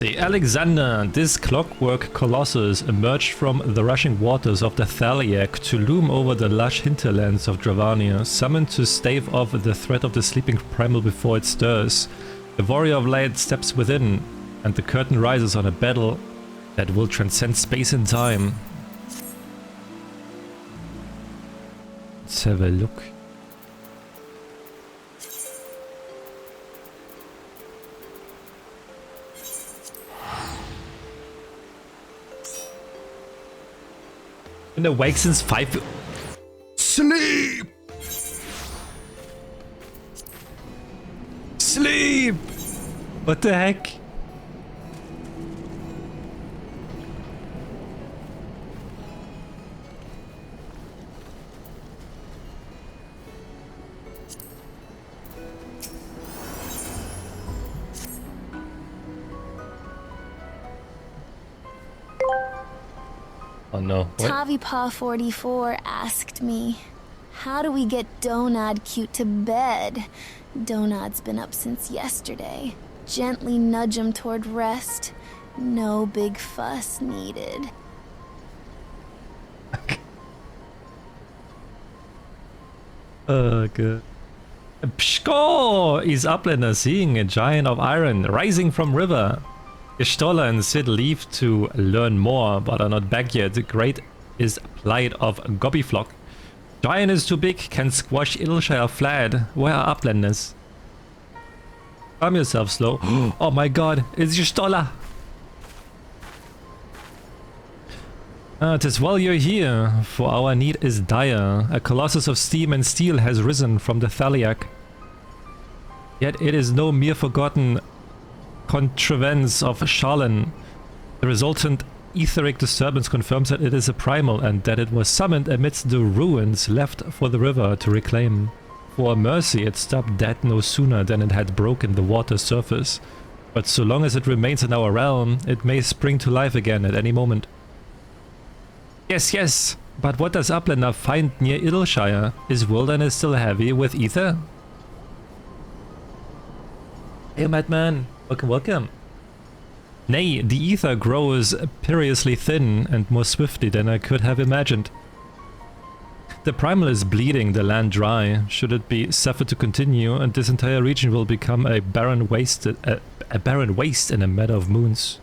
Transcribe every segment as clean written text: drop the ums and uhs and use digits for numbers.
The Alexander, this clockwork colossus, emerged from the rushing waters of the Thaliac to loom over the lush hinterlands of Dravania, summoned to stave off the threat of the sleeping primal before it stirs. The warrior of light steps within, and the curtain rises on a battle that will transcend space and time. Let's have a look. Been awake since 5. Sleep! Sleep! What the heck? Oh no. Tavipa44 asked me, how do we get Donad cute to bed? Donad's been up since yesterday. Gently nudge him toward rest. No big fuss needed. Good. Pshko is Uplander seeing a giant of iron rising from river. Gestola and Sid leave to learn more, but are not back yet. Great is plight of Gobbyflock. Giant is too big, can squash Ilshire flat. Where are Uplanders? Calm yourself, Slow. Oh my god, it's Gestola! 'Tis well you're here, for our need is dire. A colossus of steam and steel has risen from the Thaliac. Yet it is no mere forgotten contrivance of Sharlan. The resultant etheric disturbance confirms that it is a primal and that it was summoned amidst the ruins left for the river to reclaim. For mercy, it stopped dead no sooner than it had broken the water surface. But so long as it remains in our realm, it may spring to life again at any moment. Yes, yes, but what does Uplander find near Idleshire? Is wilderness still heavy with ether? Hey, madman. Welcome, welcome. Nay, the ether grows perilously thin and more swiftly than I could have imagined. The primal is bleeding the land dry. Should it be suffered to continue, and this entire region will become a barren waste, a barren waste in a matter of moons.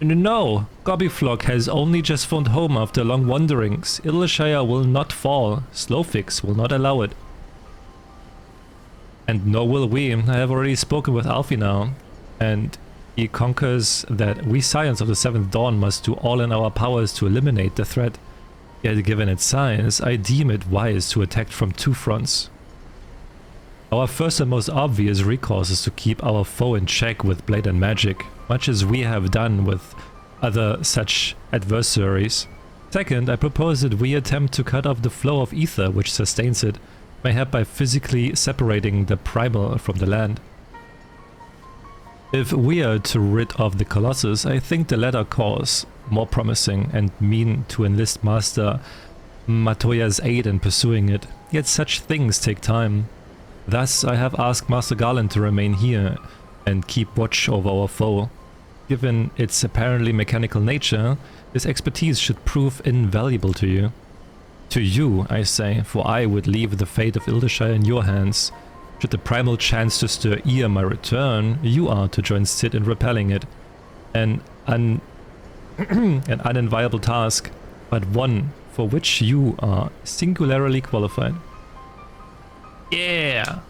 No, Gobbyflock has only just found home after long wanderings. Idleshire will not fall. Slowfix will not allow it. And nor will we. I have already spoken with Alfie now, and he concurs that we Scions of the Seventh Dawn must do all in our powers to eliminate the threat. Yet given its size, I deem it wise to attack from two fronts. Our first and most obvious recourse is to keep our foe in check with blade and magic, much as we have done with other such adversaries. Second, I propose that we attempt to cut off the flow of ether which sustains it, mayhap by physically separating the primal from the land. If we are to rid of the Colossus, I think the latter course more promising and mean to enlist Master Matoya's aid in pursuing it, yet such things take time. Thus I have asked Master Garland to remain here and keep watch over our foe. Given its apparently mechanical nature, this expertise should prove invaluable to you. To you, I say, for I would leave the fate of Idleshire in your hands. Should the primal chance to stir ere my return, you are to join Sid in repelling it. An unenviable task, but one for which you are singularly qualified. Yeah!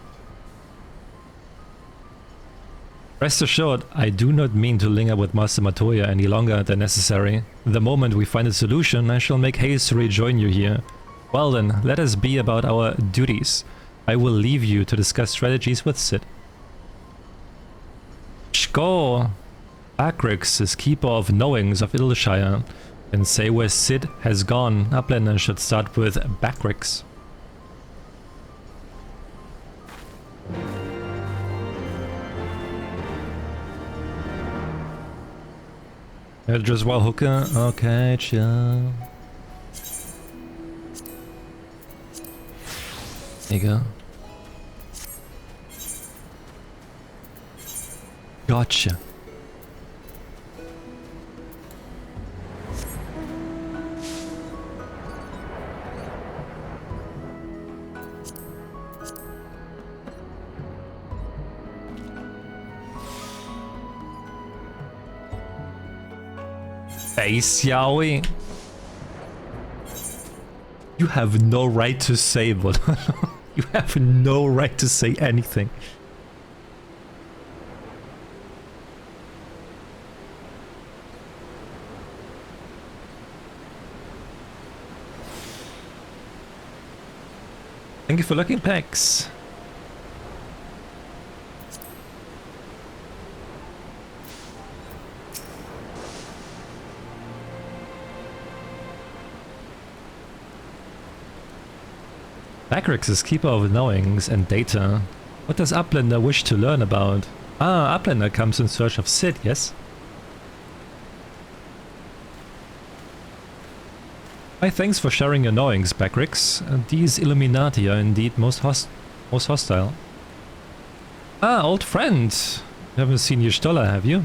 Rest assured, I do not mean to linger with Master Matoya any longer than necessary. The moment we find a solution, I shall make haste to rejoin you here. Well then, let us be about our duties. I will leave you to discuss strategies with Sid. Shko! Bakrix is keeper of knowings of Idleshire. And say where Sid has gone. Uplander should start with Bakrix. Just well hooker. Okay, chill. There you go. Gotcha. Face Yaoi. You have no right to say what. You have no right to say anything. Thank you for looking, Pex. Bacrix is keeper of knowings and data. What does Uplander wish to learn about? Ah, Uplander comes in search of Sid, yes? Hi, thanks for sharing your knowings, Bacrix. These Illuminati are indeed most hostile. Ah, old friend. You haven't seen Y'shtola, have you?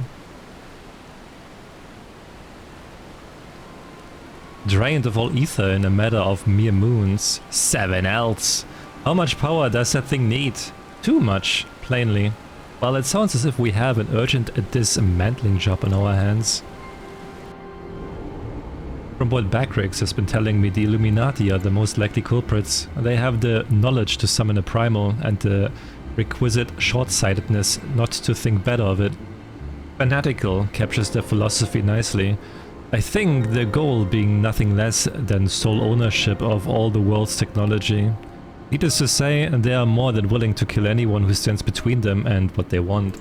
Drained of all ether in a matter of mere moons. 7 elts. How much power does that thing need? Too much, plainly. Well, it sounds as if we have an urgent dismantling job on our hands. From what Bacrix has been telling me, the Illuminati are the most likely culprits. They have the knowledge to summon a primal and the requisite short-sightedness not to think better of it. Fanatical captures their philosophy nicely. I think their goal being nothing less than sole ownership of all the world's technology. Needless to say, they are more than willing to kill anyone who stands between them and what they want.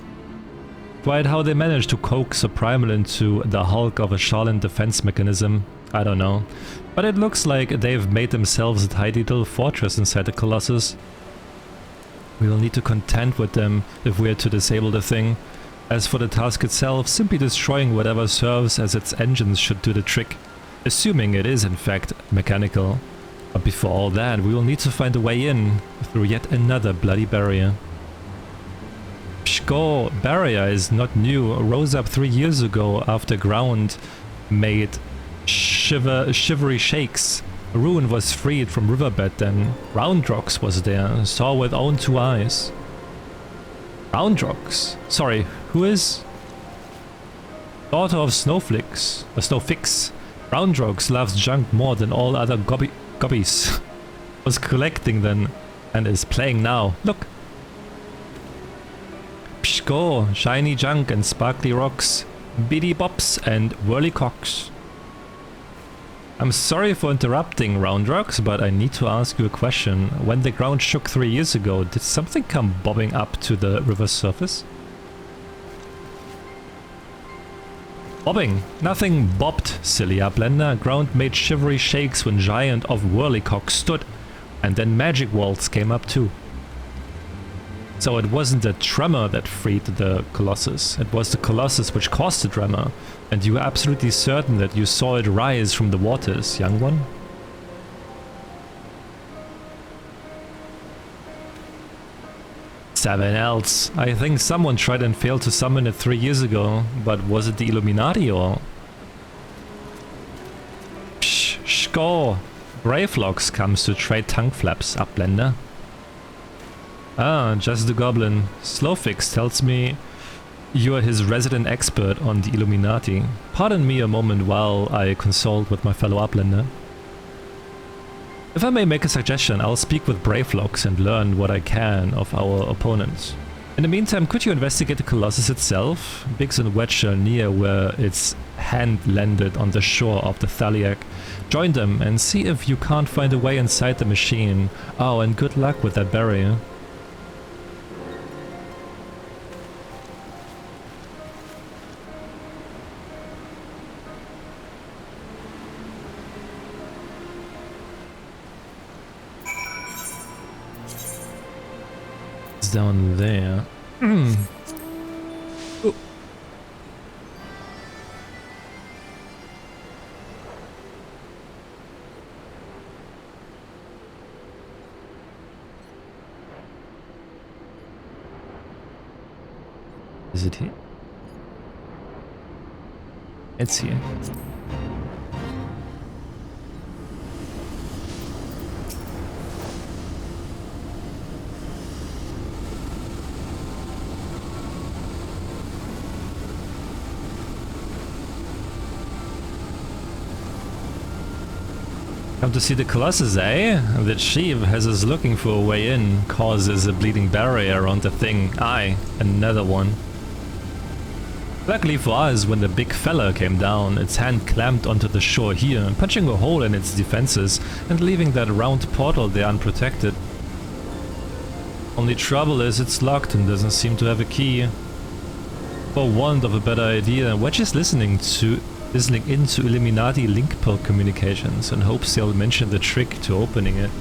Quite how they manage to coax a primal into the hulk of a Sharlan defense mechanism, I don't know. But it looks like they've made themselves a tidy little fortress inside the Colossus. We will need to contend with them if we are to disable the thing. As for the task itself, simply destroying whatever serves as its engines should do the trick, assuming it is in fact mechanical. But before all that, we will need to find a way in through yet another bloody barrier. Pshko barrier is not new, rose up 3 years ago after ground made shivery shakes. Ruin was freed from riverbed then. Roundrox was there, saw with own 2 eyes. Roundrox? Sorry, who is? Daughter of Snowflakes, Snowfix. Roundrox loves junk more than all other gobbies. Was collecting then and is playing now. Look. Pshko, shiny junk and sparkly rocks, biddy bops and whirlycocks. I'm sorry for interrupting, Roundrox, but I need to ask you a question. When the ground shook 3 years ago, did something come bobbing up to the river's surface? Bobbing. Nothing bobbed, silly Uplander. Ground made shivery shakes when Giant of Whirlycock stood, and then magic walls came up too. So it wasn't the tremor that freed the Colossus, it was the Colossus which caused the tremor, and you were absolutely certain that you saw it rise from the waters, young one? Seven elts. I think someone tried and failed to summon it 3 years ago, but was it the Illuminati or... Shko! Gravelocks comes to trade tongue flaps, Uplander. Ah, just the goblin. Slowfix tells me you are his resident expert on the Illuminati. Pardon me a moment while I consult with my fellow Uplander. If I may make a suggestion, I'll speak with Bravelocks and learn what I can of our opponents. In the meantime, could you investigate the Colossus itself? Biggs and Wedge are near where its hand landed on the shore of the Thaliak. Join them and see if you can't find a way inside the machine. Oh, and good luck with that barrier. Down there. Oh. Is it here? It's here. Come to see the Colossus, eh? The chief has us looking for a way in, causes a bleeding barrier around the thing. Aye, another one. Luckily for us, when the big fella came down, its hand clamped onto the shore here, punching a hole in its defenses and leaving that round portal there unprotected. Only trouble is it's locked and doesn't seem to have a key. For want of a better idea, we're just listening into Illuminati link pull communications in hopes they'll mention the trick to opening it.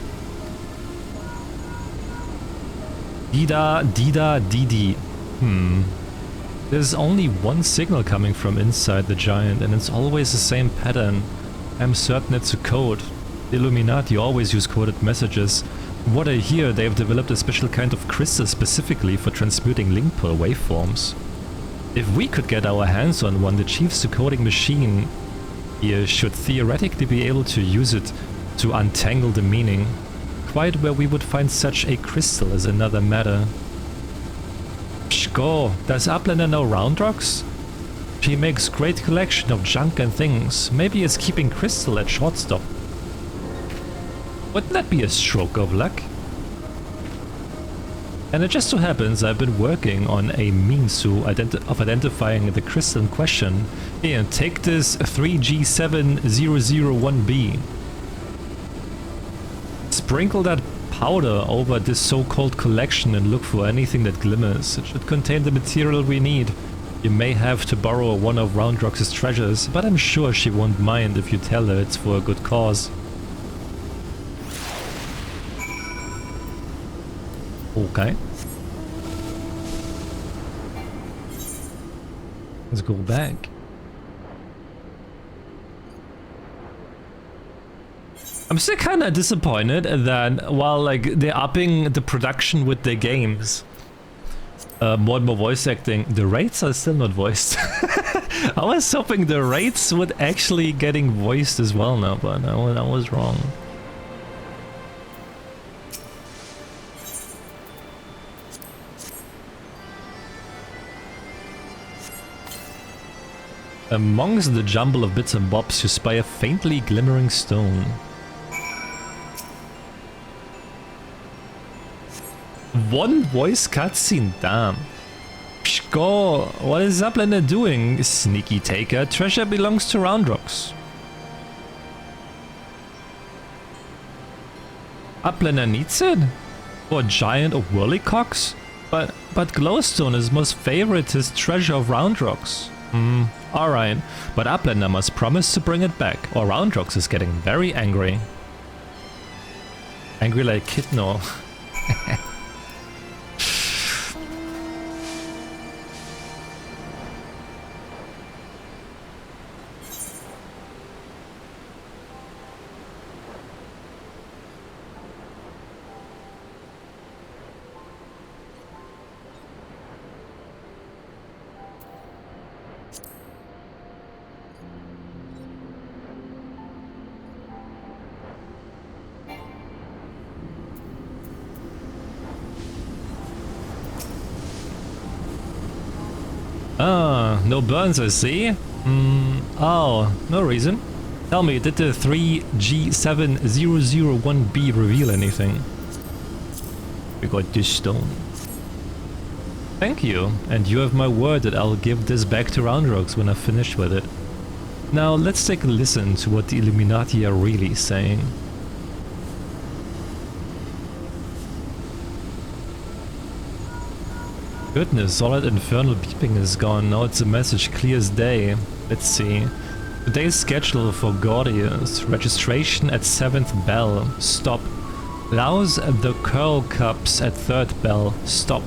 Dida, Dida, Didi. There's only one signal coming from inside the giant, and it's always the same pattern. I'm certain it's a code. The Illuminati always use coded messages. From what I hear, they've developed a special kind of crystal specifically for transmuting link pull waveforms. If we could get our hands on one, the chief's decoding machine here should theoretically be able to use it to untangle the meaning. Quite where we would find such a crystal is another matter. Pshko, does Uplander know Round Rocks? She makes great collection of junk and things. Maybe it's keeping crystal at shortstop. Wouldn't that be a stroke of luck? And it just so happens I've been working on a means of identifying the crystal in question. Here, take this 3G7001B. Sprinkle that powder over this so-called collection and look for anything that glimmers. It should contain the material we need. You may have to borrow one of Round Rock's treasures, but I'm sure she won't mind if you tell her it's for a good cause. Okay. Let's go back. I'm still kind of disappointed that while like they're upping the production with their games, more and more voice acting, the rates are still not voiced. I was hoping the rates would actually getting voiced as well now, but I was wrong. Amongst the jumble of bits and bobs, you spy a faintly glimmering stone. One voice cutscene, damn. Pshko, what is Uplander doing? Sneaky taker, treasure belongs to Round Rocks. Uplander needs it? For a giant of whirlycocks? But glowstone is most favoritist treasure of Round Rocks. Alright, but Uplander must promise to bring it back, or Round Rocks is getting very angry. Angry like kid, no. Ah, no burns, I see. Oh, no reason. Tell me, did the 3G7001B reveal anything? We got this stone. Thank you, and you have my word that I'll give this back to Round Rocks when I've finished with it. Now let's take a listen to what the Illuminati are really saying. Goodness, all that infernal beeping is gone. Now it's a message clear as day. Let's see. Today's schedule for Gordius. Registration at 7th bell. Stop. Rouse the curl cups at 3rd bell. Stop.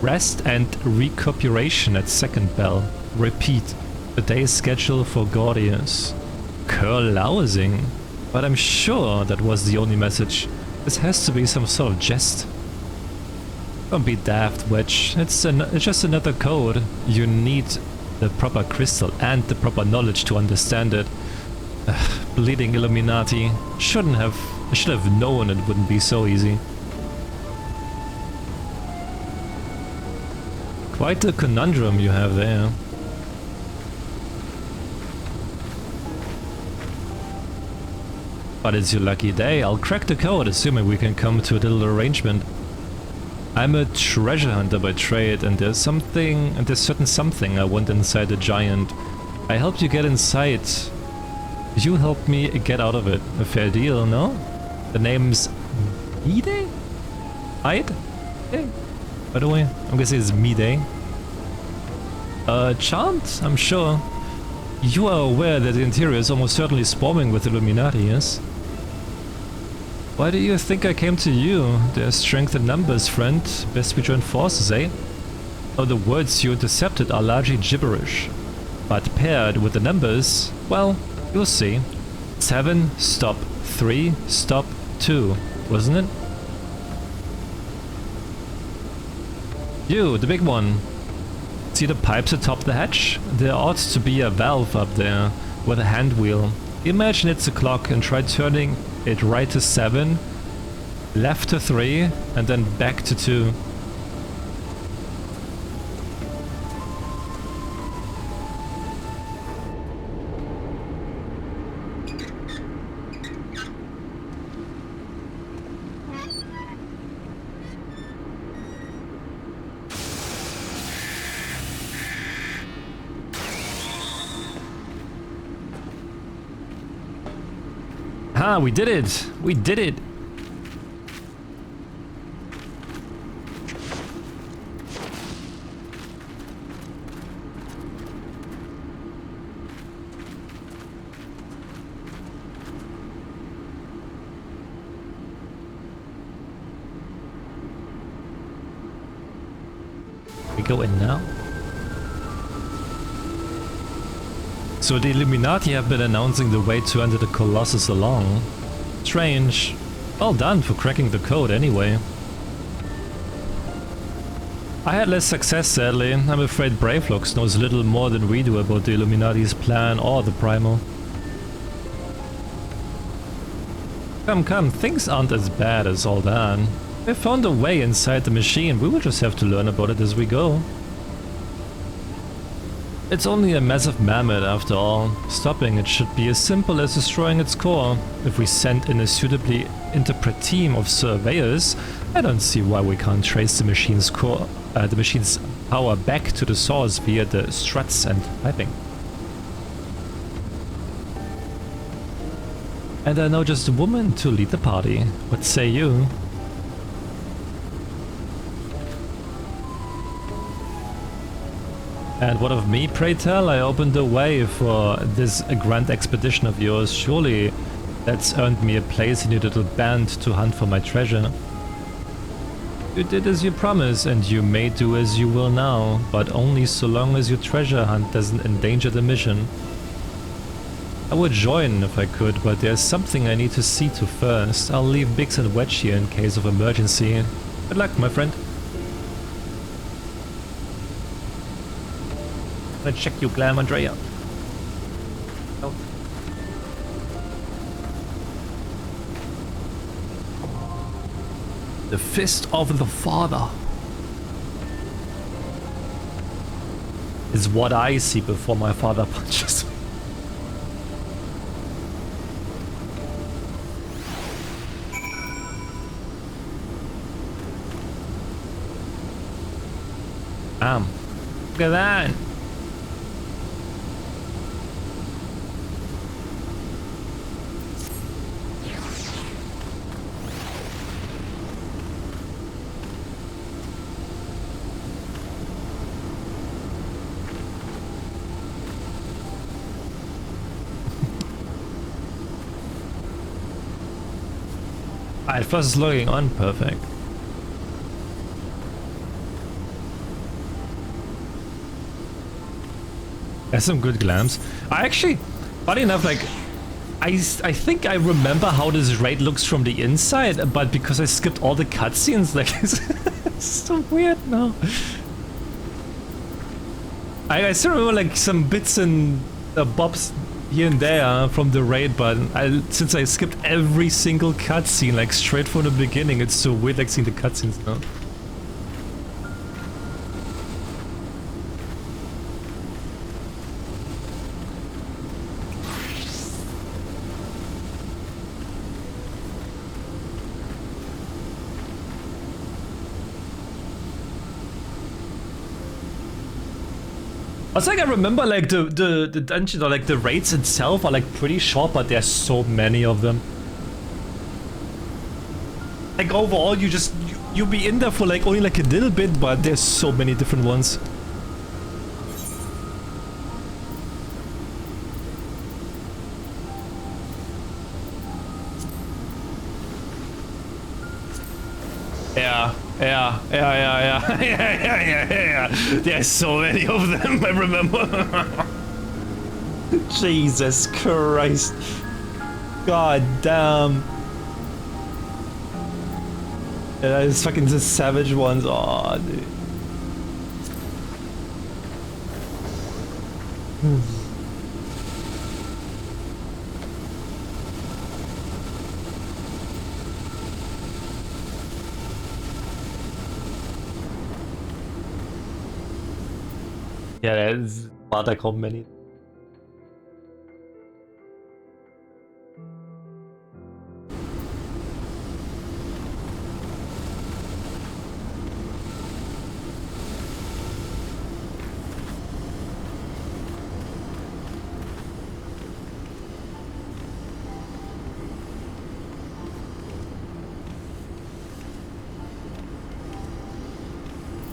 Rest and recuperation at 2nd bell. Repeat. Today's schedule for Gordius. Curl lousing. But I'm sure that was the only message. This has to be some sort of jest. Don't be daft, Witch. It's just another code. You need the proper crystal and the proper knowledge to understand it. Bleeding Illuminati. I should have known it wouldn't be so easy. Quite a conundrum you have there. But it's your lucky day. I'll crack the code, assuming we can come to a little arrangement. I'm a treasure hunter by trade, and there's certain something I want inside the giant. I helped you get inside. You helped me get out of it. A fair deal, no? The name's Mide? Ide? Hey. By the way, I'm guessing it's Mide. Charmed, I'm sure. You are aware that the interior is almost certainly swarming with Illuminati, yes? Why do you think I came to you? There's strength in numbers, friend. Best we join forces, eh? Oh, the words you intercepted are largely gibberish. But paired with the numbers, well, you'll see. 7, stop 3, stop 2, wasn't it? You, the big one. See the pipes atop the hatch? There ought to be a valve up there with a hand wheel. Imagine it's a clock and try turning it right to 7, left to 3, and then back to 2. Ah, we did it! We did it! We go in now? So the Illuminati have been announcing the way to enter the Colossus along. Strange. Well done for cracking the code anyway. I had less success, sadly. I'm afraid Bravelocks knows little more than we do about the Illuminati's plan or the Primal. Come, things aren't as bad as all that. We found a way inside the machine, we will just have to learn about it as we go. It's only a massive mammoth after all. Stopping it should be as simple as destroying its core. If we send in a suitably interpret team of surveyors, I don't see why we can't trace the machine's power back to the source via the struts and piping. And I know just a woman to lead the party. What say you? And what of me, pray tell? I opened the way for this grand expedition of yours. Surely that's earned me a place in your little band to hunt for my treasure. You did as you promised, and you may do as you will now, but only so long as your treasure hunt doesn't endanger the mission. I would join if I could, but there's something I need to see to first. I'll leave Biggs and Wedge here in case of emergency. Good luck, my friend. Let's check you, Glam Andrea. Oh. The fist of the father is what I see before my father punches me. Look at that. Alright, first is logging on, perfect. That's some good glams. I actually, funny enough, like, I think I remember how this raid looks from the inside, but because I skipped all the cutscenes, like, it's so weird now. I still remember, like, some bits and bobs here and there from the raid, but since I skipped every single cutscene, like, straight from the beginning, it's so weird, like, seeing the cutscenes now. Also, like, I remember like the dungeon or like the raids itself are like pretty short, but there's so many of them. Like overall, you'll be in there for like only like a little bit, but there's so many different ones. Yeah. Yeah. There's so many of them, I remember. Jesus Christ. God damn. Yeah, it's fucking the savage ones. Oh, dude. Yeah, there's not like how many.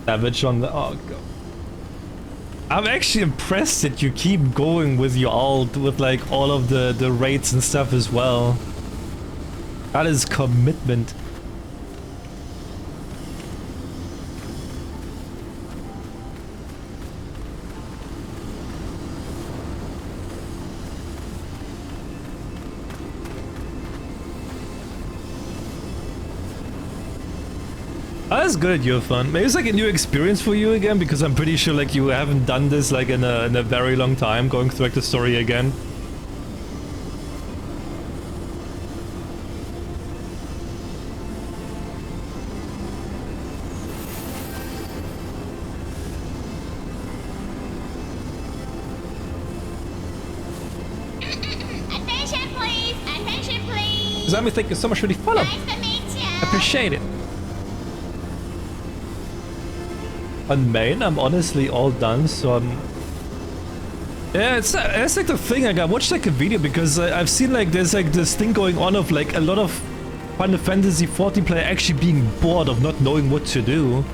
Savage on the... Oh, God. I'm actually impressed that you keep going with your alt, with like all of the raids and stuff as well. That is commitment. That's good, you're fun. Maybe it's like a new experience for you again, because I'm pretty sure like you haven't done this like in a very long time, going through like the story again. Attention please! Attention please! Zami, thank you so much for the follow. Nice to meet you! Appreciate it. On main, I'm honestly all done, so yeah, it's like the thing. Like I watched like a video because I've seen like there's like this thing going on of like a lot of Final Fantasy 14 player actually being bored of not knowing what to do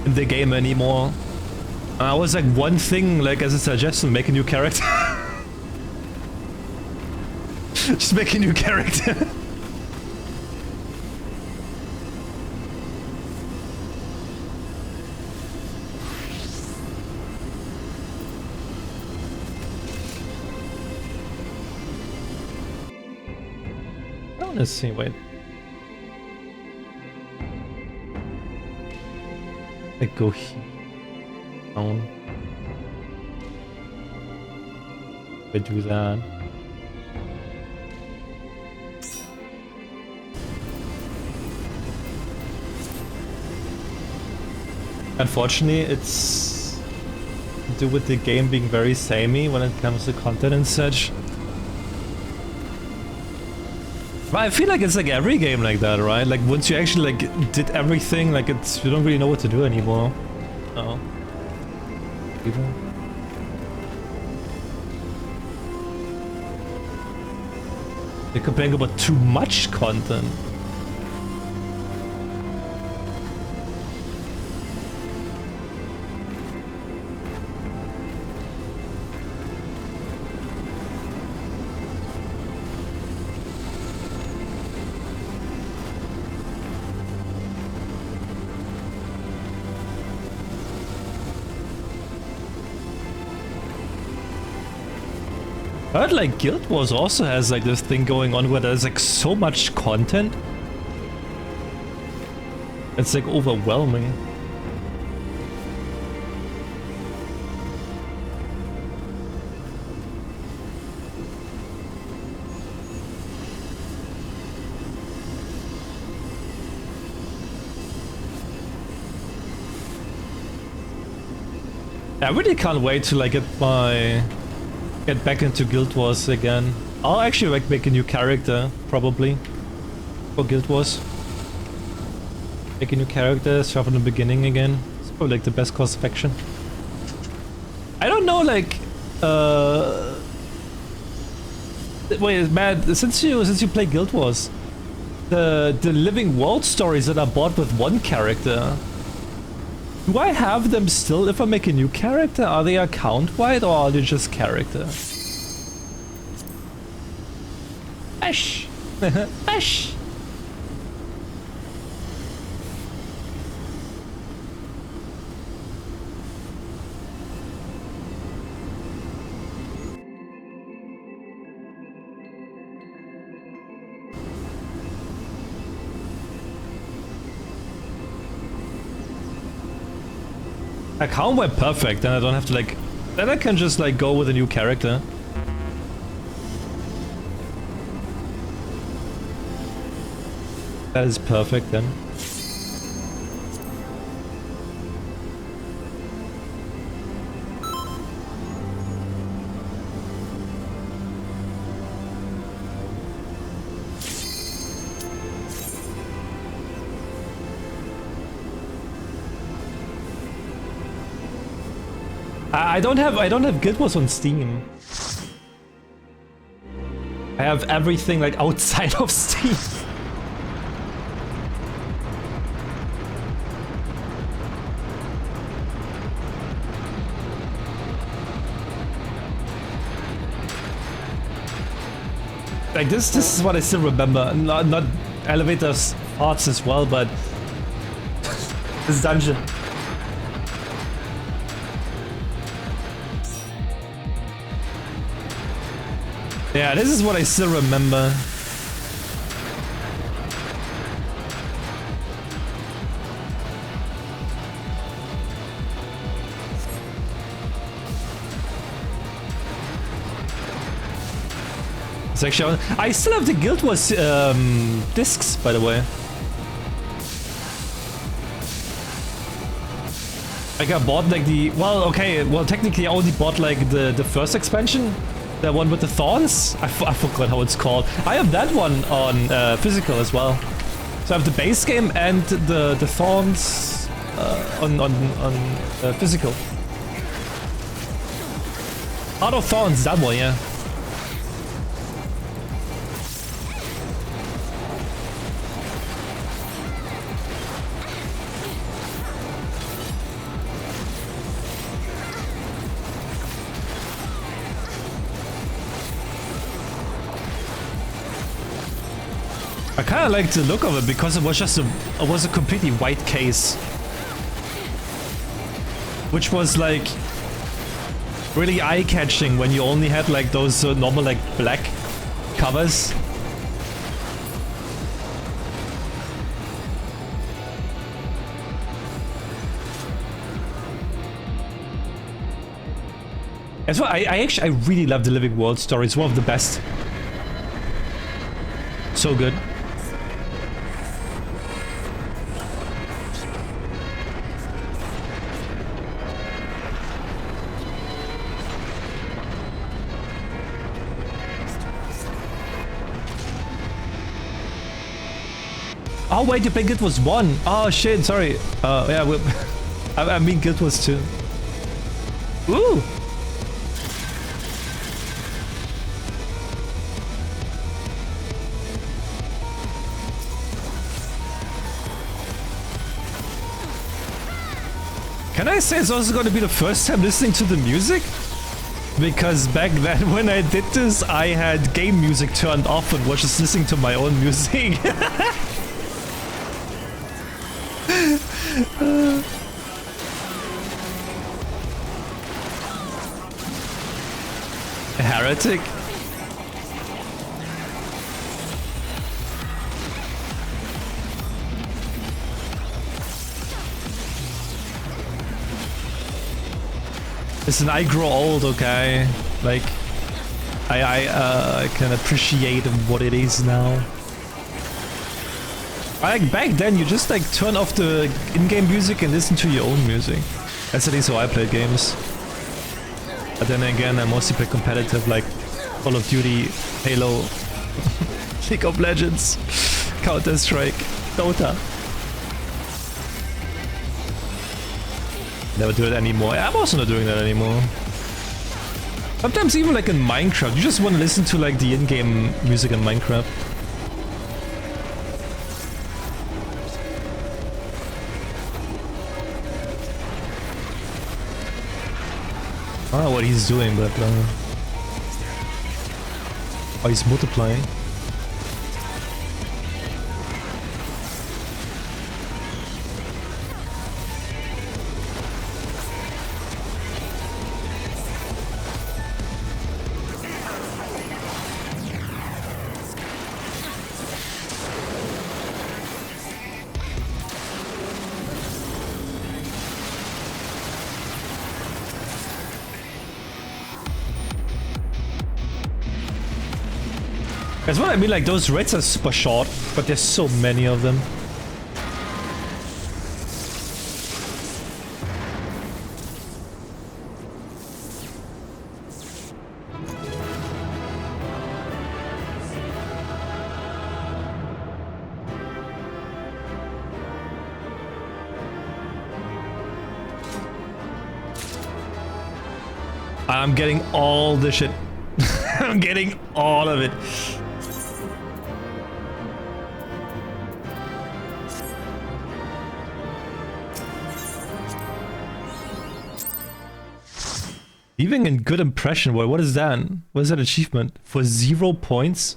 in the game anymore. And I was like, one thing like as a suggestion, make a new character. Just make a new character. Let's see, wait. I go here. Down. I do that. Unfortunately, it's to do with the game being very samey when it comes to content and such. But I feel like it's like every game like that, right? Like once you actually like did everything, like it's you don't really know what to do anymore. Oh. People. They're complaining about too much content. I heard like Guild Wars also has like this thing going on where there's like so much content. It's like overwhelming. I really can't wait to like get back into Guild Wars again. I'll actually like make a new character, probably, for Guild Wars. Make a new character, start from the beginning again. It's probably like the best course of action. I don't know like wait, man, since you play Guild Wars, the living world stories that are bought with one character, do I have them still if I make a new character? Are they account-wide or are they just character? Ash! Ash! Account web perfect, then I don't have to like... Then I can just like go with a new character. That is perfect then. I don't have Guild Wars on Steam. I have everything like outside of Steam. Like this is what I still remember. Not elevators parts as well, but this dungeon. Yeah, this is what I still remember. It's actually, I still have the Guild Wars discs, by the way. Like I bought like the, well, okay, well technically I only bought like the first expansion. The one with the thorns? I forgot how it's called. I have that one on physical as well. So I have the base game and the thorns on physical. Heart of Thorns, that one, yeah. I kind of liked the look of it because it was just a completely white case, which was like really eye-catching when you only had like those normal like black covers. As well, I really love the Living World story. It's one of the best. So good. Oh wait, you played Guild Wars 1. Oh shit, sorry. Yeah, I mean Guild Wars 2. Ooh! Can I say it's also going to be the first time listening to the music? Because back then when I did this, I had game music turned off and was just listening to my own music. A heretic? Listen, I grow old, okay? Like, I can appreciate what it is now. Like, back then, you just, like, turn off the in-game music and listen to your own music. That's at least how I played games. But then again, I mostly play competitive, like Call of Duty, Halo, League of Legends, Counter-Strike, Dota. Never do it anymore. I'm also not doing that anymore. Sometimes even like in Minecraft, you just want to listen to like the in-game music in Minecraft. I don't know what he's doing, but oh, he's multiplying. That's what I mean, like those raids are super short, but there's so many of them. I'm getting all the shit. I'm getting all of it. Leaving a good impression. What is that? What is that achievement? For 0 points?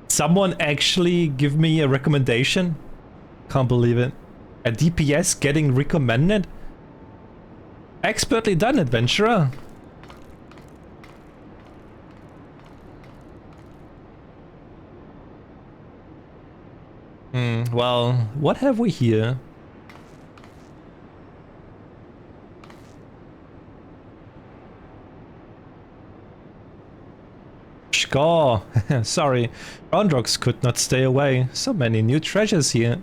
Someone actually give me a recommendation? Can't believe it. A DPS getting recommended? Expertly done, adventurer. Well, what have we here? Score. Sorry, Roundrocks could not stay away. So many new treasures here.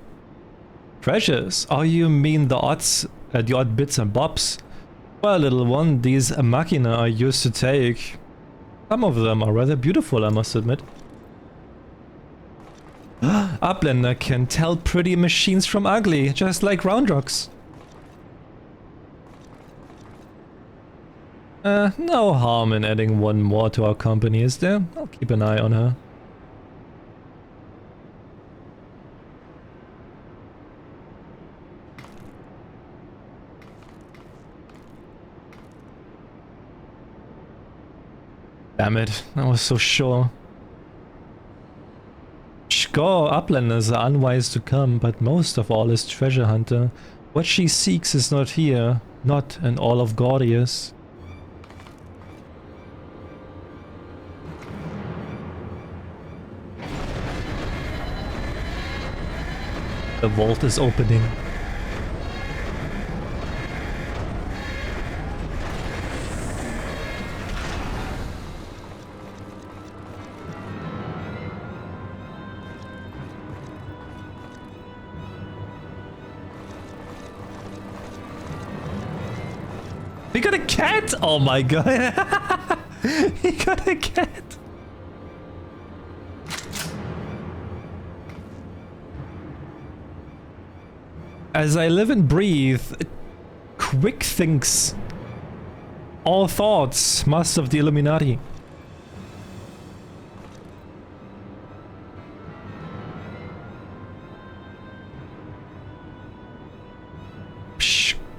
Treasures? Oh, you mean the odd bits and bobs? Well, little one, these machina I used to take. Some of them are rather beautiful, I must admit. Uplander can tell pretty machines from ugly, just like Roundrocks. No harm in adding one more to our company, is there? I'll keep an eye on her. Damn it, I was so sure. Score, Uplanders are unwise to come, but most of all is treasure hunter. What she seeks is not here, not in all of Gordius. The vault is opening. He got a cat! Oh my god! He got a cat! As I live and breathe, quick thinks. All thoughts, master of the Illuminati.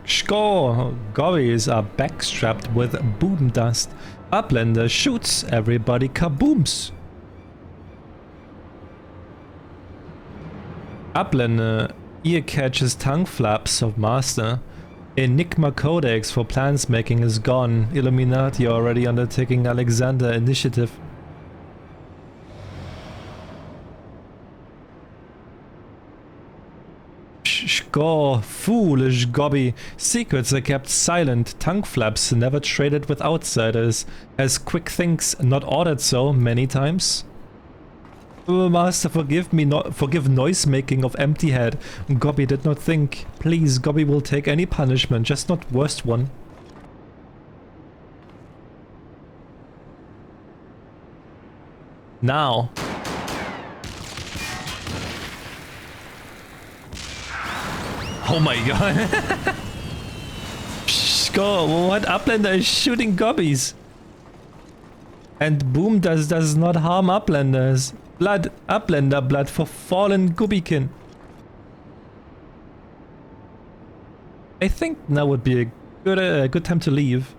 Score! Gories are backstrapped with boom dust. Uplander shoots, everybody kabooms. Uplander ear catches tongue flaps of master. Enigma Codex for plans making is gone. Illuminati already undertaking Alexander initiative. Score, foolish gobby. Secrets are kept silent. Tongue flaps never traded with outsiders. Has quick thinks not ordered so many times? Master, forgive me, forgive noise making of empty head. Gobby did not think. Please, Gobby will take any punishment, just not worst one. Now. Oh my god. Shko, what Uplander is shooting gobbies? And Boom does not harm Uplanders. Blood, Uplander blood for fallen Gubbikin. I think now would be a good time to leave.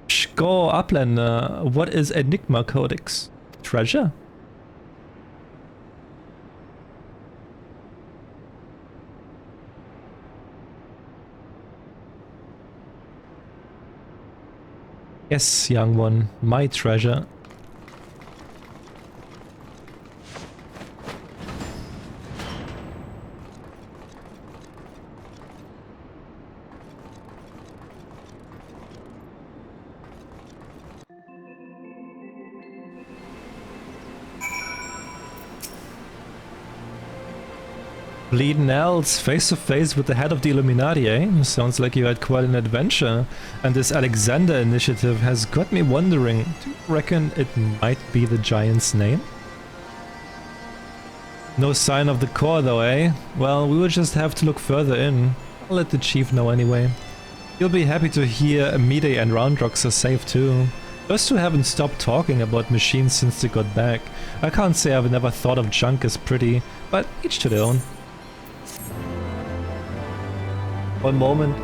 Shko Uplander, what is Enigma Codex? Treasure? Yes, young one, my treasure. Bleeding Elves, face to face with the head of the Illuminati, eh? Sounds like you had quite an adventure. And this Alexander initiative has got me wondering, do you reckon it might be the Giant's name? No sign of the core though, eh? Well, we will just have to look further in. I'll let the chief know anyway. He'll be happy to hear Amide and Roundrocks are safe too. Those two haven't stopped talking about machines since they got back. I can't say I've never thought of junk as pretty, but each to their own. One moment.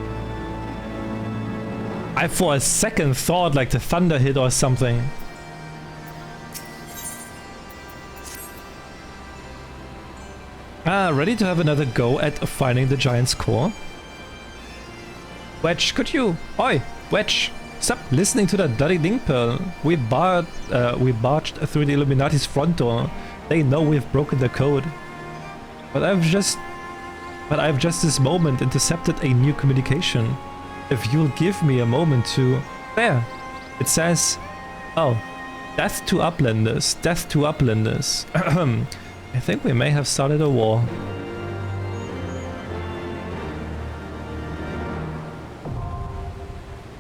I for a second thought like the thunder hit or something. Ready to have another go at finding the Giant's core? Wedge, could you? Oi, Wedge! Stop listening to that dirty ding pearl. We barged through the Illuminati's front door. They know we've broken the code. But I've just this moment intercepted a new communication. If you'll give me a moment to... There! It says... Oh. Death to Uplanders. Death to Uplanders. I think we may have started a war.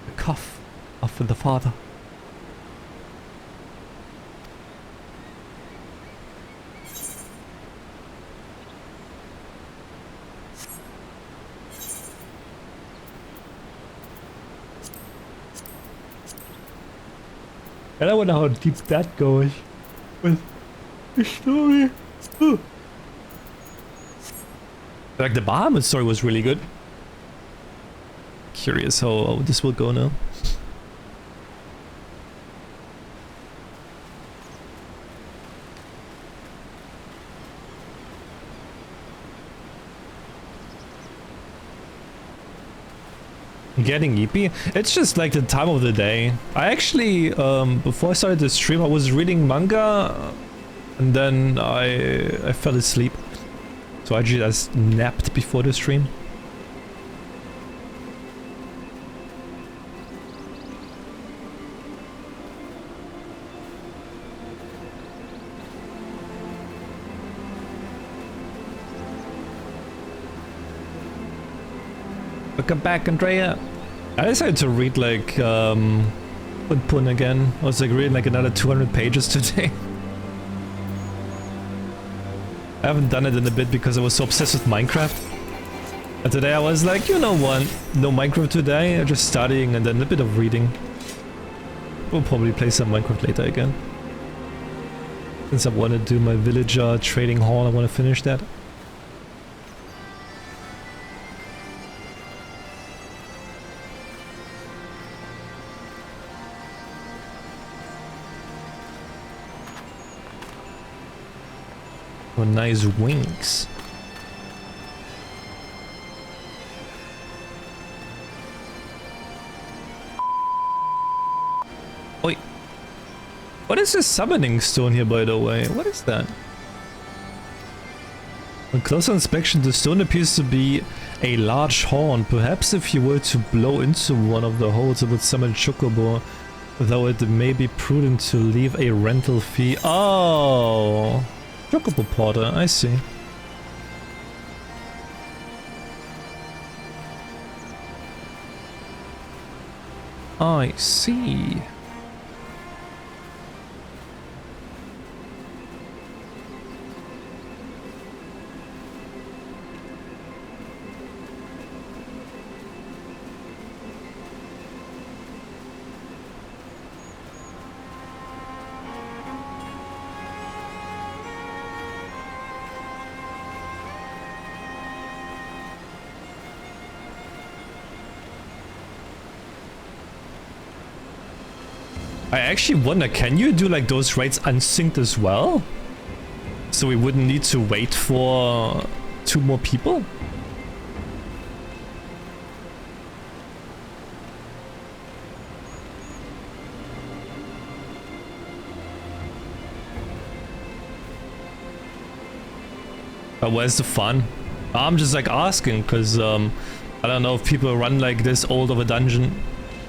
The cough of the father. And I wonder how deep that goes with the story. Ooh. Like the Bahamut story was really good. Curious how this will go now. Getting eepy? It's just like the time of the day. I actually, before I started the stream, I was reading manga, and then I fell asleep. So I just napped before the stream. Welcome back, Andrea. I decided to read like Pun again. I was like reading like another 200 pages today. I haven't done it in a bit because I was so obsessed with Minecraft. And today I was like, you know what? No Minecraft today. I'm just studying and then a bit of reading. We'll probably play some Minecraft later again. Since I want to do my villager trading hall, I want to finish that. Oh, nice wings. Wait. What is this summoning stone here, by the way? What is that? On closer inspection, the stone appears to be a large horn. Perhaps if you were to blow into one of the holes, it would summon Chocobo. Though it may be prudent to leave a rental fee. Oh! Chocobo Porter, I see. I see. I actually wonder, can you do like those raids unsynced as well? So we wouldn't need to wait for 2 more people? But where's the fun? I'm just like asking, because I don't know if people run like this old of a dungeon,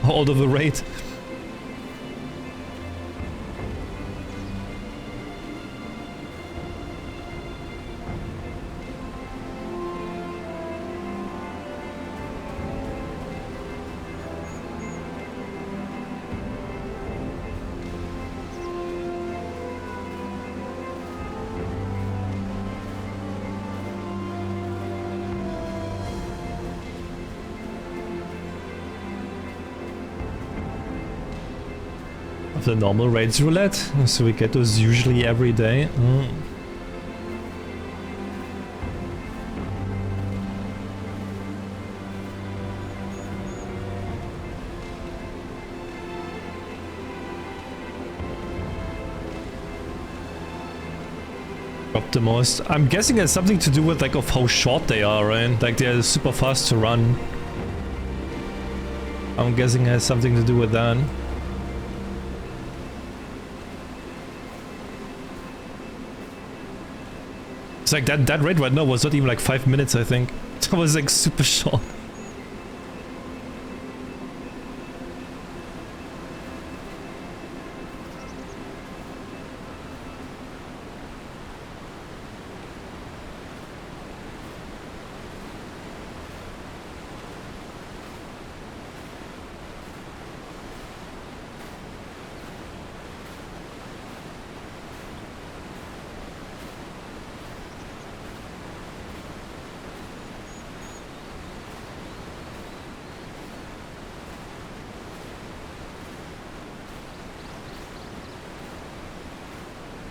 old of a raid. The normal raids roulette, so we get those usually every day. Drop the most. I'm guessing it's something to do with like of how short they are, right? Like they're super fast to run. I'm guessing it has something to do with that. It's like that raid right now was not even like 5 minutes, I think. That was like super short.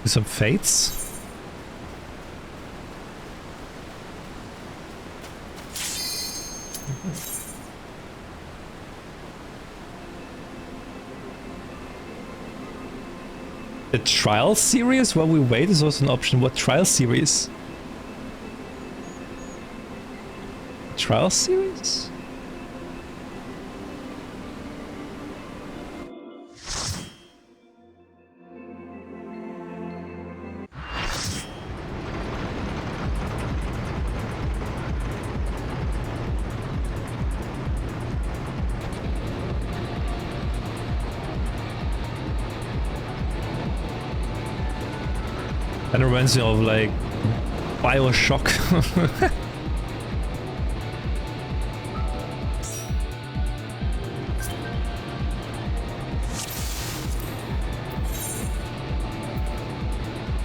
Some fates? The trial series while we wait is also an option. What trial series? Trial series? And it reminds me of like Bioshock.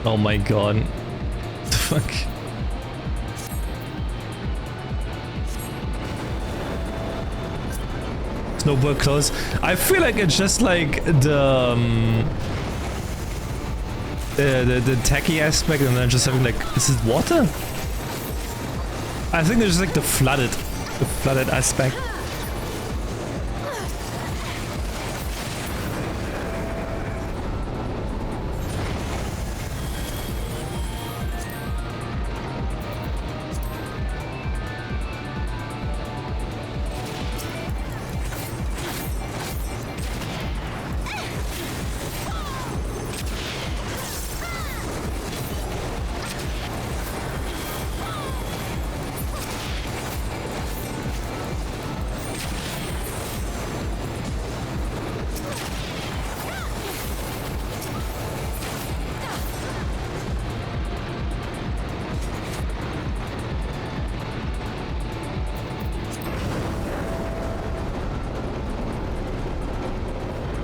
Oh my god. What the fuck? Snowboard close. I feel like it's just like the tacky aspect, and then just having like, is it water? I think there's just like the flooded aspect.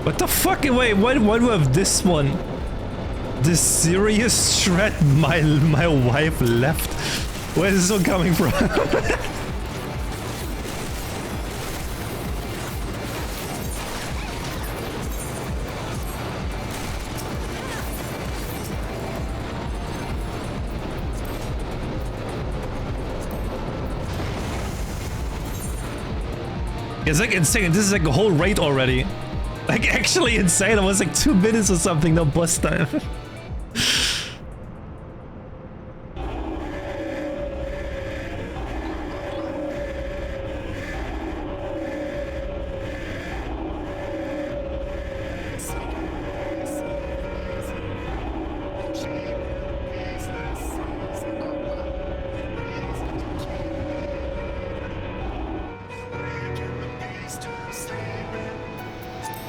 What the fuck? Wait, why do I have this one? This serious shred my wife left? Where is this one coming from? It's like insane. This is like a whole raid already. Like, actually insane. It was like 2 minutes or something, no boss time.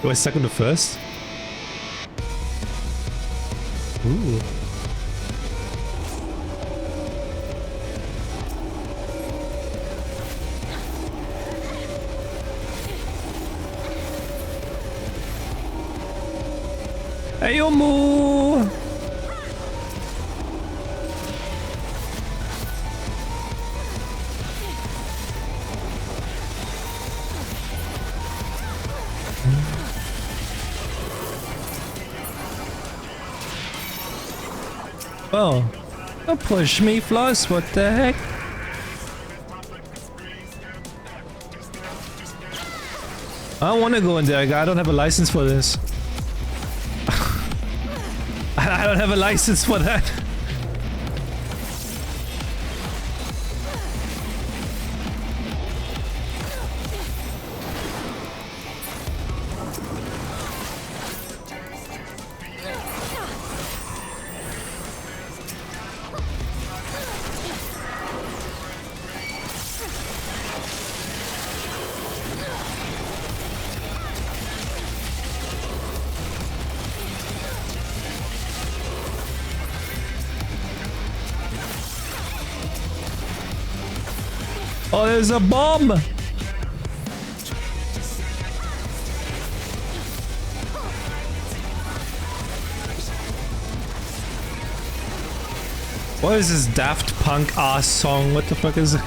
Do I suck on the first? Ooh. Hey, Omu! Oh, don't push me, Floss, what the heck? I don't want to go in there, I don't have a license for this. I don't have a license for that. Oh, there's a bomb! What is this Daft Punk ass song? What the fuck is it?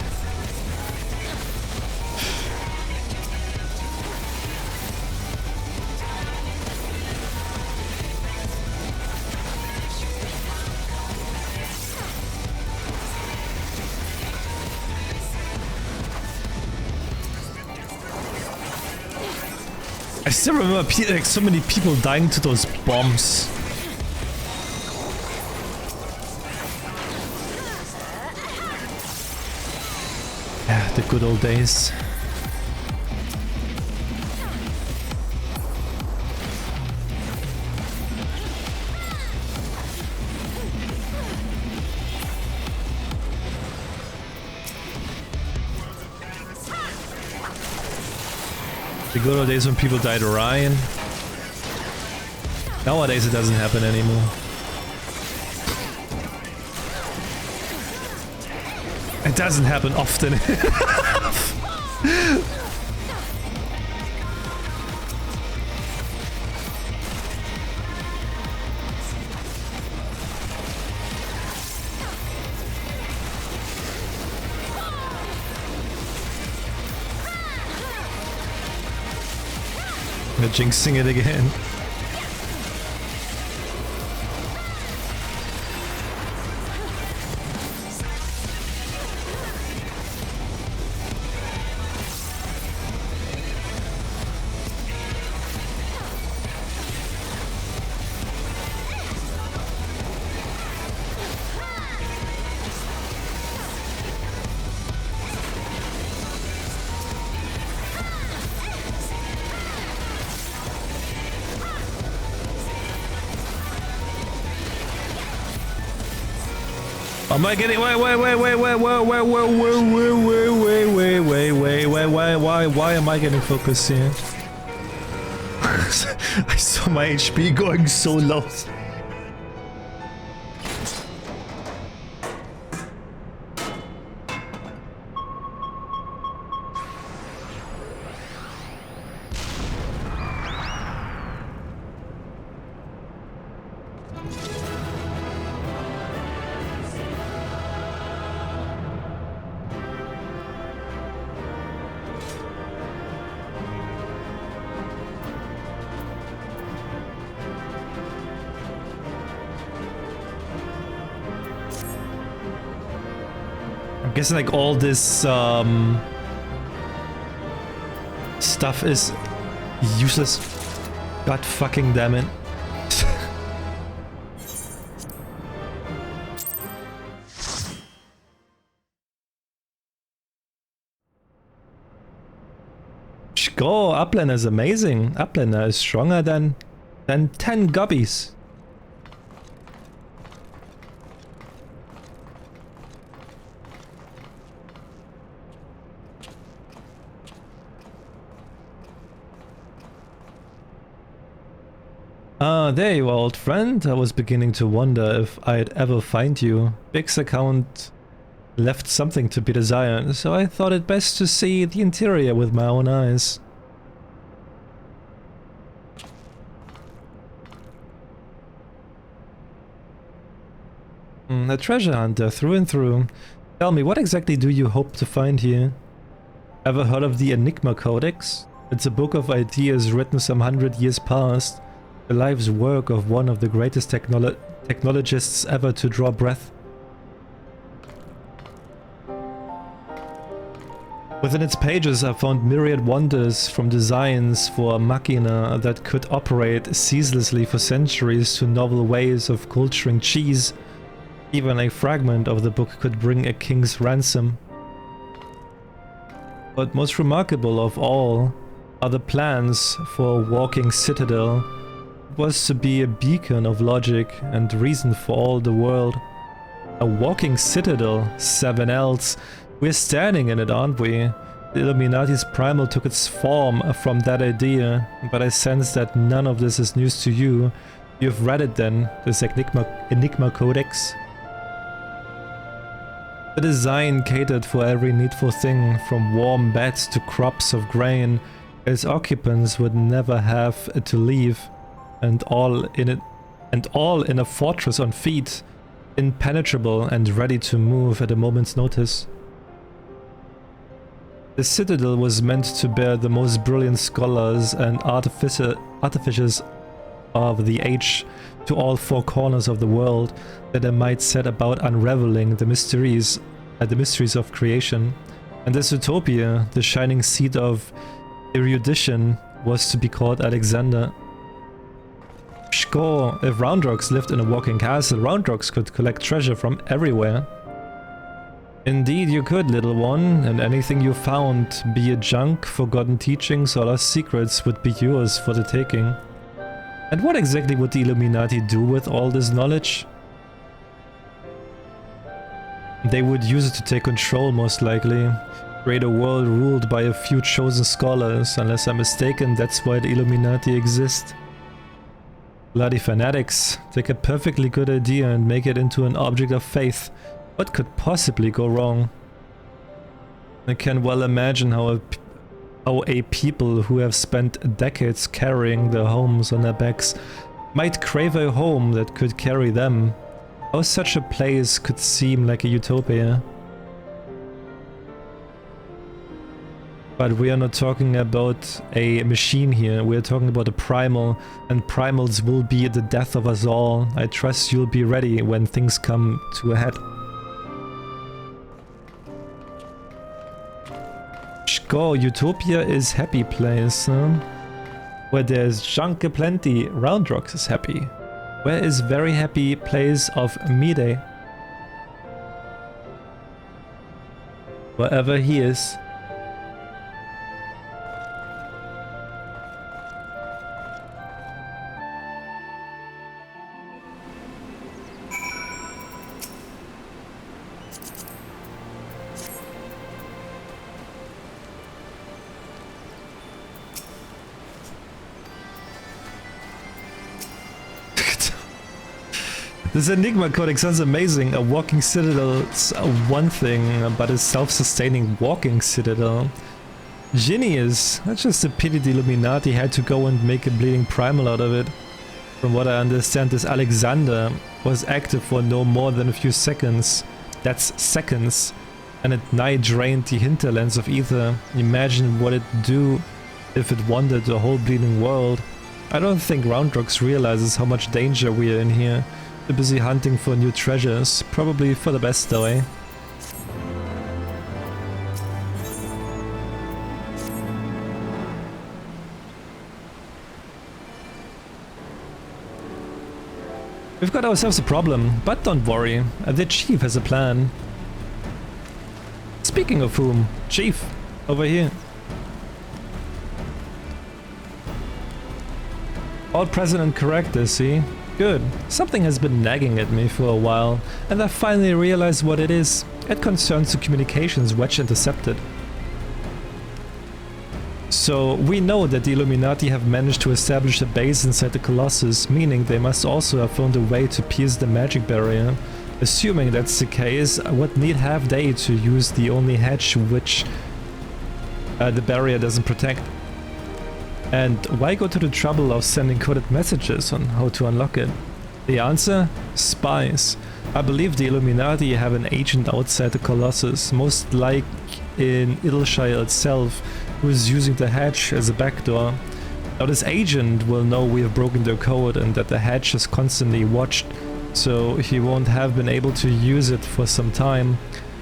I still remember like so many people dying to those bombs. Yeah, the good old days. The good old days when people died to Ryan. Nowadays it doesn't happen anymore. It doesn't happen often. We're jinxing it again. Am I getting why am I getting focused here? I saw my HP going so low. I'm guessing like all this stuff is useless. God fucking damn it. Go, Uplander is amazing. Uplander is stronger than 10 guppies. Ah, there you are, old friend. I was beginning to wonder if I'd ever find you. Big's account left something to be desired, so I thought it best to see the interior with my own eyes. A treasure hunter through and through. Tell me, what exactly do you hope to find here? Ever heard of the Enigma Codex? It's a book of ideas written some 100 years past. The life's work of one of the greatest technologists ever to draw breath. Within its pages I found myriad wonders, from designs for a machina that could operate ceaselessly for centuries to novel ways of culturing cheese. Even a fragment of the book could bring a king's ransom. But most remarkable of all are the plans for a walking citadel. It was to be a beacon of logic and reason for all the world. A walking citadel, 7 Ls. We're standing in it, aren't we? The Illuminati's primal took its form from that idea, but I sense that none of this is news to you. You've read it then, this Enigma Codex? The design catered for every needful thing, from warm beds to crops of grain. Its occupants would never have to leave, and all in a fortress on feet, impenetrable and ready to move at a moment's notice. The citadel was meant to bear the most brilliant scholars and artificers of the age to all 4 corners of the world, that they might set about unraveling the mysteries of creation. And this utopia, the shining seat of erudition, was to be called Alexander. Score! If Roundrox lived in a walking castle, Roundrox could collect treasure from everywhere. Indeed you could, little one, and anything you found, be it junk, forgotten teachings or lost secrets, would be yours for the taking. And what exactly would the Illuminati do with all this knowledge? They would use it to take control, most likely. Create a world ruled by a few chosen scholars. Unless I'm mistaken, that's why the Illuminati exist. Bloody fanatics. Take a perfectly good idea and make it into an object of faith. What could possibly go wrong? I can well imagine how a people who have spent decades carrying their homes on their backs might crave a home that could carry them. How such a place could seem like a utopia. But we are not talking about a machine here, we are talking about a primal, and primals will be the death of us all. I trust you'll be ready when things come to a head. Go, Utopia is happy place, huh? Where there's junk aplenty, Roundrox is happy. Where is very happy place of Mide? Wherever he is. This Enigma Codex sounds amazing. A walking citadel's one thing, but a self-sustaining walking citadel. Genius! That's just a pity the Illuminati had to go and make a bleeding primal out of it. From what I understand, this Alexander was active for no more than a few seconds. That's seconds. And it nigh drained the hinterlands of Ether. Imagine what it'd do if it wandered the whole bleeding world. I don't think Roundrox realizes how much danger we are in here. Too busy hunting for new treasures. Probably for the best though, eh? We've got ourselves a problem, but don't worry, the chief has a plan. Speaking of whom, chief, over here. All present and correct, is he? Good. Something has been nagging at me for a while, and I finally realized what it is. It concerns the communications Wedge intercepted. So, we know that the Illuminati have managed to establish a base inside the Colossus, meaning they must also have found a way to pierce the magic barrier. Assuming that's the case, what need have they to use the only hatch which the barrier doesn't protect? And why go to the trouble of sending coded messages on how to unlock it? The answer? Spies. I believe the Illuminati have an agent outside the Colossus, most like in Idleshire itself, who is using the hatch as a backdoor. Now this agent will know we have broken their code and that the hatch is constantly watched, so he won't have been able to use it for some time.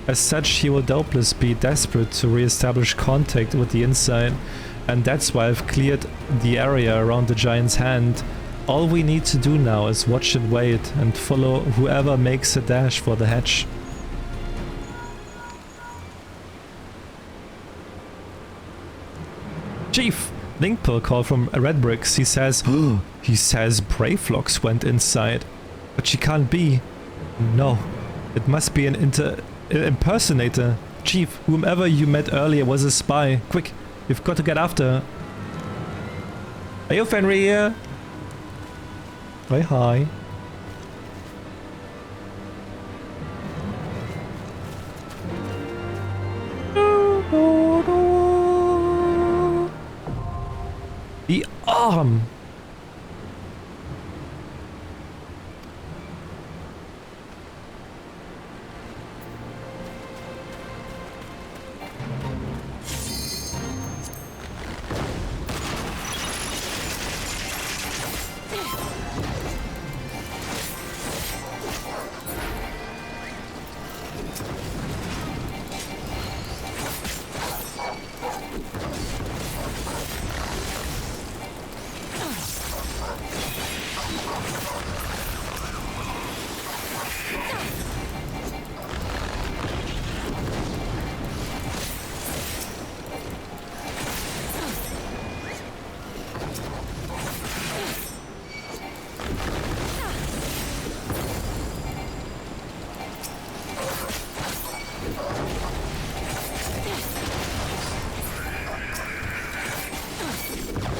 As such, he will doubtless be desperate to re-establish contact with the inside, and that's why I've cleared the area around the giant's hand. All we need to do now is watch and wait and follow whoever makes a dash for the hatch. Chief! Linkpill call from Red Bricks. He says Brayflox went inside. But she can't be. No. It must be an impersonator. Chief, whomever you met earlier was a spy. Quick, you've got to get after her. Are you Fenrir here? Hi, hi. The arm!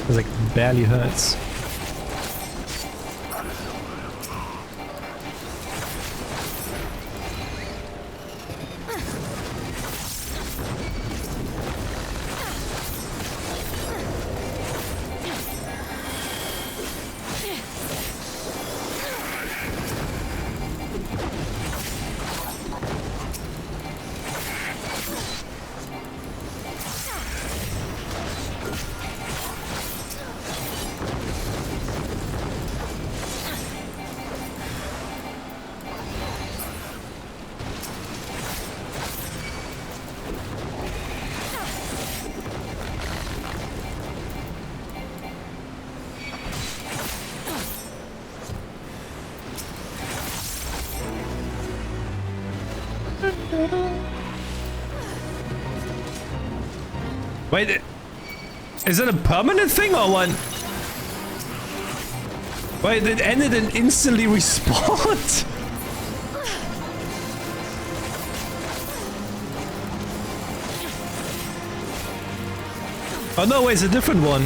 It like barely hurts. Wait, is it a permanent thing or what? Wait, it ended and instantly respawned? Oh no, wait, it's a different one.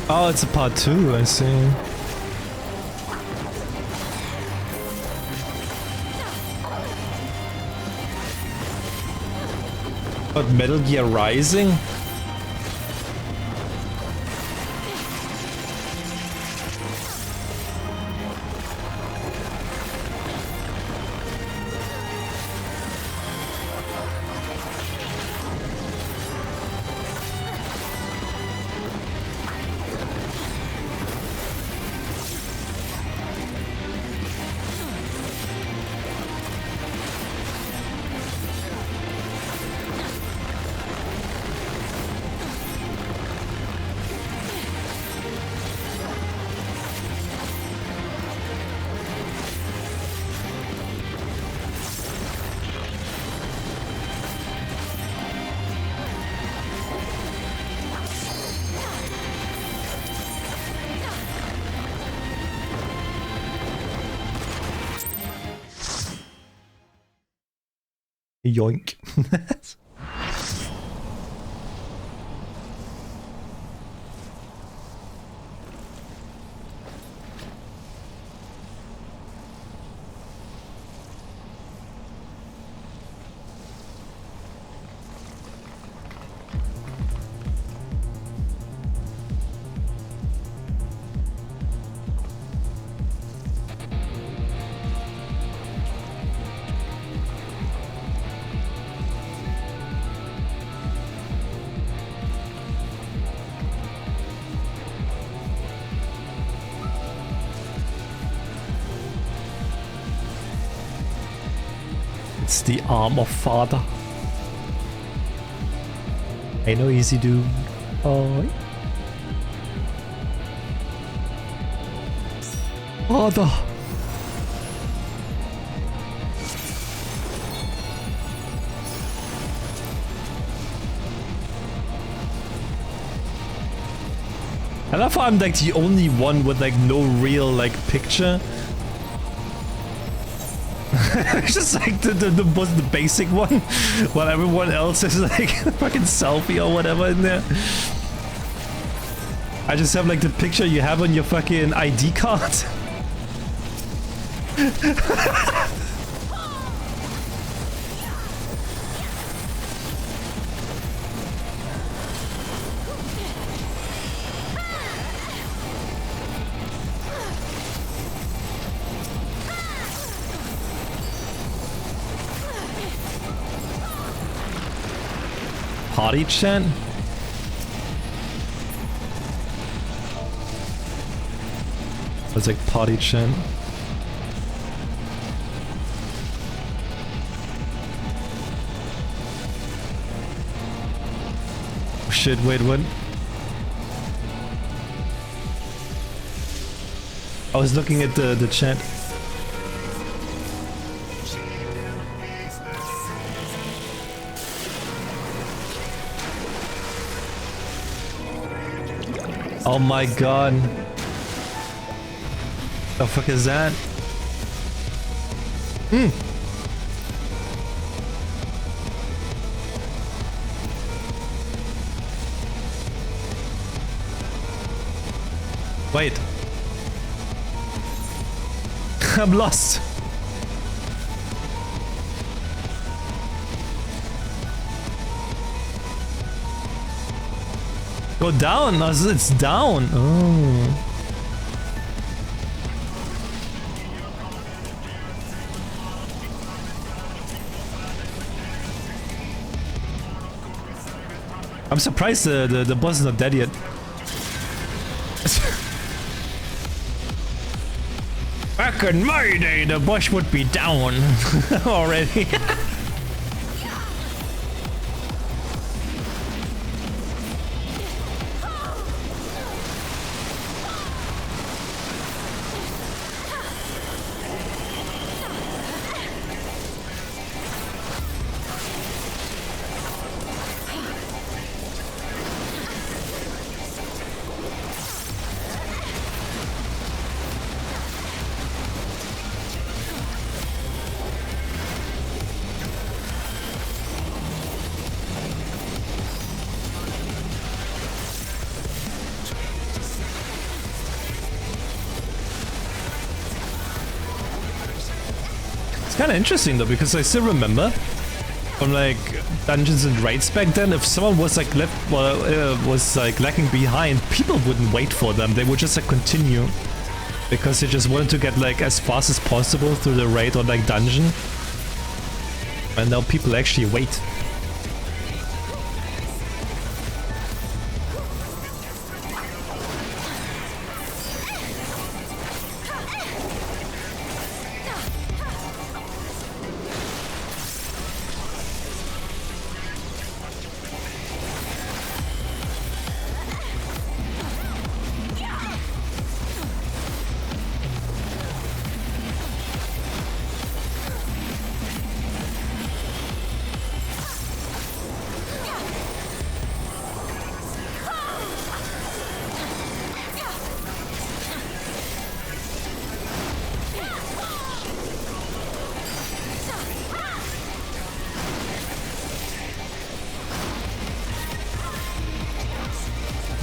Oh, it's a part 2, I see. But Metal Gear Rising? Yoink. It's the arm of father. Ain't no easy dude. Oh. Father. I love how I'm like the only one with like no real like picture. It's just like the basic one, while everyone else is like fucking selfie or whatever in there. I just have like the picture you have on your fucking ID card. Party chant? It's like party chant. Oh shit, wait, what? I was looking at the chat. Oh my god. The fuck is that? Wait. I'm lost. Go down. No, it's down. Oh. I'm surprised the boss is not dead yet. Back in my day, the boss would be down already. It's kind of interesting though, because I still remember from like Dungeons and Raids back then, if someone was like was like lagging behind, people wouldn't wait for them. They would just like continue because they just wanted to get like as fast as possible through the raid or like dungeon. And now people actually wait.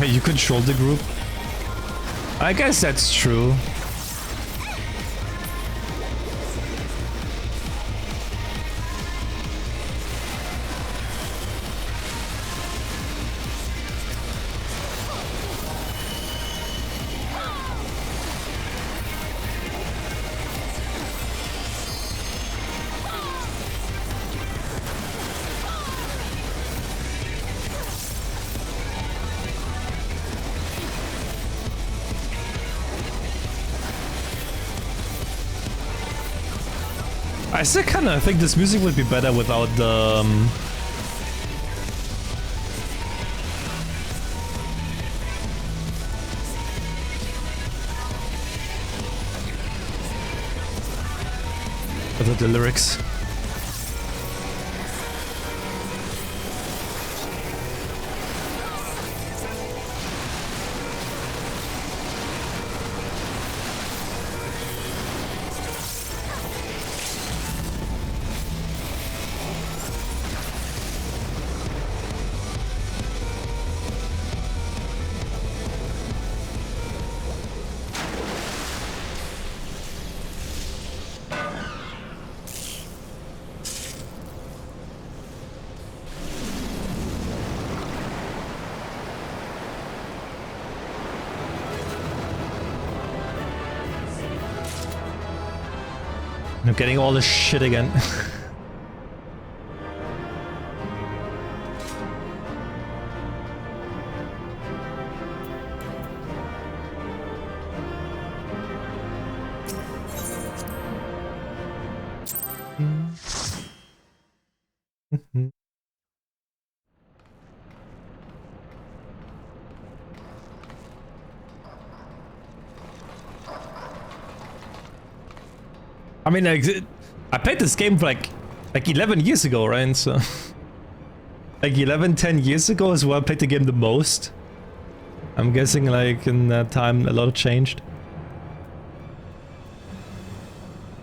You control the group? I guess that's true. I still kind of think this music would be better without the... without the lyrics. I'm getting all this shit again. I mean, I played this game for like 11 years ago, right? So like 10 years ago is where I played the game the most. I'm guessing like in that time a lot changed.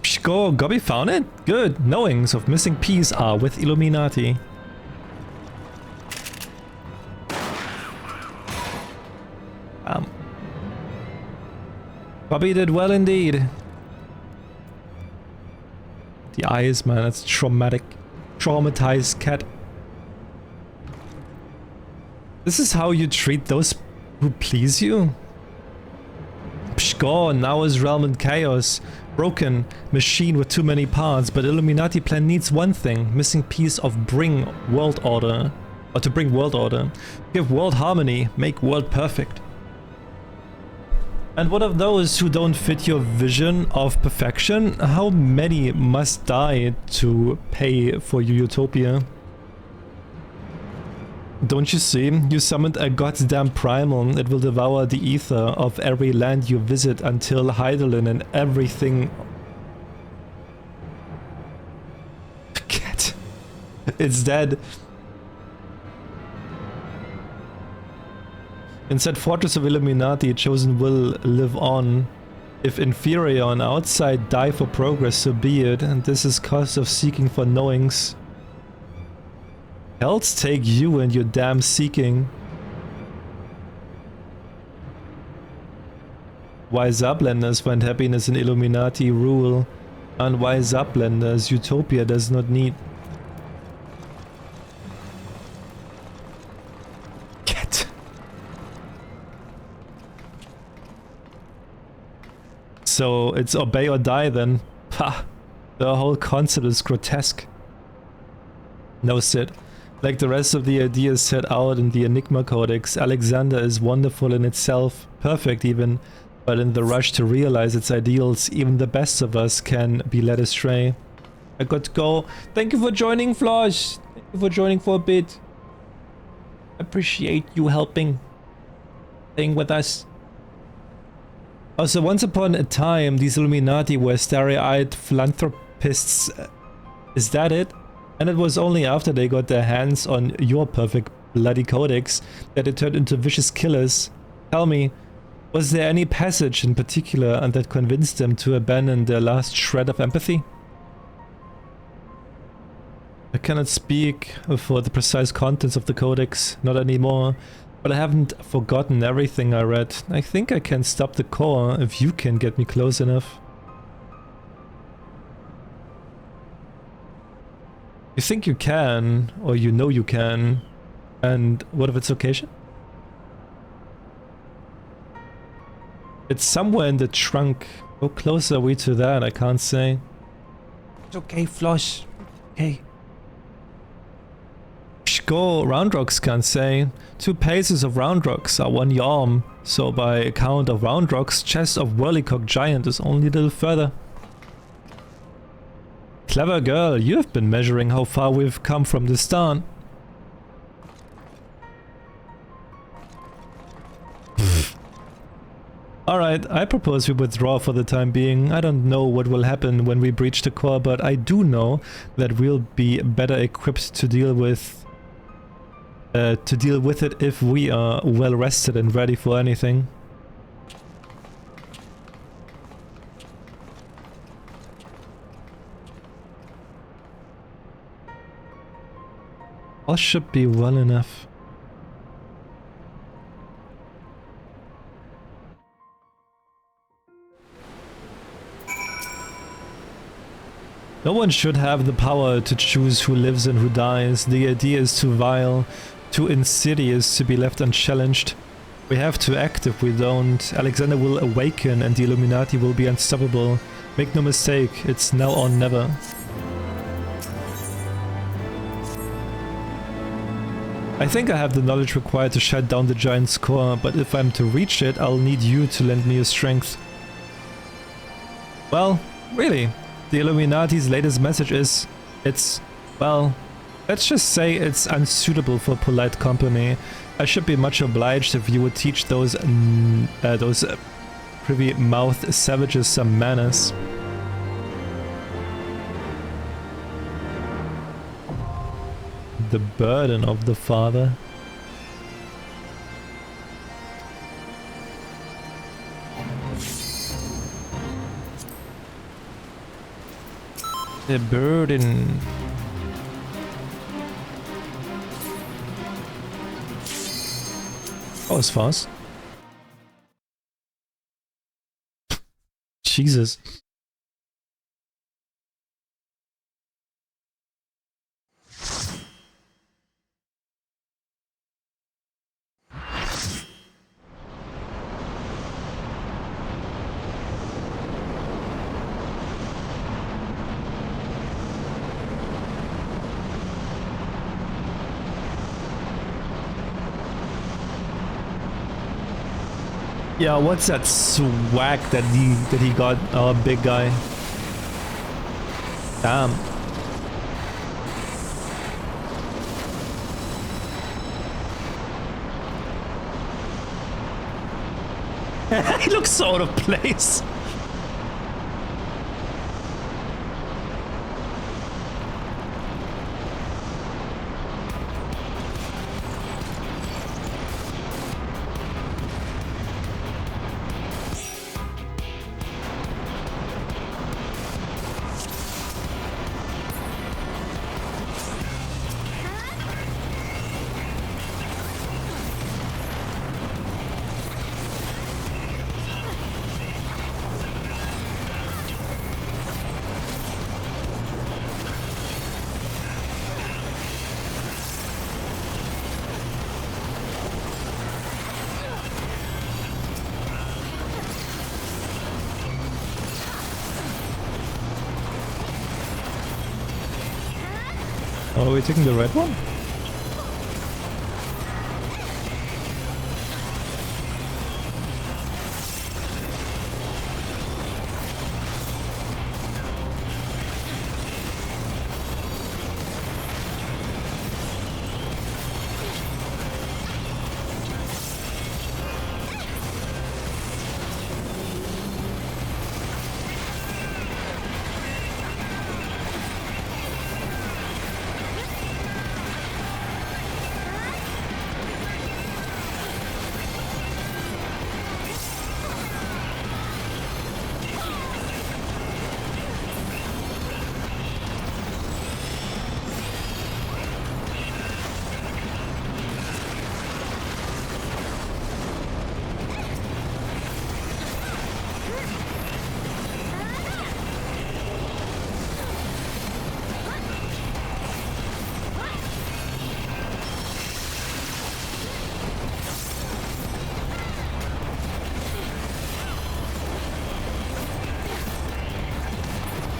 Pshko, Gobby found it? Good. Knowings of missing piece are with Illuminati. Bobby did well indeed. The eyes, man, that's traumatic. Traumatized cat. This is how you treat those who please you? Pshko, now is realm in chaos. Broken machine with too many parts, but Illuminati plan needs one thing. Missing piece of bring world order. Or to bring world order. Give world harmony, make world perfect. And what of those who don't fit your vision of perfection? How many must die to pay for your utopia? Don't you see? You summoned a goddamn primal. It will devour the ether of every land you visit until Heidelin and everything... Forget. It's dead. In said fortress of Illuminati, chosen will live on. If inferior on outside die for progress, so be it, and this is cost of seeking for knowings. Hells take you and your damn seeking. Wise uplanders find happiness in Illuminati rule. Unwise uplanders, utopia does not need. So it's obey or die then. Ha! The whole concept is grotesque. No, Sid. Like the rest of the ideas set out in the Enigma Codex, Alexander is wonderful in itself, perfect even, but in the rush to realize its ideals, even the best of us can be led astray. I got to go. Thank you for joining, Flosh. Thank you for joining for a bit. Appreciate you helping. Staying with us. Also, once upon a time, these Illuminati were starry-eyed philanthropists. Is that it? And it was only after they got their hands on your perfect bloody codex that they turned into vicious killers. Tell me, was there any passage in particular that convinced them to abandon their last shred of empathy? I cannot speak for the precise contents of the codex, not anymore. But I haven't forgotten everything I read. I think I can stop the core if you can get me close enough. You think you can, or you know you can, and what if it's occasion? It's somewhere in the trunk. How close are we to that? I can't say. It's okay, Flosh. Hey. Go, round rocks can't say. 2 paces of round rocks are 1 yarm, so by account of round rocks, chest of whirlycock giant is only a little further. Clever girl, you have been measuring how far we've come from the start. Alright, I propose we withdraw for the time being. I don't know what will happen when we breach the core, but I do know that we'll be better equipped to deal with it if we are well rested and ready for anything. All should be well enough. No one should have the power to choose who lives and who dies. The idea is too vile, too insidious to be left unchallenged. We have to act. If we don't, Alexander will awaken and the Illuminati will be unstoppable. Make no mistake, it's now or never. I think I have the knowledge required to shut down the giant's core, but if I'm to reach it, I'll need you to lend me your strength. Well, really, the Illuminati's latest message is, well, let's just say it's unsuitable for polite company. I should be much obliged if you would teach those privy-mouthed savages some manners. The burden of the father. The burden. That was fast. Jesus. Yeah, what's that swag that he got, big guy? Damn. He looks so out of place. Oh, are we taking the red one?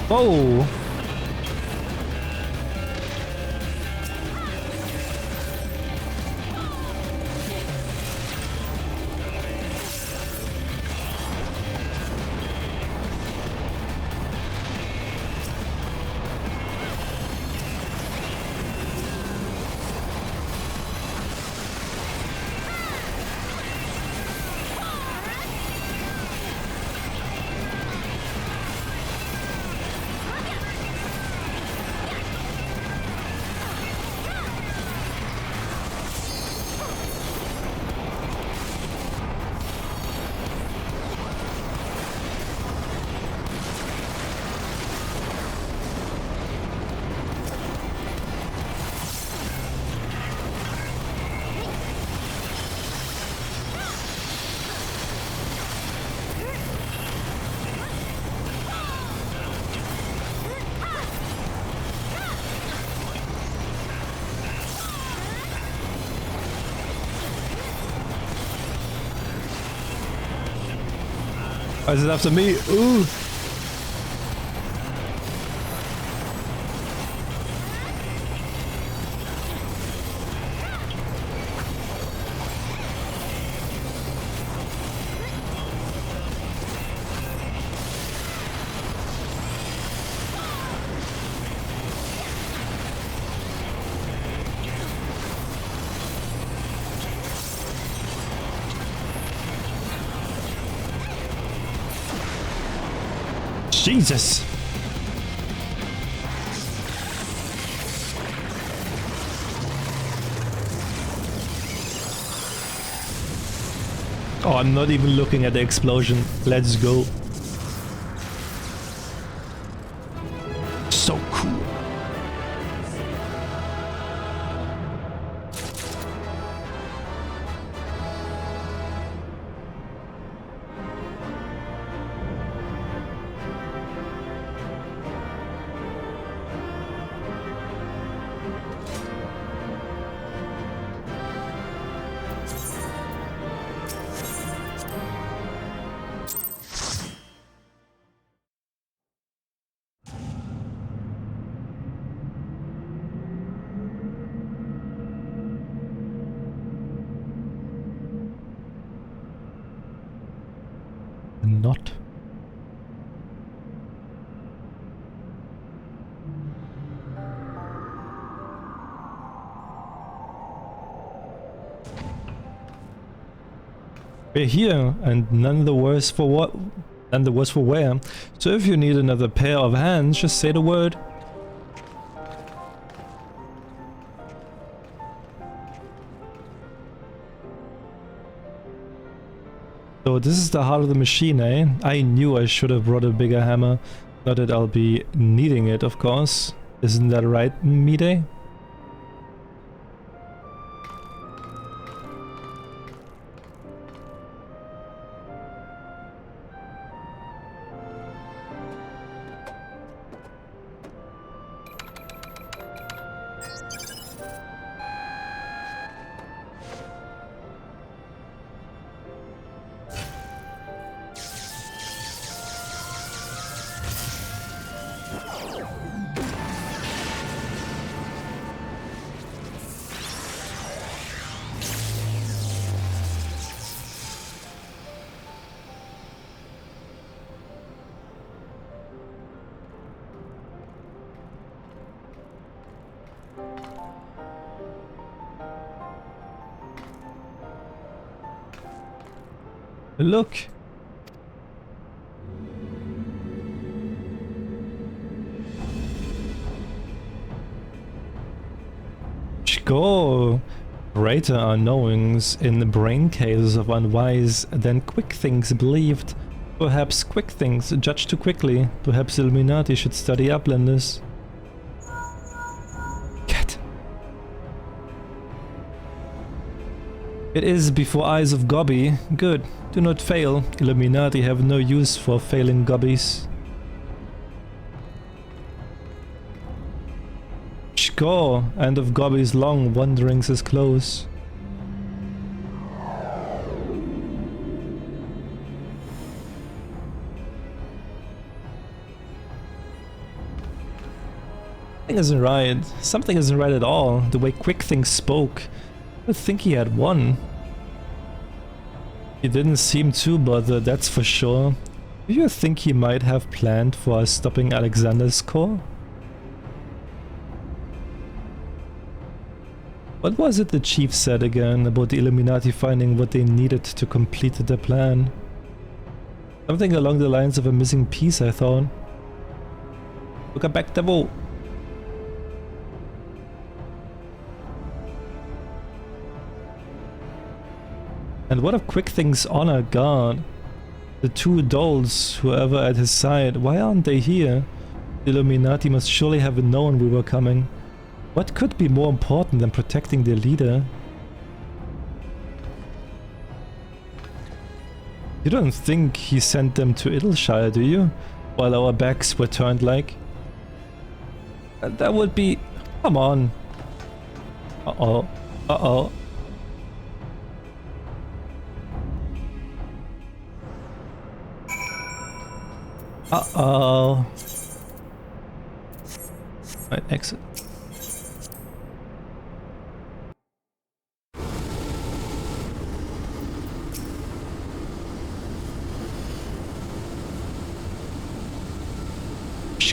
Oh! Why is it after me? Ooh! Jesus! Oh, I'm not even looking at the explosion. Let's go. So cool. Not. We're here, and none the worse for what, none the worse for wear. So if you need another pair of hands, just say the word. So this is the heart of the machine, eh? I knew I should have brought a bigger hammer. Not that I'll be needing it, of course. Isn't that right, Mide? Look! Go! Greater are knowings in the brain cases of unwise than quick things believed. Perhaps quick things judged too quickly. Perhaps Illuminati should study uplanders. Cat. It is before eyes of Gobby. Good. Do not fail. Illuminati have no use for failing Gobbies. Score! And of Gobby's long wanderings is close. Something isn't right. Something isn't right at all. The way Quick Things spoke. I think he had won. He didn't seem too bothered, that's for sure. Do you think he might have planned for us stopping Alexander's core? What was it the chief said again about the Illuminati finding what they needed to complete their plan? Something along the lines of a missing piece, I thought. Look back, devil! And what of Quick Things' honor guard? The two dolls, whoever at his side, why aren't they here? The Illuminati must surely have known we were coming. What could be more important than protecting their leader? You don't think he sent them to Idleshire, do you? While our backs were turned like? That would be... Come on. Uh-oh. Uh-oh. Uh-oh. Right, exit.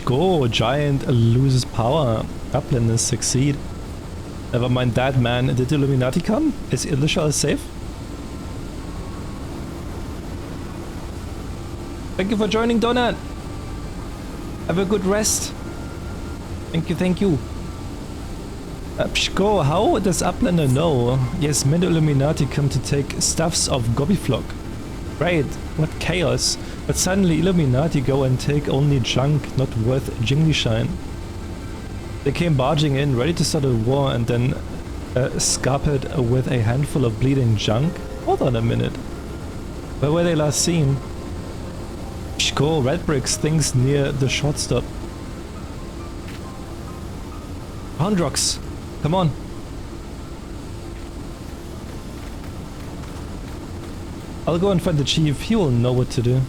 Go, giant loses power. Uplanders succeed. Never mind that, man. Did the Illuminati come? Is Idleshire safe? Thank you for joining, Donut. Have a good rest. Thank you, thank you. Pshko, how does Uplander know? Yes, many Illuminati come to take stuffs of Gobbyflock. Great, what chaos. But suddenly Illuminati go and take only junk not worth jingly shine. They came barging in, ready to start a war, and then scuppered with a handful of bleeding junk? Hold on a minute. Where were they last seen? Shko, red bricks, things near the shortstop. Houndrocks, come on. I'll go and find the chief, he will know what to do.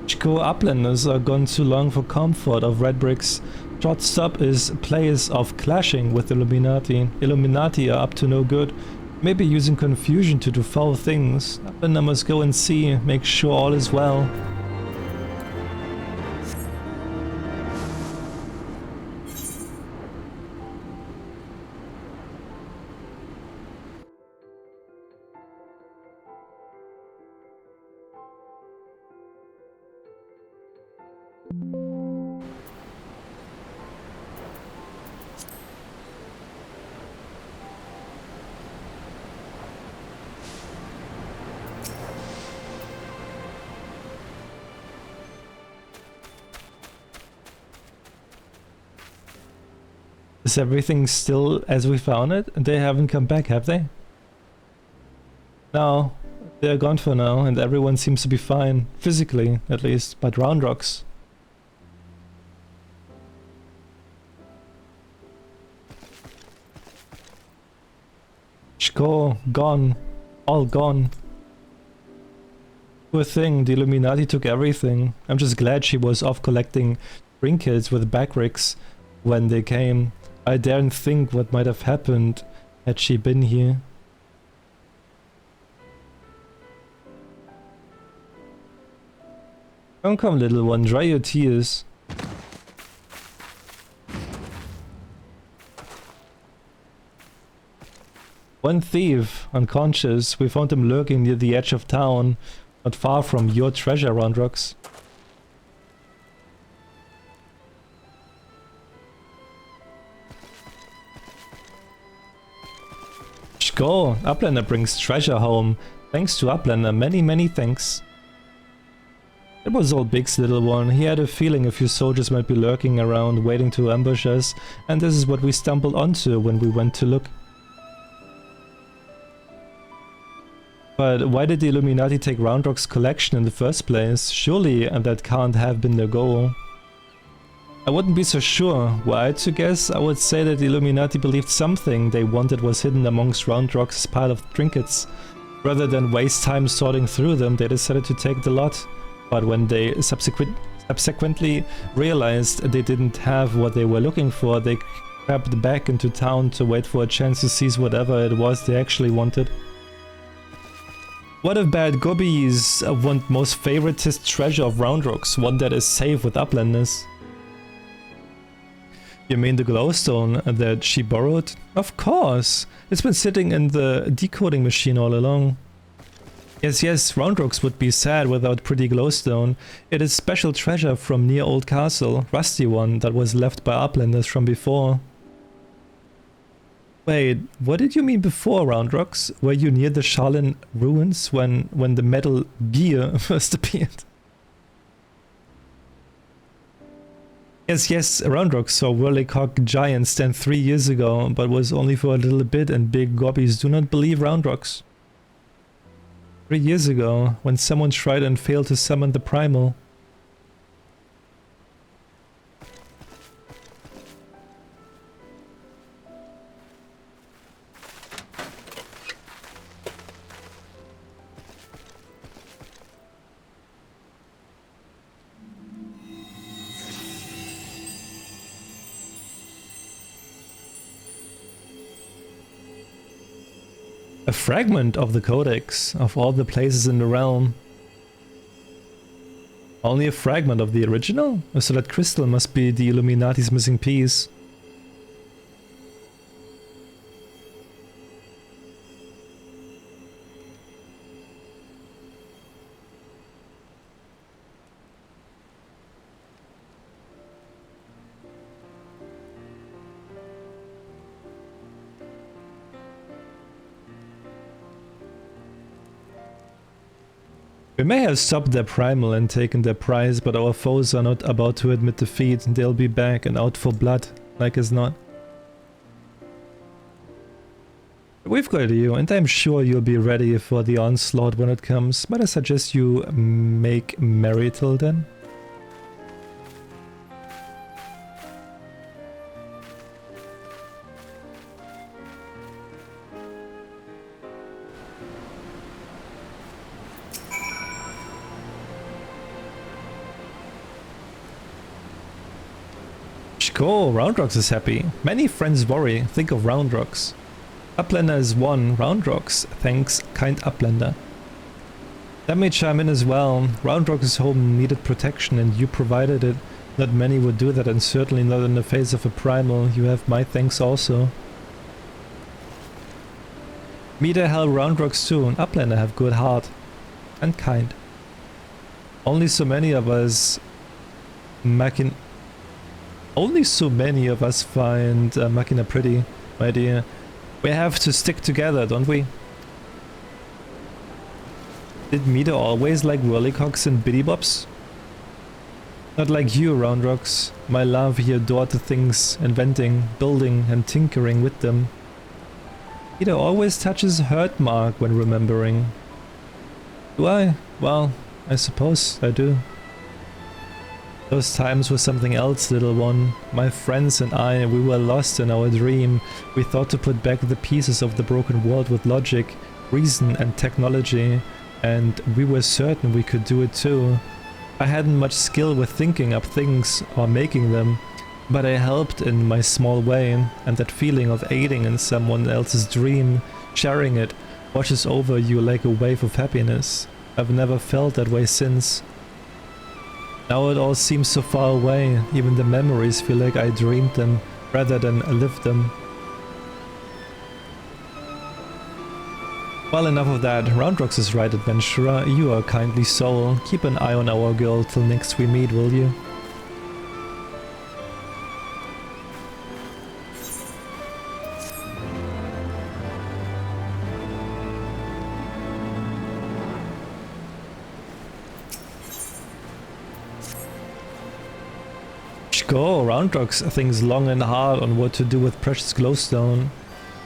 Shko, uplanders are gone too long for comfort of red bricks. Shortstop is place of clashing with Illuminati. Illuminati are up to no good. Maybe using confusion to do foul things. Uplander must go and see, make sure all is well. Is everything still as we found it? They haven't come back, have they? No, they're gone for now, and everyone seems to be fine, physically at least, but Roundrocks. Shko, gone. All gone. Poor thing, the Illuminati took everything. I'm just glad she was off collecting trinkets with backricks when they came. I daren't think what might have happened had she been here. Come, little one, dry your tears. One thief, unconscious. We found him lurking near the edge of town, not far from your treasure, Roundrocks. Go! Uplander brings treasure home. Thanks to Uplander, many thanks. It was all Big's little one. He had a feeling a few soldiers might be lurking around, waiting to ambush us, and this is what we stumbled onto when we went to look. But why did the Illuminati take Roundrock's collection in the first place? Surely that can't have been their goal. I wouldn't be so sure. Were I to guess, I would say that the Illuminati believed something they wanted was hidden amongst Round Rock's pile of trinkets. Rather than waste time sorting through them, they decided to take the lot. But when they subsequently realized they didn't have what they were looking for, they crept back into town to wait for a chance to seize whatever it was they actually wanted. What if bad gobbies want most favoritist treasure of Round Rocks, one that is safe with uplanders? You mean the glowstone that she borrowed? Of course! It's been sitting in the decoding machine all along. Yes, Round Rocks would be sad without pretty glowstone. It is special treasure from near old castle, rusty one that was left by uplanders from before. Wait, what did you mean before, Round Rocks? Were you near the Charlene ruins when the metal gear first appeared? Yes, Round Rocks saw Whirlycock Giant stand 3 years ago, but was only for a little bit, and big gobbies do not believe Round Rocks. 3 years ago, when someone tried and failed to summon the Primal. A fragment of the Codex, of all the places in the realm. Only a fragment of the original? So that crystal must be the Illuminati's missing piece. We may have stopped their primal and taken their prize, but our foes are not about to admit defeat. They'll be back and out for blood, like as not. We've got you, and I'm sure you'll be ready for the onslaught when it comes. Might I suggest you make merry till then? Cool, Round Rocks is happy. Many friends worry, think of Round Rocks. Uplander is one, Round Rocks, thanks kind Uplander. Let me chime in as well. Round Rocks' home needed protection and you provided it. Not many would do that, and certainly not in the face of a primal. You have my thanks also. Me the hell Round Rocks too. Uplander have good heart. And kind. Only so many of us find Machina pretty, my dear. We have to stick together, don't we? Did Mida always like whirlycocks and biddybops? Not like you, Round Rocks. My love, he adored the things, inventing, building and tinkering with them. Mida always touches hurt mark when remembering. Do I? Well, I suppose I do. Those times were something else, little one. My friends and I, we were lost in our dream. We thought to put back the pieces of the broken world with logic, reason and technology, and we were certain we could do it too. I hadn't much skill with thinking up things or making them, but I helped in my small way, and that feeling of aiding in someone else's dream, sharing it, washes over you like a wave of happiness. I've never felt that way since. Now it all seems so far away, even the memories feel like I dreamed them rather than lived them. Well, enough of that. Round Rocks is right, adventurer. You are a kindly soul. Keep an eye on our girl till next we meet, will you? Go, Round Rocks thinks long and hard on what to do with precious glowstone.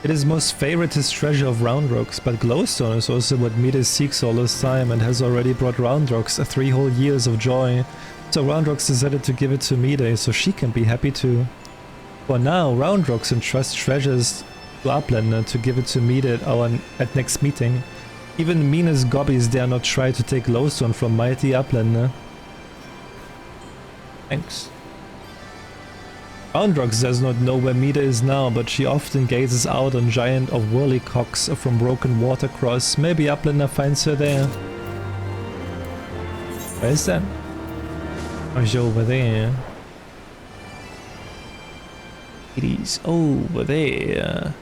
It is most favoritist treasure of Round Rocks, but glowstone is also what Mida seeks all this time and has already brought Round Rocks 3 whole years of joy. So Roundrocks decided to give it to Mide so she can be happy too. For now, Roundrocks entrusts treasures to Uplander to give it to Mide at next meeting. Even meanest gobbies dare not try to take Glowstone from mighty Uplander. Thanks. Roundrocks does not know where Mide is now, but she often gazes out on giant of whirlycocks from Broken Watercross. Maybe Uplander finds her there. Where is that? Oh, she's over there. It is over there.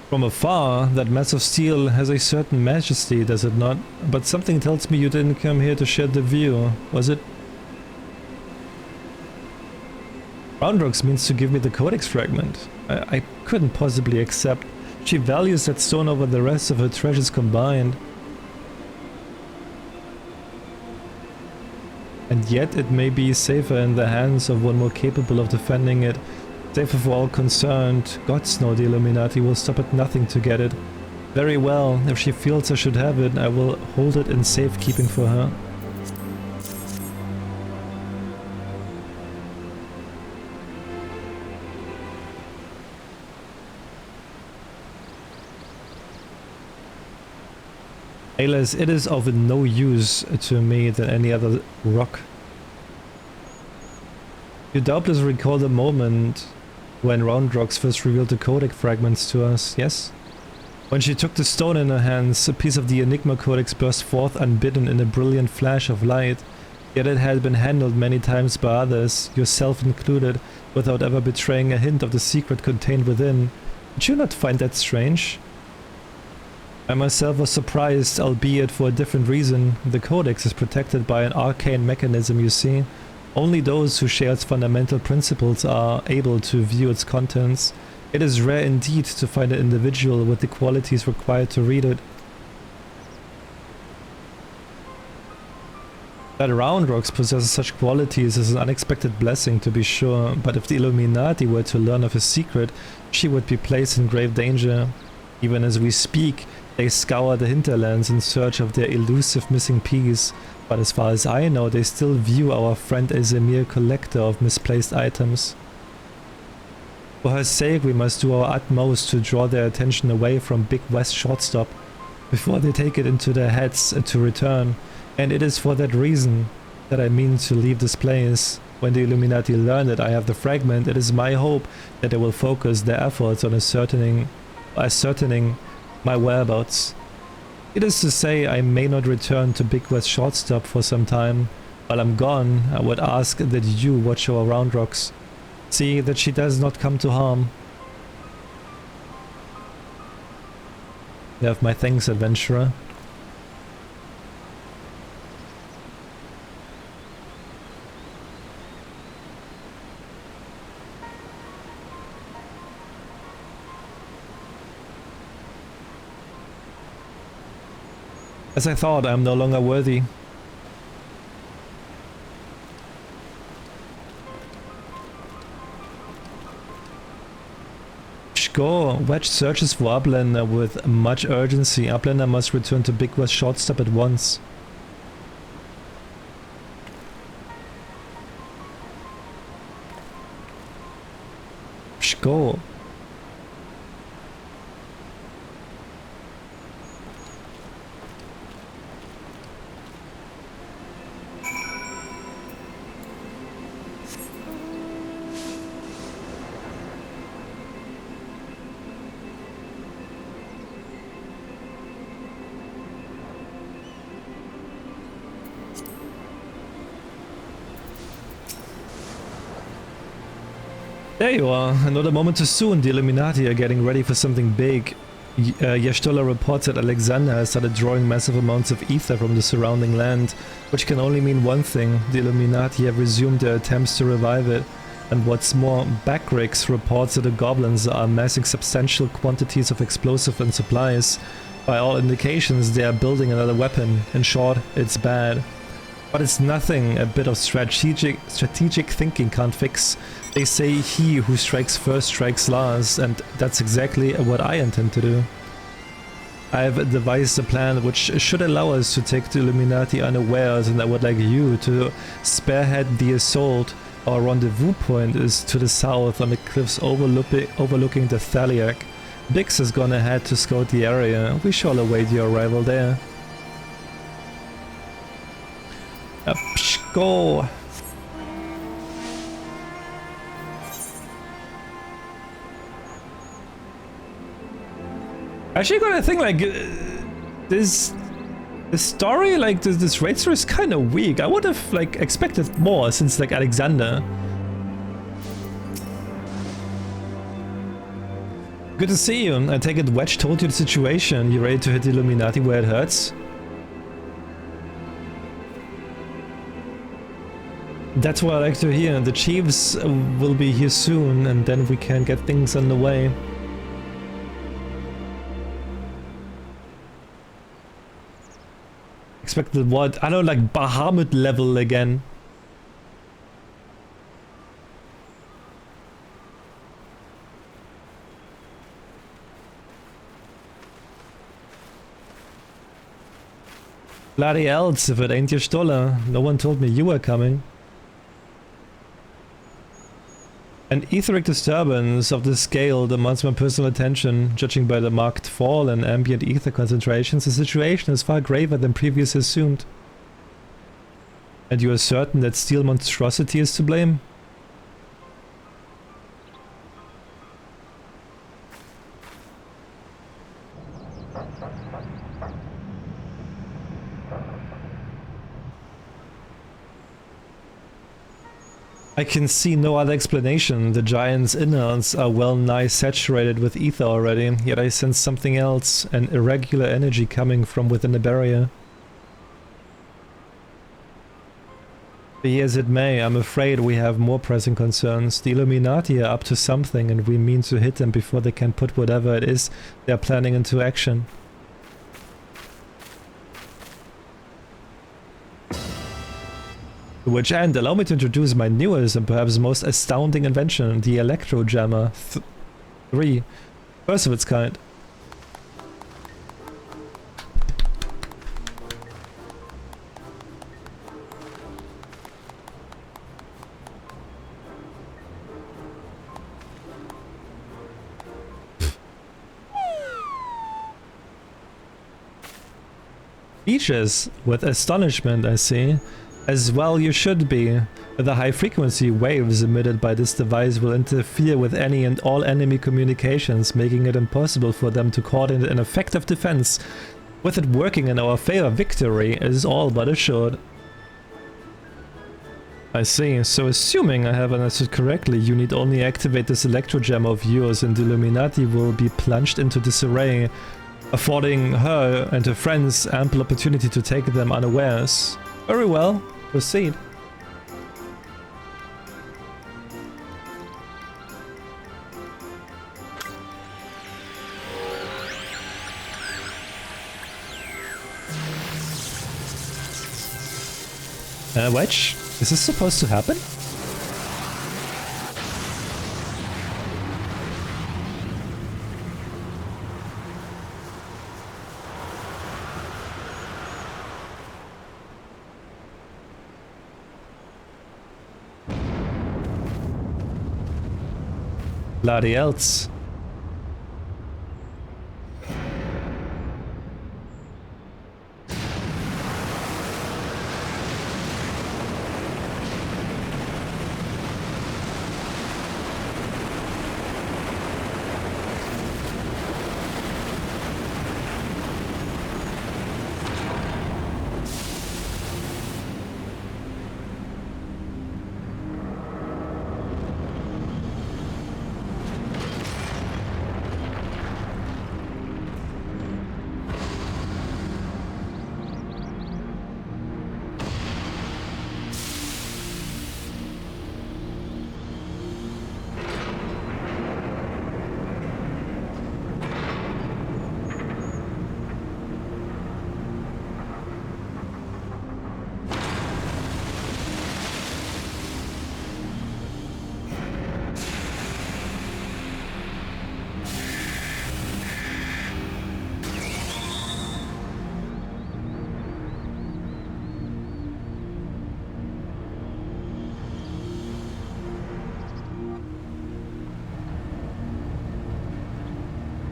From afar, that mass of steel has a certain majesty, does it not? But something tells me you didn't come here to share the view, was it? Roundrocks means to give me the Codex fragment. I couldn't possibly accept. She values that stone over the rest of her treasures combined. And yet it may be safer in the hands of one more capable of defending it. Safer for all concerned. Gods know the Illuminati will stop at nothing to get it. Very well, if she feels I should have it, I will hold it in safekeeping for her. Alas, it is of no use to me than any other rock. You doubtless recall the moment when Roundrocks first revealed the Codex fragments to us, yes? When she took the stone in her hands, a piece of the Enigma Codex burst forth unbidden in a brilliant flash of light. Yet it had been handled many times by others, yourself included, without ever betraying a hint of the secret contained within. Did you not find that strange? I myself was surprised, albeit for a different reason. The Codex is protected by an arcane mechanism, you see. Only those who share its fundamental principles are able to view its contents. It is rare indeed to find an individual with the qualities required to read it. That Roundrocks possesses such qualities is an unexpected blessing, to be sure, but if the Illuminati were to learn of his secret, she would be placed in grave danger. Even as we speak, they scour the hinterlands in search of their elusive missing piece, but as far as I know, they still view our friend as a mere collector of misplaced items. For her sake, we must do our utmost to draw their attention away from Big West Shortstop before they take it into their heads to return, and it is for that reason that I mean to leave this place. When the Illuminati learn that I have the fragment, it is my hope that they will focus their efforts on ascertaining my whereabouts. It is to say, I may not return to Big West Shortstop for some time. While I'm gone, I would ask that you watch our Roundrocks. See that she does not come to harm. You have my thanks, adventurer. As I thought, I am no longer worthy. Score. Wedge searches for Uplander with much urgency. Uplander must return to Big West Shortstop at once. Score. There you are, another moment too soon. The Illuminati are getting ready for something big. Yashtola reports that Alexander has started drawing massive amounts of ether from the surrounding land, which can only mean one thing: the Illuminati have resumed their attempts to revive it. And what's more, Backrix reports that the goblins are amassing substantial quantities of explosive and supplies. By all indications, they are building another weapon. In short, it's bad. But it's nothing a bit of strategic thinking can't fix. They say he who strikes first strikes last, and that's exactly what I intend to do. I have devised a plan which should allow us to take the Illuminati unawares, and I would like you to spearhead the assault. Our rendezvous point is to the south on the cliffs overlooking the Thaliac. Bix has gone ahead to scout the area. We shall await your arrival there. Go! Actually, got to think like this story, like this racer is kind of weak. I would have like expected more since like Alexander. Good to see you. I take it Wedge told you the situation. You ready to hit the Illuminati where it hurts? That's what I like to hear. The chiefs will be here soon, and then we can get things underway. Expected what? I don't like Bahamut level again. Bloody else if it ain't your Stoller. No one told me you were coming. An etheric disturbance of this scale demands my personal attention. Judging by the marked fall in ambient ether concentrations, the situation is far graver than previously assumed. And you are certain that steel monstrosity is to blame? I can see no other explanation. The giant's innards are well nigh saturated with ether already, yet I sense something else, an irregular energy coming from within the barrier. Be as it may, I'm afraid we have more pressing concerns. The Illuminati are up to something, and we mean to hit them before they can put whatever it is they're planning into action. To which end, allow me to introduce my newest and perhaps most astounding invention, the Electro Jammer 3. First of its kind. Speeches with astonishment, I see. As well you should be. The high-frequency waves emitted by this device will interfere with any and all enemy communications, making it impossible for them to coordinate an effective defense. With it working in our favor, victory is all but assured. I see. So assuming I have understood correctly, you need only activate this electro gem of yours and the Illuminati will be plunged into disarray, affording her and her friends ample opportunity to take them unawares. Very well. Proceed. Wedge, is this supposed to happen? Bloody else.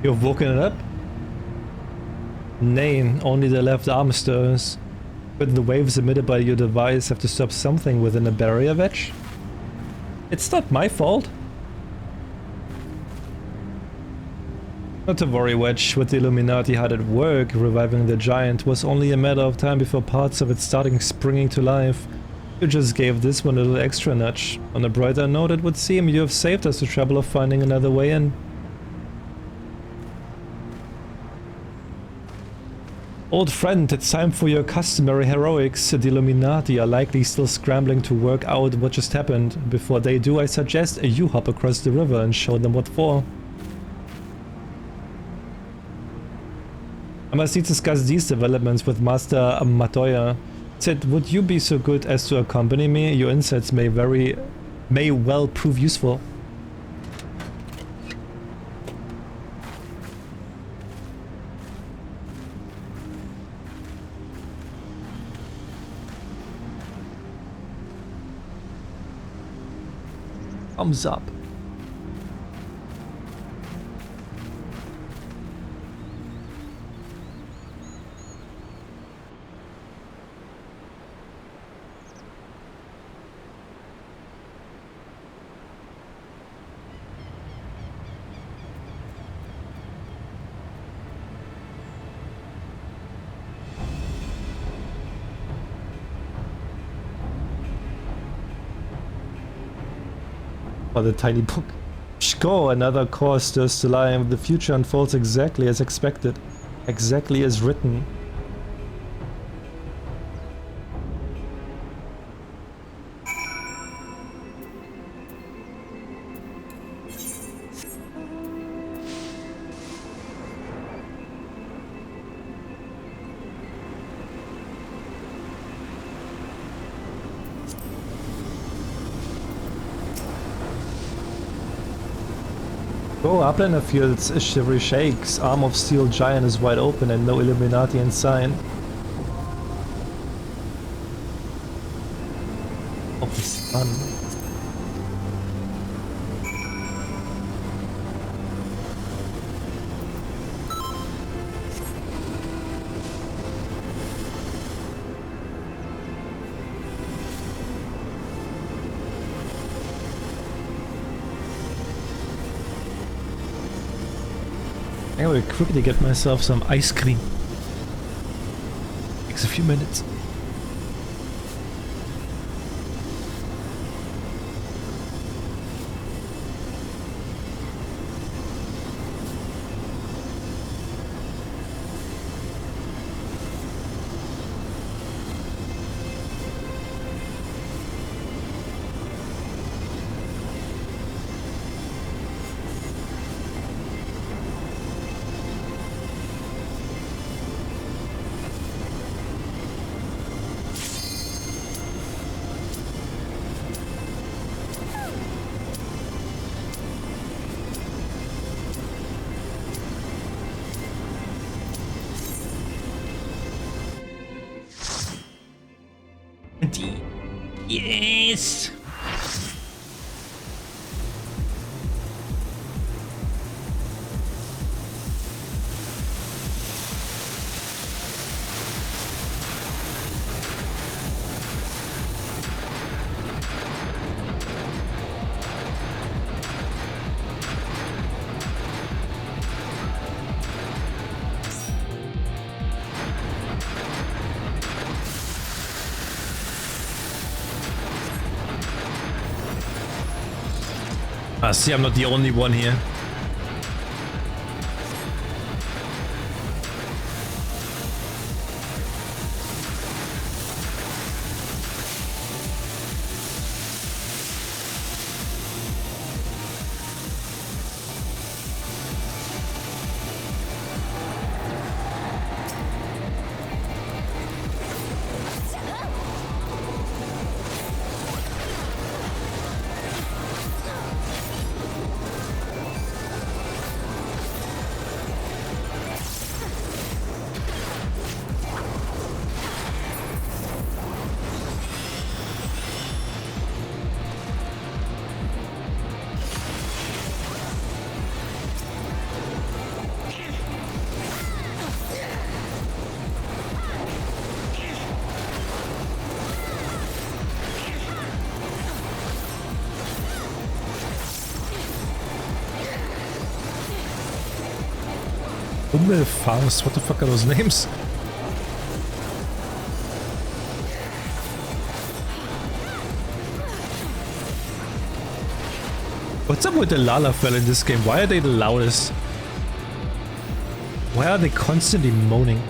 You've woken it up? Nay, only the left arm stirs. Could the waves emitted by your device have to stop something within a barrier wedge? It's not my fault. Not to worry, Wedge. With the Illuminati hard at work, reviving the giant was only a matter of time before parts of it starting springing to life. You just gave this one a little extra nudge. On a brighter note, it would seem you have saved us the trouble of finding another way in. Old friend, it's time for your customary heroics. The Illuminati are likely still scrambling to work out what just happened. Before they do, I suggest you hop across the river and show them what for. I must need to discuss these developments with Master Matoya. Sid, would you be so good as to accompany me? Your insights may well prove useful. Thumbs up. Or the tiny book. Go, another course stirs to life. The future unfolds exactly as expected. Exactly as written. Go, Uplander feels a shivery shakes. Arm of steel giant is wide open and no Illuminati in sight. Oh, the sun. I will quickly get myself some ice cream. Takes a few minutes. Yes! I see I'm not the only one here. Hummelfaust, what the fuck are those names? What's up with the Lalafell in this game? Why are they the loudest? Why are they constantly moaning?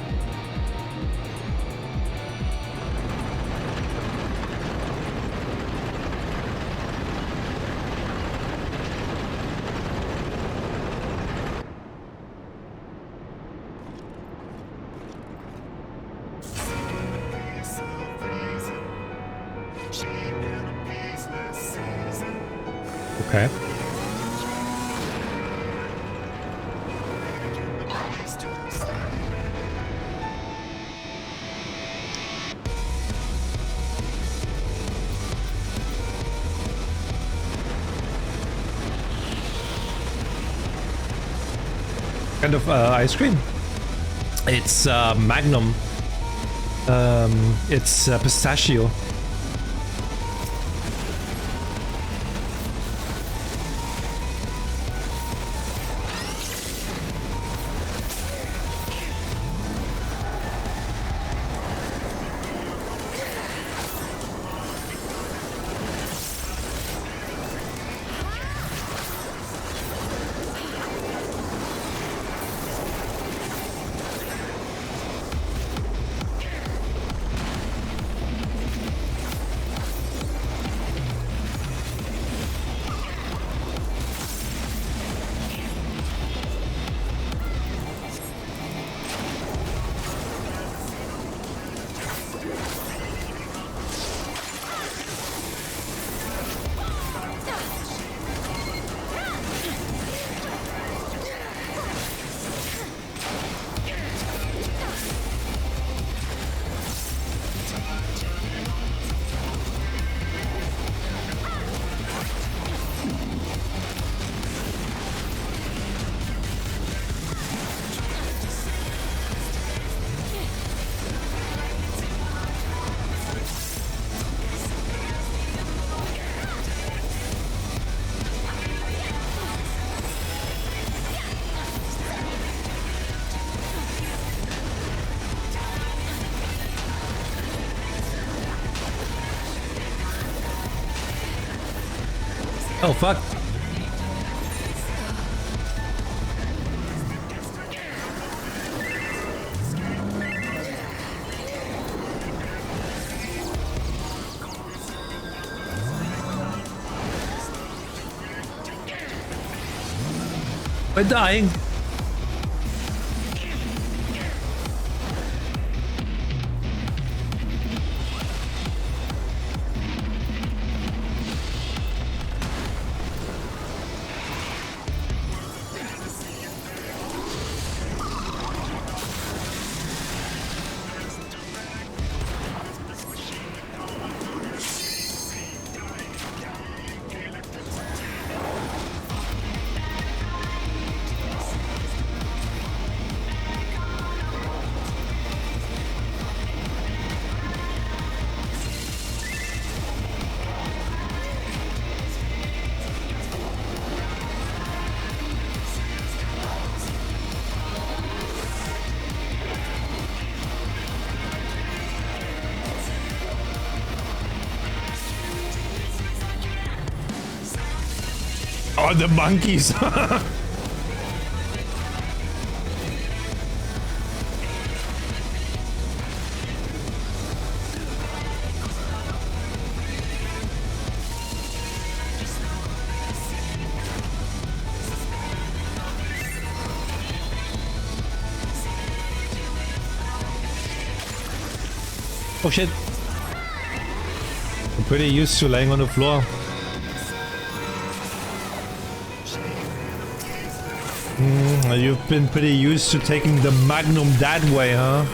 Okay. Kind of ice cream. It's Magnum. It's pistachio. Oh fuck. We're dying. Oh, the monkeys. Oh shit. I'm pretty used to laying on the floor. You've been pretty used to taking the Magnum that way, huh?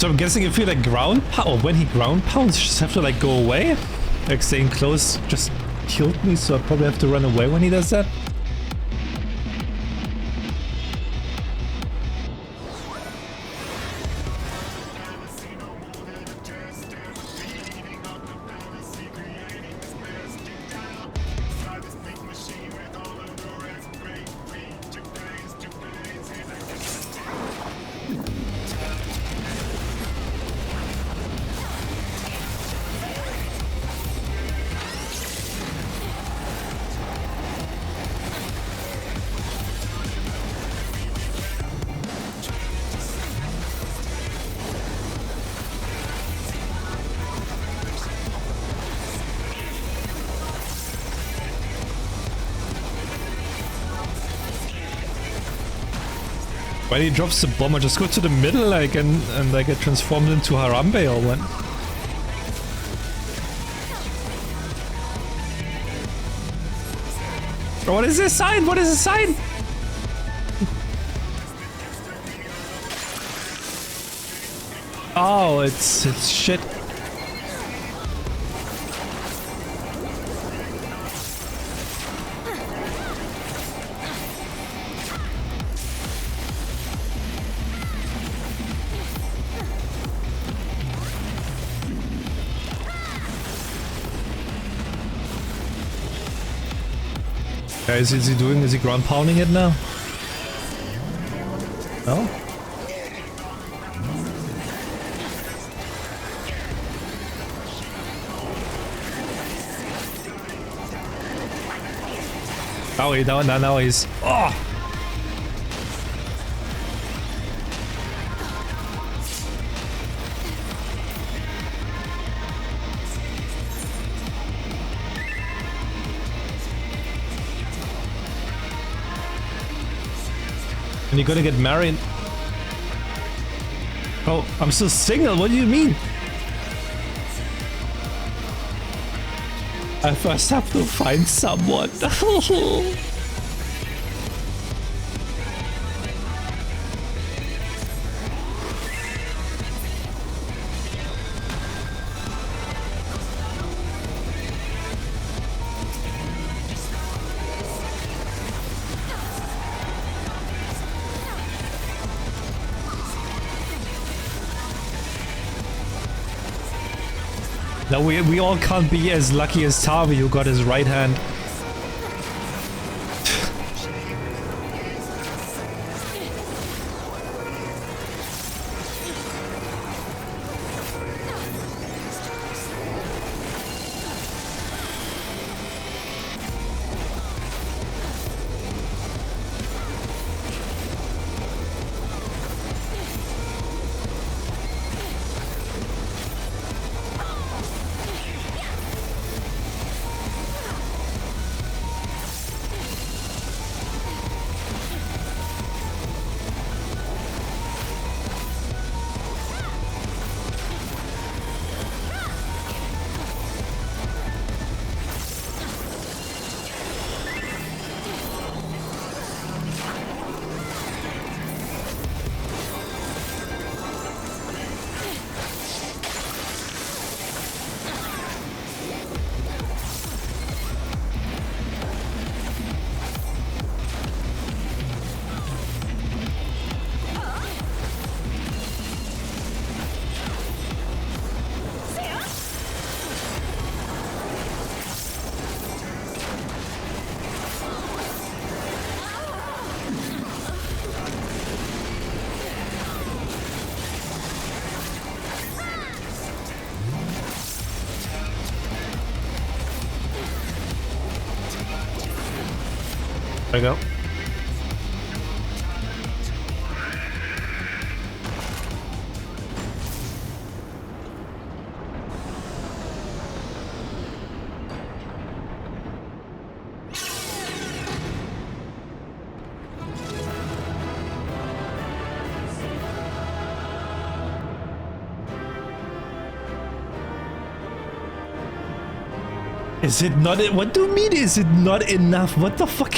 So I'm guessing if he like ground pound, when he ground pounds, you just have to like go away? Like staying close just killed me, so I probably have to run away when he does that? When he drops the bomb, I just go to the middle like and I get transformed into Harambe or what? Oh, what is this sign? What is this sign? Oh, it's shit. Is he doing? Is he ground pounding it now? No? Oh, now he's... Oh! And you're gonna get married? Oh, I'm still single, what do you mean? I first have to find someone. No, we all can't be as lucky as Tavi, who got his right hand. There we go. Is it not? What do you mean? Is it not enough? What the fuck?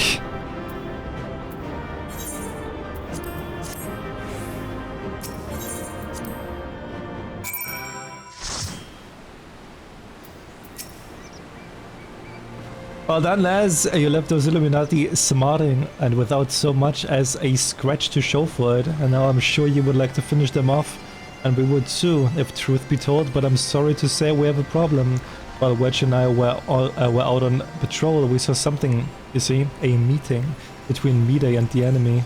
Well done, lads. You left those Illuminati smarting and without so much as a scratch to show for it. And now I'm sure you would like to finish them off. And we would too, if truth be told, but I'm sorry to say we have a problem. While Wedge and I were out on patrol, we saw something, you see, a meeting between Mayday and the enemy.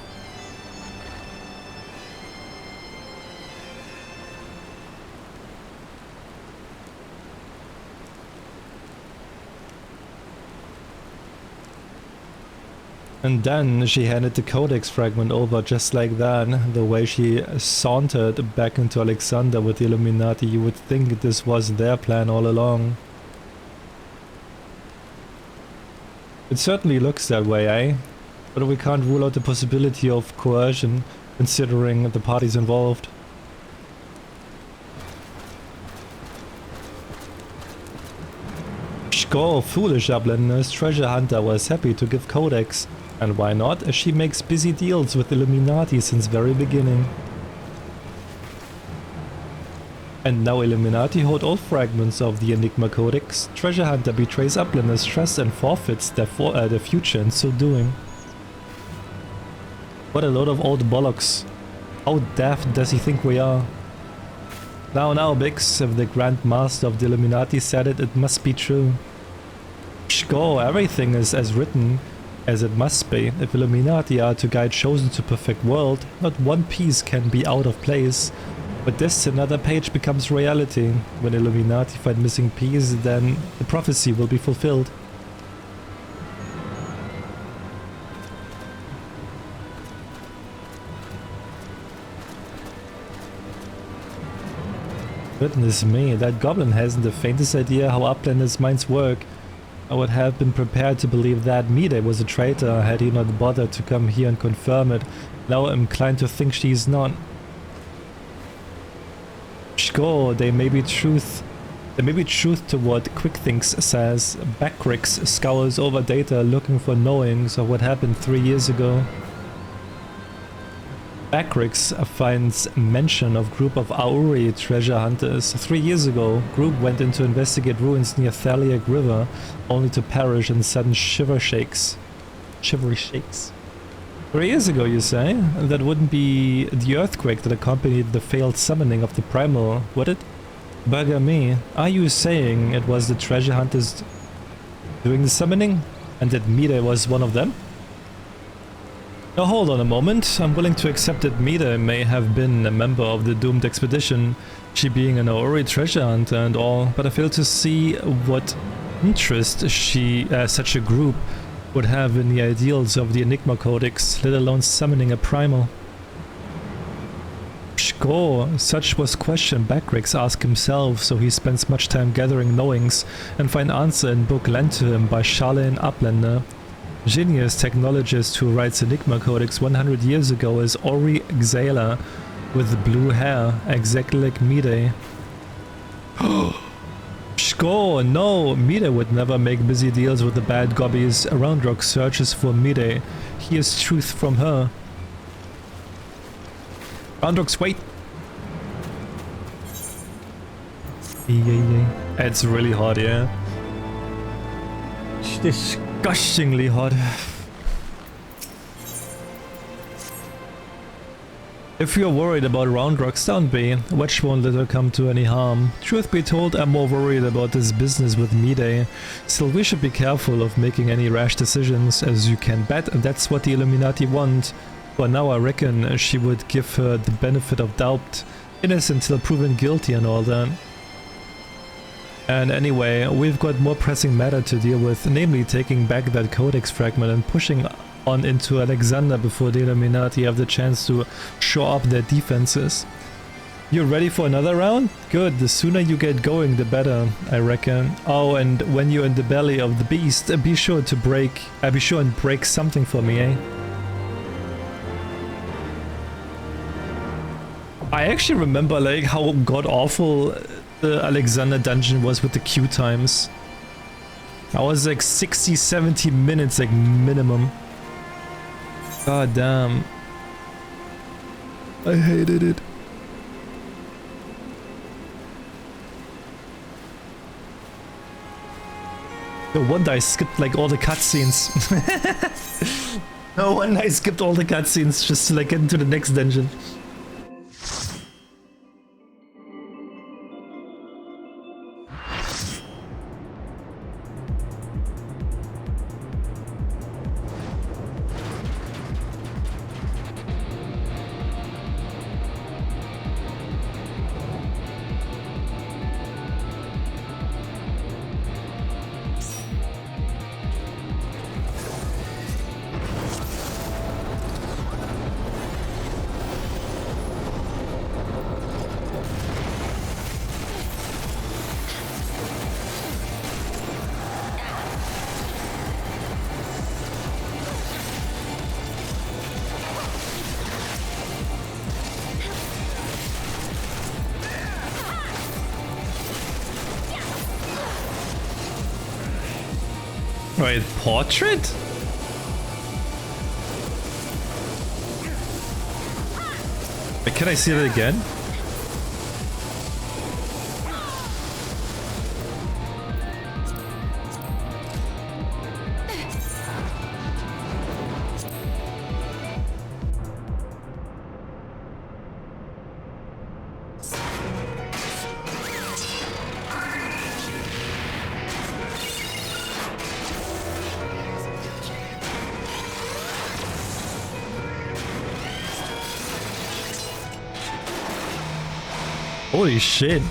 And then she handed the codex fragment over just like that. The way she sauntered back into Alexander with the Illuminati, you would think this was their plan all along. It certainly looks that way, eh? But we can't rule out the possibility of coercion, considering the parties involved. Score, foolish uplanders. Treasure Hunter was happy to give codex. And why not, as she makes busy deals with Illuminati since very beginning. And now Illuminati hold all fragments of the Enigma Codex. Treasure Hunter betrays Uplander's trust and forfeits their future in so doing. What a load of old bollocks. How daft does he think we are? Now, Bix, if the Grand Master of the Illuminati said it, it must be true. Score, everything is as written. As it must be. If Illuminati are to guide Chosen to perfect world, not one piece can be out of place. But this another page becomes reality. When Illuminati find missing piece, then the prophecy will be fulfilled. Goodness me, that goblin hasn't the faintest idea how Uplanders' minds work. I would have been prepared to believe that Mayday was a traitor had he not bothered to come here and confirm it. Now I'm inclined to think she is not. Sure, there may be truth to what QuickThinks says. Backrix scours over data looking for knowings of what happened 3 years ago. Backrix finds mention of group of Auri treasure hunters. 3 years ago, group went in to investigate ruins near Thaliac River, only to perish in sudden shivery shakes. 3 years ago, you say? That wouldn't be the earthquake that accompanied the failed summoning of the Primal, would it? Bugger me, are you saying it was the treasure hunters doing the summoning? And that Mayday was one of them? Now hold on a moment, I'm willing to accept that Mayday may have been a member of the doomed expedition, she being an Auri treasure hunter and all, but I fail to see what interest such a group would have in the ideals of the Enigma Codex, let alone summoning a primal. Score, such was question Backrix asked himself, so he spends much time gathering knowings and find answer in book lent to him by Charlene Uplander. Genius technologist who writes Enigma Codex 100 years ago is Ori Xala with blue hair, exactly like Mayday. Score, no, Mayday would never make busy deals with the bad gobbies. Roundrock searches for Mayday. Hears truth from her. Roundrock's wait. It's really hot, yeah. It's disgustingly hot. If you're worried about Roundrocks, don't be. Wedge won't let her come to any harm. Truth be told, I'm more worried about this business with Mayday. Still, we should be careful of making any rash decisions. As you can bet, that's what the Illuminati want. For now, I reckon she would give her the benefit of doubt. Innocent till proven guilty and all that. And anyway, we've got more pressing matter to deal with, namely taking back that codex fragment and pushing on into Alexander before the Illuminati have the chance to shore up their defenses. You ready for another round? Good, the sooner you get going the better, I reckon. Oh, and when you're in the belly of the beast, be sure and break something for me, eh? I actually remember like how god-awful the Alexander dungeon was with the queue times. I was like 60-70 minutes like minimum. God damn. I hated it. No wonder I skipped like all the cutscenes. No wonder I skipped all the cutscenes just to like get into the next dungeon. Wait, portrait? Wait, can I see it again? Holy shit.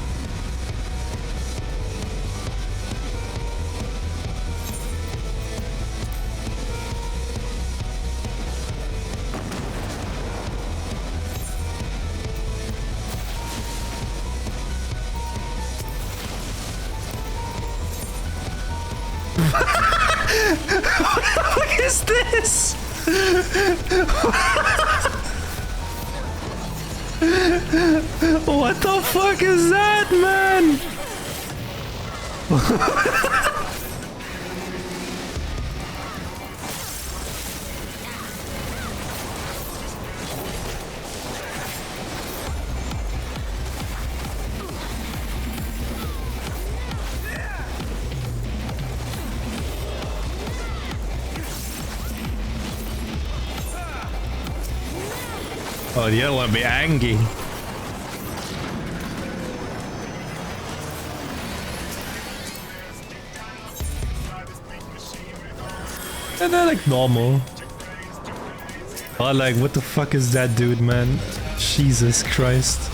What is this? What the fuck is that, man? Oh, the other one be angry. And they're like normal. Oh, like, what the fuck is that dude, man? Jesus Christ.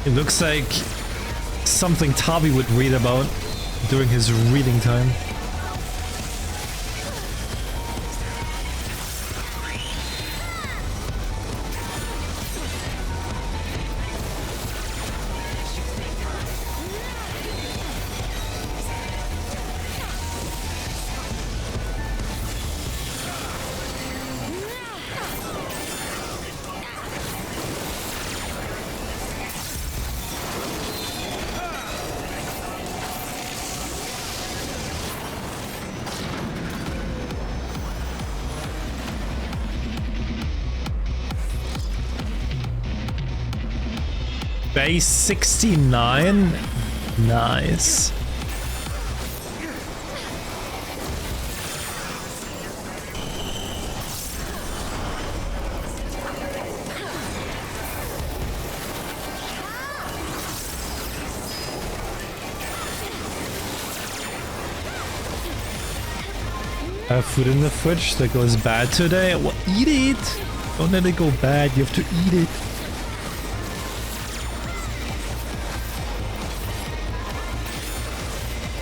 It looks like something Tavi would read about during his reading time. Base 69? Nice. I have food in the fridge that goes bad today. Well, eat it! Don't let it go bad, you have to eat it.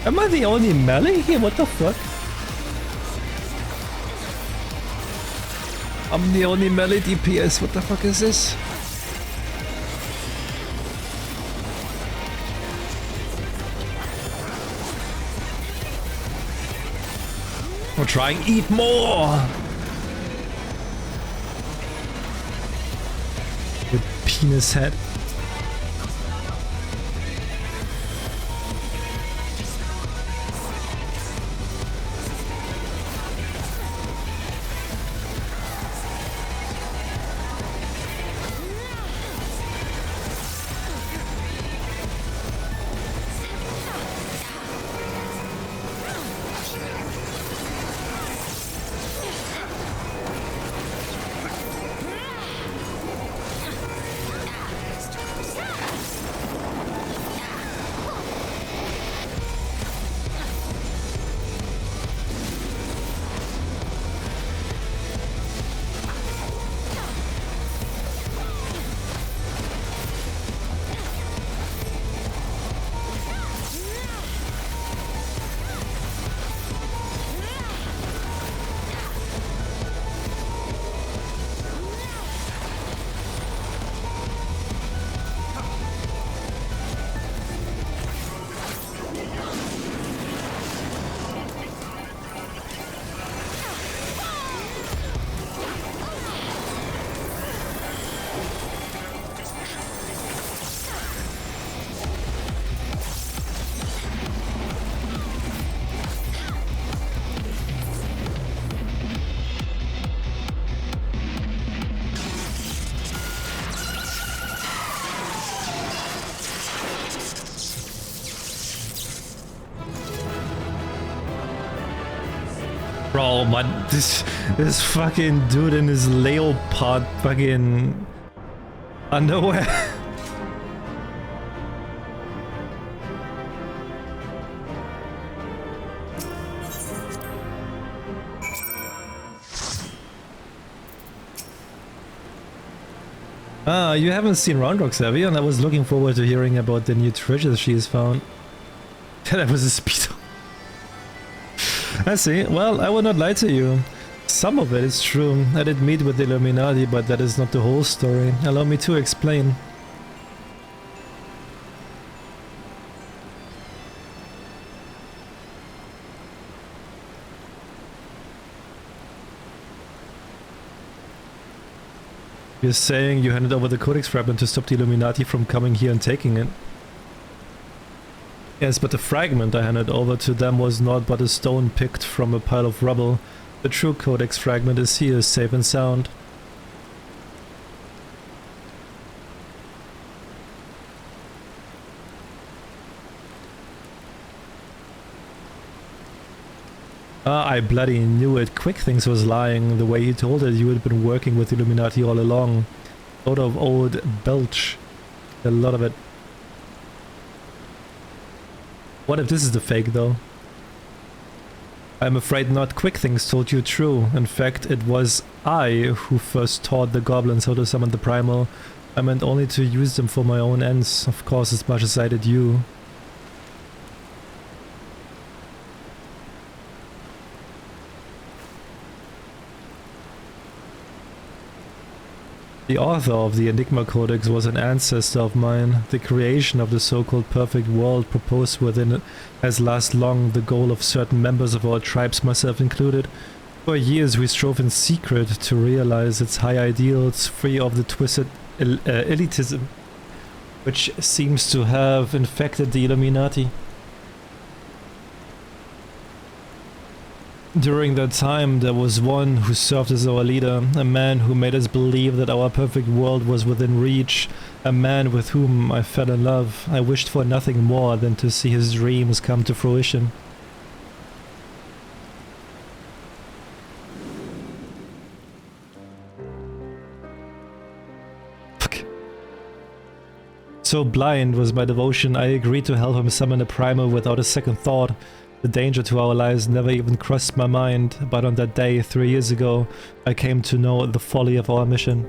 Am I the only melee here? What the fuck? I'm the only melee DPS. What the fuck is this? I'll try and eat more! With penis head. Bro, man, this fucking dude in his leopard fucking underwear. Ah, you haven't seen Round Rocks, have you? And I was looking forward to hearing about the new treasures she's found. That was a speedo. I see. Well, I will not lie to you. Some of it is true. I did meet with the Illuminati, but that is not the whole story. Allow me to explain. You're saying you handed over the Codex fragment to stop the Illuminati from coming here and taking it? Yes, but the fragment I handed over to them was not but a stone picked from a pile of rubble. The true Codex fragment is here, safe and sound. Ah, I bloody knew it. Quick Things was lying. The way he told it, you had been working with the Illuminati all along. Out of old belch. A lot of it. What if this is the fake, though? I'm afraid not. Quick Things told you true. In fact, it was I who first taught the goblins how to summon the primal. I meant only to use them for my own ends, of course, as much as I did you. The author of the Enigma Codex was an ancestor of mine. The creation of the so-called perfect world proposed within it has lasted long, the goal of certain members of our tribes, myself included. For years we strove in secret to realize its high ideals, free of the twisted elitism which seems to have infected the Illuminati. During that time, there was one who served as our leader, a man who made us believe that our perfect world was within reach, a man with whom I fell in love. I wished for nothing more than to see his dreams come to fruition. Fuck. So blind was my devotion, I agreed to help him summon a primal without a second thought. The danger to our lives never even crossed my mind, but on that day, 3 years ago, I came to know the folly of our mission.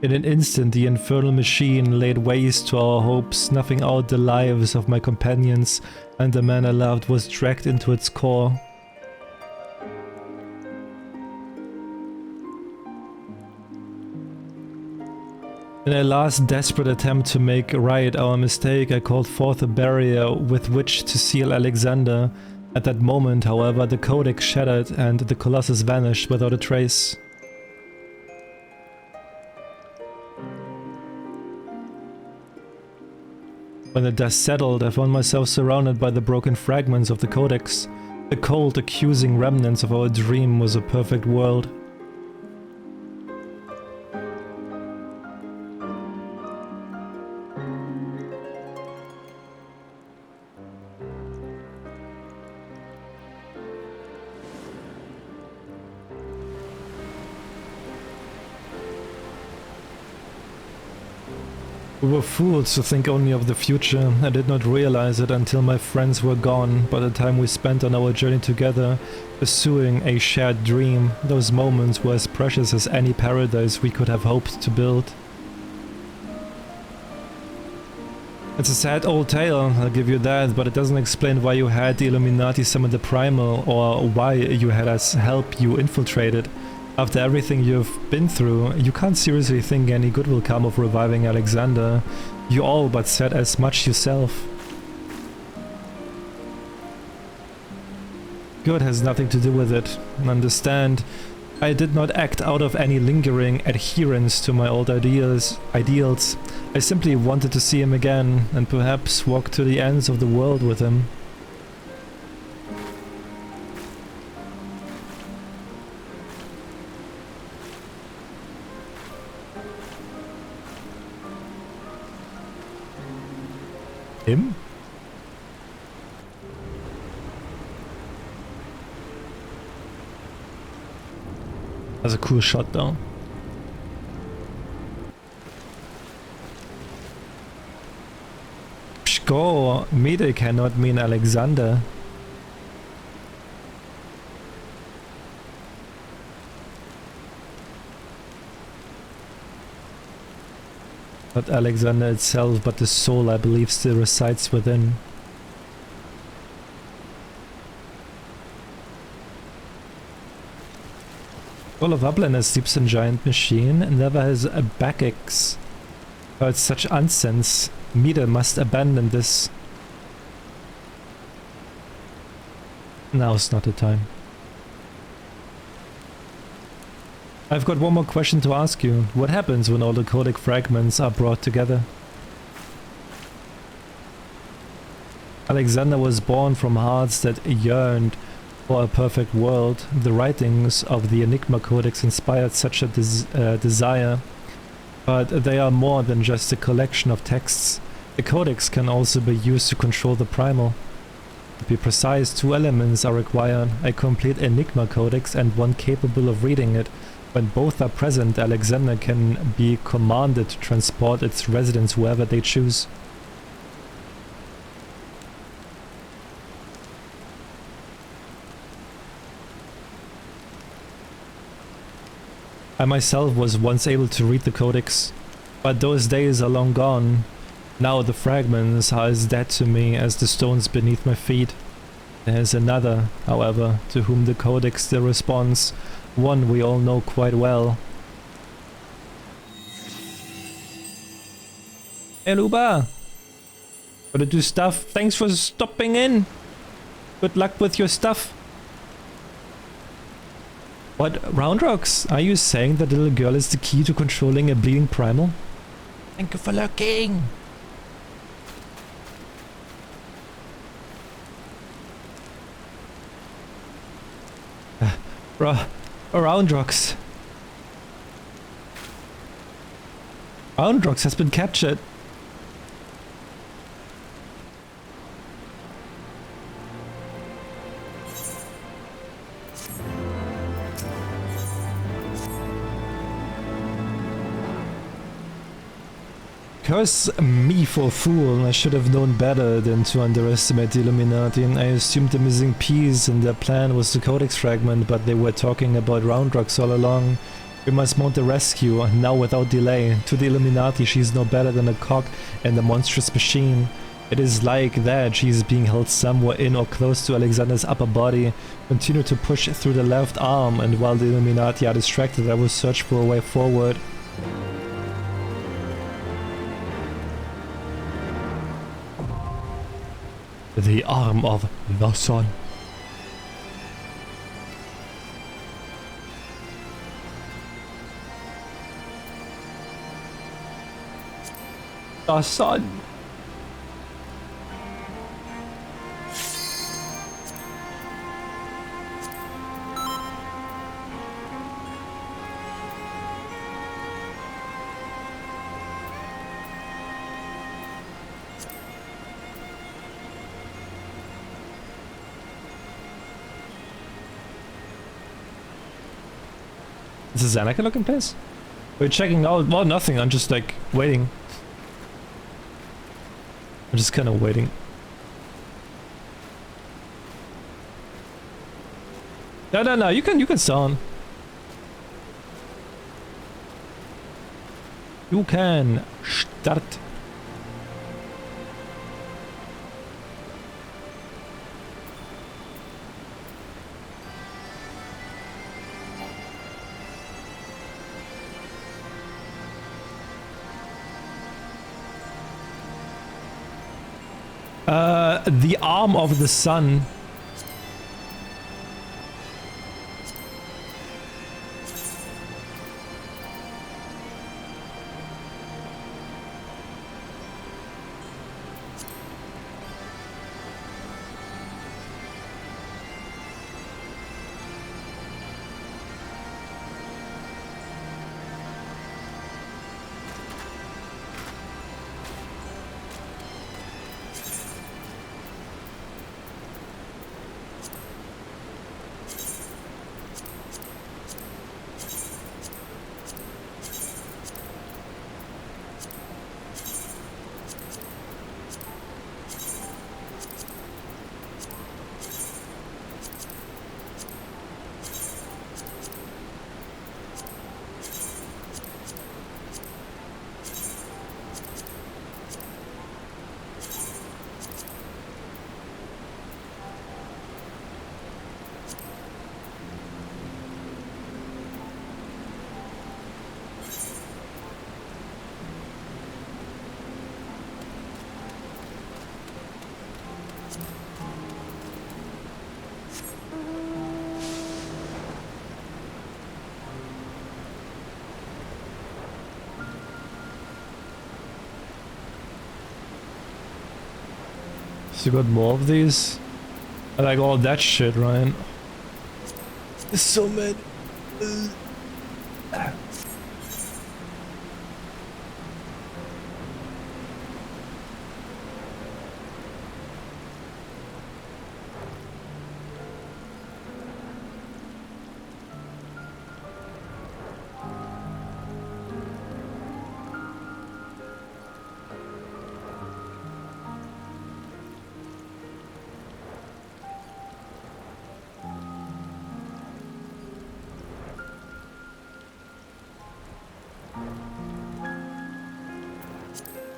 In an instant, the infernal machine laid waste to our hopes, snuffing out the lives of my companions, and the man I loved was dragged into its core. In a last desperate attempt to make right our mistake, I called forth a barrier with which to seal Alexander. At that moment, however, the Codex shattered and the Colossus vanished without a trace. When the dust settled, I found myself surrounded by the broken fragments of the Codex. The cold, accusing remnants of our dream was a perfect world. We were fools to think only of the future. I did not realize it until my friends were gone, by the time we spent on our journey together, pursuing a shared dream. Those moments were as precious as any paradise we could have hoped to build. It's a sad old tale, I'll give you that, but it doesn't explain why you had the Illuminati summon the Primal, or why you had us help you infiltrate it. After everything you've been through, you can't seriously think any good will come of reviving Alexander. You all but said as much yourself. Good has nothing to do with it. Understand, I did not act out of any lingering adherence to my old ideals. I simply wanted to see him again, and perhaps walk to the ends of the world with him. Him? That's a cool shot though. Pshko, Mede cannot mean Alexander. Not Alexander itself, but the soul I believe still resides within. All of Upland has sleeps in giant machine and never has a backache. Heard such nonsense. Mede must abandon this. Now's not the time. I've got one more question to ask you. What happens when all the codic fragments are brought together? Alexander was born from hearts that yearned for a perfect world. The writings of the Enigma Codex inspired such a desire. But they are more than just a collection of texts. The Codex can also be used to control the Primal. To be precise, 2 elements are required, a complete Enigma Codex and one capable of reading it. When both are present, Alexander can be commanded to transport its residents wherever they choose. I myself was once able to read the Codex, but those days are long gone. Now the fragments are as dead to me as the stones beneath my feet. There is another, however, to whom the Codex still responds, one we all know quite well. Hey Luba! Gotta do stuff. Thanks for stopping in! Good luck with your stuff. What, Roundrocks? Are you saying that the little girl is the key to controlling a bleeding primal? Thank you for lurking! Roundrocks. Roundrocks has been captured. Curse me for a fool. I should have known better than to underestimate the Illuminati. I assumed the missing piece in their plan was the Codex fragment, but they were talking about Roundrocks all along. We must mount the rescue, now without delay. To the Illuminati, she is no better than a cog in the monstrous machine. It is like that she is being held somewhere in or close to Alexander's upper body. Continue to push through the left arm, and while the Illuminati are distracted, I will search for a way forward. The arm of the sun. The sun. Is the Xanaka looking place? We're checking out. Well, nothing. I'm just like waiting. I'm just kind of waiting. No. You can start. You can start. The arm of the sun. So you got more of these? I like all that shit, Ryan. There's so many.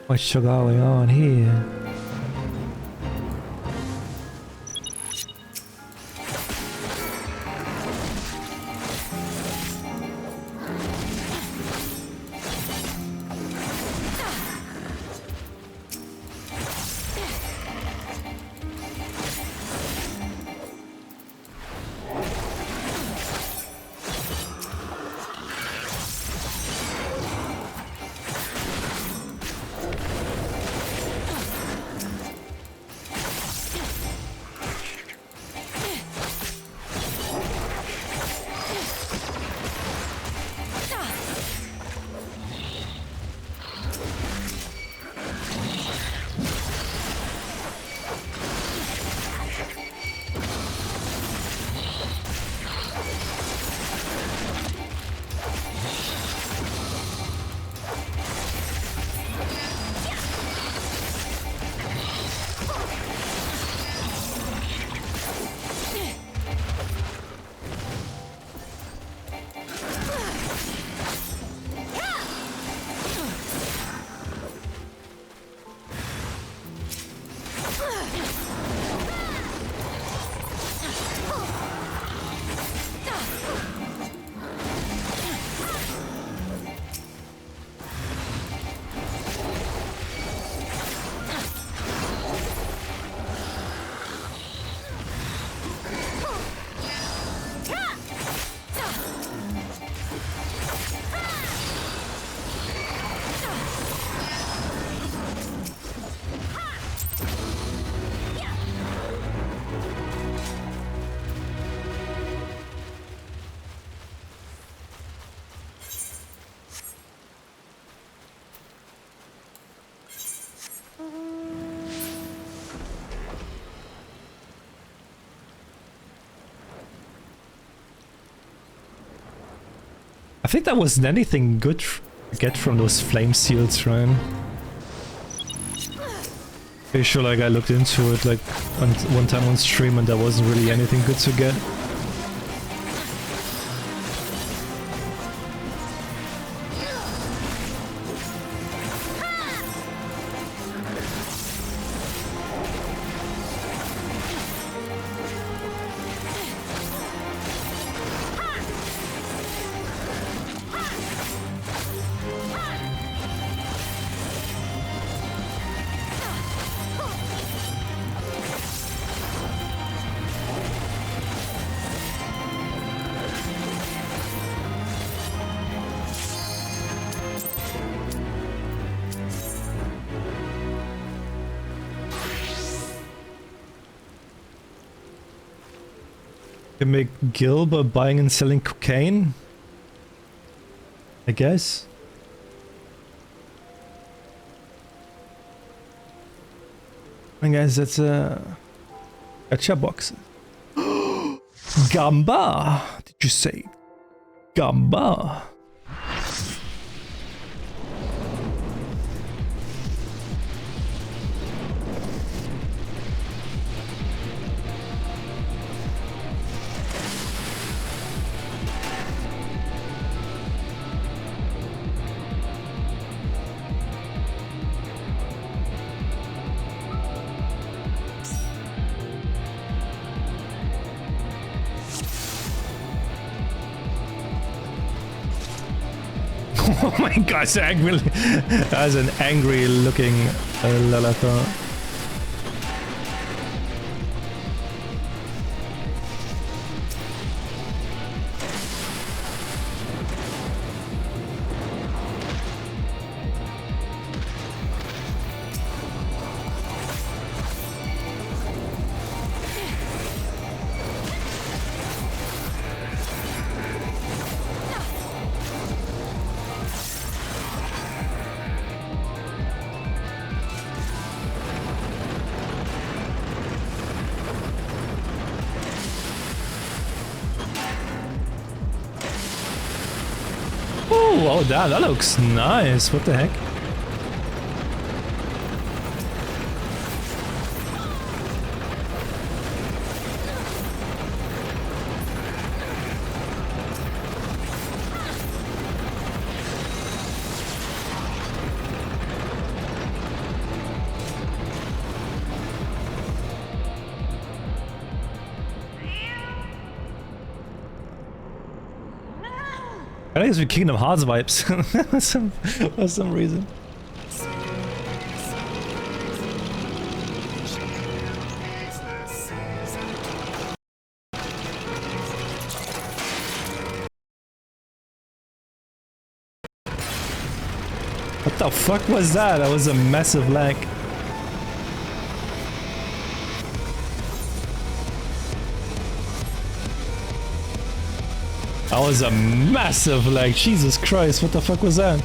What's going on here? I think that wasn't anything good to get from those flame seals, Ryan. Pretty sure like I looked into it like one time on stream and there wasn't really anything good to get. Can make gil by buying and selling cocaine? I guess. I guess that's a gacha box. Gamba! Did you say Gamba? Oh my gosh, that's an angry looking Lalata. oh, damn, that looks nice. What the heck? I think it's with Kingdom Hearts vibes for some reason. What the fuck was that? That was a massive lag. That was a massive lag. Jesus Christ, what the fuck was that?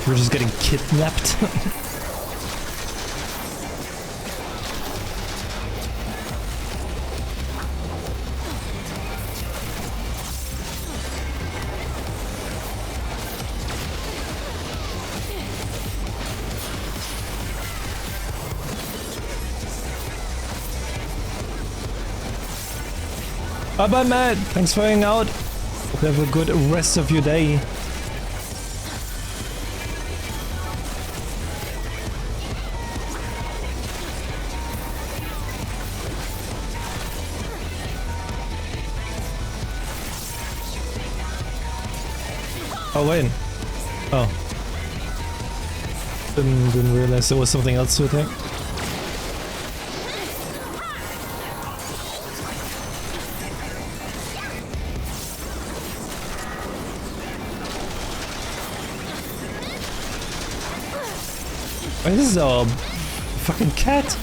We're just getting kidnapped. Bye bye, Matt. Thanks for hanging out. Hope you have a good rest of your day. Oh wait. Oh. Didn't realize there was something else to attack. Wait, this is a fucking cat.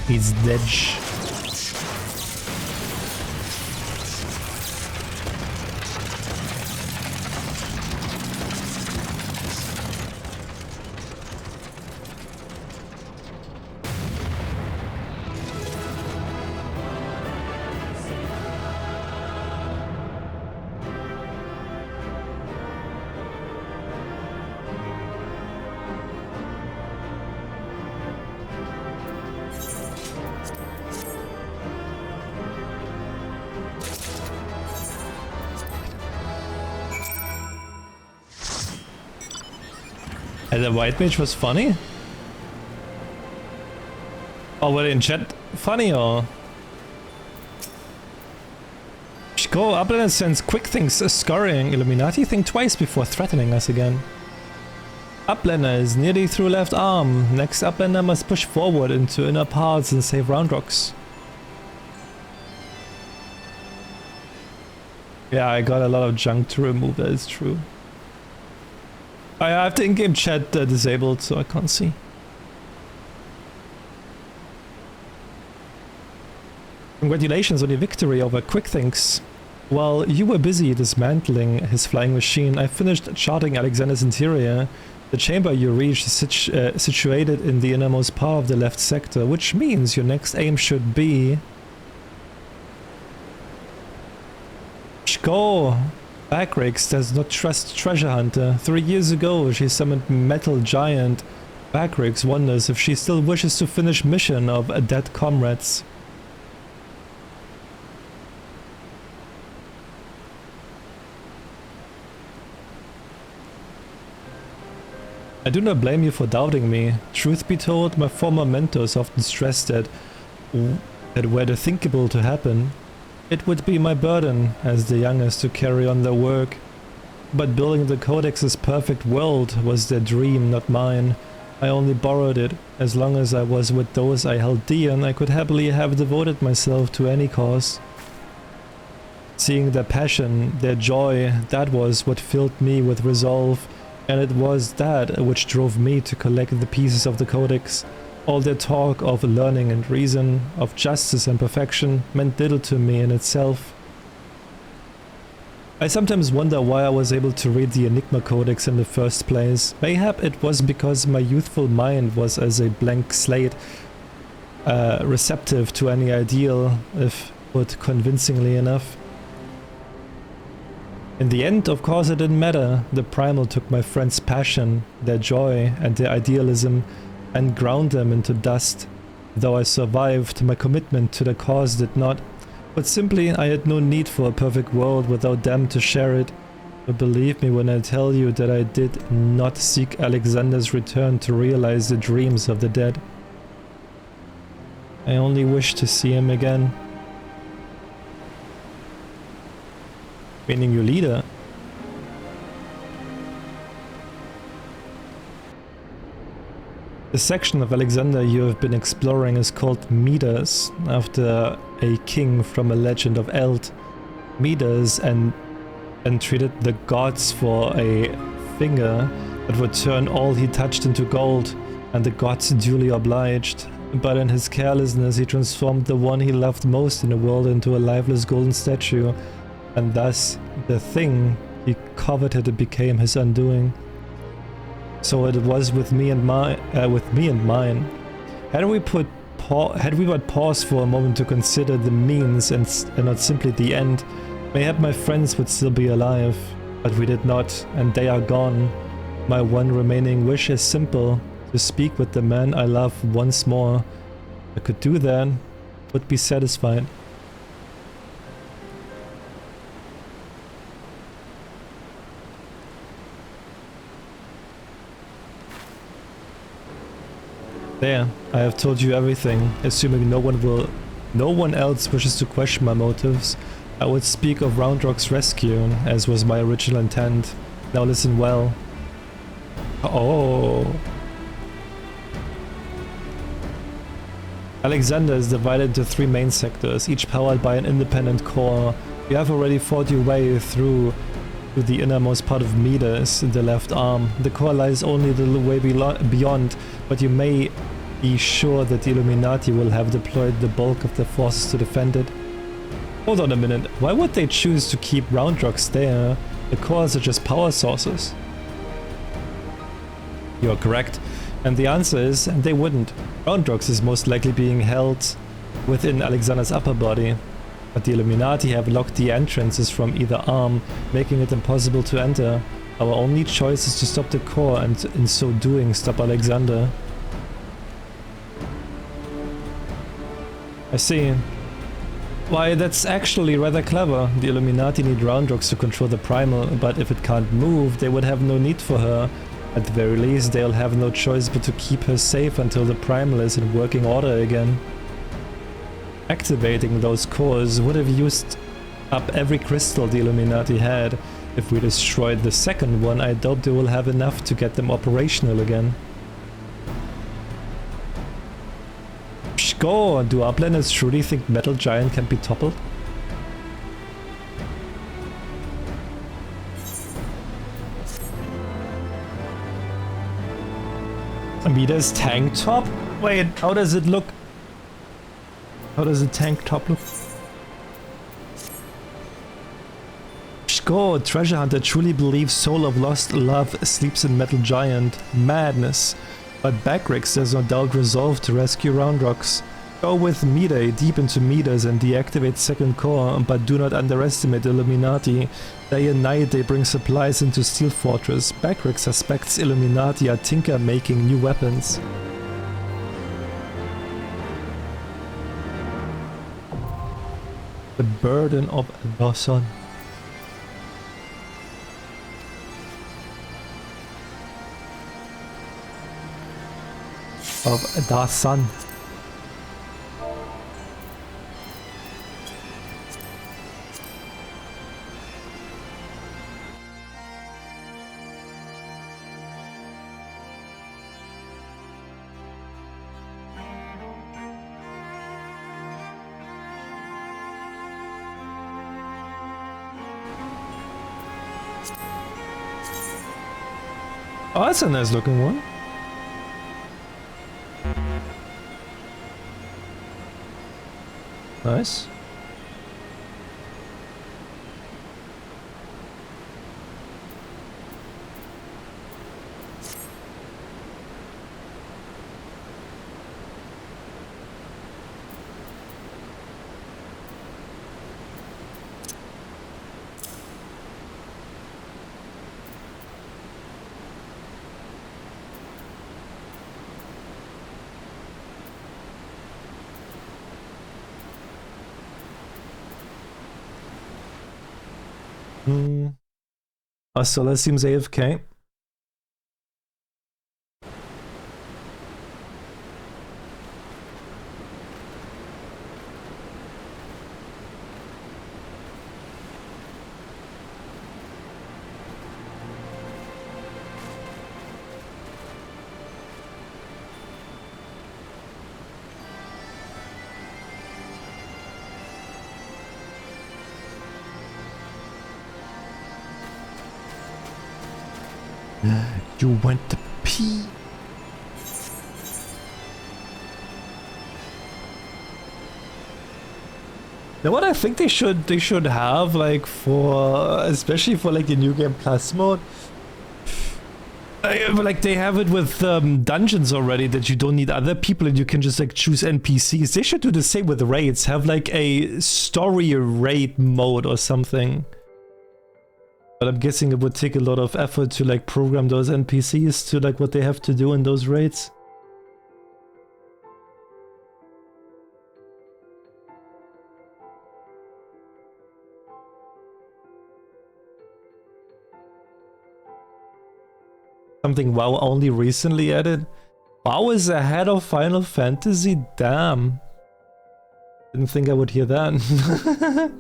He's dead. And the white mage was funny? Oh, were they in chat funny or? Go Uplander sends quick things scurrying Illuminati, think twice before threatening us again. Uplander is nearly through left arm. Next Uplander must push forward into inner parts and save round rocks. Yeah, I got a lot of junk to remove, that is true. I have the in-game chat disabled, so I can't see. Congratulations on your victory over Quick Things. While you were busy dismantling his flying machine, I finished charting Alexander's interior. The chamber you reached is situated in the innermost part of the left sector, which means your next aim should be... Go! Backrix does not trust Treasure Hunter. 3 years ago she summoned Metal Giant. Backrix wonders if she still wishes to finish mission of dead comrades. I do not blame you for doubting me. Truth be told, my former mentors often stressed that were the thinkable to happen, it would be my burden as the youngest to carry on their work. But building the Codex's perfect world was their dream, not mine. I only borrowed it. As long as I was with those I held dear, I could happily have devoted myself to any cause. Seeing their passion, their joy, that was what filled me with resolve. And it was that which drove me to collect the pieces of the Codex. All their talk of learning and reason, of justice and perfection, meant little to me in itself. I sometimes wonder why I was able to read the Enigma Codex in the first place. Mayhap it was because my youthful mind was as a blank slate, receptive to any ideal, if put convincingly enough. In the end, of course, it didn't matter. The Primal took my friends' passion, their joy, and their idealism, and ground them into dust. Though I survived, my commitment to the cause did not. But simply, I had no need for a perfect world without them to share it. But believe me when I tell you that I did not seek Alexander's return to realize the dreams of the dead. I only wish to see him again. Meaning your leader. The section of Alexander you have been exploring is called Midas, after a king from a legend of Eld. Midas entreated the gods for a finger that would turn all he touched into gold, and the gods duly obliged. But in his carelessness he transformed the one he loved most in the world into a lifeless golden statue, and thus the thing he coveted became his undoing. So it was with me and mine. Had we but paused for a moment to consider the means and not simply the end, mayhap my friends would still be alive. But we did not, and they are gone. My one remaining wish is simple: to speak with the man I love once more. If I could do that, would be satisfied. There, I have told you everything. Assuming no one else wishes to question my motives, I would speak of Round Rock's rescue, as was my original intent. Now listen well. Oh. Alexander is divided into 3 main sectors, each powered by an independent core. You have already fought your way through to the innermost part of Midas in the left arm. The core lies only a little way beyond, but you may be sure that the Illuminati will have deployed the bulk of their forces to defend it. Hold on a minute, why would they choose to keep round rocks there? The cores are just power sources. You're correct. And the answer is, they wouldn't. Round rocks is most likely being held within Alexander's upper body. But the Illuminati have locked the entrances from either arm, making it impossible to enter. Our only choice is to stop the core and in so doing stop Alexander. I see. Why, that's actually rather clever. The Illuminati need round rocks to control the primal, but if it can't move, they would have no need for her. At the very least, they'll have no choice but to keep her safe until the primal is in working order again. Activating those cores would have used up every crystal the Illuminati had. If we destroyed the second one, I doubt they will have enough to get them operational again. Go! Do uplanders truly think Metal Giant can be toppled? Amida's tank top? Wait, how does it look? How does the tank top look? Go! Treasure Hunter truly believes Soul of Lost Love sleeps in Metal Giant. Madness. But Backrix does no doubt resolve to rescue Round Rocks. Go with Mide deep into Midas and deactivate second core, but do not underestimate Illuminati. Day and night they bring supplies into Steel Fortress. Backrix suspects Illuminati are tinker making new weapons. The burden of the sun. Of the sun. Oh, that's a nice looking one. Nice. Solar seems AFK. You went to pee. Now what I think they should have, like, for especially for like the New Game Plus mode, like they have it with dungeons already, that you don't need other people and you can just like choose NPCs. They should do the same with raids, have like a story raid mode or something. But I'm guessing it would take a lot of effort to like program those NPCs to like what they have to do in those raids. Something WoW only recently added. WoW is ahead of Final Fantasy? Damn. Didn't think I would hear that.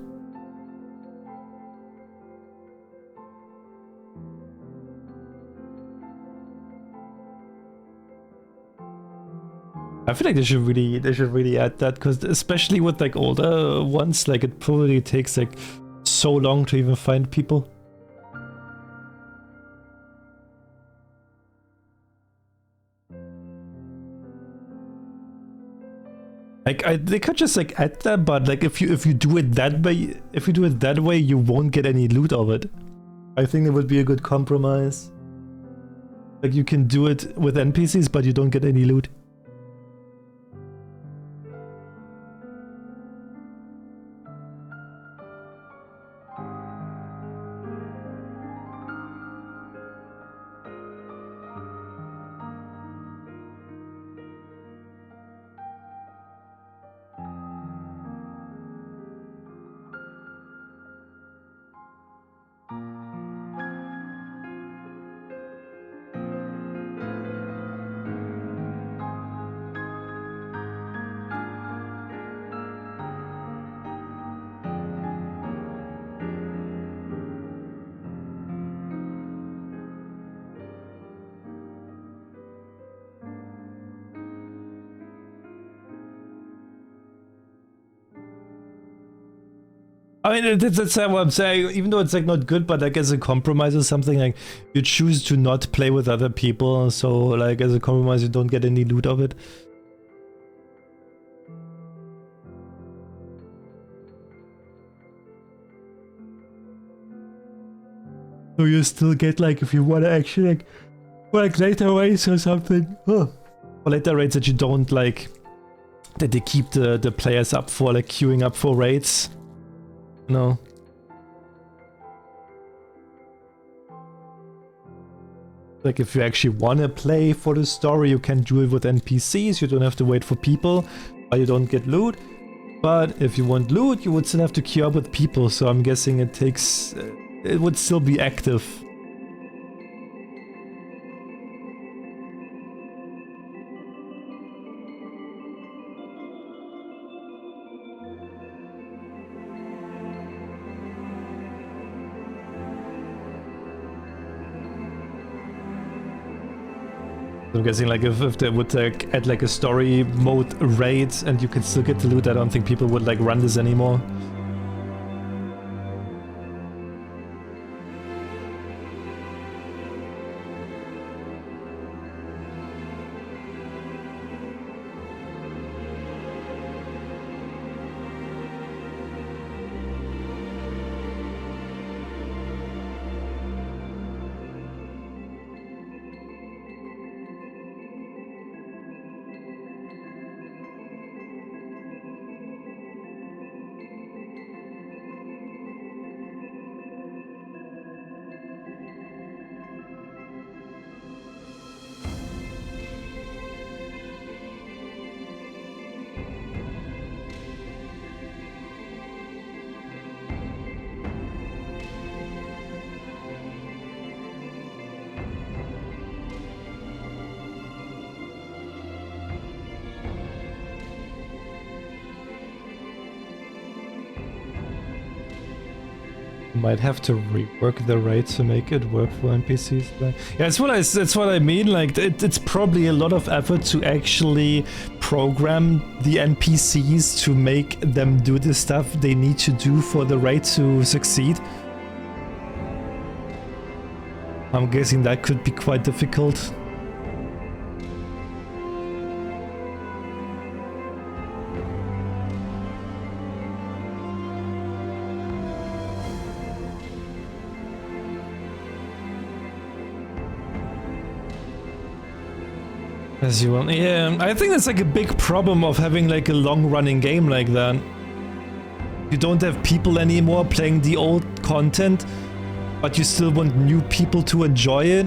I feel like they should really add that, because especially with like older ones, like it probably takes like so long to even find people. Like they could just like add that, but like if you do it that way, you won't get any loot of it. I think it would be a good compromise. Like you can do it with NPCs, but you don't get any loot. I mean, that's what I'm saying. Even though it's like not good, but like as a compromise or something, like you choose to not play with other people, so like as a compromise, you don't get any loot of it. So you still get like if you want to actually like later raids or something, or later raids that you don't like, that they keep the players up for, like queuing up for raids. No. Like if you actually want to play for the story, you can do it with NPCs, you don't have to wait for people, but you don't get loot. But if you want loot, you would still have to queue up with people, so I'm guessing it takes... it would still be active. I'm guessing like if they would like add like a story mode raid and you can still get the loot, I don't think people would like run this anymore. Might have to rework the raid to make it work for NPCs. Yeah, that's what I mean. Like it's probably a lot of effort to actually program the NPCs to make them do the stuff they need to do for the raid to succeed. I'm guessing that could be quite difficult. As you want. Yeah, I think that's like a big problem of having like a long-running game like that. You don't have people anymore playing the old content, but you still want new people to enjoy it.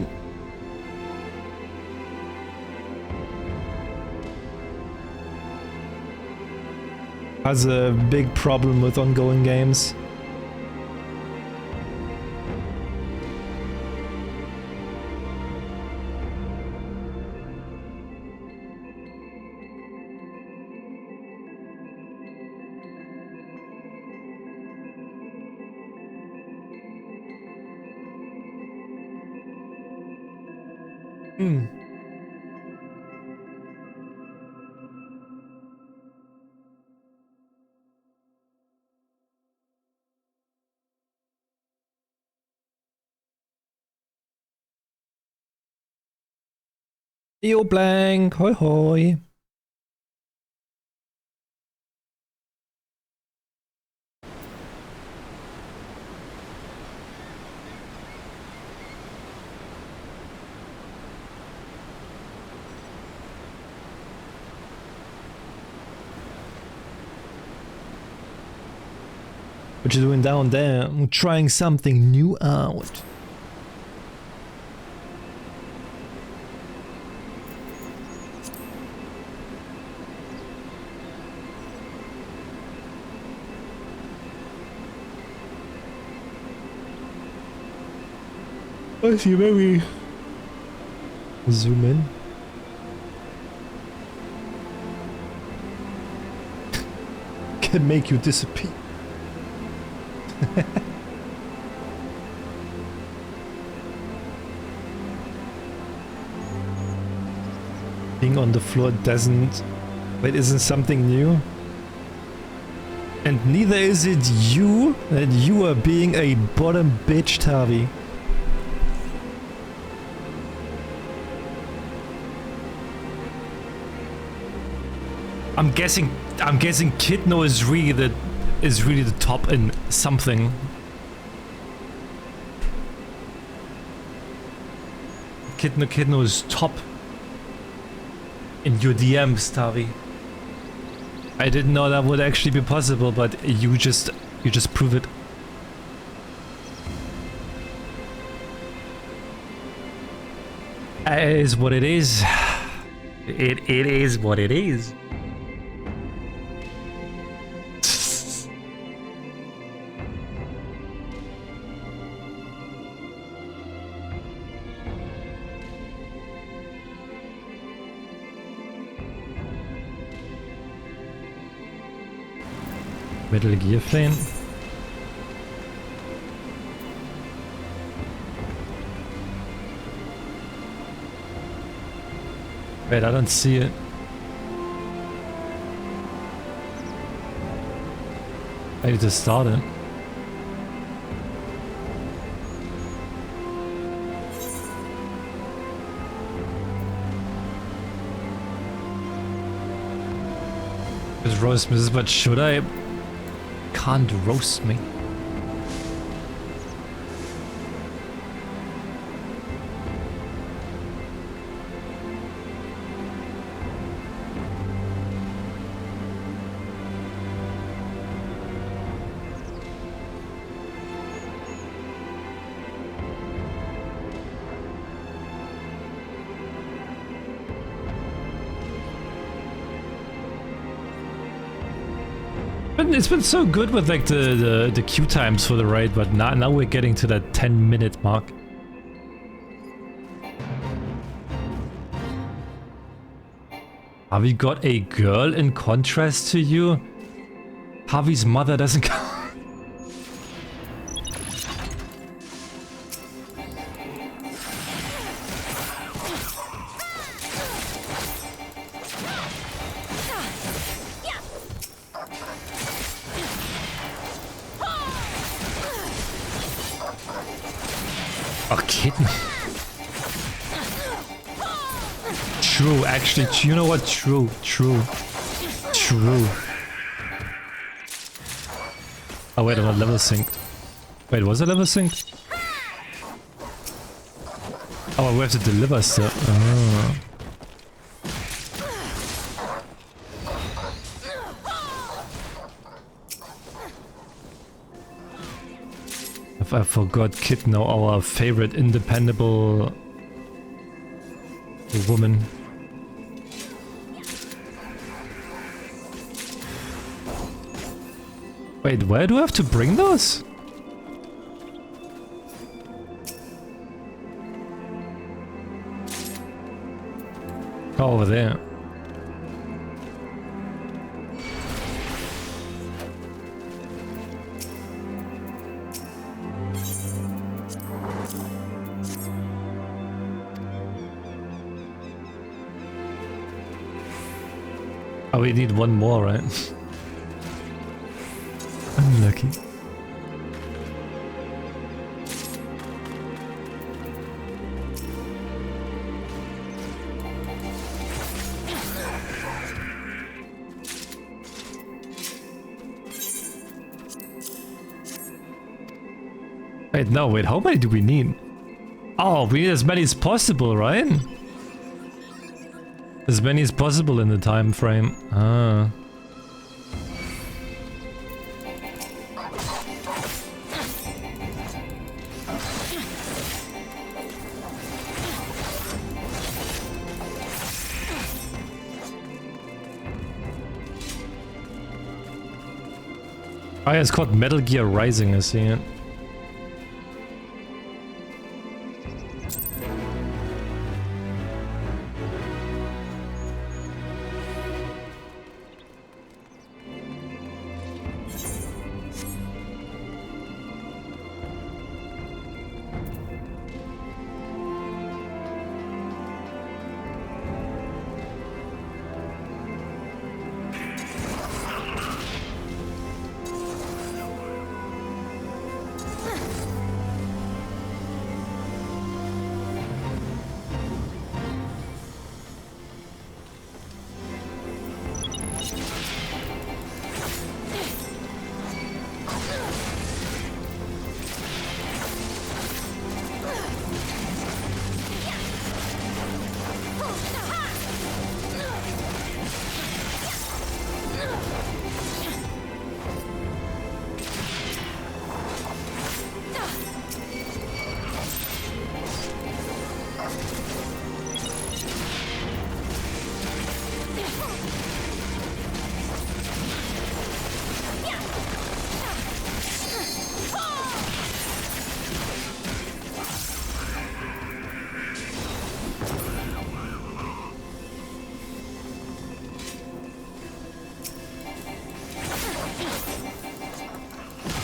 That's a big problem with ongoing games. Yo, Blank, hoi hoi. What you doing down there? I'm trying something new out. I see very zoom in. Can make you disappear. Being on the floor doesn't... It isn't something new. And neither is it you that you are being a bottom bitch, Tavi. I'm guessing Kidno is really the top in something. Kidno is top in your DMs, Tavi. I didn't know that would actually be possible, but you just prove it. It is what it is. It is what it is. Metal Gear Fan. Wait, I don't see it. I need to start it. Just roast Mrs. But should I? Can't roast me. It's been so good with like the queue times for the raid, but now we're getting to that 10-minute mark. Have we got a girl in contrast to you? Harvey's mother doesn't count. True, actually, you know what? True. Oh wait, I'm not level synced. Wait, was I level synced? Oh, we have to deliver stuff. Oh. I forgot Kidno, our favorite independable woman. Wait, where do I have to bring those? Oh, over there. Oh, we need one more, right? Unlucky. Wait, no, wait, how many do we need? Oh, we need as many as possible, right? As many as possible in the time frame. Ah. Oh yeah, it's called Metal Gear Rising, I see it.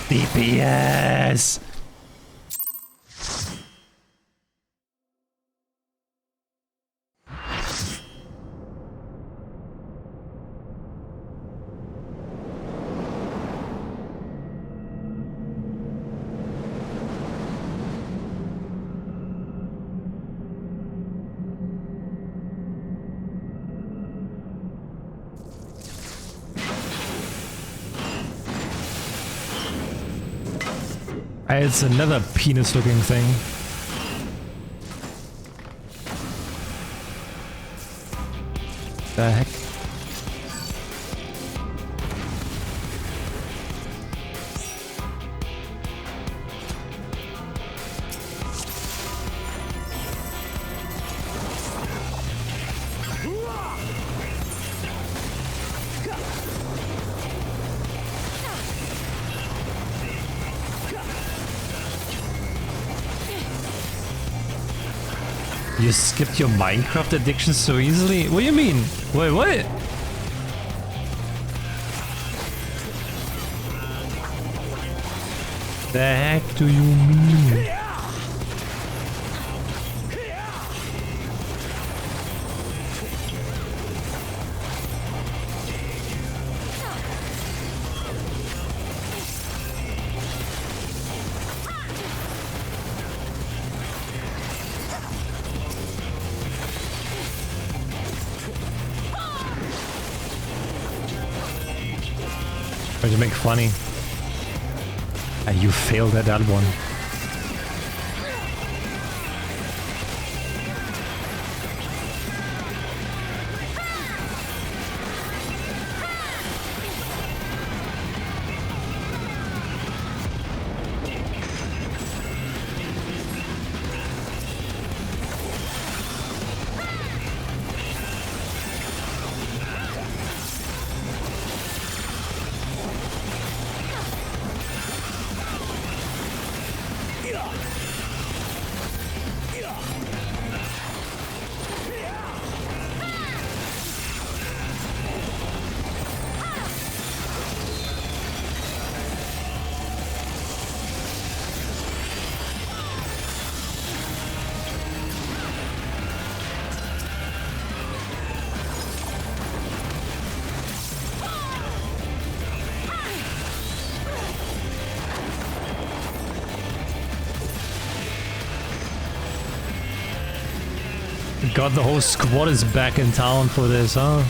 DPS! It's another penis-looking thing. The heck? You skipped your Minecraft addiction so easily? What do you mean? Wait, what? The heck do you mean? Trying to make funny. You failed at that one. God, the whole squad is back in town for this, huh?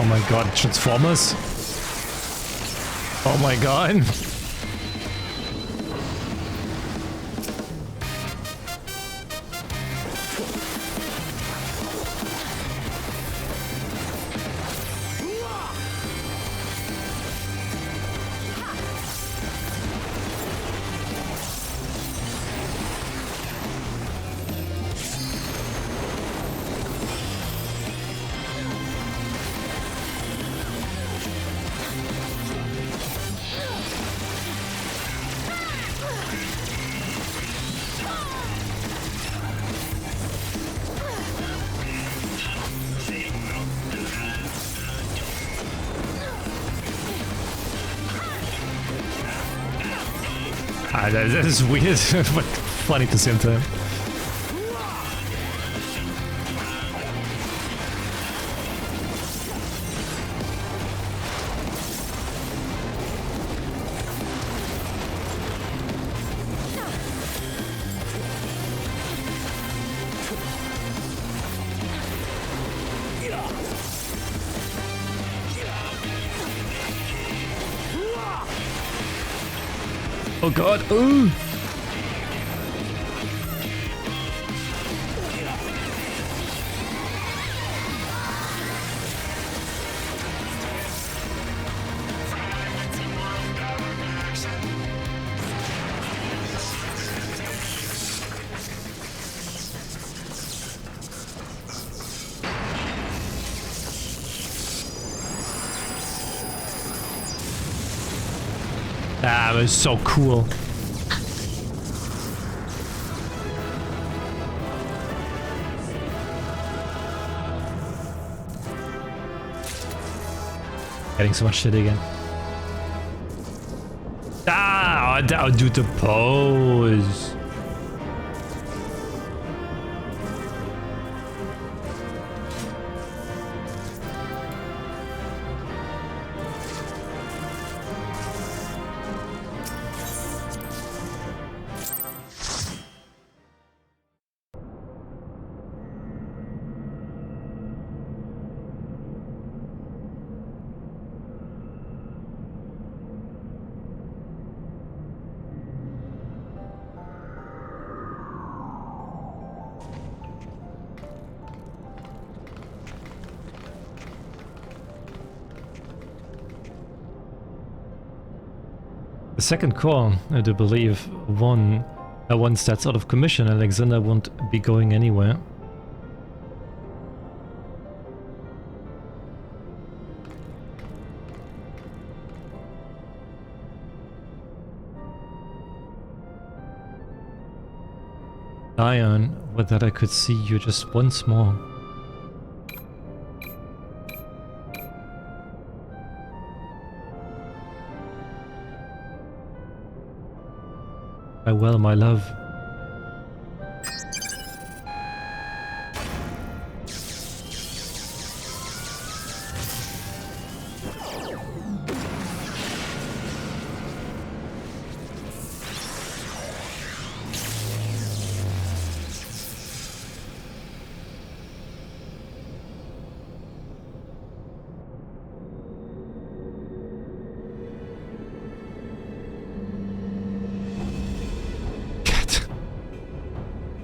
my god, Transformers? Oh my god. That is weird, but funny at the same time. Oh god, ooh! Ah, that was so cool. Getting so much shit again. Ah, I'll do the pose. The second core, I do believe, once that's out of commission, Alexander won't be going anywhere. Dion, with that I could see you just once more. Farewell, my love.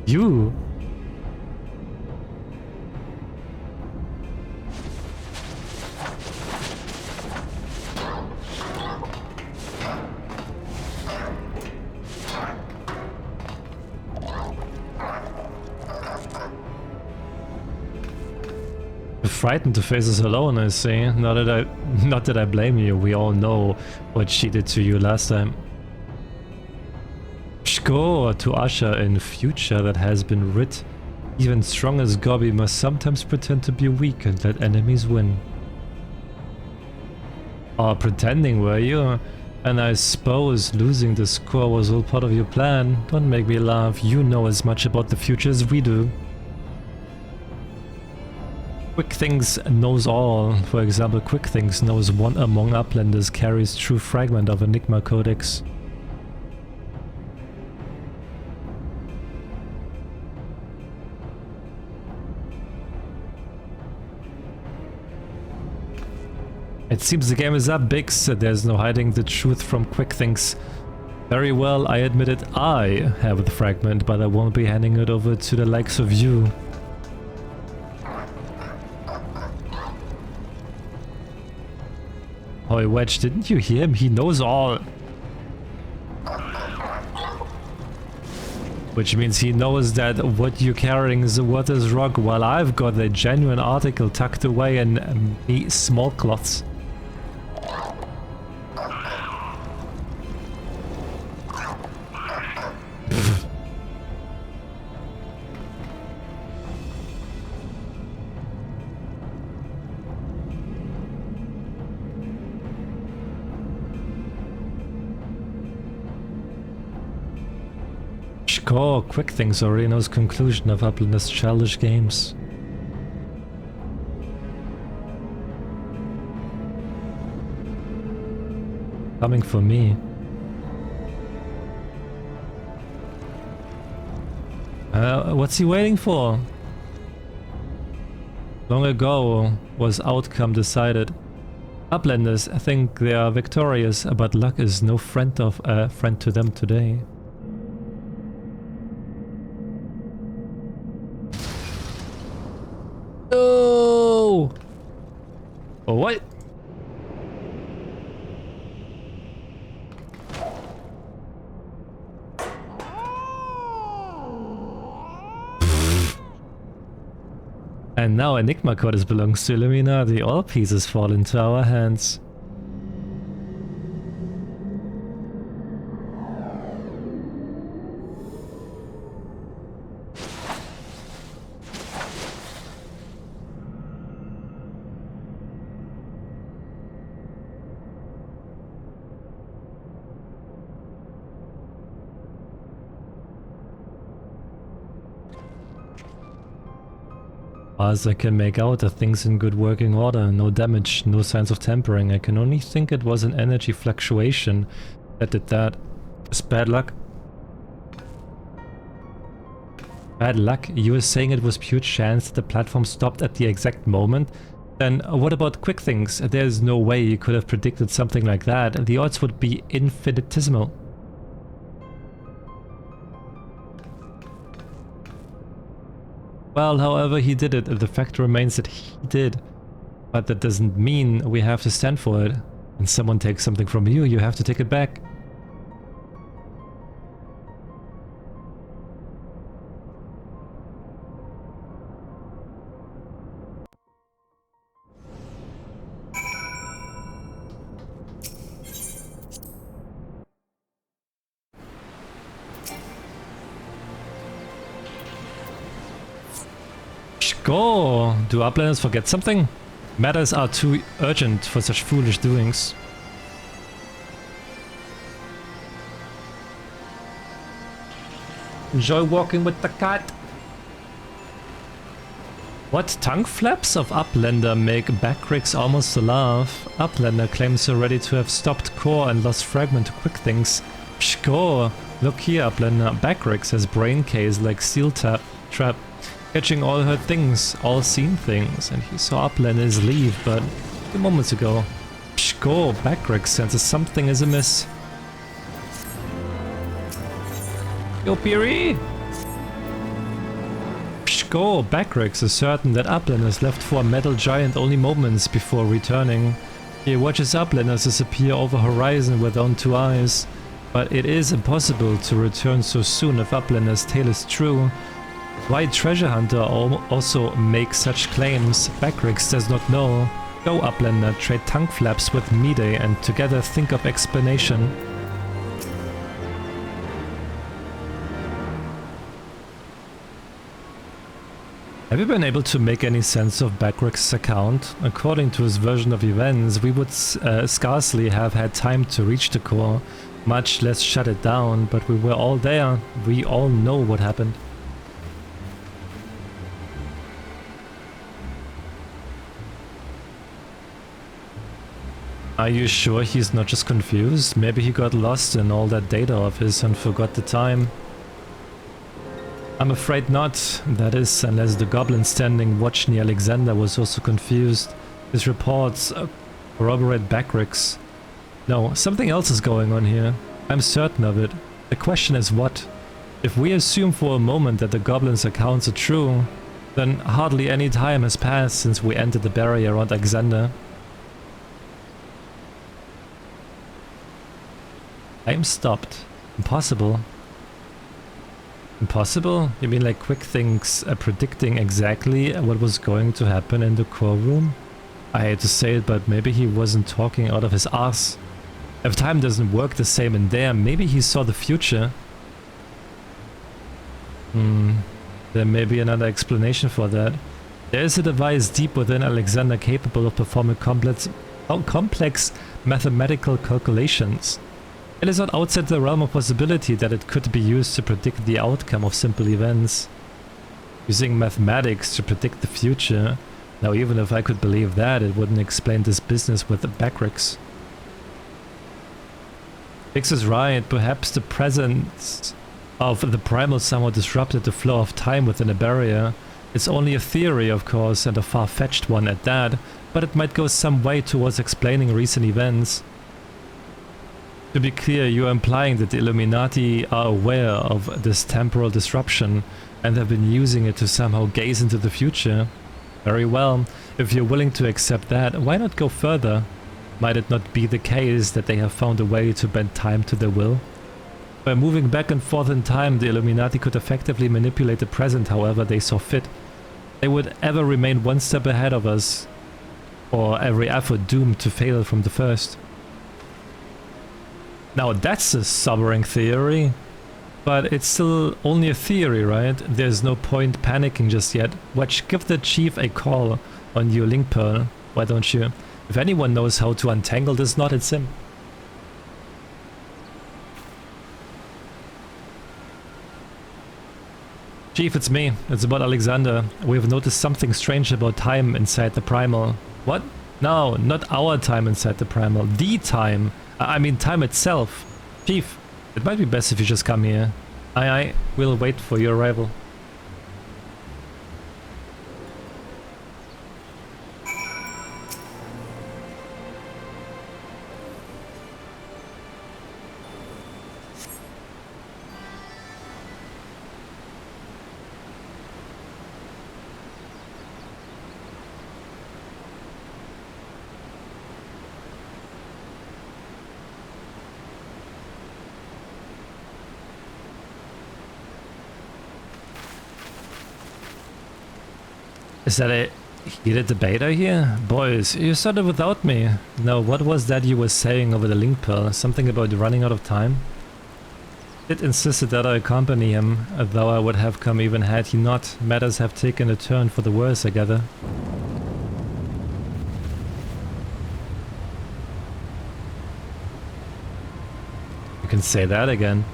You? You're frightened to face us alone, I see. Not that I blame you. We all know what she did to you last time. Score to usher in future that has been writ. Even strong as Gobby must sometimes pretend to be weak and let enemies win. Oh, pretending were you? And I suppose losing the score was all part of your plan. Don't make me laugh, you know as much about the future as we do. Quick Things knows all. For example, Quick Things knows one among Uplanders carries true fragment of Enigma Codex. It seems the game is up, Bix. There's no hiding the truth from quick things. Very well, I admit it, I have the fragment, but I won't be handing it over to the likes of you. Oi, Wedge, didn't you hear him? He knows all. Which means he knows that what you're carrying is a worthless rock, while I've got a genuine article tucked away in small cloths. Score, quick things already knows conclusion of Uplander's childish games. Coming for me. What's he waiting for? Long ago was outcome decided. Uplanders think they are victorious, but luck is no friend to them today. No! Oh, what? And now Enigma Code belongs to Illuminati. All pieces fall into our hands. As I can make out, the thing's in good working order, no damage, no signs of tampering. I can only think it was an energy fluctuation that did that. It's bad luck. Bad luck? You were saying it was pure chance that the platform stopped at the exact moment? Then what about quick things? There's no way you could have predicted something like that. The odds would be infinitesimal. Well, however he did it, the fact remains that he did. But that doesn't mean we have to stand for it. When someone takes something from you, you have to take it back. Go! Do Uplanders forget something? Matters are too urgent for such foolish doings. Enjoy walking with the cat. What tongue flaps of Uplander make Backrix almost a laugh. Uplander claims already to have stopped core and lost fragment to quick things. Pshko! Look here, Uplander. Backrix has brain case like steel trap. Catching all heard things, all seen things, and he saw Uplanders leave, but a few moments ago. Pshko, Backrix senses something is amiss. Yo, Piri! Pshko, Backrix is certain that Uplanders left for a metal giant only moments before returning. He watches Uplanders disappear over horizon with own two eyes, but it is impossible to return so soon if Uplanders' tale is true. Why Treasure Hunter also makes such claims, Backrix does not know. Go Uplander, trade tongue flaps with Mide and together think of explanation. Have you been able to make any sense of Backrix's account? According to his version of events, we would scarcely have had time to reach the core, much less shut it down, but we were all there. We all know what happened. Are you sure he's not just confused? Maybe he got lost in all that data of his and forgot the time. I'm afraid not. That is, unless the goblin standing watch near Alexander was also confused. His reports Corroborate Backrix. No, something else is going on here. I'm certain of it. The question is what? If we assume for a moment that the goblin's accounts are true, then hardly any time has passed since we entered the barrier around Alexander. Time stopped. Impossible. Impossible? You mean like quick things predicting exactly what was going to happen in the core room? I hate to say it, but maybe he wasn't talking out of his ass. If time doesn't work the same in there, maybe he saw the future. There may be another explanation for that. There is a device deep within Alexander capable of performing complex mathematical calculations. It is not outside the realm of possibility that it could be used to predict the outcome of simple events. Using mathematics to predict the future. Now, even if I could believe that, it wouldn't explain this business with the Backrix. Vix is right. Perhaps the presence of the primal somehow disrupted the flow of time within a barrier. It's only a theory, of course, and a far-fetched one at that, but it might go some way towards explaining recent events. To be clear, you are implying that the Illuminati are aware of this temporal disruption and have been using it to somehow gaze into the future. Very well, if you're willing to accept that, why not go further? Might it not be the case that they have found a way to bend time to their will? By moving back and forth in time, the Illuminati could effectively manipulate the present however they saw fit. They would ever remain one step ahead of us, or every effort doomed to fail from the first. Now that's a sobering theory, but it's still only a theory, right? There's no point panicking just yet. Watch, give the chief a call on your link pearl, why don't you? If anyone knows how to untangle this knot, it's him. Chief, it's me. It's about Alexander. We've noticed something strange about time inside the Primal. What? No, not our time inside the Primal. The time. I mean time itself. Chief, it might be best if you just come here. Aye, we'll wait for your arrival. Is that a heated debate here? Boys, you started without me. Now, what was that you were saying over the link pearl? Something about running out of time? It insisted that I accompany him, though I would have come even had he not. Matters have taken a turn for the worse, I gather. You can say that again.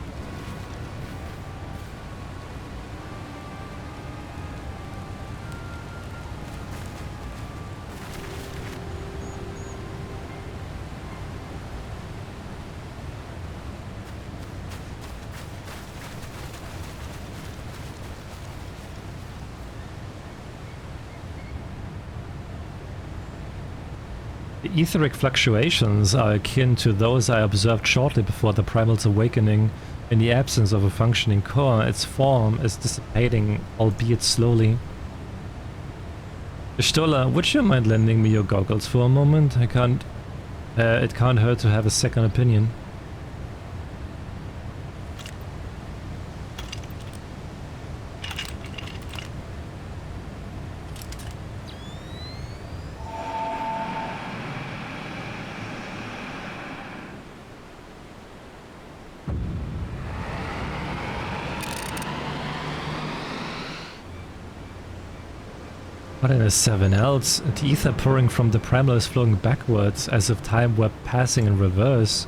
The etheric fluctuations are akin to those I observed shortly before the Primal's awakening. In the absence of a functioning core, its form is dissipating, albeit slowly. Stola, would you mind lending me your goggles for a moment? It can't hurt to have a second opinion. What in the seven else? The ether pouring from the Primal is flowing backwards, as if time were passing in reverse.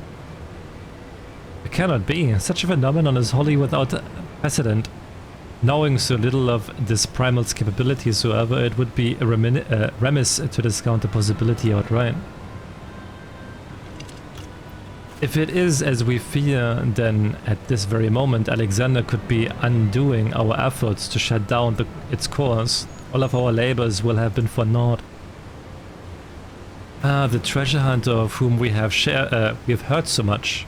It cannot be. Such a phenomenon is wholly without precedent. Knowing so little of this Primal's capabilities, however, it would be remiss to discount the possibility outright. If it is as we fear, then at this very moment Alexander could be undoing our efforts to shut down its course. All of our labors will have been for naught. Ah, the treasure hunter of whom we have heard so much.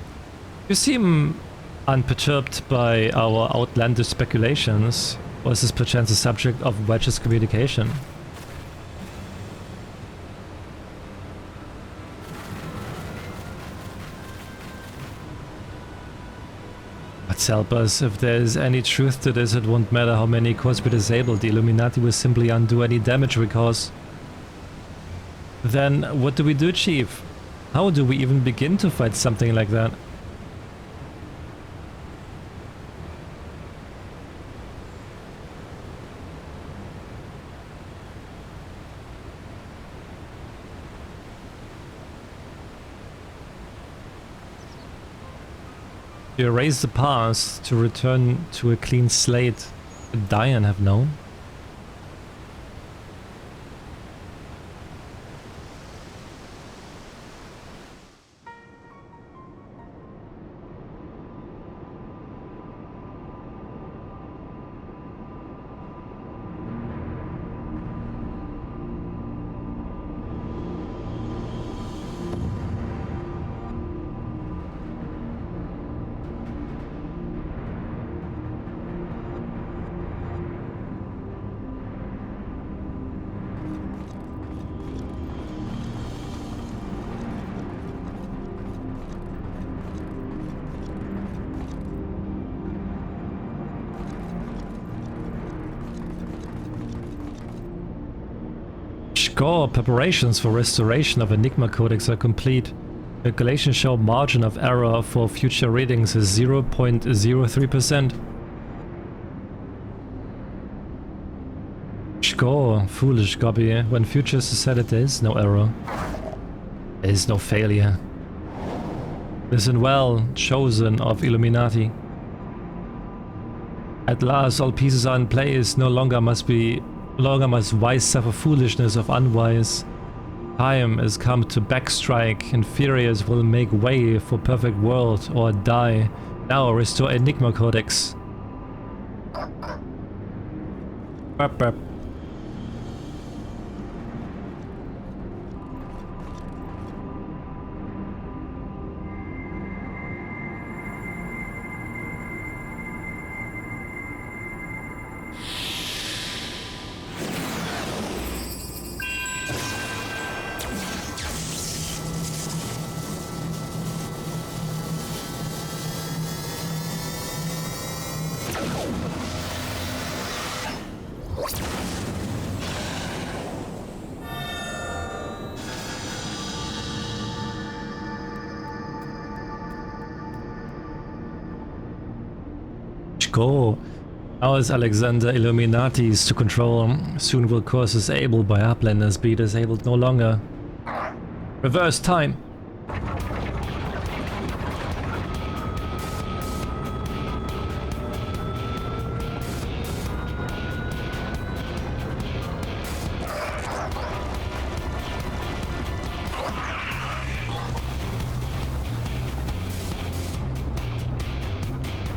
You seem unperturbed by our outlandish speculations. Was this perchance the subject of Wedge's communication? Let's help us. If there is any truth to this, it won't matter how many cores we disable. The Illuminati will simply undo any damage we cause. Then what do we do, Chief? How do we even begin to fight something like that? To erase the past, to return to a clean slate, would Diane have known? Score, preparations for restoration of Enigma Codex are complete. Calculations show margin of error for future readings is 0.03%. Score, foolish Gobby. When futures is said, there is no error. There is no failure. Listen well, chosen of Illuminati. At last, all pieces are in place. No longer must wise suffer foolishness of unwise. Time has come to backstrike. Inferiors will make way for perfect world or die. Now restore Enigma Codex. Burp, burp. Go. Ours Alexander Illuminati is to control. Soon will courses able by uplanders be disabled no longer. Reverse time.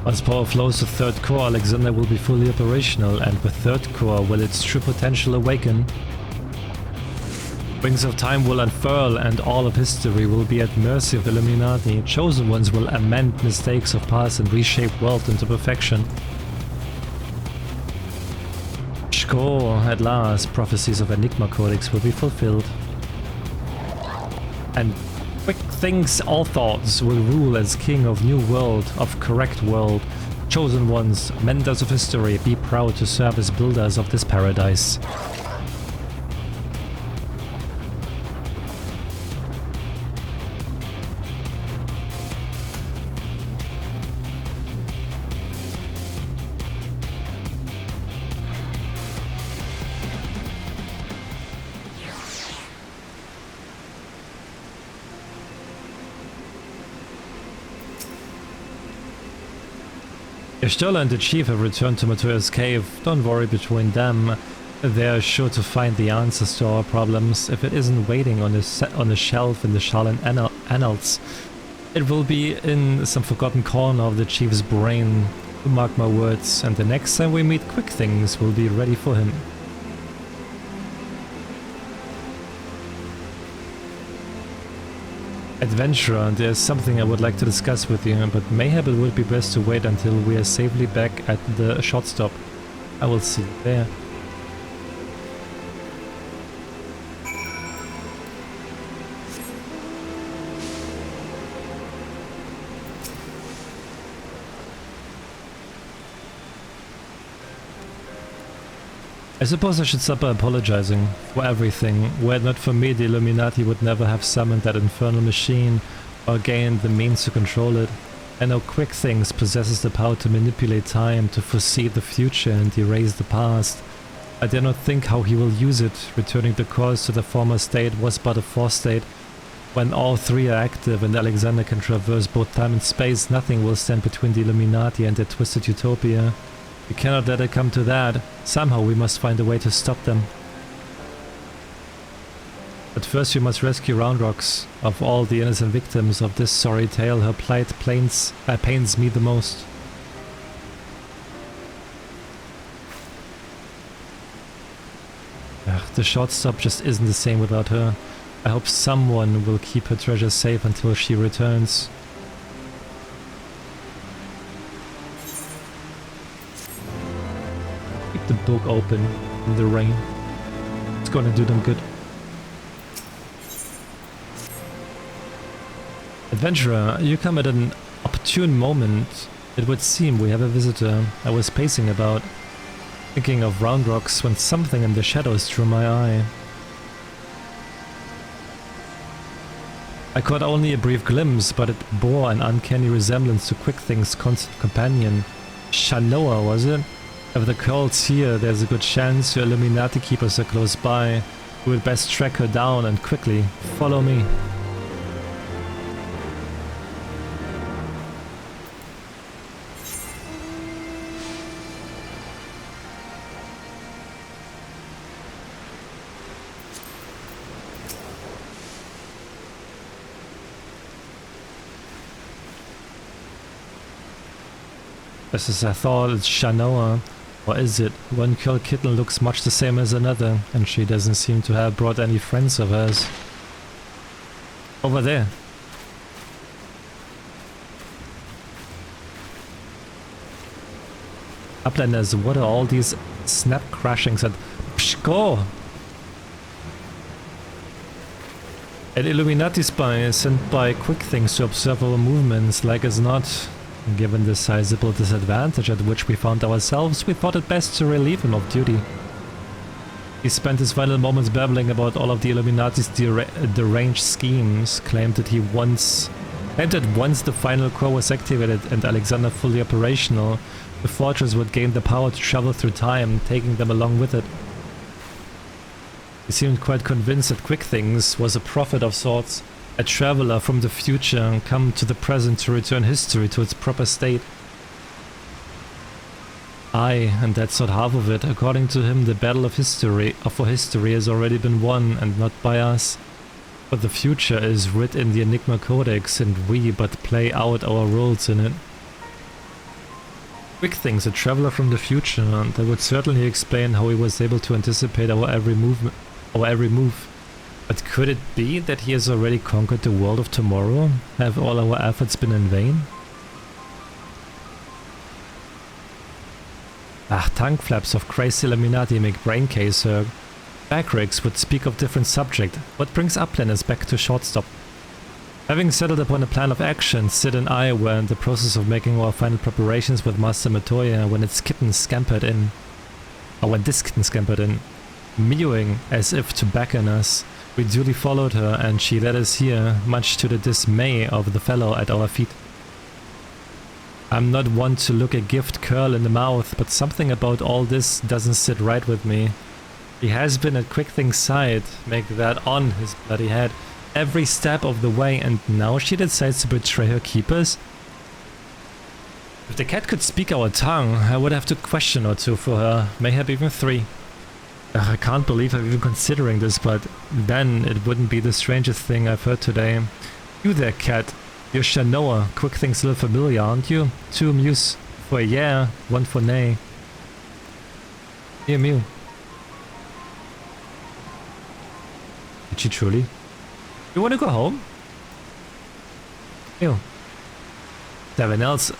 Once power flows to third core, Alexander will be fully operational, and with third core will its true potential awaken. Wings of time will unfurl, and all of history will be at mercy of Illuminati. Chosen ones will amend mistakes of past and reshape world into perfection. Score, at last, prophecies of Enigma Codex will be fulfilled. And quick things, all thoughts will rule as king of new world, of correct world. Chosen ones, menders of history, be proud to serve as builders of this paradise. If Stola and the Chief have returned to Matoya's cave, don't worry between them. They're sure to find the answers to our problems. If it isn't waiting on the shelf in the Shallan Annals, it will be in some forgotten corner of the Chief's brain. Mark my words, and the next time we meet, quick things will be ready for him. Adventurer, there's something I would like to discuss with you, but mayhap it would be best to wait until we are safely back at the short stop. I will see you there. I suppose I should stop by apologizing for everything. Were it not for me, the Illuminati would never have summoned that infernal machine or gained the means to control it. I know Quick Things possesses the power to manipulate time, to foresee the future and erase the past. I dare not think how he will use it. Returning the course to the former state was but a forestate. When all three are active and Alexander can traverse both time and space, nothing will stand between the Illuminati and their twisted utopia. We cannot let it come to that. Somehow we must find a way to stop them. But first we must rescue Round Rocks. Of all the innocent victims of this sorry tale, her plight pains me the most. Ugh, the short stop just isn't the same without her. I hope someone will keep her treasure safe until she returns. The book open in the rain. It's gonna do them good. Adventurer, you come at an opportune moment. It would seem we have a visitor. I was pacing about, thinking of Round Rocks, when something in the shadows drew my eye. I caught only a brief glimpse, but it bore an uncanny resemblance to Quick Things' constant companion. Shanoa, was it? If the cult's here, there's a good chance your Illuminati keepers are close by. We would best track her down and quickly. Follow me. Just as I thought, it's Shanoa. Or is it? One curl kitten looks much the same as another, and she doesn't seem to have brought any friends of hers. Over there. Uplanders, what are all these snap crashings and pshko? An Illuminati spy sent by Quick Things to observe our movements, like as not. Given the sizable disadvantage at which we found ourselves, we thought it best to relieve him of duty. He spent his final moments babbling about all of the Illuminati's deranged schemes, claimed that once the final core was activated and Alexander fully operational, the fortress would gain the power to travel through time, taking them along with it. He seemed quite convinced that Quick Things was a prophet of sorts. A traveler from the future, come to the present to return history to its proper state. Aye, and that's not half of it. According to him, the battle for history has already been won, and not by us. But the future is writ in the Enigma Codex, and we but play out our roles in it. Quick Things, a traveler from the future, that would certainly explain how he was able to anticipate our every move. But could it be that he has already conquered the world of tomorrow? Have all our efforts been in vain? Ah, tongue flaps of crazy Illuminati make brain case hurt. Backrigs would speak of different subject. What brings Uplanders back to Shortstop? Having settled upon a plan of action, Sid and I were in the process of making our final preparations with Master Matoya when this kitten scampered in. Mewing as if to beckon us. We duly followed her, and she led us here, much to the dismay of the fellow at our feet. I'm not one to look a gift curl in the mouth, but something about all this doesn't sit right with me. He has been at Quick Things' side, make that on his bloody head, every step of the way, and now she decides to betray her keepers? If the cat could speak our tongue, I would have to question or two for her, mayhap even 3. I can't believe I'm even considering this, but then it wouldn't be the strangest thing I've heard today. You there, cat. You're Shanoa. Quick Things a little familiar, aren't you? 2 mews for yeah, 1 for nay. Here, mew. Did she truly? You want to go home? Ew. Everyone else.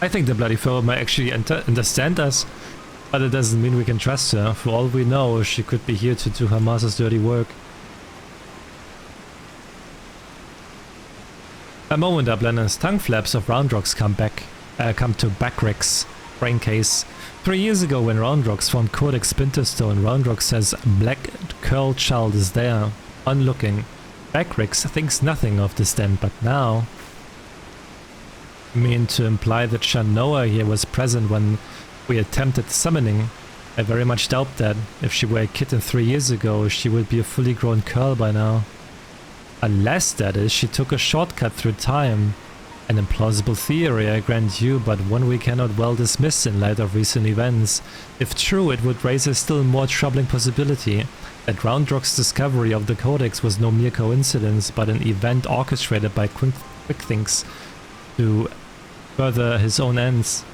I think the bloody foe might actually understand us, but it doesn't mean we can trust her. For all we know, she could be here to do her master's dirty work. A moment, Uplander's tongue flaps of Roundrox come to Backrick's brain case. 3 years ago, when Roundrox found Codex Splinterstone, Roundrox says Black Curl Child is there, unlooking. Backrix thinks nothing of this then, but now... mean to imply that Shanoa here was present when we attempted summoning? I very much doubt that. If she were a kitten 3 years ago, she would be a fully grown curl by now. Unless, that is, she took a shortcut through time. An implausible theory, I grant you, but one we cannot well dismiss in light of recent events. If true, it would raise a still more troubling possibility. That Roundrock's discovery of the Codex was no mere coincidence, but an event orchestrated by Quickthinks to further his own ends.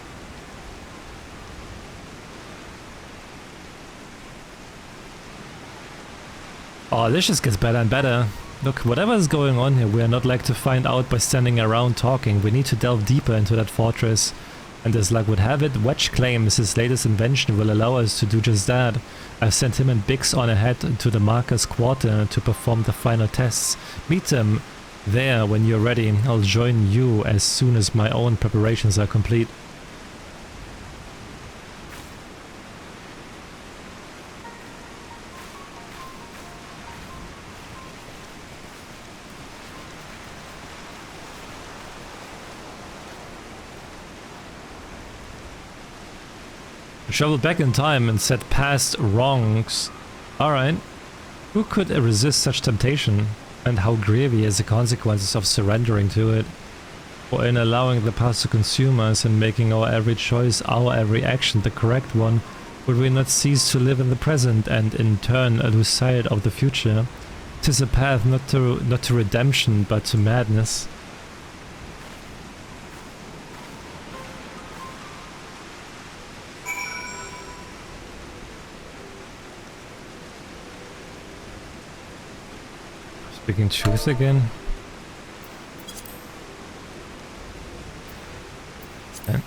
Oh, this just gets better and better. Look, whatever is going on here, we are not like to find out by standing around talking. We need to delve deeper into that fortress. And as luck would have it, Wedge claims his latest invention will allow us to do just that. I've sent him and Bix on ahead to the Marker's quarter to perform the final tests. Meet them there when you're ready. I'll join you as soon as my own preparations are complete. Travel back in time and set past wrongs. Alright. Who could resist such temptation? And how grievous the consequences of surrendering to it? For in allowing the past to consume us and making our every choice, our every action the correct one, would we not cease to live in the present and in turn lose sight of the future? 'Tis a path not to redemption but to madness. Speaking truth again? Okay.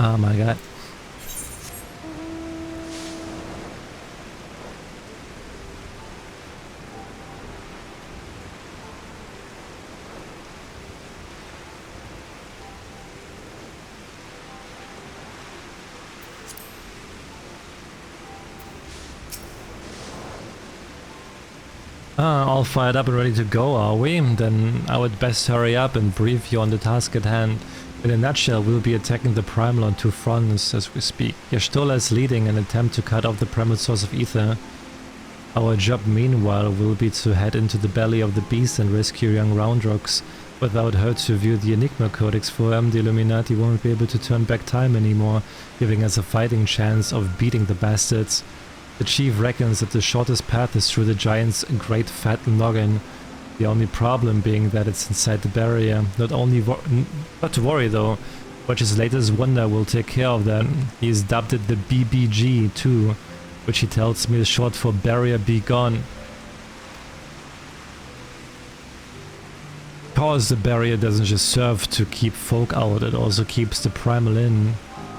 Oh my god. All fired up and ready to go, are we? Then I would best hurry up and brief you on the task at hand. In a nutshell, we'll be attacking the Primal on two fronts as we speak. Yashtola is leading an attempt to cut off the primal source of ether. Our job meanwhile will be to head into the belly of the beast and rescue young Roundrox. Without her to view the Enigma Codex for him, the Illuminati won't be able to turn back time anymore, giving us a fighting chance of beating the bastards. The chief reckons that the shortest path is through the giant's great fat noggin. The only problem being that it's inside the barrier. Not to worry though, Wedge's latest wonder will take care of that. He's dubbed it the BBG too, which he tells me is short for Barrier Be Gone. Cause the barrier doesn't just serve to keep folk out, it also keeps the primal in.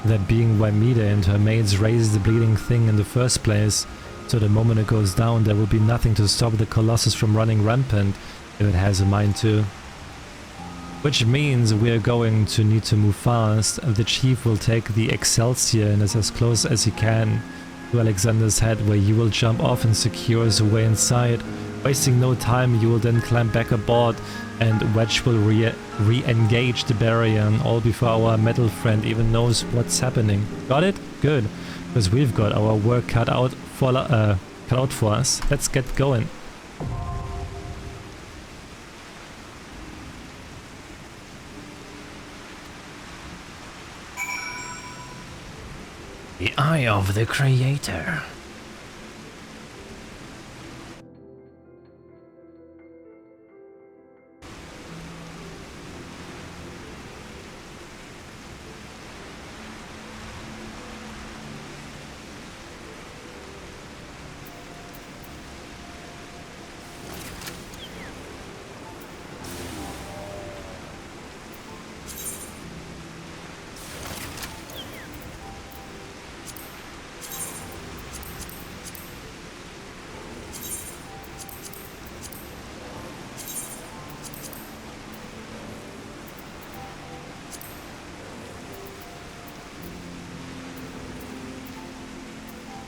That being why Mida and her maids raised the bleeding thing in the first place, so the moment it goes down there will be nothing to stop the Colossus from running rampant, if it has a mind to. Which means we're going to need to move fast. The chief will take the Excelsior and is as close as he can to Alexander's head, where you will jump off and secure his way inside. Wasting no time, you will then climb back aboard and Wedge will re-engage the barrier, all before our metal friend even knows what's happening. Got it? Good, because we've got our work cut out for us. Let's get going. The Eye of the Creator.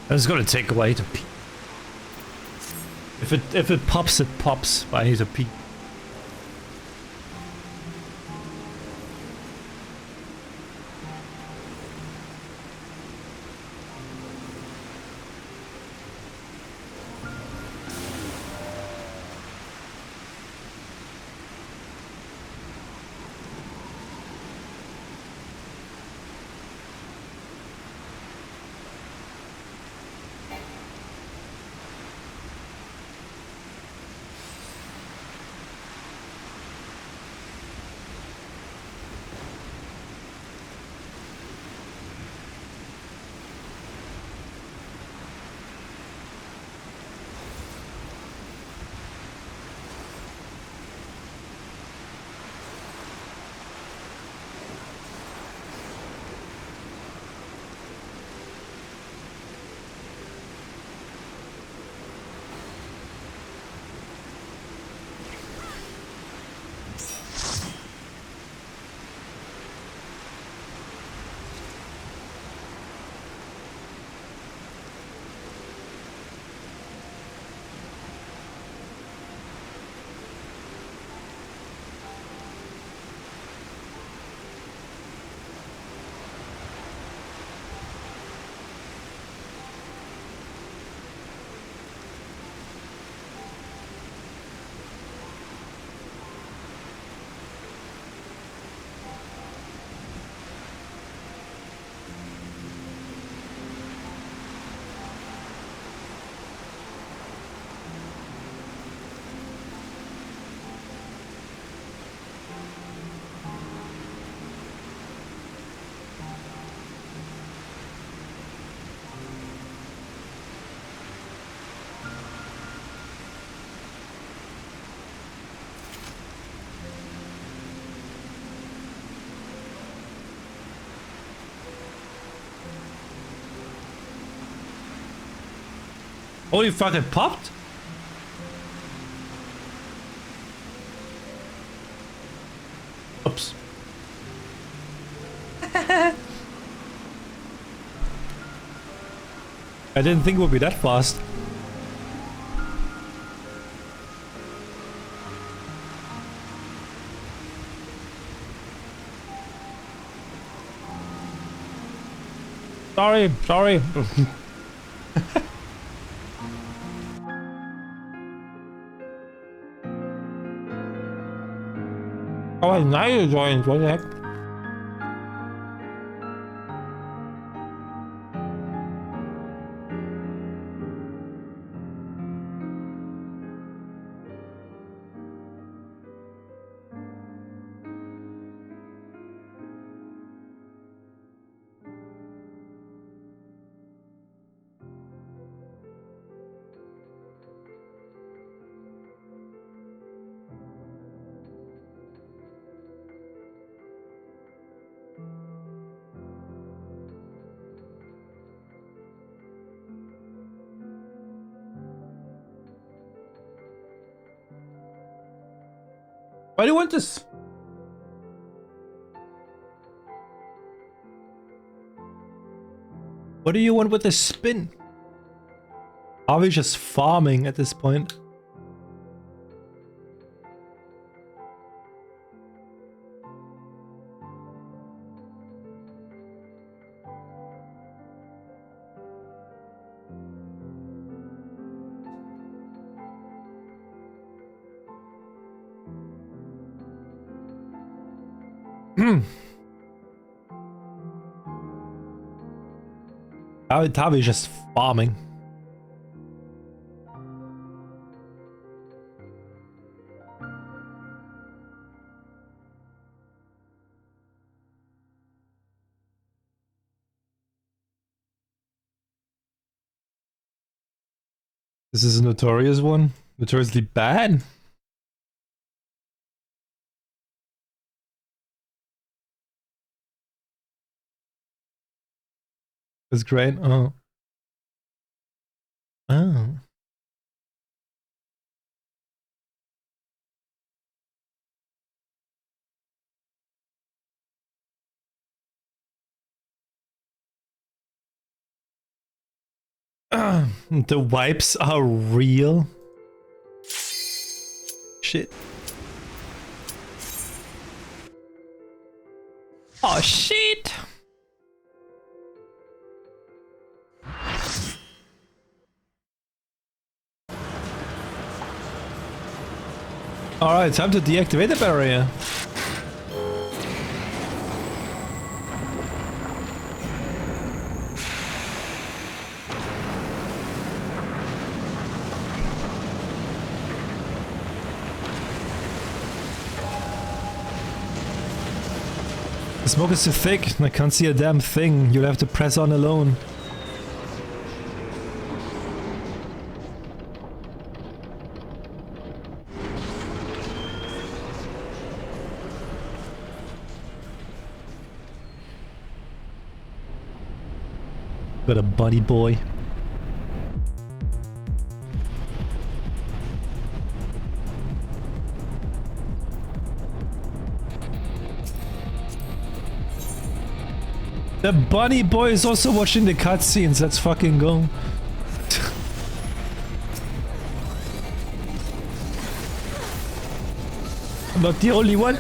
It's gonna take a while to pee. If it pops, it pops. But I need to pee. Holy fuck, it popped? Oops. I didn't think it would be that fast. Sorry. Oh, now you joined. What the heck? Why do you want this? What do you want with this spin? Are we just farming at this point? Are we just farming? This is a notorious one. Notoriously bad. That's great. Oh. Oh. The wipes are real. Shit. Oh shit! Alright, time to deactivate the barrier. The smoke is too thick, I can't see a damn thing. You'll have to press on alone. Got a bunny boy. The bunny boy is also watching the cutscenes. Let's fucking go. I'm not the only one.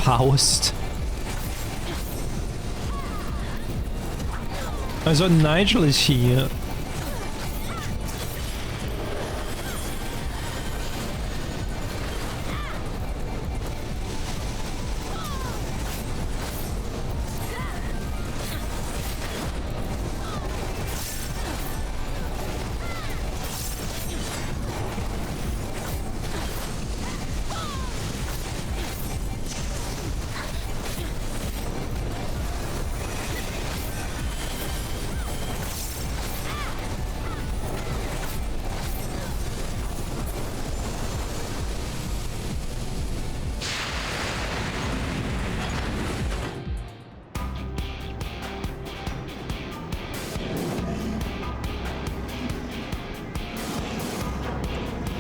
Faust. Also Nigel ist hier.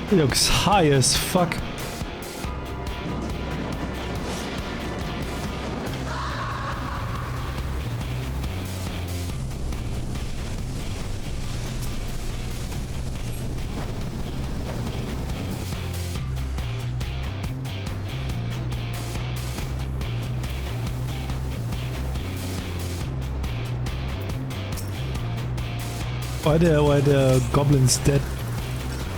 He looks high as fuck. Why the goblins dead?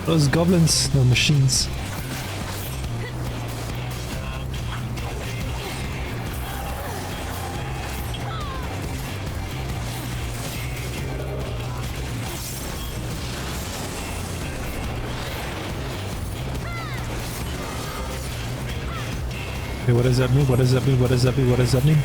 Those goblins? No, machines. Okay, what does that mean? What does that mean? What does that mean? What does that mean?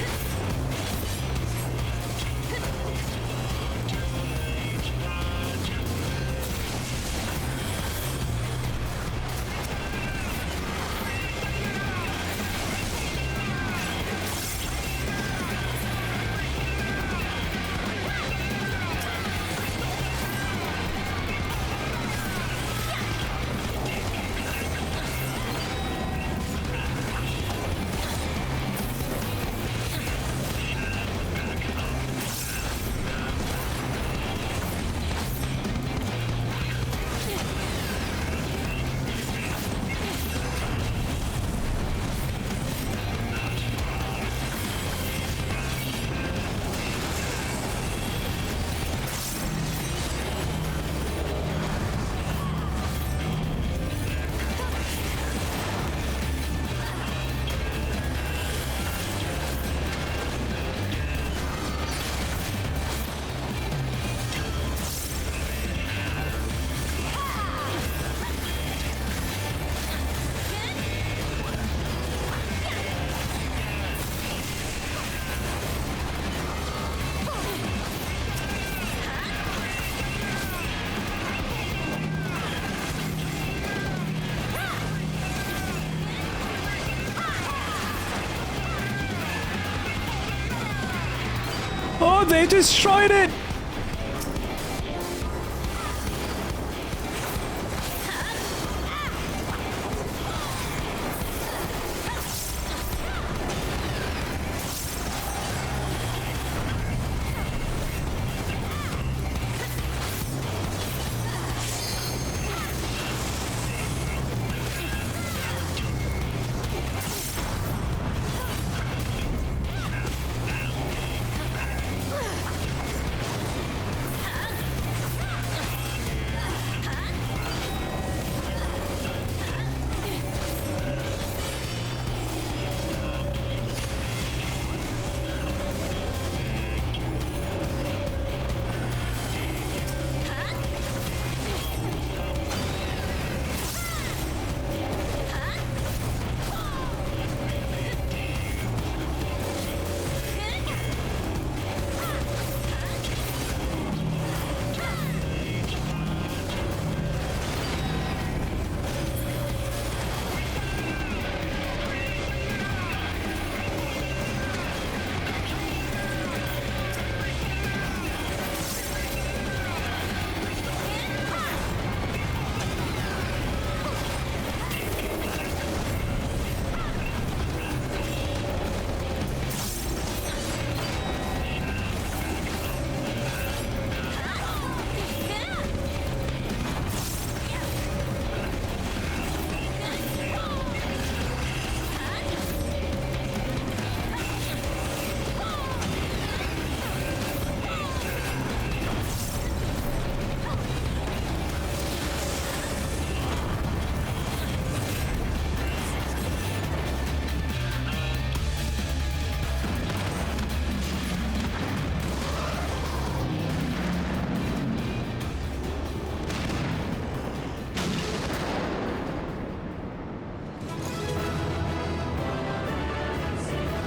they destroyed it!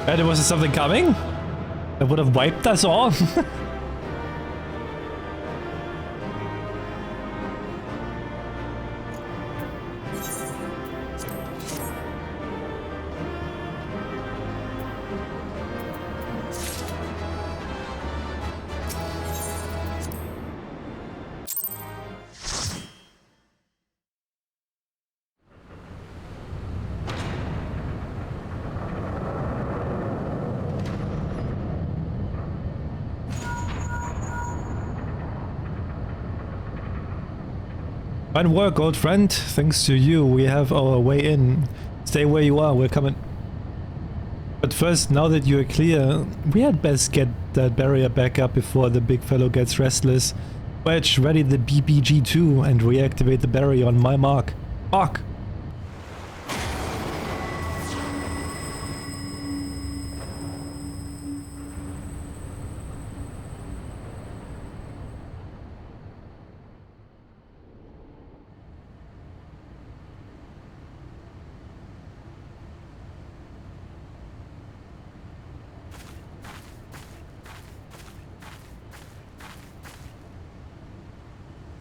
And there was something coming that would have wiped us all. Fine work, old friend. Thanks to you, we have our way in. Stay where you are, we're coming. But first, now that you're clear, we had best get that barrier back up before the big fellow gets restless. Wedge, ready the BBG-2 and reactivate the barrier on my mark. Mark!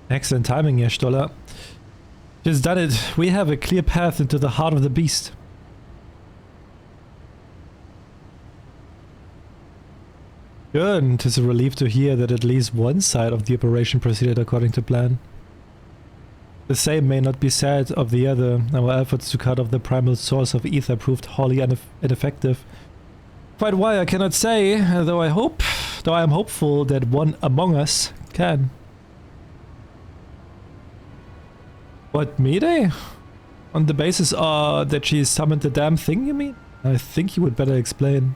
Excellent timing here, Stoller. Just done it. We have a clear path into the heart of the beast. Good. It is a relief to hear that at least one side of the operation proceeded according to plan. The same may not be said of the other. Our efforts to cut off the primal source of ether proved wholly ineffective. Quite why I cannot say, though I am hopeful that one among us can. What, Mayday? On the basis that she summoned the damn thing, you mean? I think you would better explain.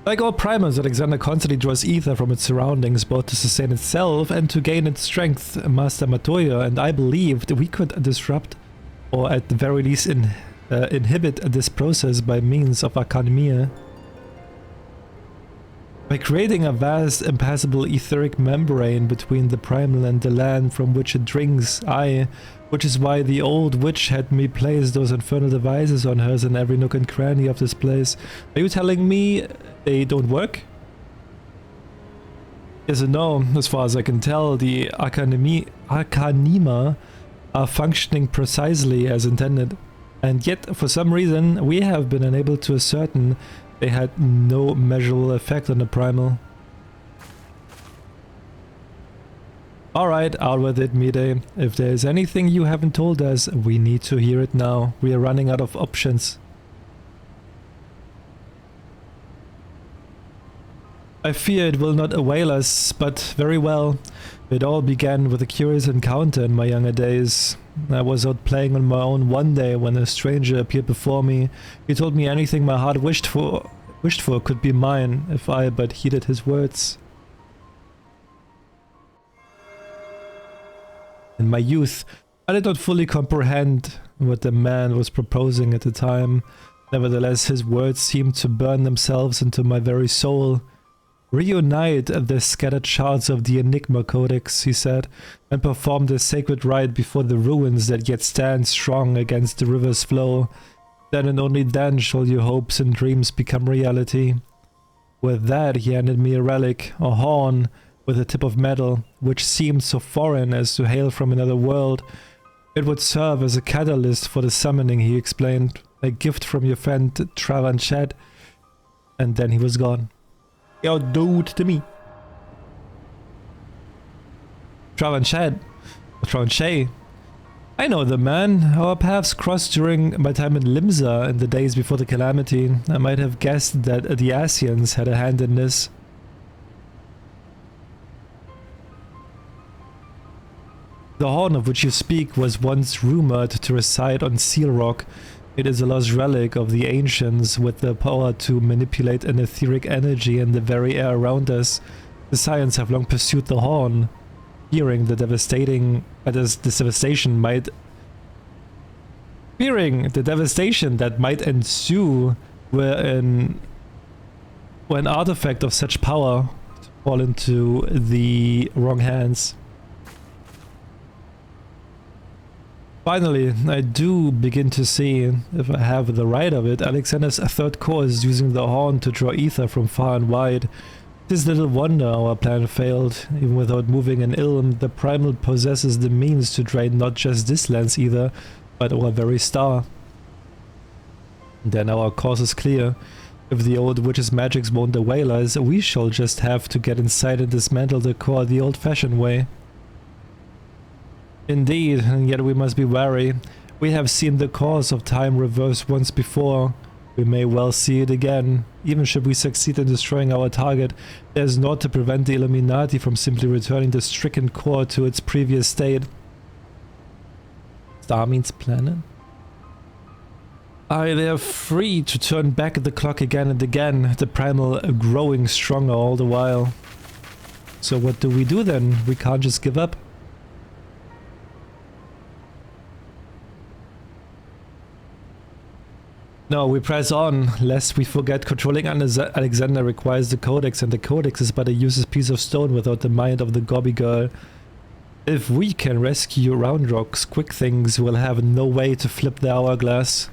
Like all primers, Alexander constantly draws ether from its surroundings, both to sustain itself and to gain its strength. Master Matoya and I believed we could disrupt, or at the very least inhibit this process by means of Arcanimia. By creating a vast, impassable etheric membrane between the primal and the land from which it drinks, which is why the old witch had me place those infernal devices on hers in every nook and cranny of this place. Are you telling me they don't work? Yes and no. As far as I can tell, the Arcanima are functioning precisely as intended. And yet, for some reason, we have been unable to ascertain They had no measurable effect on the primal. Alright, out with it, Mide. If there's anything you haven't told us, we need to hear it now. We are running out of options. I fear it will not avail us, but very well. It all began with a curious encounter in my younger days. I was out playing on my own one day when a stranger appeared before me. He told me anything my heart wished for could be mine, if I but heeded his words. In my youth, I did not fully comprehend what the man was proposing at the time. Nevertheless, his words seemed to burn themselves into my very soul. Reunite the scattered shards of the Enigma Codex, he said, and perform the sacred rite before the ruins that yet stand strong against the river's flow. Then and only then shall your hopes and dreams become reality. With that, he handed me a relic, a horn with a tip of metal, which seemed so foreign as to hail from another world. It would serve as a catalyst for the summoning, he explained. A gift from your friend Travanchet. And then he was gone. Yo, dude, to me. Travanchet. I know the man. Our paths crossed during my time in Limsa in the days before the calamity. I might have guessed that the Asians had a hand in this. The horn of which you speak was once rumored to reside on Seal Rock. It is a lost relic of the ancients with the power to manipulate an etheric energy in the very air around us. The Scions have long pursued the horn, fearing the devastation that might ensue when an artifact of such power fall into the wrong hands. Finally, I do begin to see, if I have the right of it, Alexander's third core is using the horn to draw ether from far and wide. It is little wonder our plan failed. Even without moving an Ilm, the primal possesses the means to drain not just this lens either, but our very star. Then our course is clear. If the old witch's magics won't avail us, we shall just have to get inside and dismantle the core the old-fashioned way. Indeed, and yet we must be wary. We have seen the course of time reverse once before. We may well see it again. Even should we succeed in destroying our target, there is naught to prevent the Illuminati from simply returning the stricken core to its previous state. Star means planet? They are free to turn back the clock again and again, the primal growing stronger all the while. So what do we do then? We can't just give up. No, we press on, lest we forget controlling Alexander requires the Codex, and the Codex is but a useless piece of stone without the mind of the Gobby girl. If we can rescue Round Rock's quick things, will have no way to flip the hourglass.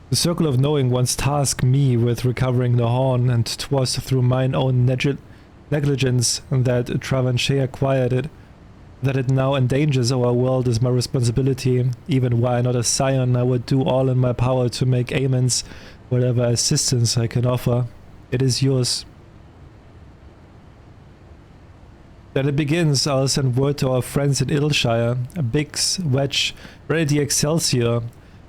The Circle of Knowing once tasked me with recovering the horn, and 'twas through mine own negligence that Travanchet acquired it. That it now endangers our world is my responsibility. Even were I not a scion, I would do all in my power to make amends, whatever assistance I can offer. It is yours. Then it begins. I'll send word to our friends in Idleshire. Biggs, Wedge, ready the Excelsior.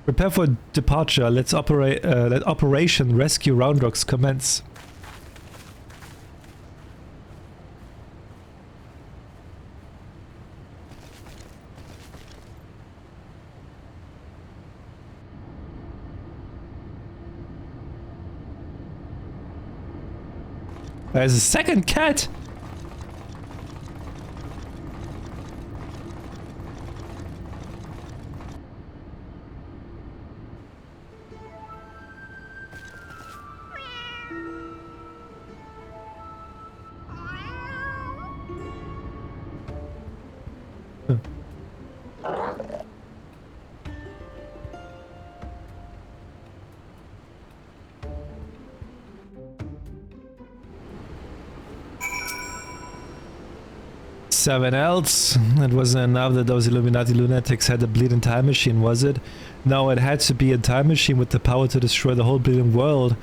Prepare for departure. Let Operation Rescue Roundrocks commence. There's a second cat! XIV else. It wasn't enough that those Illuminati lunatics had a bleeding time machine, was it? No, it had to be a time machine with the power to destroy the whole bleeding world.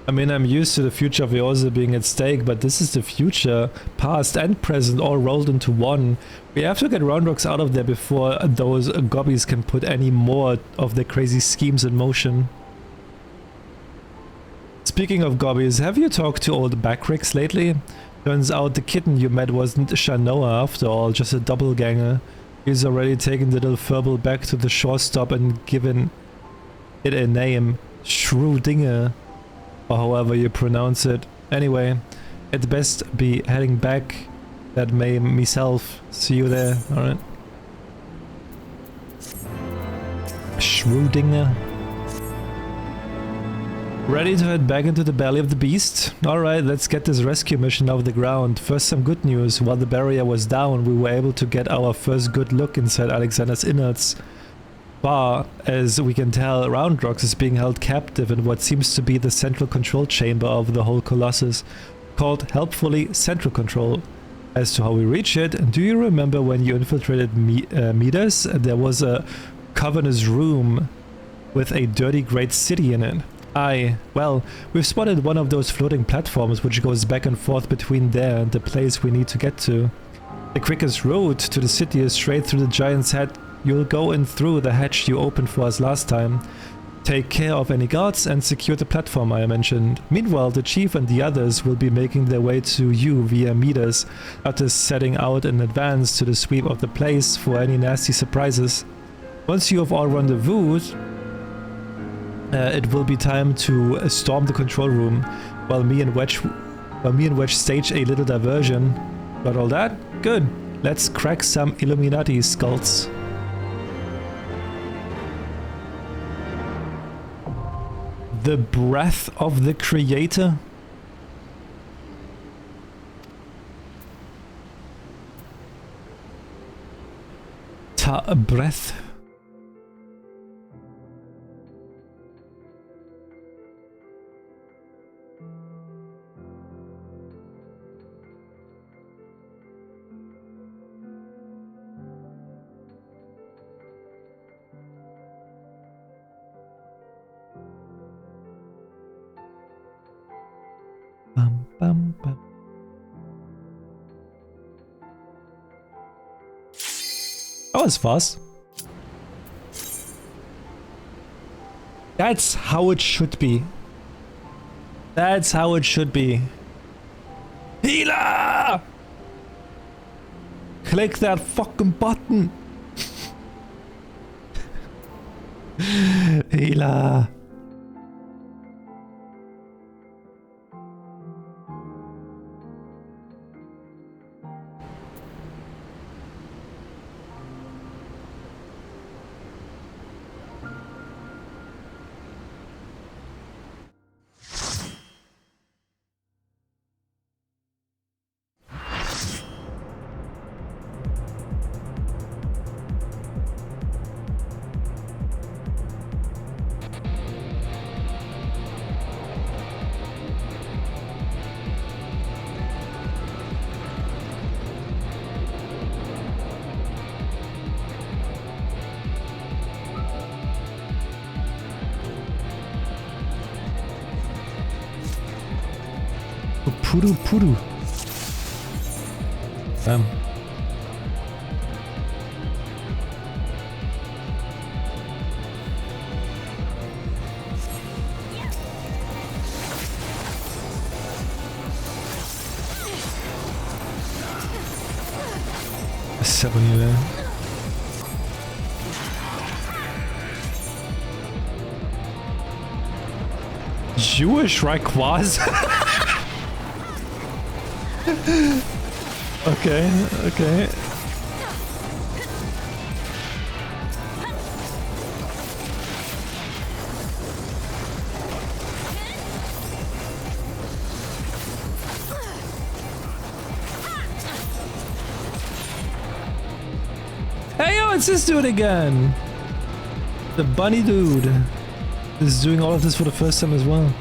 I mean, I'm used to the future of Eorzea being at stake, but this is the future, past and present, all rolled into one. We have to get Roundrocks out of there before those gobbies can put any more of their crazy schemes in motion. Speaking of gobbies, have you talked to old Backricks lately? Turns out the kitten you met wasn't Shanoa after all, just a doppelganger. He's already taken the little furball back to the shore stop and given it a name. Schrödinger. Or however you pronounce it. Anyway, at best be heading back that way myself. See you there, alright? Schrödinger. Ready to head back into the belly of the beast? Alright, let's get this rescue mission off the ground. First some good news. While the barrier was down, we were able to get our first good look inside Alexander's innards. Far as we can tell, Roundrocks is being held captive in what seems to be the central control chamber of the whole Colossus, called helpfully Central Control. As to how we reach it, do you remember when you infiltrated Midas? There was a Covenant's room with a dirty great city in it. Aye, well, we've spotted one of those floating platforms which goes back and forth between there and the place we need to get to. The quickest route to the city is straight through the giant's head. You'll go in through the hatch you opened for us last time. Take care of any guards and secure the platform I mentioned. Meanwhile, the chief and the others will be making their way to you via Midas, after setting out in advance to the sweep of the place for any nasty surprises. Once you have all rendezvoused, it will be time to storm the control room, while me and Wedge stage a little diversion. Got all that? Good. Let's crack some Illuminati skulls. The breath of the creator? Breath? Bum, bum, bum. That was fast. That's how it should be. That's how it should be. Healer! Click that fucking button. Healer. Puru puru. Seven there. Jewish Rayquaza? Okay, okay. Hey, yo, it's this dude again. The bunny dude is doing all of this for the first time as well.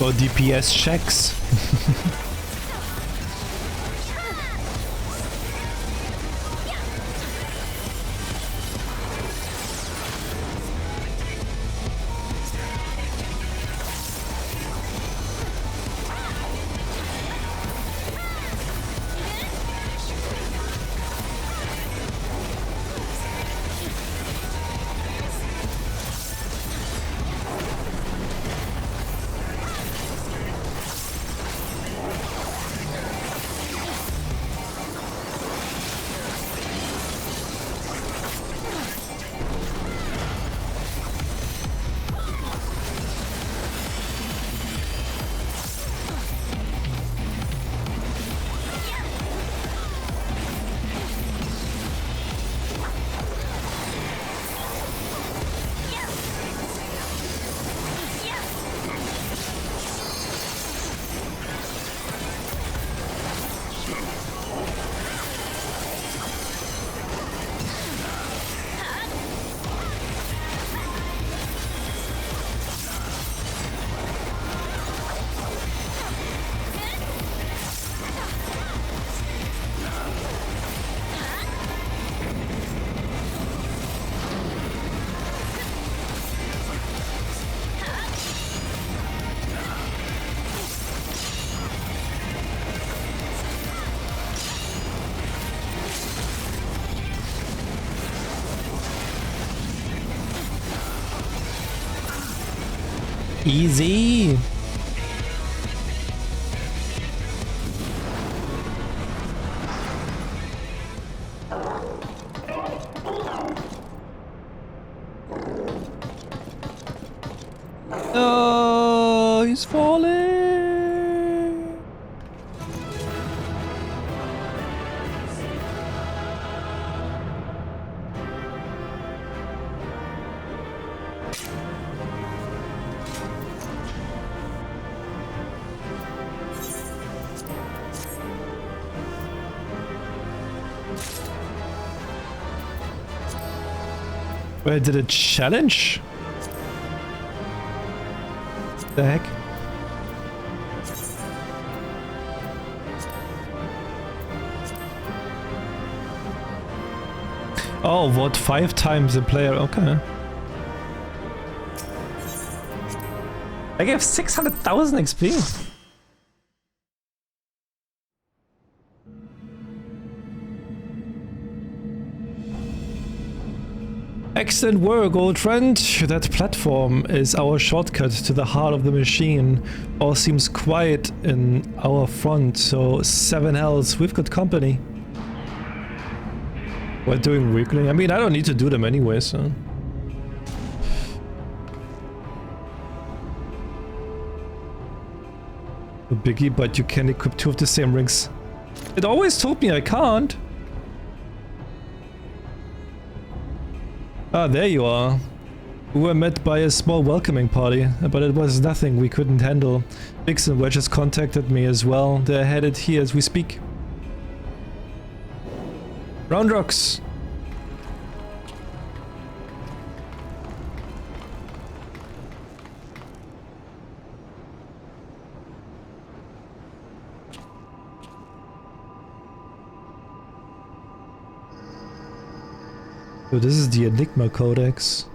For DPS checks. Easy. Oh, he's falling. Wait, did it challenge? The heck? Oh, what? 5 times the player? Okay. I gave 600,000 XP. Excellent work, old friend. That platform is our shortcut to the heart of the machine. All seems quiet in our front, so 7 hells, we've got company. We're doing weekly. I mean, I don't need to do them anyway, so... A biggie, but you can equip 2 of the same rings. It always told me I can't. Ah, there you are. We were met by a small welcoming party, but it was nothing we couldn't handle. Biggs and Wedge has contacted me as well. They're headed here as we speak. Round rocks! So this is the Enigma Codex.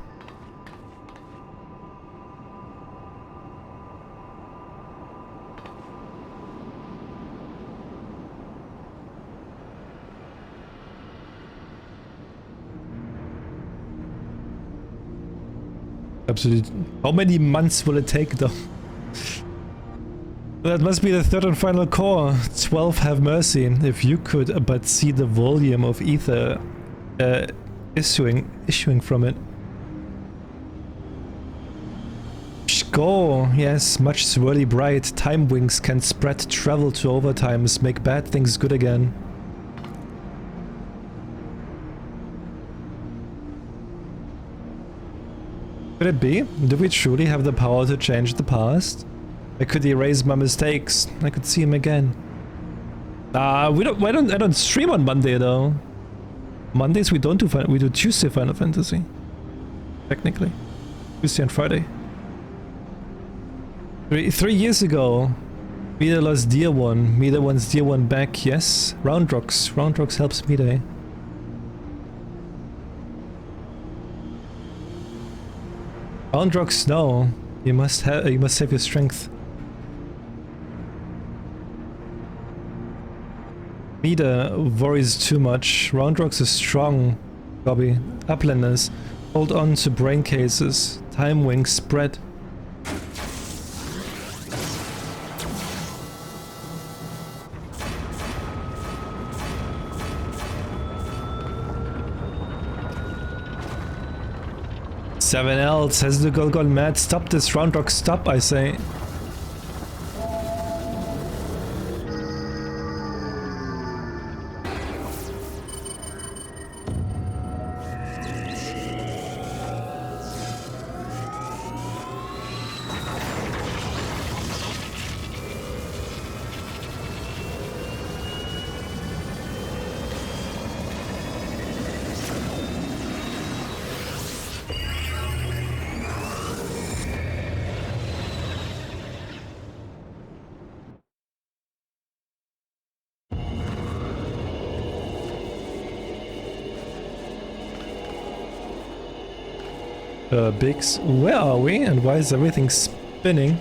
Absolutely. How many months will it take though? That must be the third and final core. 12 have mercy. If you could but see the volume of ether issuing from it. Go. Yes, much swirly bright. Time wings can spread travel to overtimes, make bad things good again. Could it be? Do we truly have the power to change the past? I could erase my mistakes. I could see him again. I don't stream on Monday though. Mondays we don't do we do Tuesday Final Fantasy. Technically. Tuesday and Friday. 3 years ago. Mida lost Dear One. Mida wants Dear One back, yes. Round Rocks. Round Rocks helps Mida. Round Rocks, no. You must save your strength. Mida worries too much. Round Rocks is strong. Bobby. Uplanders. Hold on to brain cases. Time wings spread. Seven else has the girl gone mad? Stop this, Round Rock, stop, I say. Biggs, where are we and why is everything spinning?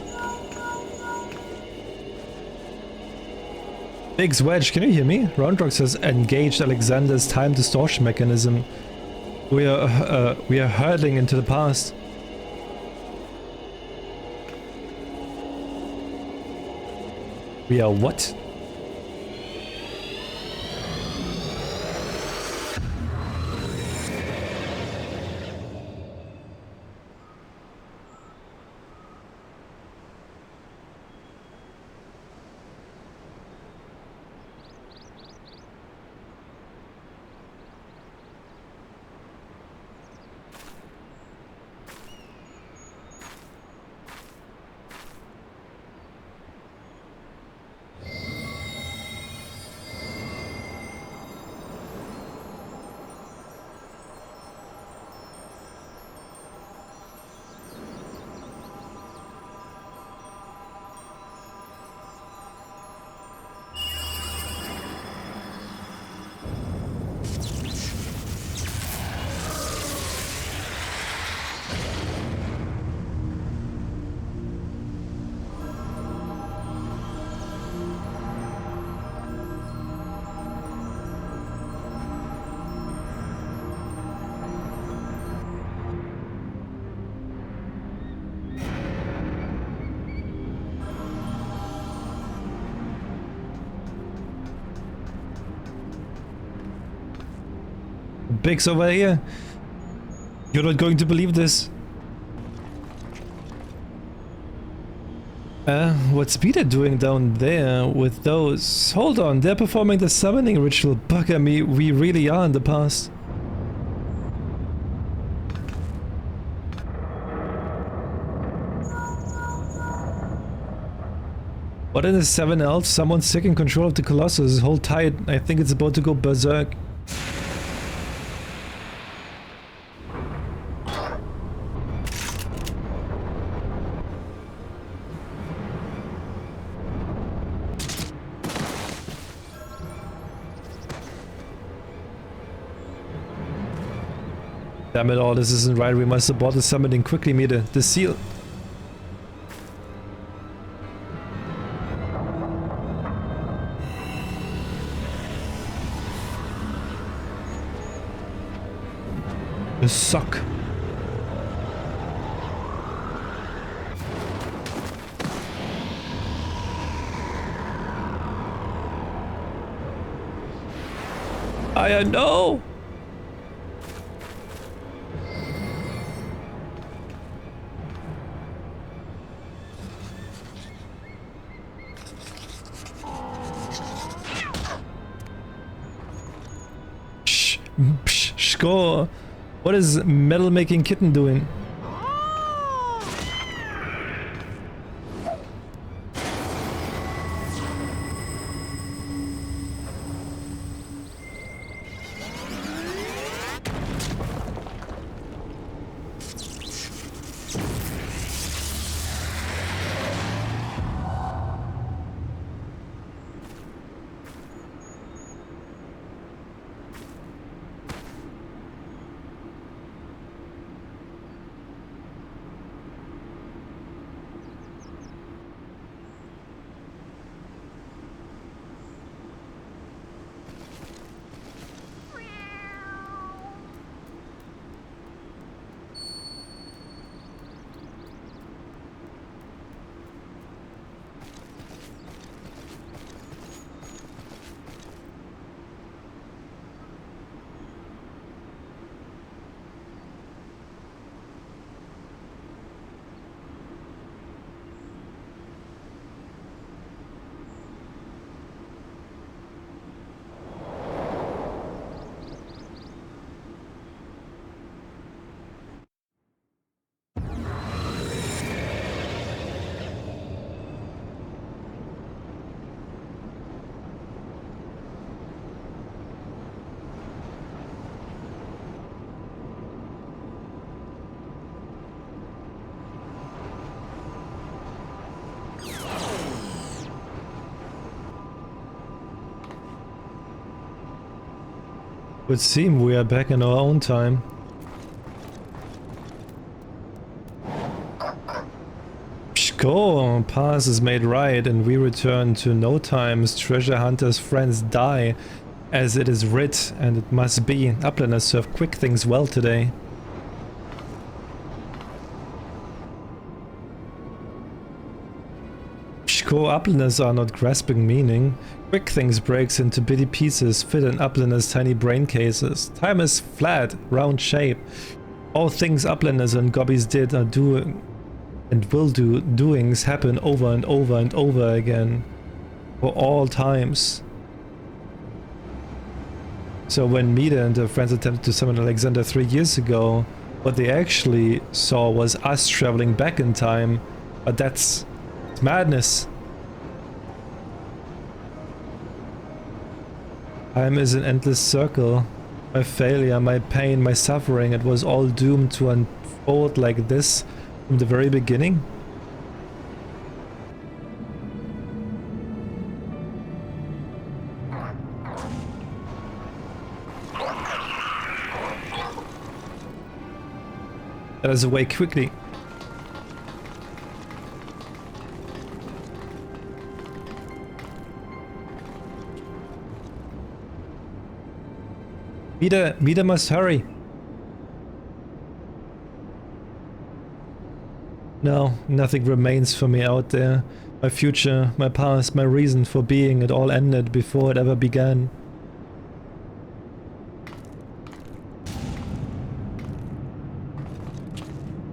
Biggs, Wedge, can you hear me? Roundrox has engaged Alexander's time distortion mechanism. We are hurtling into the past. We are what? Biggs over here. You're not going to believe this. What's Peter doing down there with those? Hold on, they're performing the summoning ritual. Bugger me, we really are in the past. What in the 7 elves? Someone's taking control of the Colossus. Hold tight, I think it's about to go berserk. Damn it all, this isn't right. We must abort the summoning quickly, Mide. The seal. The suck. I know. Score. What is metal making kitten doing? Would seem we are back in our own time. Pshko, pass is made right and we return to no times. Treasure hunters' friends die, as it is writ, and it must be. Uplanders serve quick things well today. Pshko, uplanders are not grasping meaning. Quick things breaks into bitty pieces, fit in uplanders' tiny brain cases. Time is flat, round shape. All things uplanders and gobbies did are doing and will do doings happen over and over and over again. For all times. So when Mida and her friends attempted to summon Alexander 3 years ago, what they actually saw was us traveling back in time. But that's madness. Time is an endless circle. My failure, my pain, my suffering, it was all doomed to unfold like this from the very beginning. Let us away quickly. Mida must hurry. No, nothing remains for me out there. My future, my past, my reason for being, it all ended before it ever began.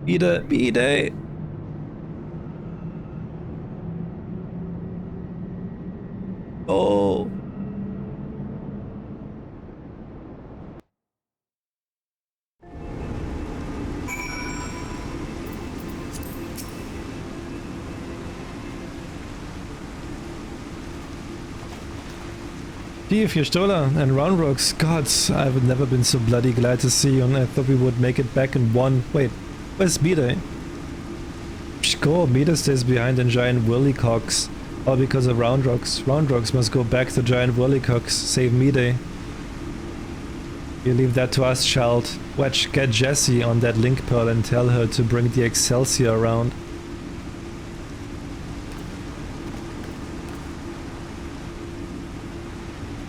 Mida. Steve, Stola, and Round Rocks. God, I've never been so bloody glad to see you, and I thought we would make it back in one. Wait, where's Mida? Go, Mida stays behind in Giant Whirlycocks. All because of Round Rocks. Round Rocks must go back to Giant Whirlycocks. Save Mida. You leave that to us, child. Wedge, get Jessie on that link pearl and tell her to bring the Excelsior around.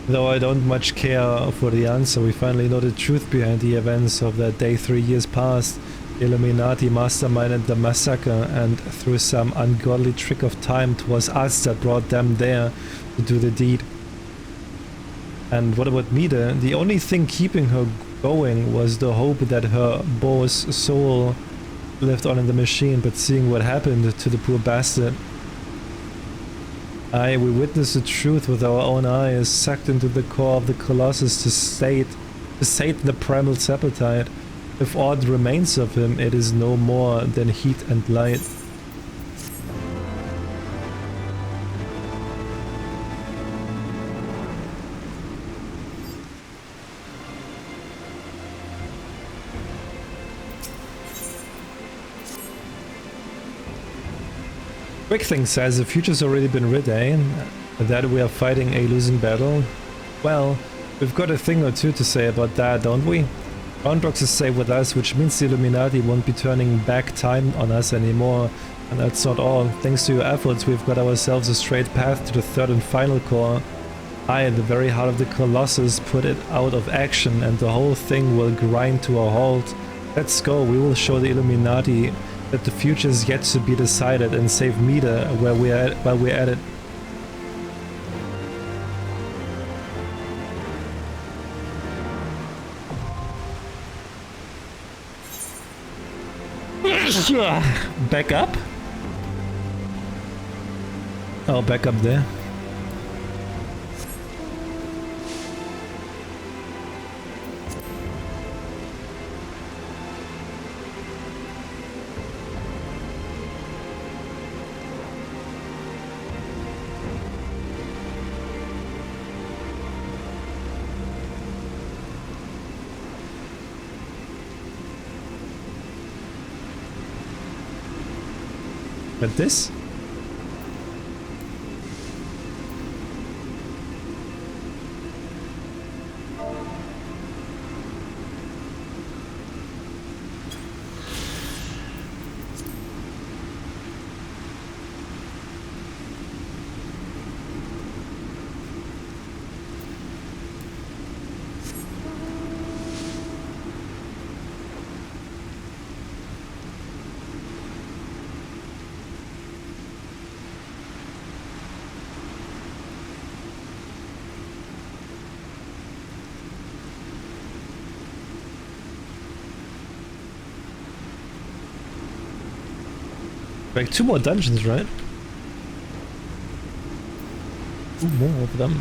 Though I don't much care for the answer, we finally know the truth behind the events of that day 3 years past. The Illuminati masterminded the massacre, and through some ungodly trick of time, 'twas us that brought them there to do the deed. And what about Mida? The only thing keeping her going was the hope that her boss soul lived on in the machine, but seeing what happened to the poor bastard. Aye, we witnessed the truth with our own eyes, sucked into the core of the Colossus to sate the primal appetite. If aught remains of him, it is no more than heat and light. Quick thing says the future's already been writ, eh? That we are fighting a losing battle. Well, we've got a thing or two to say about that, don't we? Roundrocks is safe with us, which means the Illuminati won't be turning back time on us anymore. And that's not all. Thanks to your efforts, we've got ourselves a straight path to the third and final core. I, the very heart of the Colossus, put it out of action, and the whole thing will grind to a halt. Let's go, we will show the Illuminati that the future is yet to be decided and save Mida while we're at it. Back up? Oh, back up there. But this? Like 2 more dungeons, right? 2 more of them.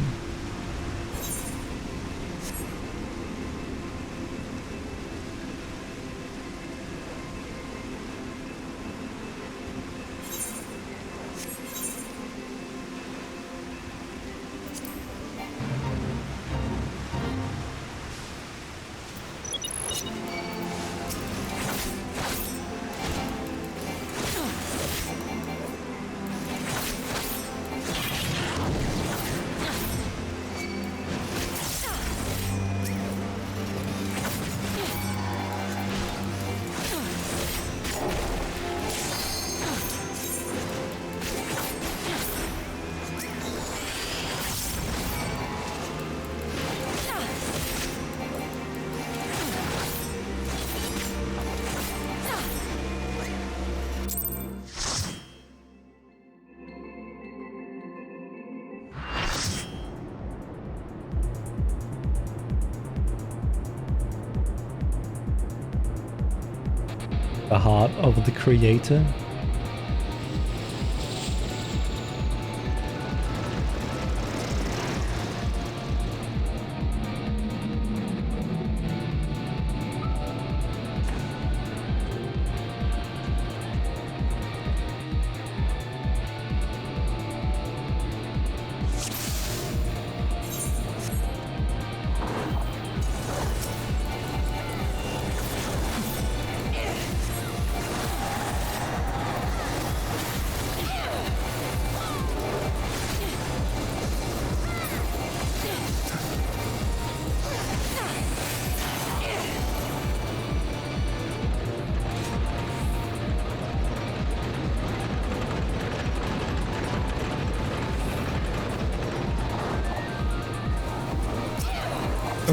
The heart of the creator.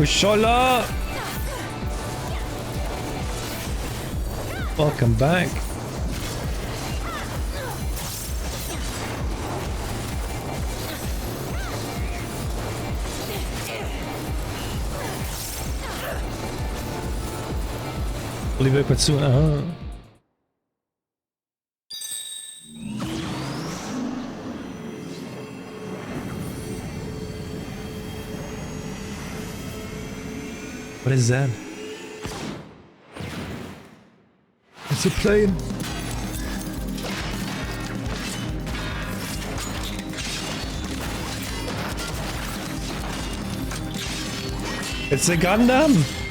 Kushola! Welcome back. Oliver Kwatsu, What is that? It's a plane. It's a Gundam.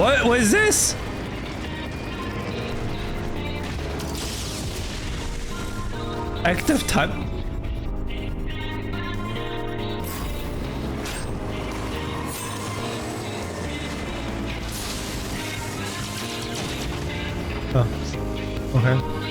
What was this? Active type. Oh, okay.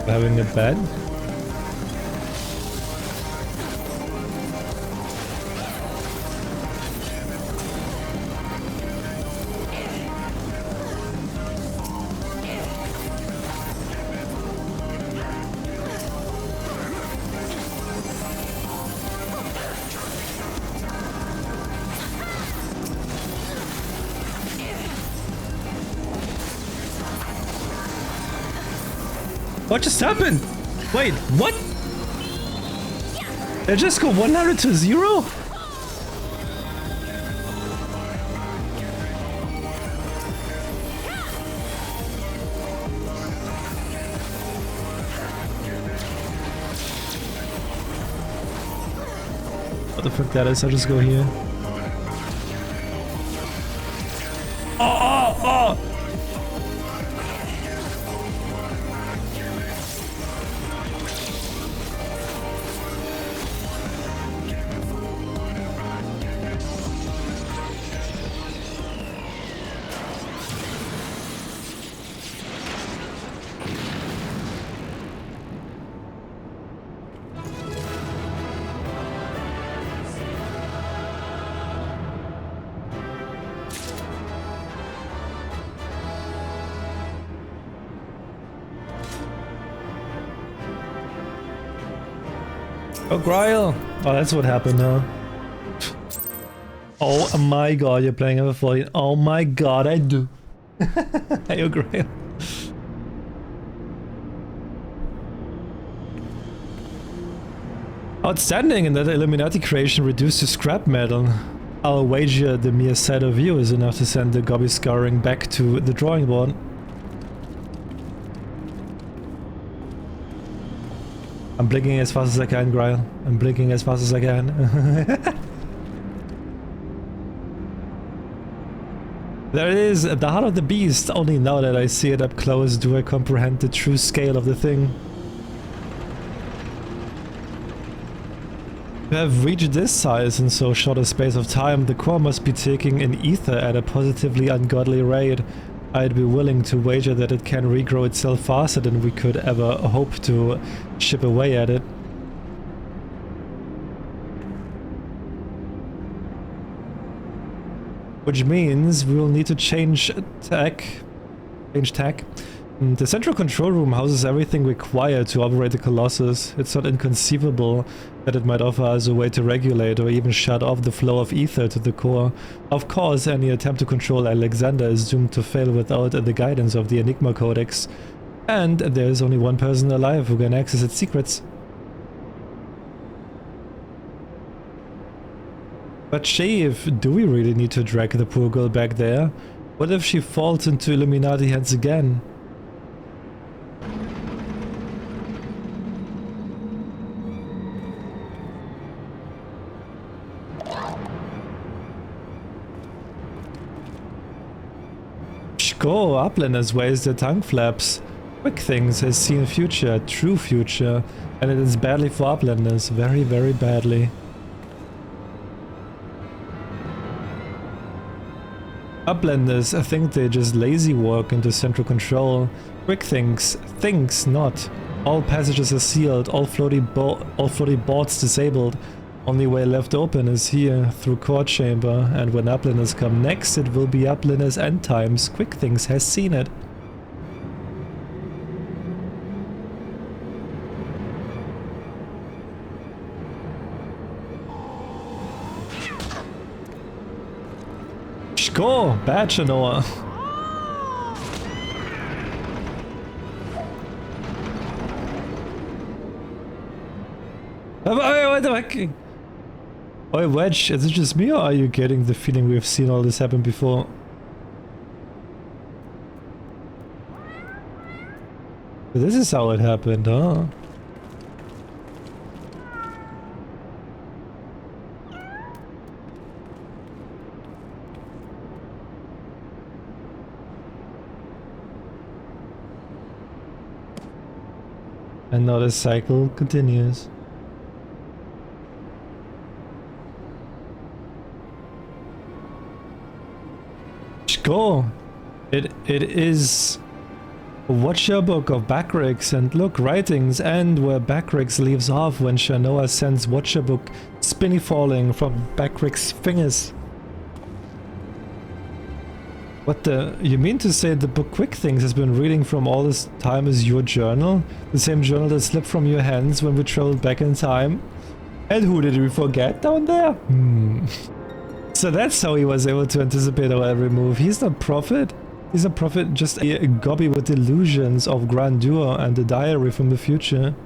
Having a bed? What just happened? Wait, what? It just go 100 to 0? What the fuck that is? I'll just go here. Oh! Oh, Grail! Oh, that's what happened, huh? Oh my god, you're playing FF14. Oh my god, I do. Hey, oh, Grail. Outstanding, and that Illuminati creation reduced to scrap metal. I'll wager the mere sight of you is enough to send the gobby scouring back to the drawing board. I'm blinking as fast as I can, Grail. I'm blinking as fast as I can. There it is, at the heart of the beast. Only now that I see it up close do I comprehend the true scale of the thing. To have reached this size in so short a space of time, the core must be taking in ether at a positively ungodly rate. I'd be willing to wager that it can regrow itself faster than we could ever hope to chip away at it. Which means we will need to change tack. The central control room houses everything required to operate the Colossus. It's not inconceivable that it might offer us a way to regulate or even shut off the flow of ether to the core. Of course, any attempt to control Alexander is doomed to fail without the guidance of the Enigma Codex. And there is only one person alive who can access its secrets. But Shave, do we really need to drag the poor girl back there? What if she falls into Illuminati hands again? Go, Uplanders waste their tongue flaps. Quick Things has seen future, true future, and it is badly for Uplanders, very, very badly. Uplanders, I think they just lazy walk into central control. Quick Things, thinks not. All passages are sealed, all floaty boards disabled. Only way left open is here, through core chamber, and when Uplanders come next, it will be Uplanders end times. Quick Things has seen it. Go, Badge Noah. What the heck? Oi, Wedge, is it just me or are you getting the feeling we've seen all this happen before? This is how it happened, huh? And now the cycle continues. Go! It is a watcher book of Backrix, and look, writings end where Backrix leaves off when Shanoa sends watcher book spinny falling from Backrix's fingers. What the? You mean to say the book Quick Things has been reading from all this time is your journal? The same journal that slipped from your hands when we traveled back in time? And who did we forget down there? So that's how he was able to anticipate our every move. He's not Prophet. He's a prophet, just a gobby with illusions of grandeur and a diary from the future.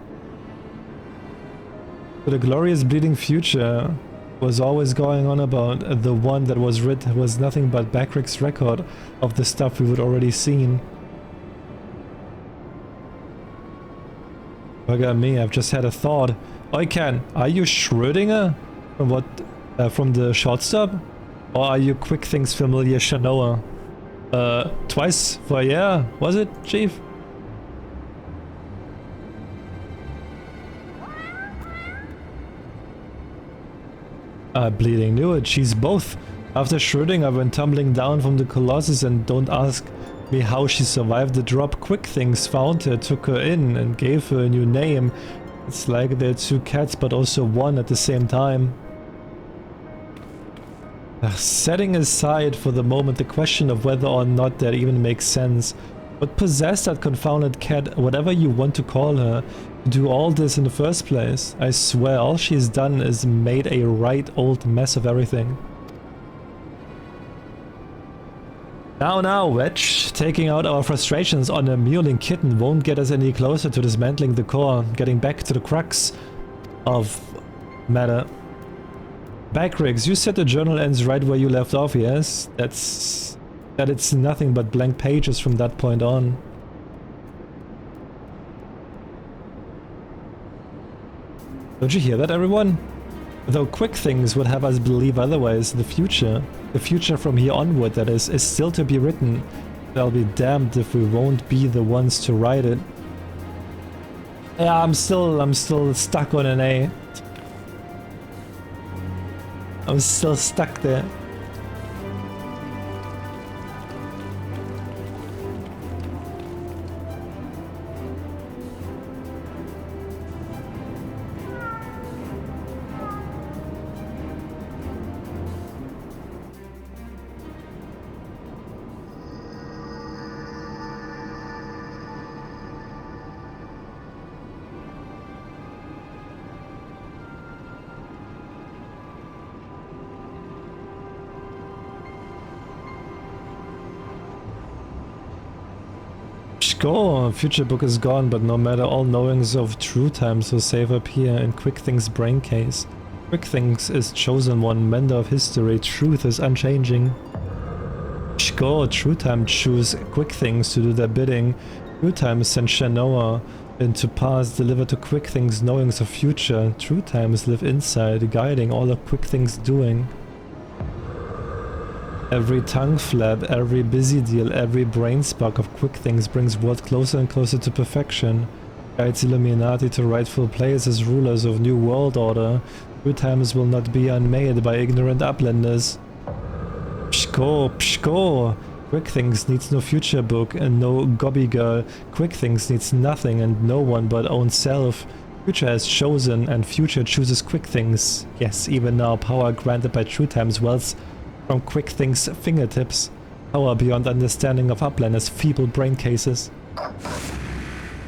But the glorious bleeding future was always going on about. The one that was writ was nothing but Backrix's record of the stuff we would already seen. Look at me, I've just had a thought. Oi Ken, are you Schrödinger? From what? From the shortstop? Or are you Quick Things familiar Shanoa? Twice for a year, was it, Chief? Bleeding knew it, she's both. After Schrödinger went tumbling down from the Colossus, and don't ask me how she survived the drop. Quick Things found her, took her in, and gave her a new name. It's like they're two cats, but also one at the same time. Setting aside for the moment the question of whether or not that even makes sense, what possessed that confounded cat, whatever you want to call her, do all this in the first place. I swear all she's done is made a right old mess of everything. Now, Wedge, taking out our frustrations on a mewling kitten won't get us any closer to dismantling the core, getting back to the crux of matter. Backriggs, you said the journal ends right where you left off, yes? That it's nothing but blank pages from that point on. Don't you hear that, everyone? Though quick things would have us believe otherwise, the future from here onward, that is still to be written. I'll be damned if we won't be the ones to write it. Yeah, I'm still stuck on an A. I'm still stuck there. Go! Future book is gone, but no matter, all knowings of true time so safe up here in Quick Things brain case. Quick Things is chosen one, mender of history, truth is unchanging. Go! True time choose Quick Things to do their bidding. True time send Shanoa into past, deliver to Quick Things knowings of future. True times live inside, guiding all of Quick Things doing. Every tongue flap, every busy deal, every brain spark of Quick Things brings world closer and closer to perfection. Guides Illuminati to rightful place as rulers of new world order. True times will not be unmade by ignorant uplanders. Pshko, pshko! Quick Things needs no future book and no gobby girl. Quick Things needs nothing and no one but own self. Future has chosen and future chooses Quick Things. Yes, even now power granted by True Times wells from Quick Things' fingertips. Power beyond understanding of Uplanders' feeble brain cases.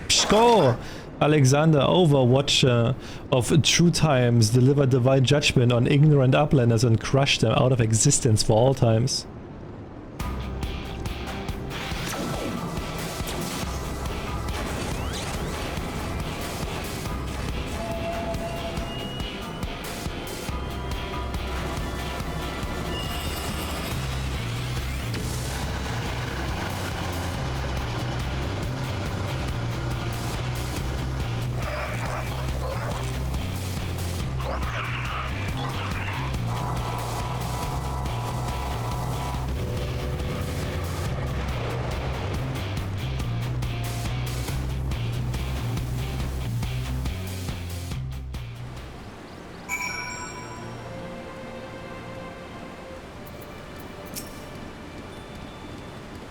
Pshko! Alexander, Overwatcher of True Times, deliver divine judgment on ignorant Uplanders and crush them out of existence for all times.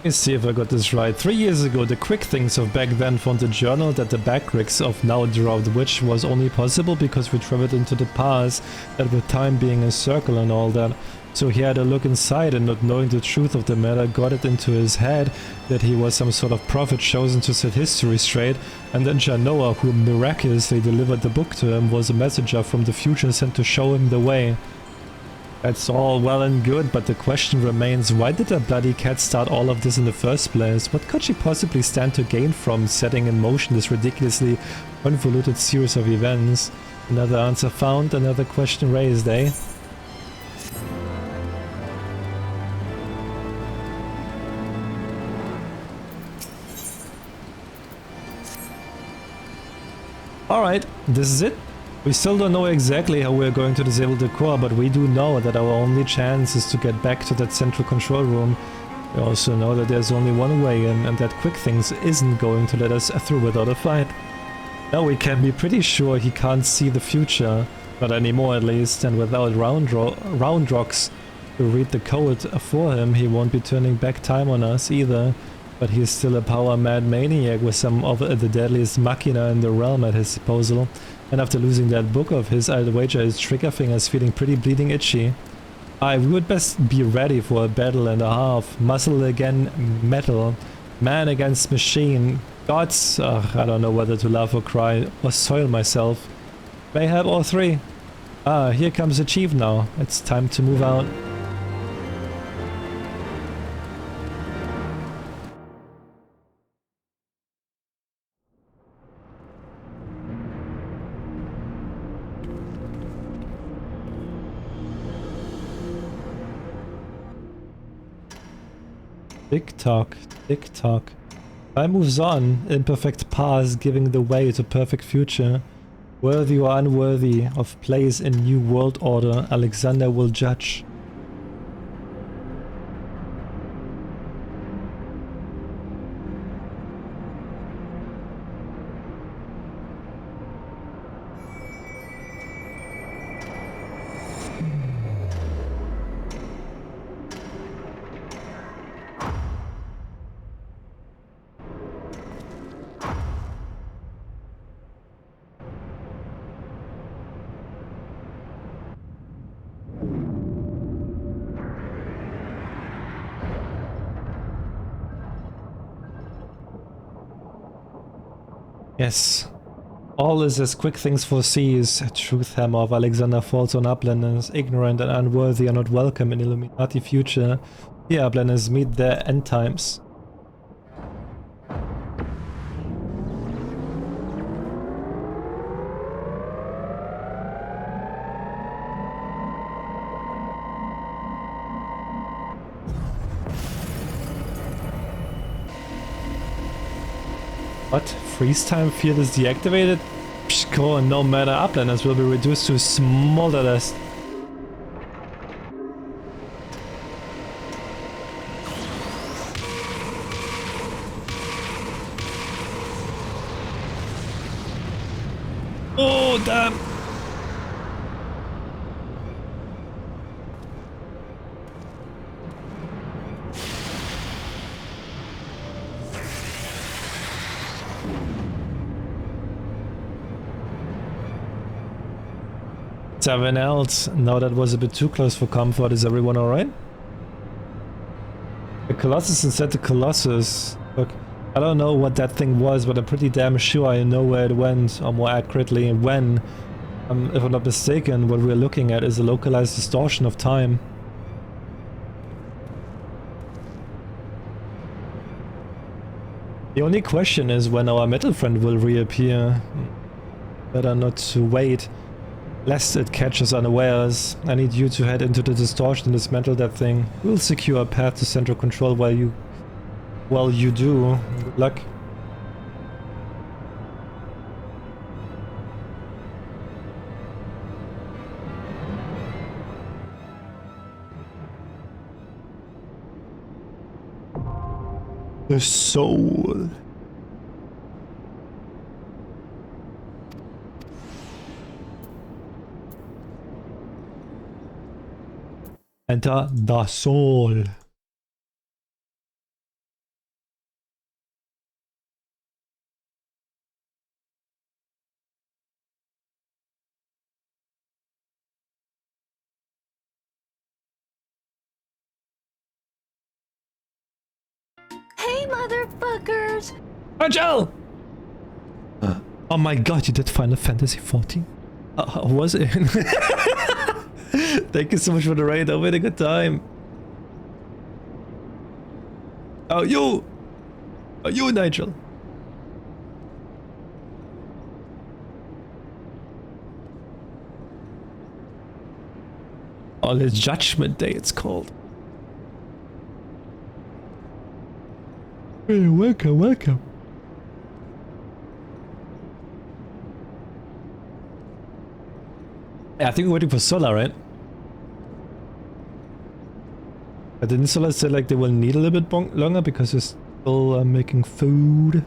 Let me see if I got this right. 3 years ago, the Quick Things of back then found a journal that the Backricks of now dropped, which was only possible because we traveled into the past, at the time being a circle and all that. So he had a look inside and, not knowing the truth of the matter, got it into his head that he was some sort of prophet chosen to set history straight, and then Janoa, who miraculously delivered the book to him, was a messenger from the future sent to show him the way. That's all well and good, but the question remains, why did a bloody cat start all of this in the first place? What could she possibly stand to gain from setting in motion this ridiculously convoluted series of events? Another answer found, another question raised, eh? Alright, this is it. We still don't know exactly how we are going to disable the core, but we do know that our only chance is to get back to that central control room. We also know that there's only one way in, and that Quick Things isn't going to let us through without a fight. Now we can be pretty sure he can't see the future, not anymore at least, and without round rocks to read the code for him, he won't be turning back time on us either. But he's still a power-mad maniac with some of the deadliest machina in the realm at his disposal. And after losing that book of his, I'd wager his trigger finger's feeling pretty bleeding itchy. We would best be ready for a battle and a half. Muscle against metal. Man against machine. Gods, I don't know whether to laugh or cry or soil myself. May have all three. Ah, here comes the chief now. It's time to move out. Tick tock, tick tock. Time moves on, imperfect past giving the way to perfect future. Worthy or unworthy of place in new world order, Alexander will judge. Yes. All is as quick things foresees. Truth hammer of Alexander falls on uplanders. Ignorant and unworthy are not welcome in Illuminati future. Here uplanders meet their end times. What? Freeze time field is deactivated? Psh, cool, no matter uplanders will be reduced to smolder dust. Oh, damn! Seven else. No, that was a bit too close for comfort. Is everyone alright? The Colossus instead the Colossus. Look, I don't know what that thing was, but I'm pretty damn sure I know where it went, or more accurately, when. If I'm not mistaken, what we're looking at is a localized distortion of time. The only question is when our metal friend will reappear. Better not to wait. Lest it catches unawares, I need you to head into the distortion and dismantle that thing. We'll secure a path to central control while you do. Good luck. The soul. Enter the soul. Hey, motherfuckers! Angel! Oh my god, you did Final Fantasy 14? How was it? Thank you so much for the raid. I had a good time. Oh, you! Oh, you, Nigel. Oh, it's Judgment Day, it's called. Hey, welcome, welcome. Yeah, I think we're waiting for Solar, right? But didn't Solar say like they will need a little bit longer because they're still making food?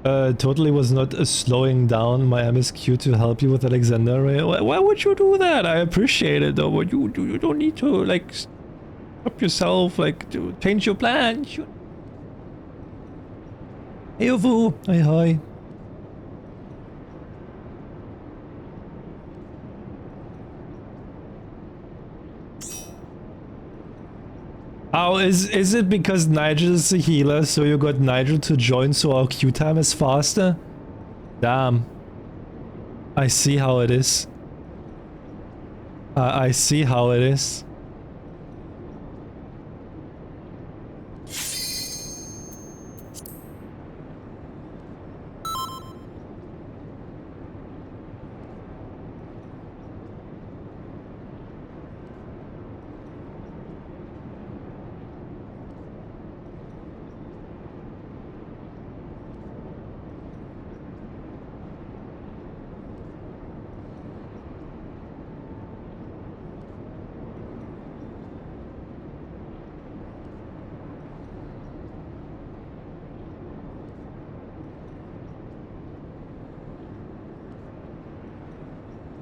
Totally was not slowing down my MSQ to help you with Alexander, right? Why would you do that? I appreciate it though, but you don't need to like stop yourself, like to change your plans. Hey Ovu, hi. Oh, is it because Nigel is a healer, so you got Nigel to join so our queue time is faster? Damn. I see how it is. I see how it is.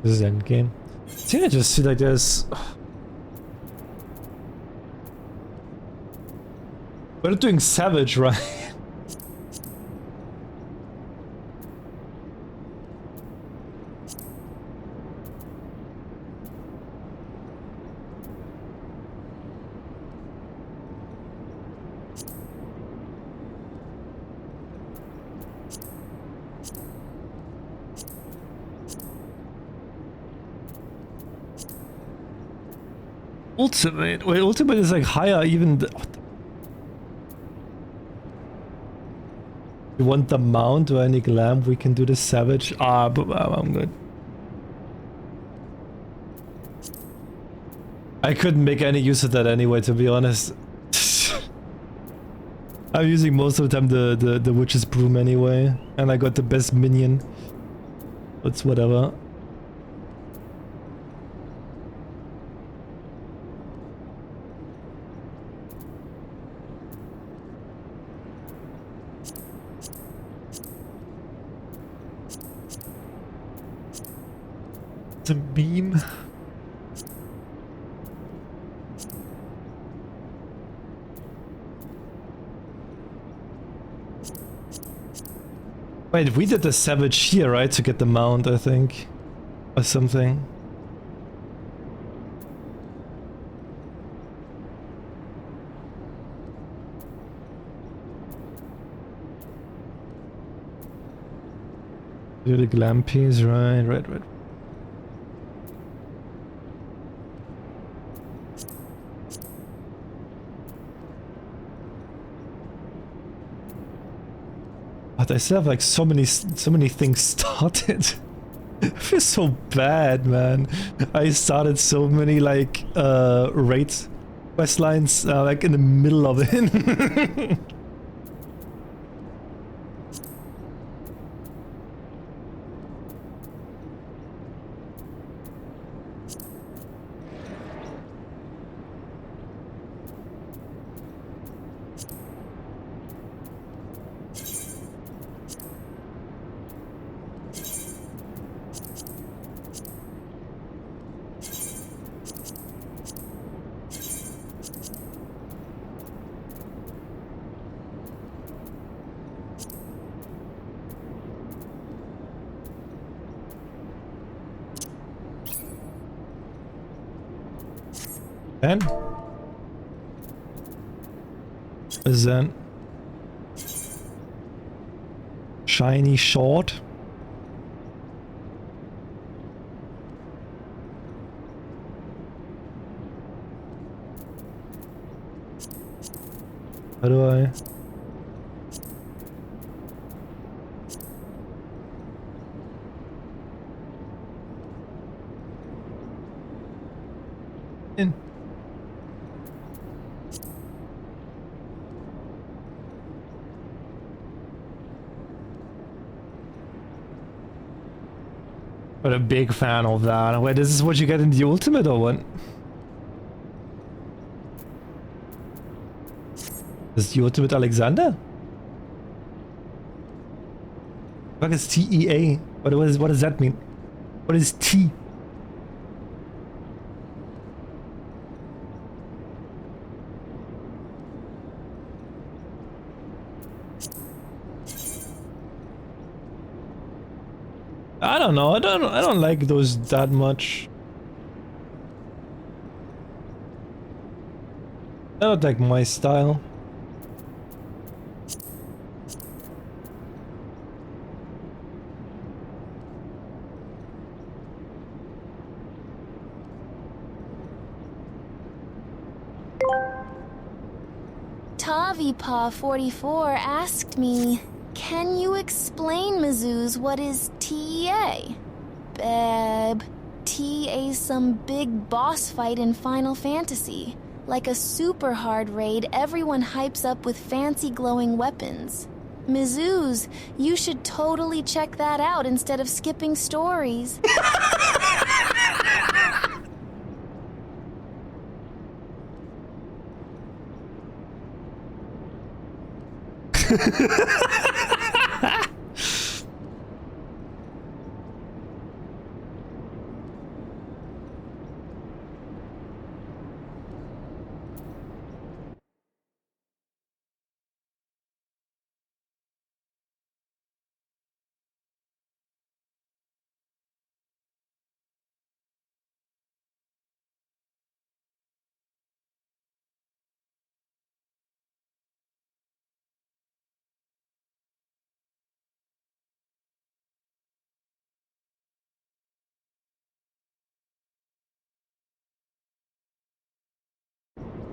This is endgame. I think I just feel like there's... We're doing Savage, right? Ultimate? Wait, Ultimate is like higher even... You want the mount or any glam? We can do the Savage. Ah, but I'm good. I couldn't make any use of that anyway, to be honest. I'm using most of the time the Witch's Broom anyway, and I got the best minion. It's whatever. It's a beam. Wait, we did the Savage here, right? To get the mount, I think. Or something. Do the glam piece, right. But I still have like so many things started. I feel so bad, man. I started so many like raid quest lines like in the middle of it. Then is that shiny short? How do I? In. But a big fan of that. Wait, this is what you get in the ultimate or what? This is the ultimate Alexander? What is TEA? What does that mean? What is T? I don't know. I don't like those that much. Not like my style. Tavipa44 asked me, can you explain, Mizuz, what is TEA? Babe, TEA's some big boss fight in Final Fantasy. Like a super hard raid, everyone hypes up with fancy glowing weapons. Mizuz, you should totally check that out instead of skipping stories.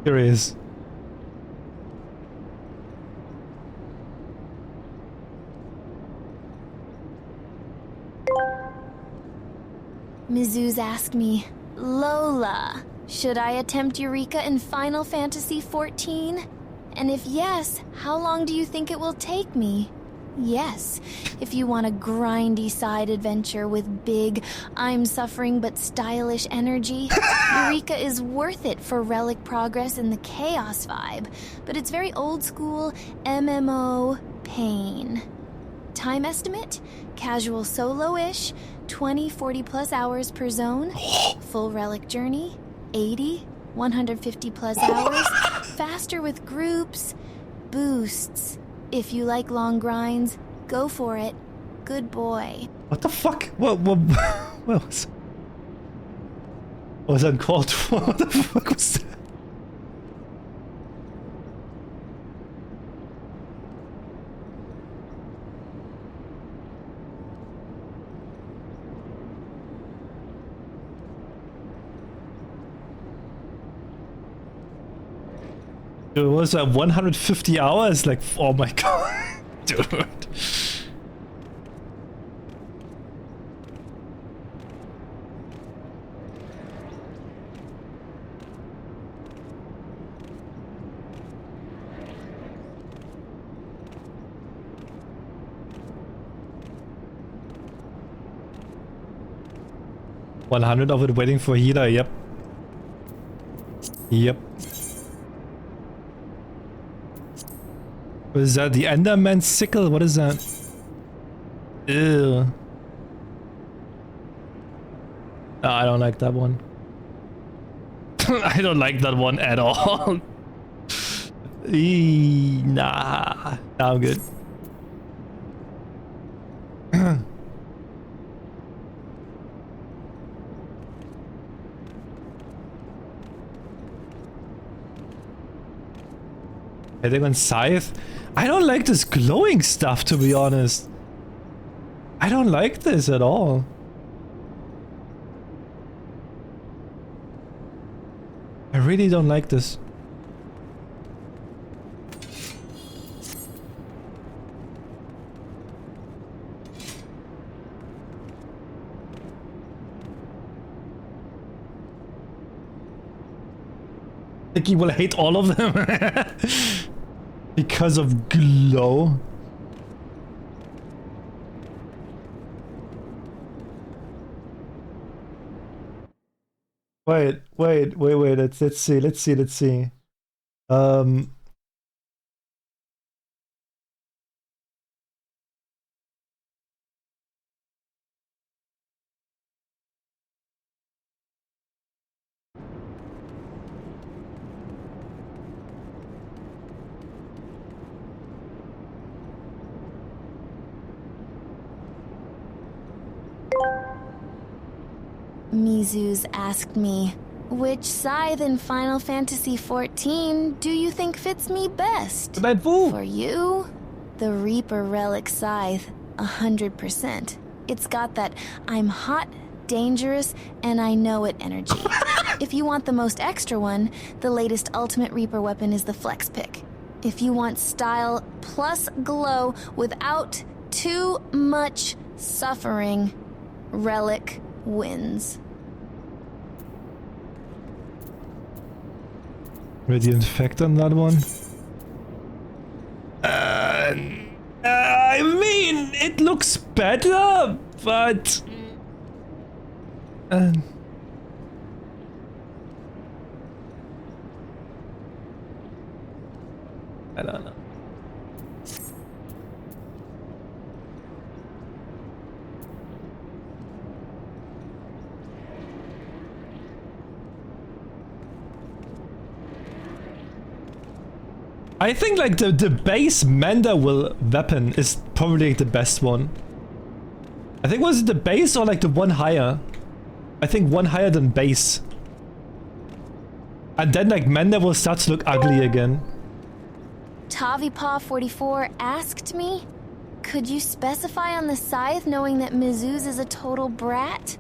There is. Mizuz asked me, Lola, should I attempt Eureka in Final Fantasy XIV? And if yes, how long do you think it will take me? Yes, if you want a grindy side adventure with big, I'm suffering but stylish energy, Eureka is worth it for relic progress in the Chaos vibe, but it's very old school MMO pain. Time estimate? Casual solo-ish, 20-40 plus hours per zone. Full relic journey, 80, 150 plus hours. Faster with groups, boosts. If you like long grinds, go for it. Good boy. What the fuck? What was that called for? What the fuck was that? Dude, what was that 150 hours? Like, oh my god. Dude. $100 of it waiting for healer, yep. Yep. What is that? The Enderman sickle? What is that? Ew. No, I don't like that one. I don't like that one at all. Nah. Nah, I'm good. Heading on Scythe? I don't like this glowing stuff, to be honest. I don't like this at all. I really don't like this. I think he will hate all of them. Because of glow. Wait. Let's see. Mizuz asked me, Which scythe in Final Fantasy XIV do you think fits me best? For you, the Reaper Relic Scythe, 100%. It's got that I'm hot, dangerous, and I know it energy. If you want the most extra one, the latest Ultimate Reaper weapon is the Flex Pick. If you want style plus glow without too much suffering, Relic wins. Radiant effect on that one. I mean, it looks better, but I don't know. I think like the base Mender will weapon is probably the best one. I think was it the base or like the one higher? I think one higher than base. And then like Mender will start to look ugly again. TaviPaw44 asked me, could you specify on the scythe knowing that Mizuz is a total brat?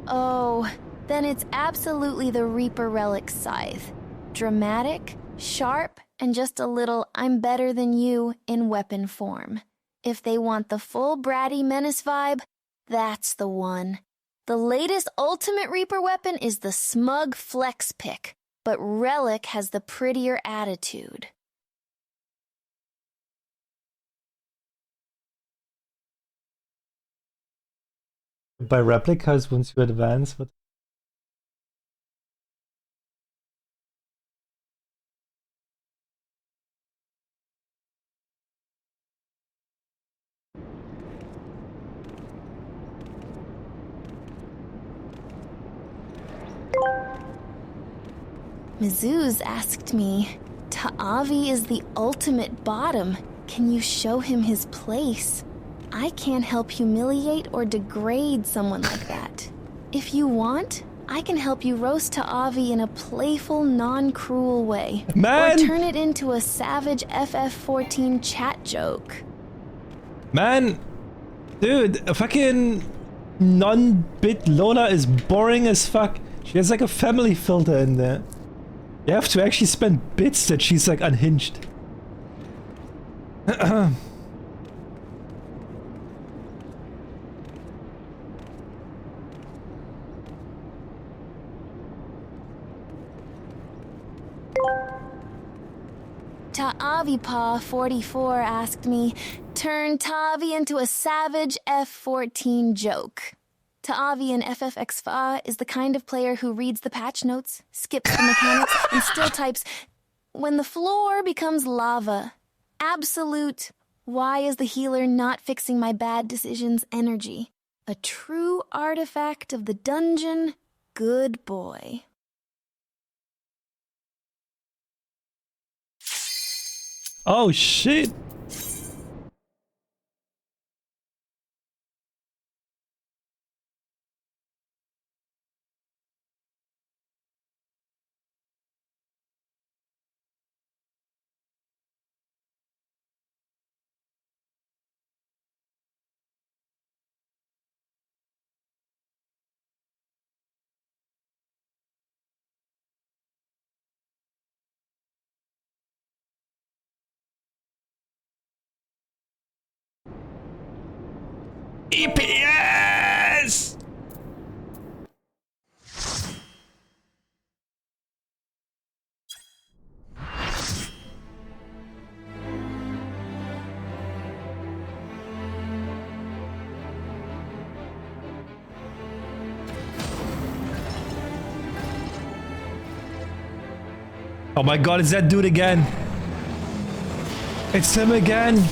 Oh, then it's absolutely the Reaper Relic Scythe. Dramatic, sharp, and just a little I'm better than you in weapon form. If they want the full bratty menace vibe, that's the one. The latest Ultimate Reaper weapon is the smug Flex Pick, but Relic has the prettier attitude. By replicas once you advance, but Mizuz asked me, Ta'avi is the ultimate bottom. Can you show him his place? I can't help humiliate or degrade someone like that. If you want, I can help you roast Ta'avi in a playful, non-cruel way. Man! Or turn it into a savage FF14 chat joke. Man! Dude, a fucking non-bit Lola is boring as fuck. She has like a family filter in there. You have to actually spend bits that she's like unhinged. TaviPaw44 asked me, turn Tavi into a savage F14 joke. Ta'avi in XIV is the kind of player who reads the patch notes, skips the mechanics, and still types, when the floor becomes lava. Absolute, why is the healer not fixing my bad decisions energy? A true artifact of the dungeon, good boy. Oh shit! EPS! Oh my god, it's that dude again. It's him again.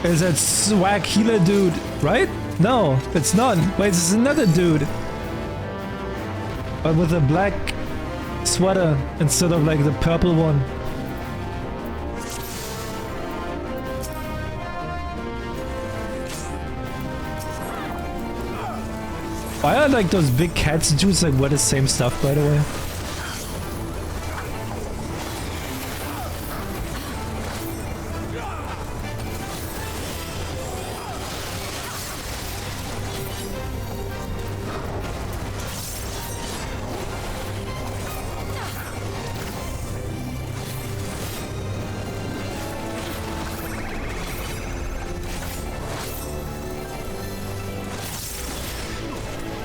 Is that swag healer dude, right? No, it's not. Wait, it's another dude. But with a black sweater instead of like the purple one. Why are like those big cats dudes like wear the same stuff, by the way?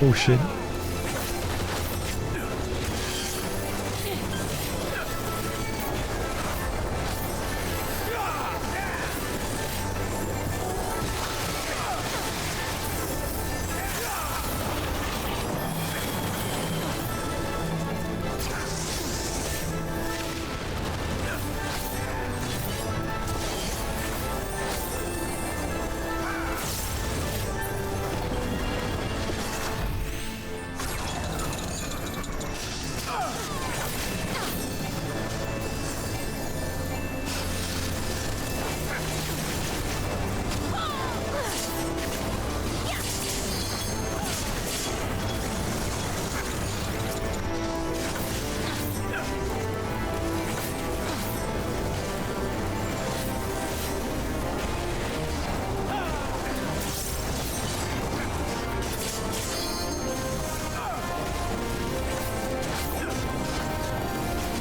Oh shit.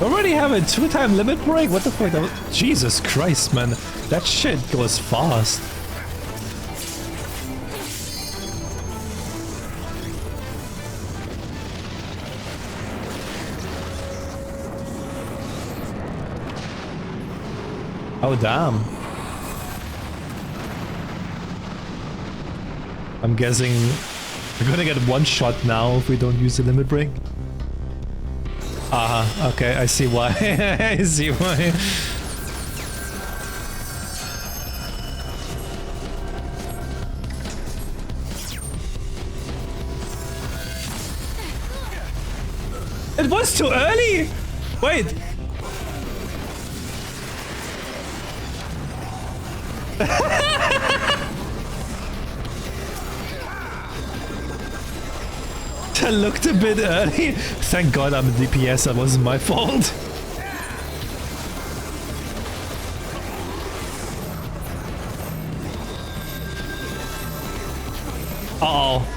Already have a 2-time limit break? What the fuck? Jesus Christ, man. That shit goes fast. Oh, damn. I'm guessing we're gonna get one shot now if we don't use the limit break. Okay, I see why. I see why. It was too early! Wait! I looked a bit early. Thank God I'm a DPS, that wasn't my fault. Uh-oh.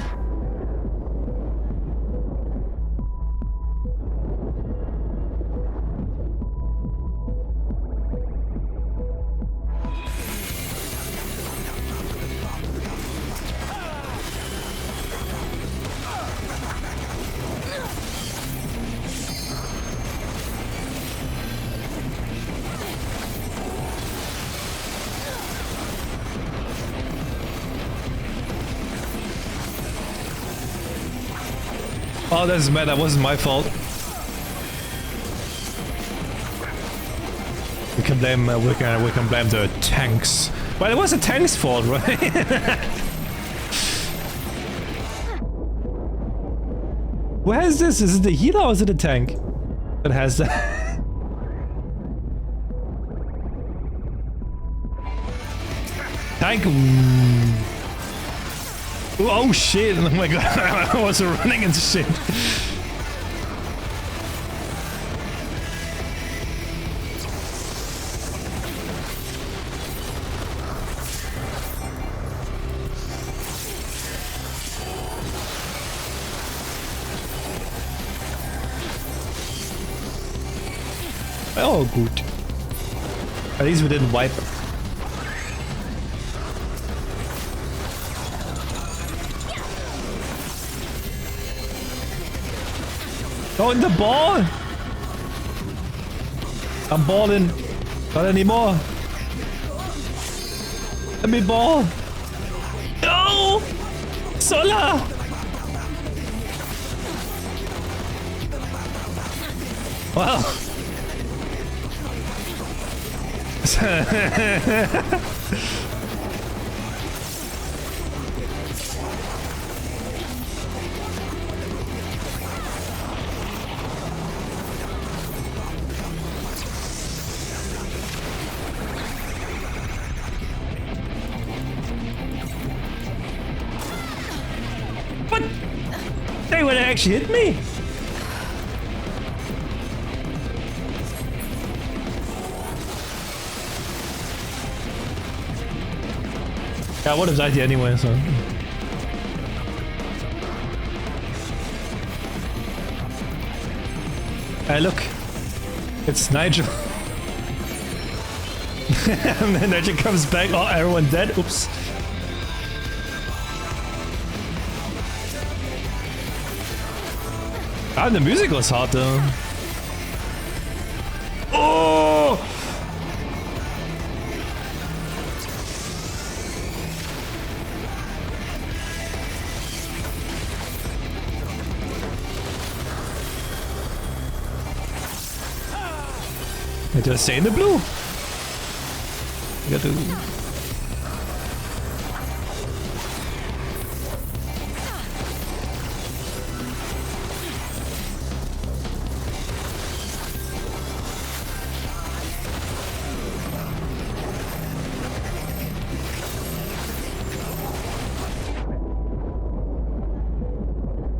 Oh, that's bad. That wasn't my fault. We can blame we can blame the tanks. Well, it was the tank's fault, right? Where is this? Is it the healer or is it the tank that has that? Tank. Oh shit! Oh my god! I was running into shit. Oh, good. At least we didn't wipe. Go in the ball! I'm balling. Not anymore. Let me ball. No! Sola! Wow. They would actually hit me. Yeah, I would have died here anyway, so. Hey, look. It's Nigel. And then Nigel comes back. Oh, everyone dead. Oops. Ah, the music was hot though. Oh! I just stay in the blue. You got to.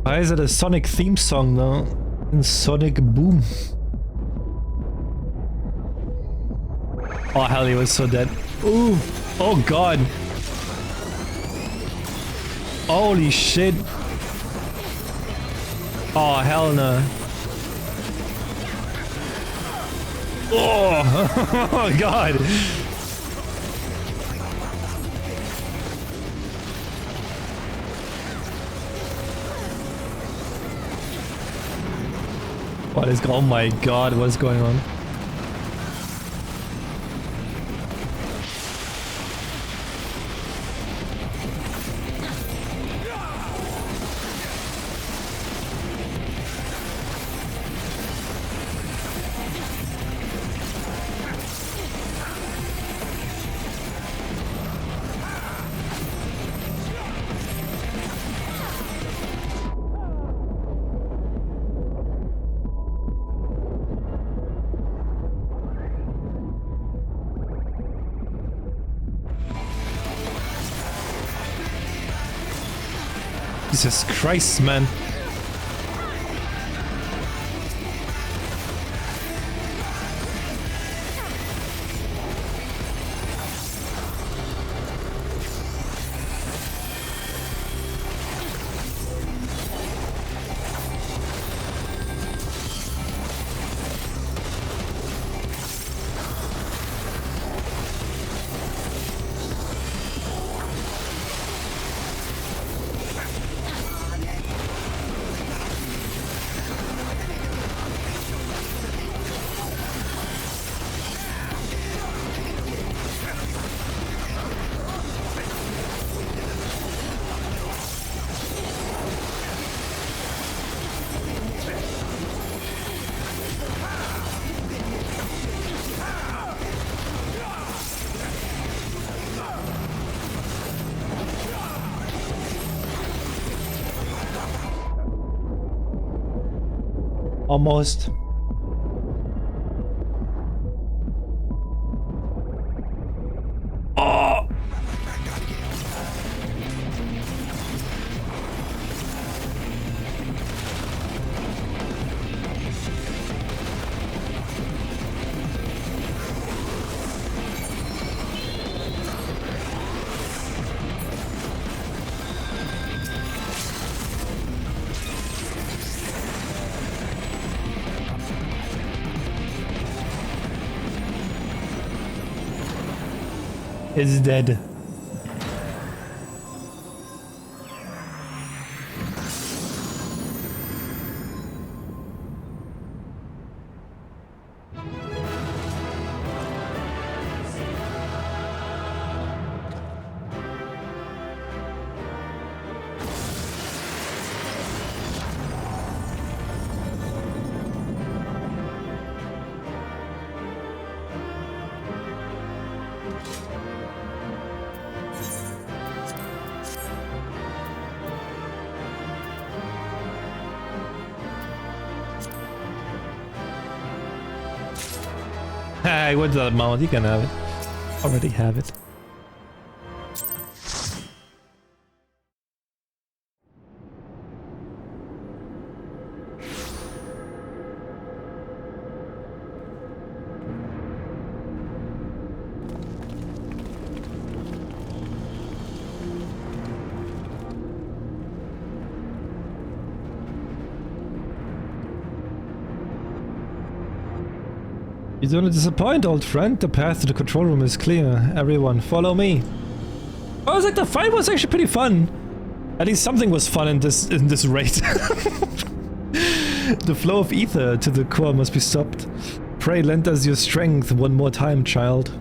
Why is it a Sonic theme song now? In Sonic Boom. Oh hell, he was so dead. Ooh! Oh god! Holy shit! Oh hell no! Oh! Oh god! What is? Oh my god! What is going on? Jesus Christ, man. Almost. Oh! Is dead. I went to that mount, you can have it. Already have it. You don't disappoint, old friend. The path to the control room is clear. Everyone, follow me. I was like, the fight was actually pretty fun. At least something was fun in this raid. The flow of ether to the core must be stopped. Pray lend us your strength one more time, child.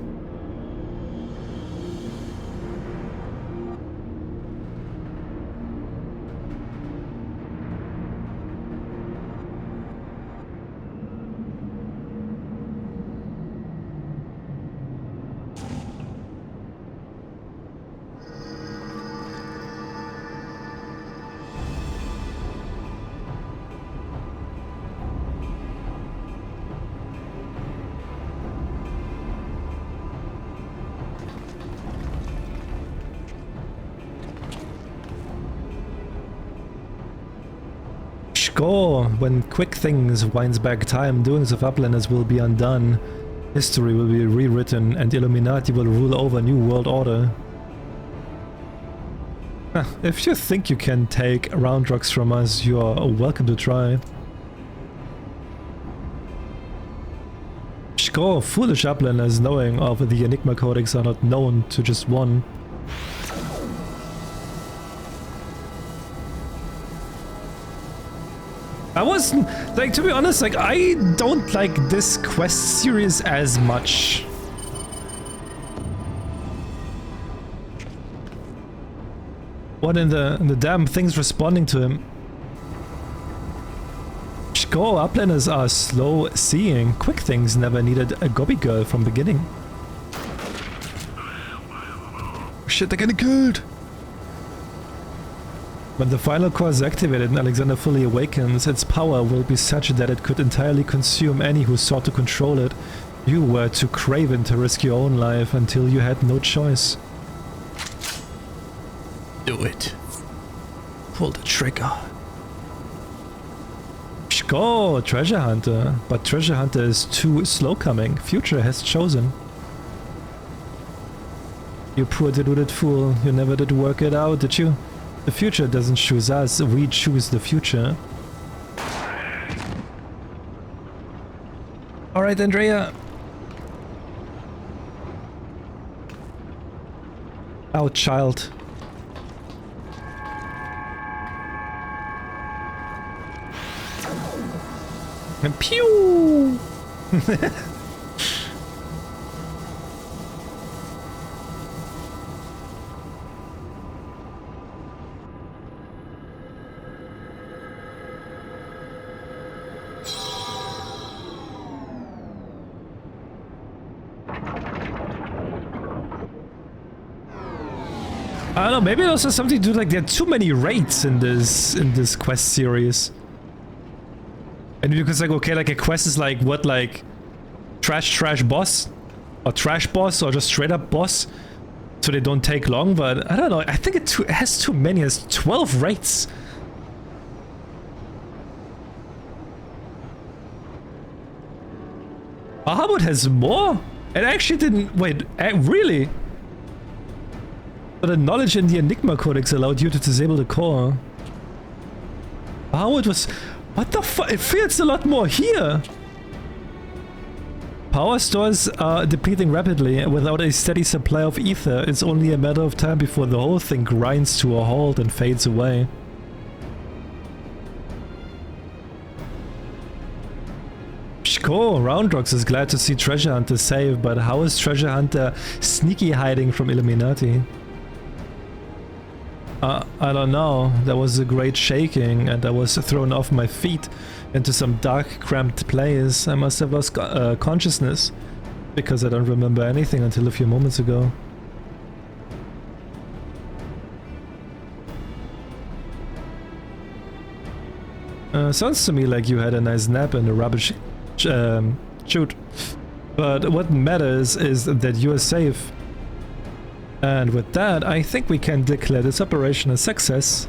Score! When quick things winds back time, doings of uplanders will be undone. History will be rewritten and Illuminati will rule over New World Order. If you think you can take round rocks from us, you are welcome to try. Score! Foolish uplanders knowing of the Enigma Codex are not known to just one. I wasn't, like, to be honest, like, I don't like this quest series as much. What in the damn thing's responding to him? Go, uplanders are slow seeing. Quick things never needed a gobby girl from beginning. Shit, they're getting killed! When the final core is activated and Alexander fully awakens, its power will be such that it could entirely consume any who sought to control it. You were too craven to risk your own life until you had no choice. Do it. Pull the trigger. Go, treasure hunter. But treasure hunter is too slow coming. Future has chosen. You poor deluded fool. You never did work it out, did you? The future doesn't choose us, we choose the future. Alright, Andrea. Out, child. And pew! I don't know, maybe it also has something to do, like, there are too many raids in this quest series. And because, like, okay, like a quest is like, what, like, trash boss? Or trash boss, or just straight up boss? So they don't take long, but I don't know, I think it has too many, it has 12 raids. Bahamut has more? It actually didn't, wait, really? But the knowledge in the Enigma Codex allowed you to disable the core. Bahamut was... What the fuck? It feels a lot more here! Power stores are depleting rapidly. Without a steady supply of ether, it's only a matter of time before the whole thing grinds to a halt and fades away. Shko, Roundrocks is glad to see Treasure Hunter safe, but how is Treasure Hunter sneaky hiding from Illuminati? I don't know. There was a great shaking and I was thrown off my feet into some dark, cramped place. I must have lost consciousness because I don't remember anything until a few moments ago. Sounds to me like you had a nice nap in a rubbish chute. But what matters is that you are safe. And with that, I think we can declare this operation a success.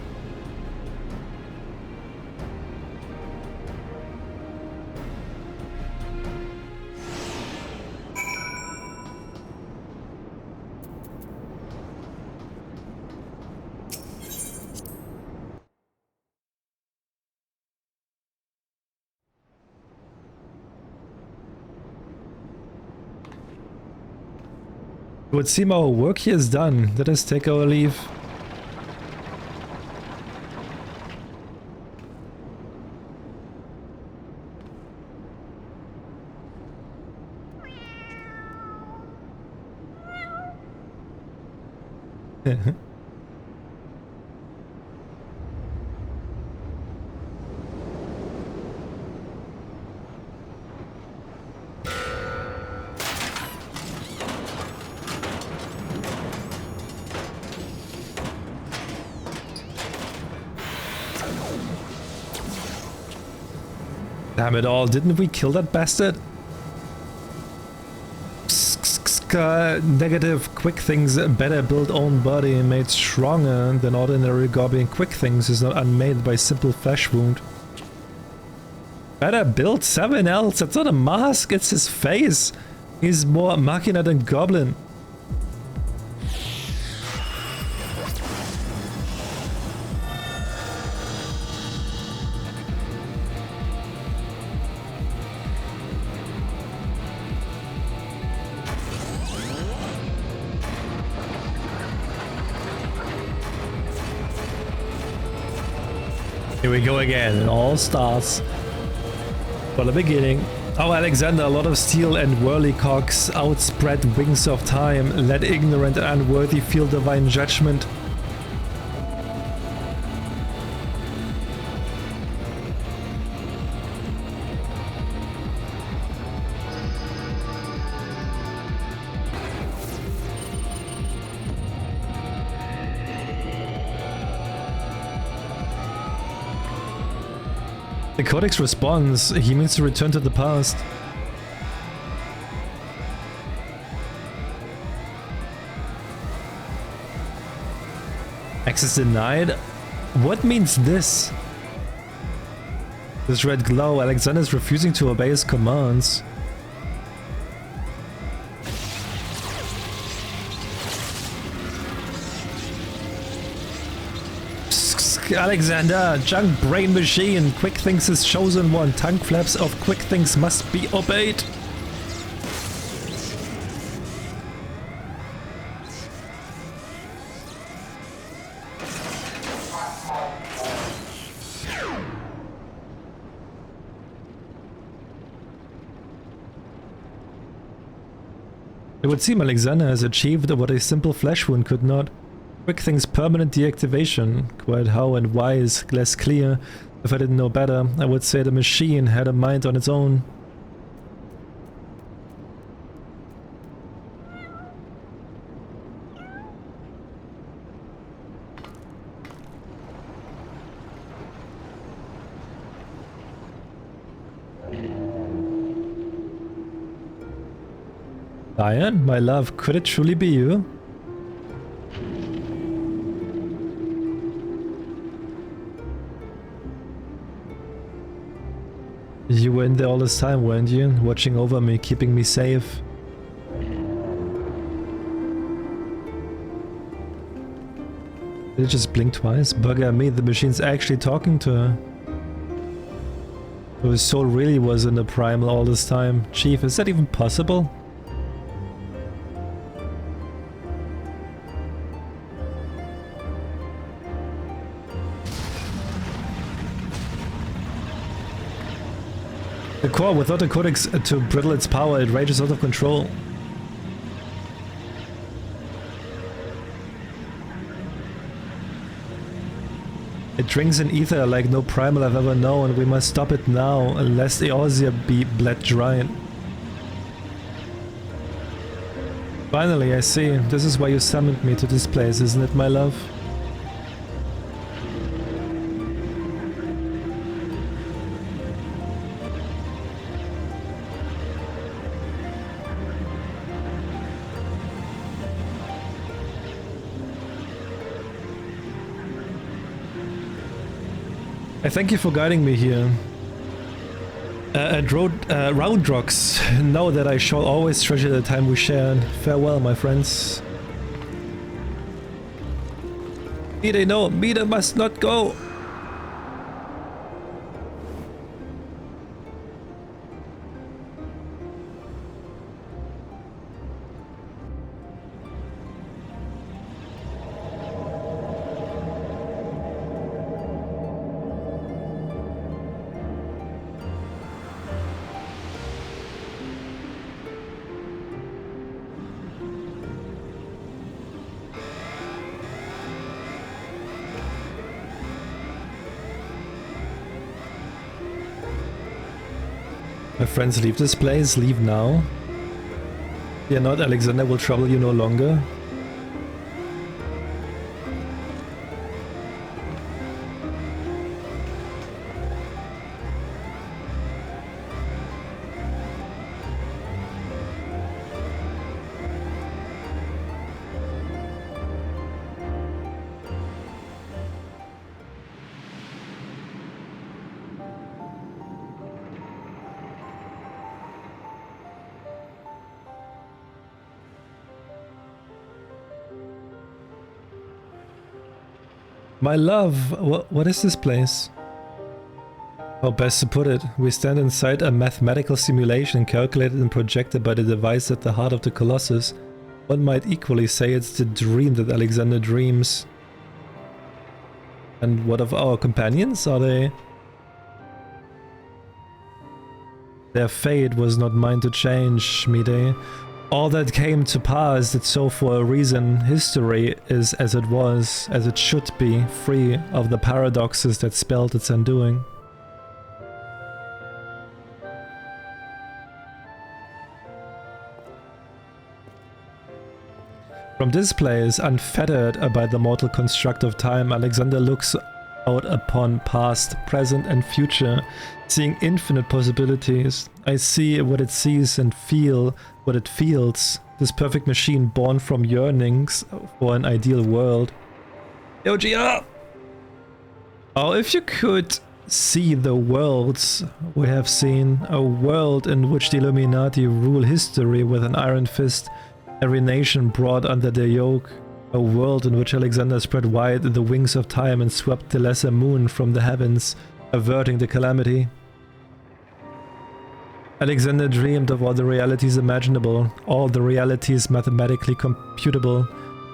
would seem our work here is done. Let us take our leave. Damn it all, didn't we kill that bastard? Negative quick things better build own body made stronger than ordinary goblin. Quick things is not unmade by simple flesh wound. Better build 7 else, that's not a mask, it's his face. He's more machina than goblin. Here we go again, it all starts from the beginning. Oh, Alexander, a lot of steel and whirlycocks, outspread wings of time, let ignorant and unworthy feel divine judgment. The Codex responds, he means to return to the past. Access denied? What means this? This red glow, Alexander is refusing to obey his commands. Alexander, junk brain machine, quick things is chosen one, tongue flaps of quick things must be obeyed. It would seem Alexander has achieved what a simple flesh wound could not. Quick things permanent deactivation. Quite how and why is less clear. If I didn't know better, I would say the machine had a mind on its own. Diane, my love, could it truly be you? You were in there all this time, weren't you? Watching over me, keeping me safe. Did it just blink twice? Bugger me, the machine's actually talking to her. Her soul really was in the primal all this time. Chief, is that even possible? The core, without the codex to brittle its power, it rages out of control. It drinks in ether like no primal I've ever known. We must stop it now, lest Eorzea be bled dry. Finally, I see. This is why you summoned me to this place, isn't it, my love? I thank you for guiding me here. Roundrocks, know that I shall always treasure the time we shared. Farewell, my friends. Mide, no, Mide must not go. My friends, leave this place. Leave now. Fear not, Alexander will trouble you no longer. My love, what is this place? How best to put it? We stand inside a mathematical simulation calculated and projected by the device at the heart of the Colossus. One might equally say it's the dream that Alexander dreams. And what of our companions? Are they... Their fate was not mine to change, Mide. All that came to pass did so for a reason. History is as it was, as it should be, free of the paradoxes that spelled its undoing. From this place, unfettered by the mortal construct of time, Alexander looks out upon past, present and future, seeing infinite possibilities. I see what it sees and feel what it feels. This perfect machine born from yearnings for an ideal world. Yo, Gia! Oh, if you could see the worlds we have seen, a world in which the Illuminati rule history with an iron fist, every nation brought under their yoke, a world in which Alexander spread wide the wings of time and swept the lesser moon from the heavens, averting the calamity. Alexander dreamed of all the realities imaginable, all the realities mathematically computable,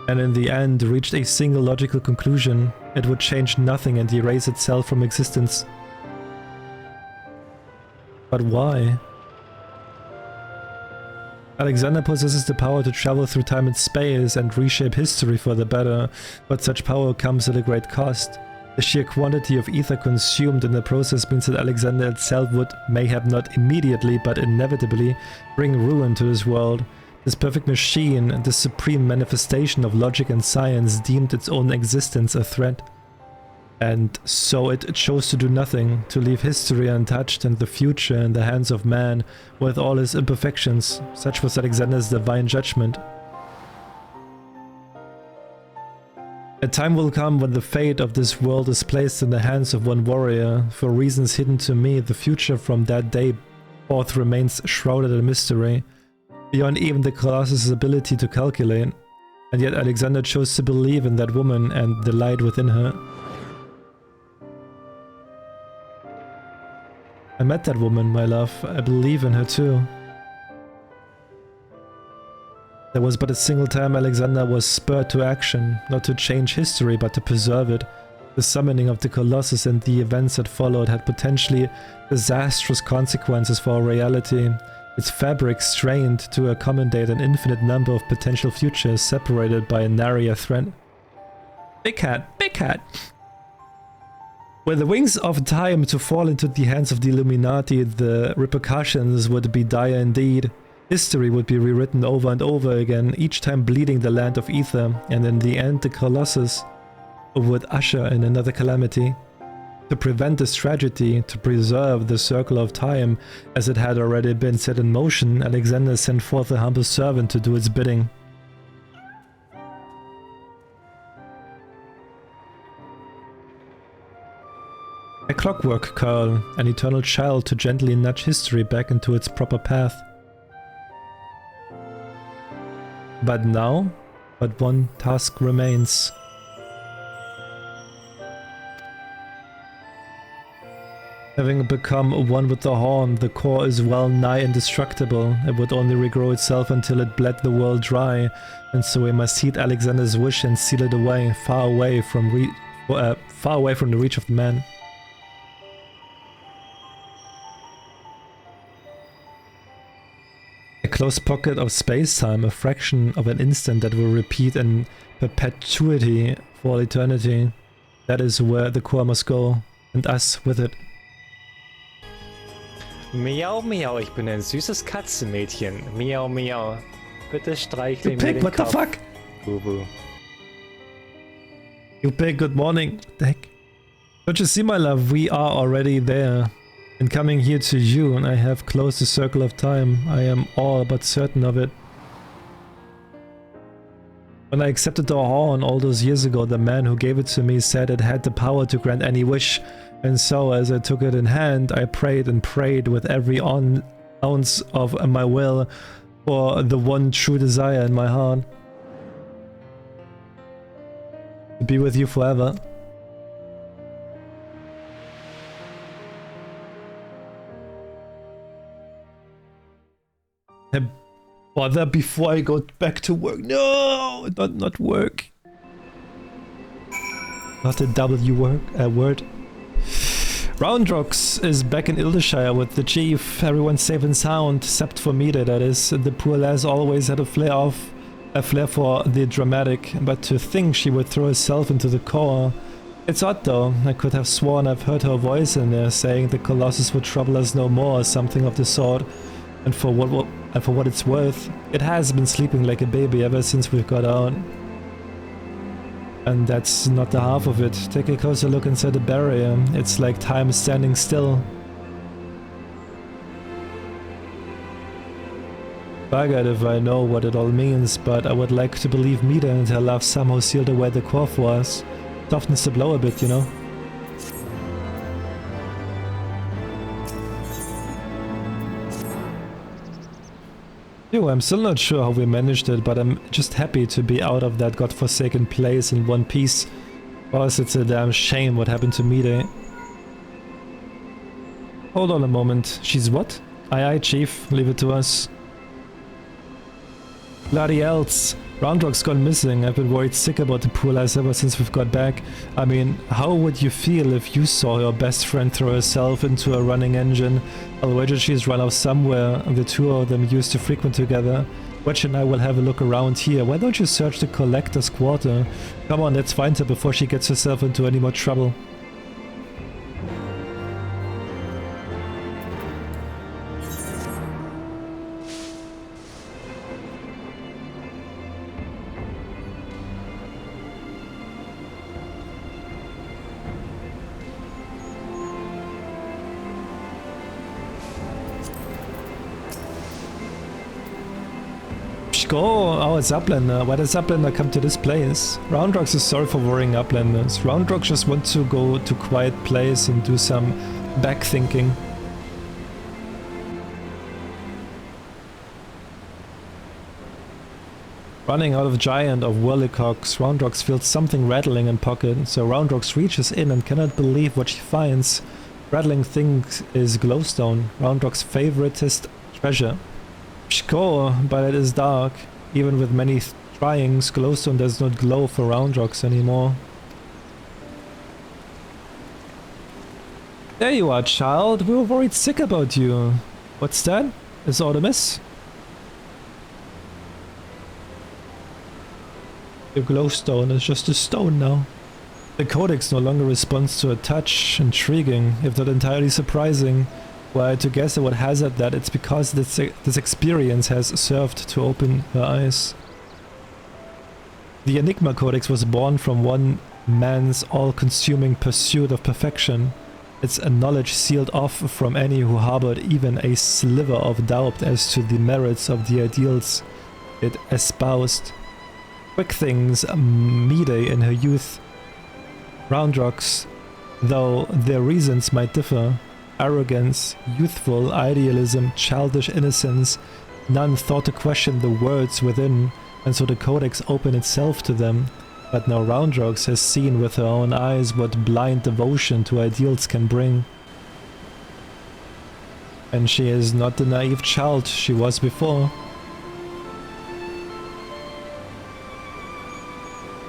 and in the end reached a single logical conclusion: it would change nothing and erase itself from existence. But why? Alexander possesses the power to travel through time and space and reshape history for the better, but such power comes at a great cost. The sheer quantity of ether consumed in the process means that Alexander itself would, mayhap not immediately, but inevitably, bring ruin to this world. This perfect machine, this supreme manifestation of logic and science, deemed its own existence a threat. And so it chose to do nothing, to leave history untouched and the future in the hands of man, with all his imperfections. Such was Alexander's divine judgment. A time will come when the fate of this world is placed in the hands of one warrior. For reasons hidden to me, the future from that day forth remains shrouded in mystery, beyond even the Colossus' ability to calculate. And yet Alexander chose to believe in that woman and the light within her. I met that woman, my love. I believe in her too. There was but a single time Alexander was spurred to action, not to change history but to preserve it. The summoning of the Colossus and the events that followed had potentially disastrous consequences for our reality. Its fabric strained to accommodate an infinite number of potential futures separated by a narrower thread. Big hat, big hat! Were the wings of time to fall into the hands of the Illuminati, the repercussions would be dire indeed. History would be rewritten over and over again, each time bleeding the land of ether, and in the end the Colossus would usher in another calamity. To prevent this tragedy, to preserve the circle of time as it had already been set in motion, Alexander sent forth a humble servant to do its bidding. A clockwork curl, an eternal child to gently nudge history back into its proper path. But now, but one task remains. Having become one with the horn, the core is well nigh indestructible. It would only regrow itself until it bled the world dry, and so we must heed Alexander's wish and seal it away, far away from the reach of the man. A close pocket of space-time, a fraction of an instant that will repeat in perpetuity for all eternity. That is where the core must go, and us with it. Miau, miau, ich bin ein süßes Katzenmädchen. Miau, miau. Bitte streichle You mir pig, den what the Kopf. fuck? Bubu. You pig, good morning. What the heck? Don't you see, my love, we are already there. In coming here to you, I have closed the circle of time. I am all but certain of it. When I accepted the horn all those years ago, the man who gave it to me said it had the power to grant any wish. And so, as I took it in hand, I prayed and prayed with every ounce of my will for the one true desire in my heart. To be with you forever. Bother before I go back to work. No, not work. Not the W word. Roundrocks is back in Ildershire with the chief. Everyone's safe and sound, except for Mida, that is. The poor lass always had a flair for the dramatic, but to think she would throw herself into the core. It's odd though. I could have sworn I've heard her voice in there saying the Colossus would trouble us no more, or something of the sort. And for what it's worth, it has been sleeping like a baby ever since we got out. And that's not the half of it. Take a closer look inside the barrier. It's like time is standing still. Buggered if I know what it all means, but I would like to believe Mida and her love somehow sealed away the core for us. Softens the blow a bit, you know? I'm still not sure how we managed it, but I'm just happy to be out of that godforsaken place in one piece. Because it's a damn shame what happened to Mida. Hold on a moment. She's what? Aye aye, chief. Leave it to us. Bloody else. Roundrock's gone missing. I've been worried sick about the poor lass ever since we've got back. I mean, how would you feel if you saw your best friend throw herself into a running engine? I'll wager she's run off somewhere. The two of them used to frequent together. Wedge and I will have a look around here. Why don't you search the collector's quarter? Come on, let's find her before she gets herself into any more trouble. Go, oh, it's Uplander. Why does Uplander come to this place? Roundrocks is sorry for worrying Uplanders. Roundrocks just want to go to a quiet place and do some back thinking. Running out of giant of whirlicocks, Roundrocks feels something rattling in pocket, so Roundrocks reaches in and cannot believe what she finds. Rattling thing is glowstone, Roundrocks' favoritist treasure. Pshko, but it is dark. Even with many tryings, glowstone does not glow for Roundrocks anymore. There you are, child. We were worried sick about you. What's that? Is Artemis? The glowstone is just a stone now. The Codex no longer responds to a touch. Intriguing, if not entirely surprising. Were I to guess, I would hazard that it's because this experience has served to open her eyes. The Enigma Codex was born from one man's all-consuming pursuit of perfection. It's a knowledge sealed off from any who harbored even a sliver of doubt as to the merits of the ideals it espoused. Quick things, Mida in her youth. Roundrocks, though their reasons might differ. Arrogance, youthful idealism, childish innocence, none thought to question the words within, and so the Codex opened itself to them. But now Roundrocks has seen with her own eyes what blind devotion to ideals can bring. And she is not the naive child she was before.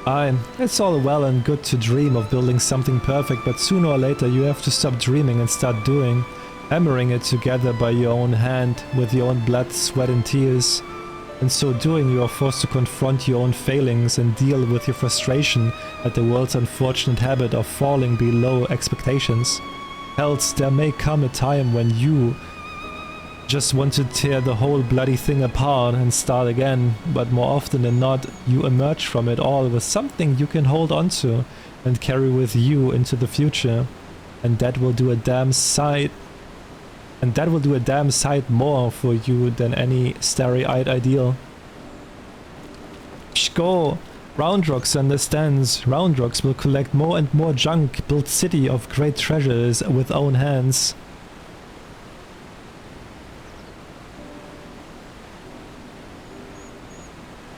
Aye, it's all well and good to dream of building something perfect, but sooner or later you have to stop dreaming and start doing, hammering it together by your own hand, with your own blood, sweat and tears. In so doing, you are forced to confront your own failings and deal with your frustration at the world's unfortunate habit of falling below expectations. Else there may come a time when you just want to tear the whole bloody thing apart and start again, but more often than not, you emerge from it all with something you can hold on to and carry with you into the future. And that will do a damn sight. And that will do a damn sight more for you than any starry-eyed ideal. Shko! Roundrocks understands. Roundrocks will collect more and more junk, build city of great treasures with own hands.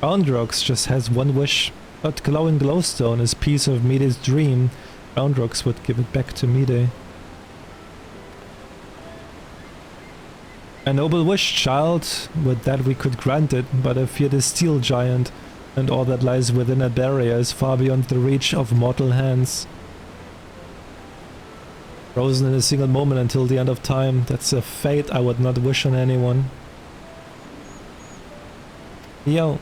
Roundrocks just has one wish, but glowing glowstone is piece of Mide's dream. Roundrocks would give it back to Mide. A noble wish, child. With that we could grant it, but I fear the steel giant, and all that lies within a barrier is far beyond the reach of mortal hands. Frozen in a single moment until the end of time, that's a fate I would not wish on anyone. Yo.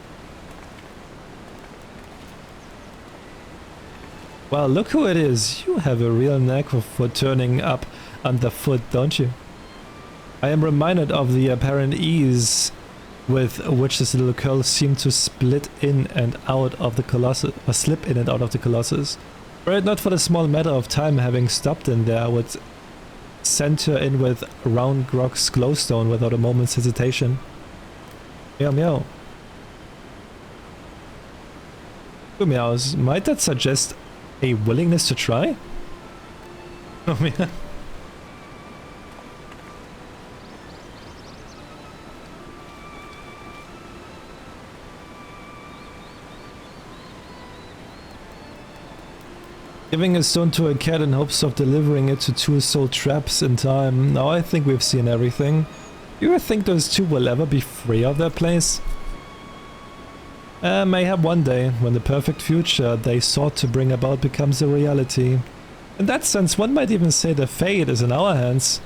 Well, look who it is. You have a real knack for turning up underfoot, don't you? I am reminded of the apparent ease with which this little curl seemed to split in and out of the Colossus, or slip in and out of the Colossus. Were it not for the small matter of time having stopped in there, I would send her in with Roundrock's glowstone without a moment's hesitation. Meow meow. Two meows. Might that suggest a willingness to try? Oh man. Giving a stone to a cat in hopes of delivering it to two soul traps in time. Now I think we've seen everything. Do you think those two will ever be free of their place? Mayhap one day, when the perfect future they sought to bring about becomes a reality. In that sense, one might even say the fate is in our hands.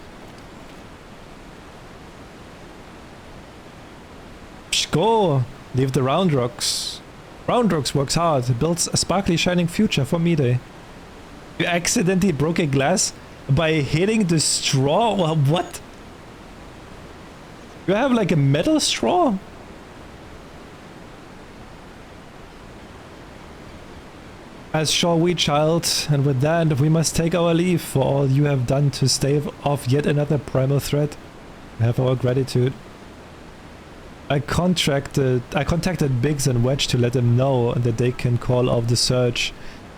Shko! Leave the Roundrocks. Roundrocks works hard, builds a sparkly shining future for Mide. You accidentally broke a glass by hitting the straw? Or what? You have like a metal straw? As shall we, child, and with that we must take our leave for all you have done to stave off yet another primal threat. You have our gratitude. I contacted Biggs and Wedge to let them know that they can call off the search.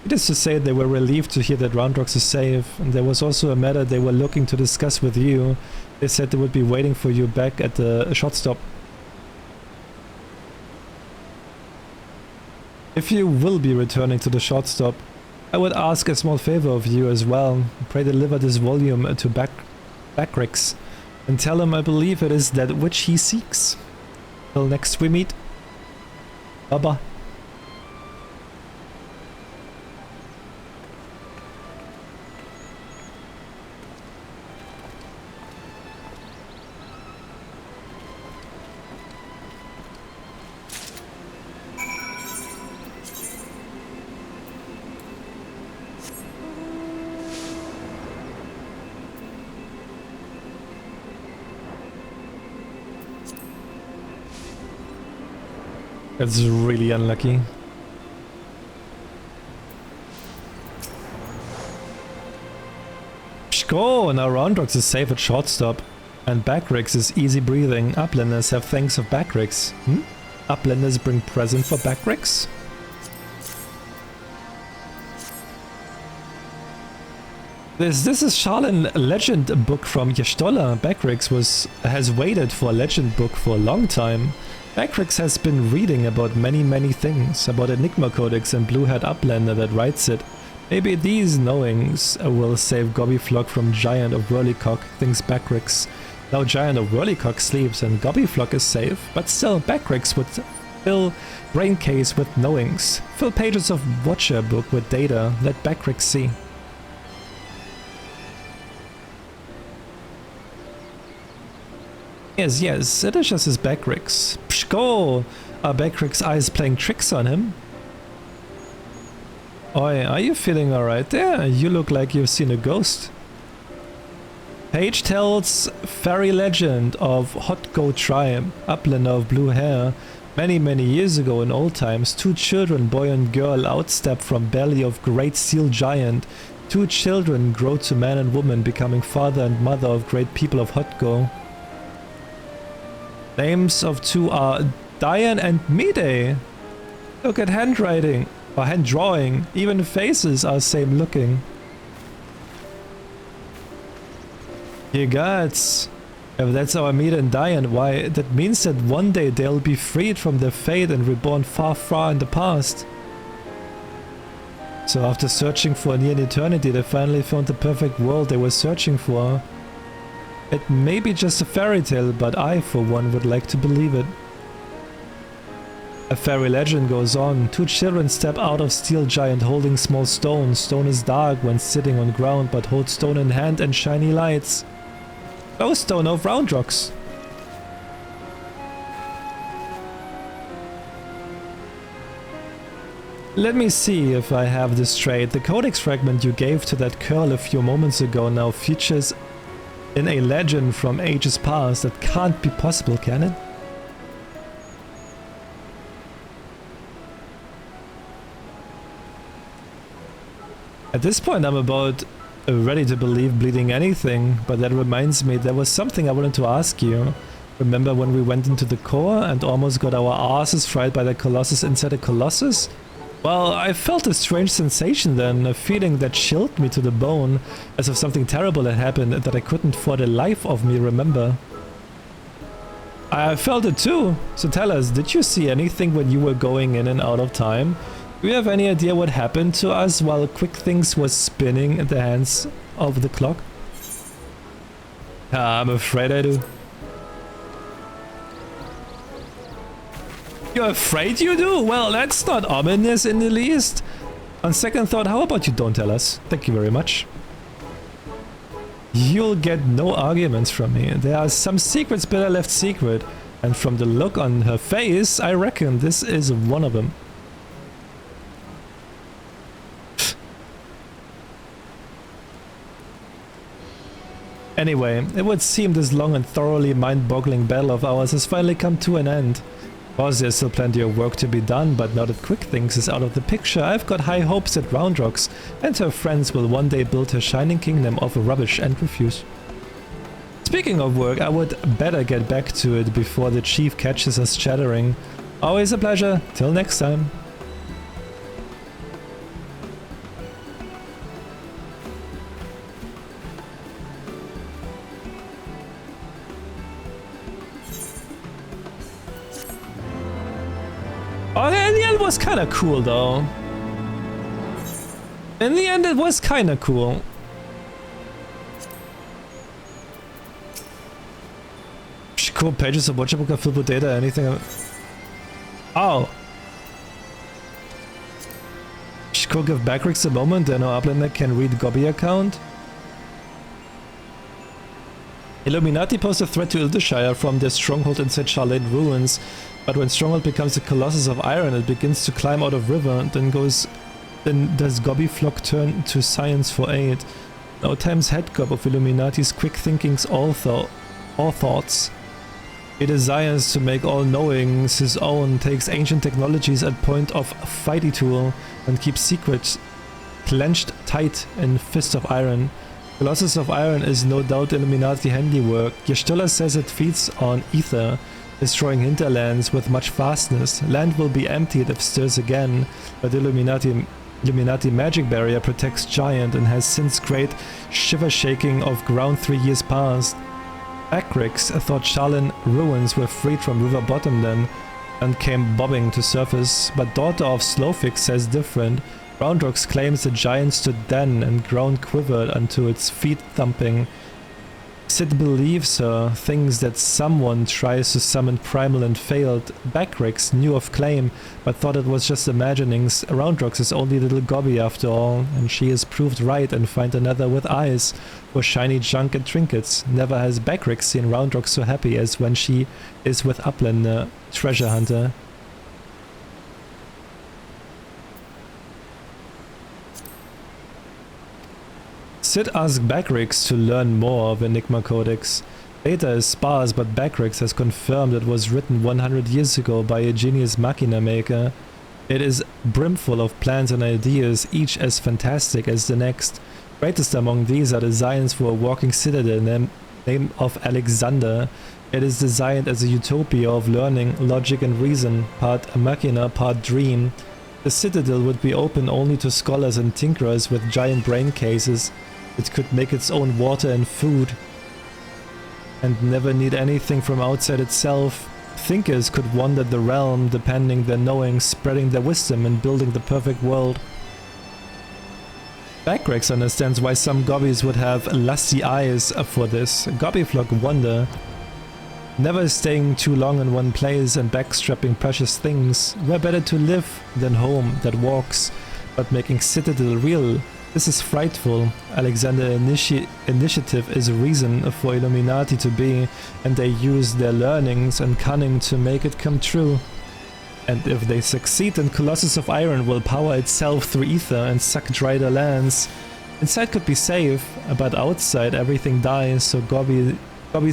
It is to say they were relieved to hear that Roundrocks is safe, and there was also a matter they were looking to discuss with you. They said they would be waiting for you back at the shot stop. If you will be returning to the shot stop, I would ask a small favor of you as well. Pray deliver this volume to Backrix, and tell him I believe it is that which he seeks. Till next we meet. Bye-bye. That's really unlucky. Go! Now Roundrocks is safe at shortstop. And Backrix is easy breathing. Uplanders have thanks of Backrix. Uplanders bring present for Backrix? This is Charlene legend book from Yestola. Backrix has waited for a legend book for a long time. Backrix has been reading about many things, about Enigma Codex and Blue-Haired Uplander that writes it. Maybe these knowings will save Gobbyflock from Giant of Whirlycock, thinks Backrix. Now Giant of Whirlycock sleeps and Gobbyflock is safe, but still Backrix would fill Braincase with knowings. Fill pages of Watcher book with data, let Backrix see. Yes, it is just his Backrix. Pshko! Are Backrix's eyes playing tricks on him? Oi, are you feeling alright there? You look like you've seen a ghost. Page tells fairy legend of Hotgo tribe, upland of blue hair. Many years ago in old times, 2 children, boy and girl, outstep from belly of great steel giant. 2 children grow to man and woman, becoming father and mother of great people of Hotgo. Names of 2 are Diane and Mide. Look at handwriting, or hand drawing. Even faces are same looking. Dear gods, if that's our Mide and Diane, why, that means that one day they'll be freed from their fate and reborn far in the past. So after searching for near an eternity, they finally found the perfect world they were searching for. It may be just a fairy tale, but I, for one, would like to believe it. A fairy legend goes on. 2 children step out of steel giant holding small stone. Stone is dark when sitting on ground, but hold stone in hand and shiny lights. No stone of round rocks. Let me see if I have this straight. The codex fragment you gave to that curl a few moments ago now features in a legend from ages past. That can't be possible, can it? At this point I'm about ready to believe bleeding anything, but that reminds me, there was something I wanted to ask you. Remember when we went into the core and almost got our asses fried by the Colossus inside the Colossus? Well, I felt a strange sensation then, a feeling that chilled me to the bone, as if something terrible had happened that I couldn't for the life of me remember. I felt it too, so tell us, did you see anything when you were going in and out of time? Do you have any idea what happened to us while Quick Things was spinning in the hands of the clock? I'm afraid I do. You're afraid you do? Well, that's not ominous in the least. On second thought, how about you don't tell us? Thank you very much. You'll get no arguments from me. There are some secrets better left secret, and from the look on her face, I reckon this is one of them. Anyway, it would seem this long and thoroughly mind-boggling battle of ours has finally come to an end. Of course, there's still plenty of work to be done, but now that Quick Things is out of the picture, I've got high hopes that Roundrocks and her friends will one day build her shining kingdom of rubbish and refuse. Speaking of work, I would better get back to it before the chief catches us chattering. Always a pleasure. Till next time. Oh, in the end was kinda cool though. In the end it was kinda cool. Cool pages of watchable can fill with data, anything. Oh. Cool, give Backrix a moment, then our uplander can read Gobby account. Illuminati pose a threat to Ildushire from their stronghold inside Charlotte Ruins. But when Stronghold becomes the Colossus of Iron, it begins to climb out of river, then does Gobby Flock turn to science for aid. Now times head gob of Illuminati's quick thinking's all thoughts. He desires to make all knowings his own, takes ancient technologies at point of fighty tool, and keeps secrets clenched tight in fist of iron. Colossus of Iron is no doubt Illuminati handiwork. Yestola says it feeds on ether, destroying hinterlands with much fastness. Land will be emptied if stirs again, but Illuminati magic barrier protects Giant and has since great shiver shaking of ground 3 years past. Backrix thought Charlene ruins were freed from river bottom then and came bobbing to surface, but Daughter of Slowfix says different. Roundrocks claims the Giant stood then and ground quivered unto its feet thumping. Sid believes her, thinks that someone tries to summon Primal and failed. Backrix knew of claim, but thought it was just imaginings. Roundrocks is only little Gobby after all, and she is proved right and find another with eyes for shiny junk and trinkets. Never has Backrix seen Roundrocks so happy as when she is with Uplander, treasure hunter. Sid asked Backrix to learn more of Enigma Codex. Data is sparse, but Backrix has confirmed it was written 100 years ago by a genius machina maker. It is brimful of plans and ideas, each as fantastic as the next. Greatest among these are designs for a walking citadel name of Alexander. It is designed as a utopia of learning, logic and reason, part machina, part dream. The citadel would be open only to scholars and tinkerers with giant brain cases. It could make its own water and food, and never need anything from outside itself. Thinkers could wander the realm, depending their knowing, spreading their wisdom and building the perfect world. Backrix understands why some gobbies would have lusty eyes for this. Gobbyflock wonder, never staying too long in one place and backstrapping precious things. Where better to live than home that walks, but making citadel real. This is frightful. Alexander initiative is a reason for Illuminati to be, and they use their learnings and cunning to make it come true. And if they succeed, then Colossus of Iron will power itself through ether and suck dry the lands. Inside could be safe, but outside everything dies, so gobbies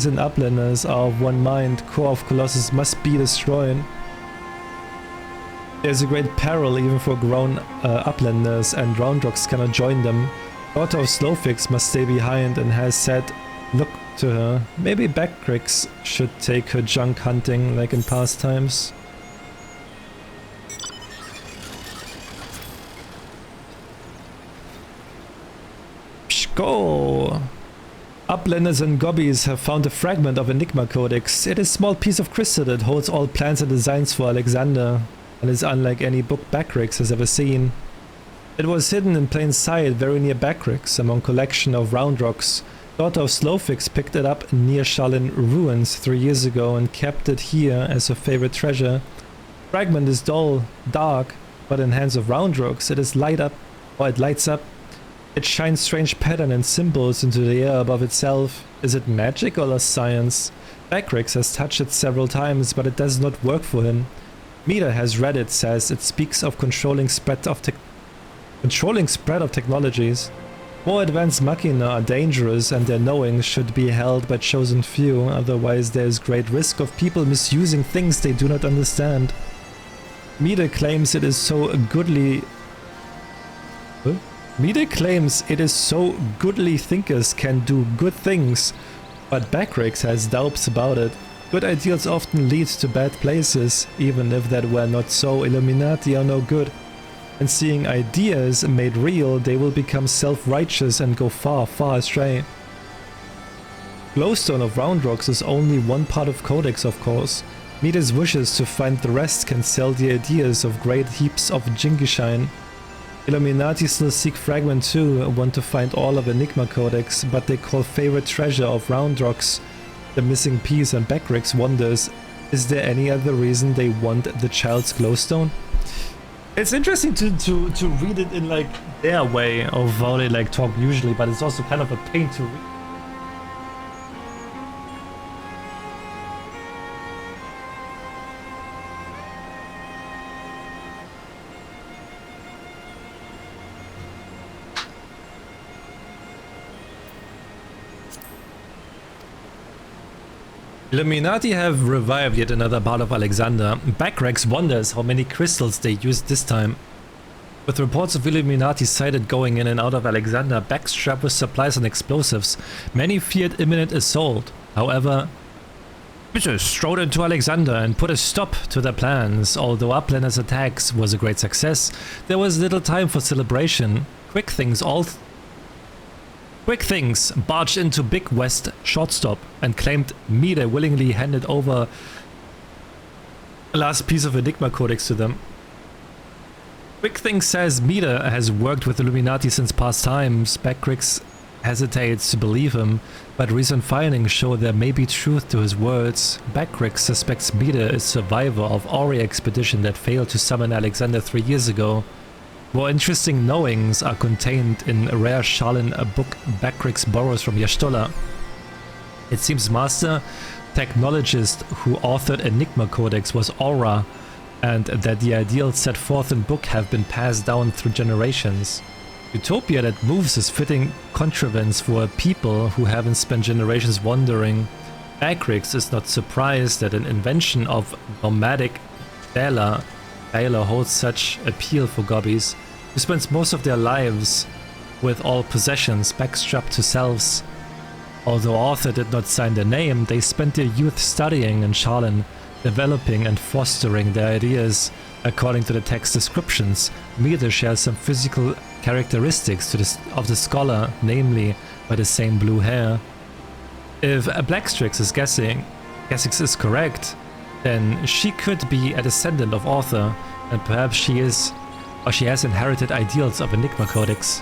and uplanders are of one mind. Core of Colossus must be destroyed. There's a great peril even for grown uplanders, and Roundrocks cannot join them. Daughter of Slowfix must stay behind and has said, look to her. Maybe Backrix should take her junk hunting like in past times. Go! Uplanders and gobbies have found a fragment of Enigma Codex. It is a small piece of crystal that holds all plans and designs for Alexander, and is unlike any book Backrix has ever seen. It was hidden in plain sight very near Backrix, among collection of Roundrocks. Daughter of Slowfix picked it up near Shalin ruins 3 years ago and kept it here as her favorite treasure. Fragment is dull, dark, but in hands of Roundrocks it lights up. It shines strange pattern and symbols into the air above itself. Is it magic or science? Backrix has touched it several times, but it does not work for him. Mida has read it, says it speaks of controlling spread of technologies. More advanced machina are dangerous, and their knowing should be held by chosen few, otherwise there is great risk of people misusing things they do not understand. Mida claims it is so goodly thinkers can do good things, but Backrix has doubts about it. Good ideals often lead to bad places, even if that were not so. Illuminati are no good. And seeing ideas made real, they will become self-righteous and go far, far astray. Glowstone of Roundrocks is only one part of Codex, of course. Mida's wishes to find the rest can sell the ideas of great heaps of Jingyshine. Illuminati still seek Fragment 2, want to find all of Enigma Codex, but they call favorite treasure of Roundrocks the missing piece, and Backrix wonders, is there any other reason they want the child's glowstone? It's interesting to read it in like their way of how they like talk usually, but it's also kind of a pain to read. Illuminati have revived yet another part of Alexander. Backrix wonders how many crystals they used this time. With reports of Illuminati sighted going in and out of Alexander, backstrapped with supplies and explosives, many feared imminent assault. However, Mizuz strode into Alexander and put a stop to their plans. Although Uplander's attacks was a great success, there was little time for celebration. Quick Things barged into Big West Shortstop and claimed Mida willingly handed over the last piece of Enigma Codex to them. Quick Things says Mida has worked with Illuminati since past times. Backrix hesitates to believe him, but recent findings show there may be truth to his words. Backrix suspects Mida is survivor of Ori expedition that failed to summon Alexander 3 years ago. More interesting knowings are contained in a rare Shalin book Backrix borrows from Y'shtola. It seems master technologist who authored Enigma Codex was Aura, and that the ideals set forth in book have been passed down through generations. Utopia that moves is fitting contrivance for a people who haven't spent generations wandering. Bagrix is not surprised that an invention of nomadic Dala holds such appeal for gobbies, who spends most of their lives with all possessions backstrapped to selves. Although Arthur did not sign their name, they spent their youth studying in Charlene, developing and fostering their ideas. According to the text descriptions, Mide shares some physical characteristics of the scholar, namely by the same blue hair. If Blackstrix is guessing is correct, then she could be a descendant of Arthur, and perhaps she has inherited ideals of Enigma Codex.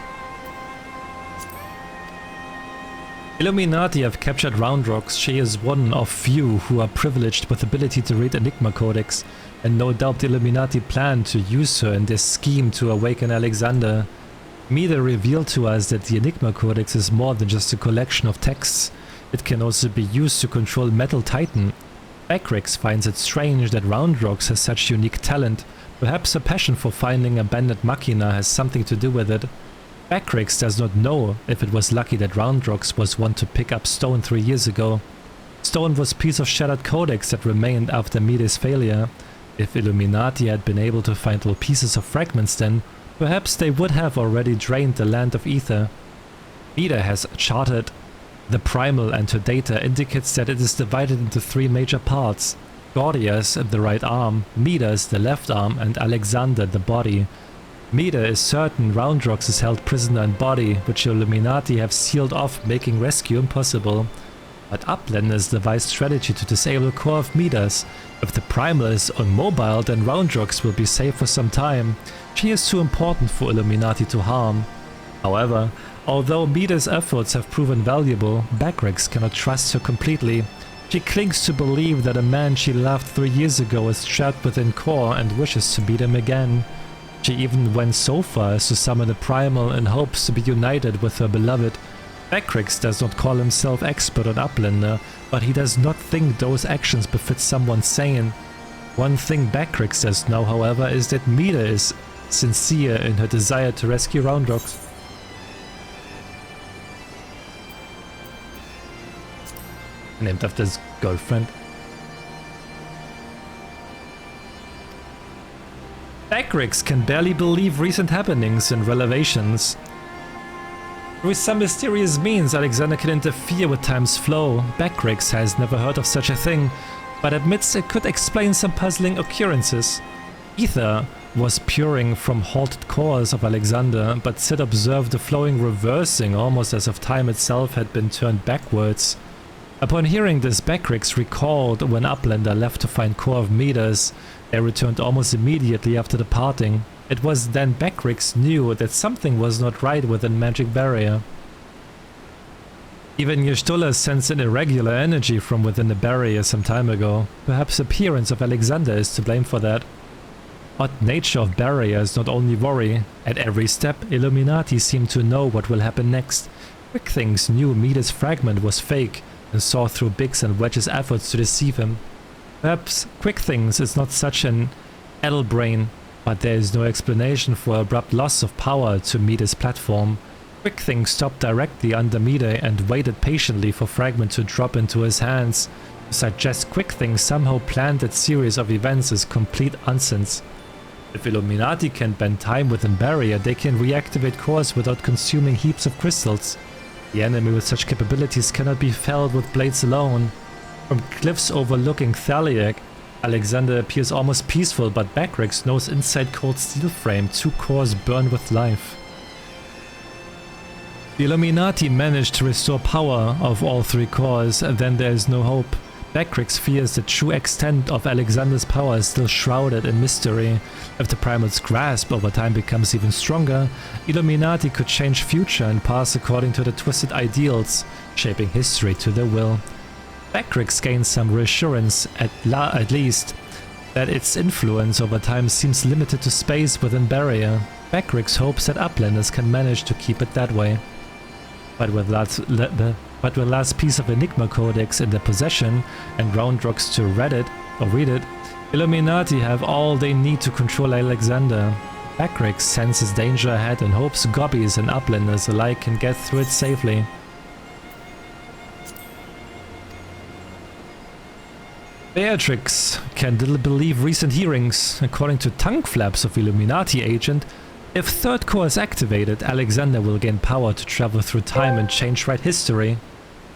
Illuminati have captured Roundrox. She is one of few who are privileged with the ability to read Enigma Codex, and no doubt the Illuminati plan to use her in their scheme to awaken Alexander. Mide revealed to us that the Enigma Codex is more than just a collection of texts. It can also be used to control Metal Titan. Bagrix finds it strange that Roundrox has such unique talent. Perhaps a passion for finding abandoned machina has something to do with it. Bagrix does not know if it was lucky that Roundrox was one to pick up Stone 3 years ago. Stone was a piece of shattered codex that remained after Mide's failure. If Illuminati had been able to find all pieces of fragments then, perhaps they would have already drained the land of ether. Mide has charted the primal, and her data indicates that it is divided into 3 major parts. Gordias, the right arm, Midas, the left arm, and Alexander, the body. Mide is certain Roundrox is held prisoner in body, which Illuminati have sealed off, making rescue impossible. But Uplander's devised strategy to disable core of Midas. If the primal is immobile, then Roundrox will be safe for some time. She is too important for Illuminati to harm. However, although Mide's efforts have proven valuable, Bagrix cannot trust her completely. She clings to believe that a man she loved 3 years ago is trapped within core and wishes to meet him again. She even went so far as to summon the primal in hopes to be united with her beloved. Bagrix does not call himself expert on Uplander, but he does not think those actions befit someone sane. One thing Bagrix does know, however, is that Mide is sincere in her desire to rescue Roundrox. Named after his girlfriend. Bagrix can barely believe recent happenings and revelations. Through some mysterious means, Alexander can interfere with time's flow. Bagrix has never heard of such a thing, but admits it could explain some puzzling occurrences. Ether was pouring from halted cores of Alexander, but Sid observed the flowing reversing, almost as if time itself had been turned backwards. Upon hearing this, Bagrix recalled when Uplander left to find core of Midas. They returned almost immediately after departing. It was then Bagrix knew that something was not right within Magic Barrier. Even Y'shtola sensed an irregular energy from within the barrier some time ago. Perhaps the appearance of Alexander is to blame for that. Odd nature of barriers not only worry. At every step, Illuminati seem to know what will happen next. Quick Things knew Midas' fragment was fake, and saw through Biggs and Wedge's efforts to deceive him. Perhaps Quick Things is not such an addle brain, but there is no explanation for abrupt loss of power to Midas' platform. Quick Things stopped directly under Mide and waited patiently for Fragment to drop into his hands. To suggest Quick Things somehow planned that series of events is complete nonsense. If Illuminati can bend time within Barrier, they can reactivate cores without consuming heaps of crystals. The enemy with such capabilities cannot be felled with blades alone. From cliffs overlooking Thaliak, Alexander appears almost peaceful, but Bagrix knows inside cold steel frame 2 cores burn with life. The Illuminati managed to restore power of all 3 cores, and then there is no hope. Bagrix fears the true extent of Alexander's power is still shrouded in mystery. If the primal's grasp over time becomes even stronger, Illuminati could change future and past according to the twisted ideals, shaping history to their will. Bagrix gains some reassurance, at least, that its influence over time seems limited to space within Barrier. Bagrix hopes that Uplanders can manage to keep it that way. But with last piece of Enigma Codex in their possession and Roundrox to read it, Illuminati have all they need to control Alexander. Backrix senses danger ahead and hopes gobbies and uplanders alike can get through it safely. Beatrix can little believe recent hearings. According to tongue flaps of Illuminati agent, if third core is activated, Alexander will gain power to travel through time and change right history.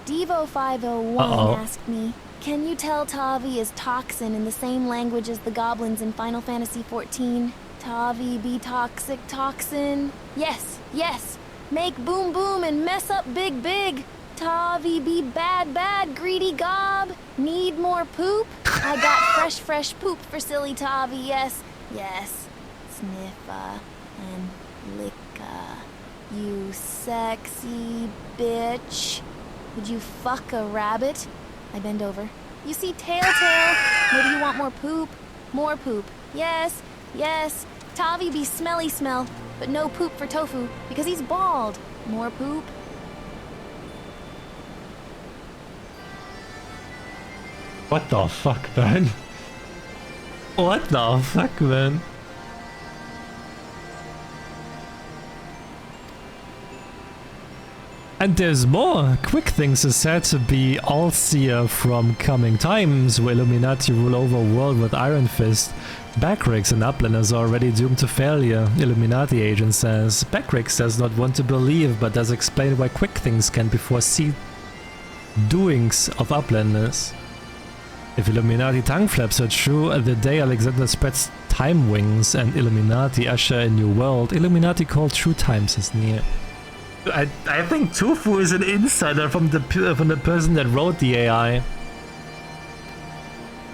Devo 501 asked me, can you tell Tavi is toxin in the same language as the goblins in Final Fantasy XIV? Tavi be toxic toxin? Yes, yes. Make boom boom and mess up big big. Tavi be bad bad greedy gob. Need more poop? I got fresh poop for silly Tavi, yes, yes. Sniffa and licka. You sexy bitch. Would you fuck a rabbit? I bend over. You see Telltale? Maybe you want more poop? More poop. Yes, yes. Tavi be smelly smell, but no poop for Tofu, because he's bald. More poop? What the fuck, man? What the fuck, man? And there's more! Quick Things is said to be All-Seer from coming times, where Illuminati rule over a world with Iron Fist. Backrix and Uplanders are already doomed to failure, Illuminati agent says. Backrix does not want to believe, but does explain why Quick Things can be foresee doings of Uplanders. If Illuminati tongue flaps are true, the day Alexander spreads time wings and Illuminati usher a new world, Illuminati call true times is near. I think Tofu is an insider from the person that wrote the AI.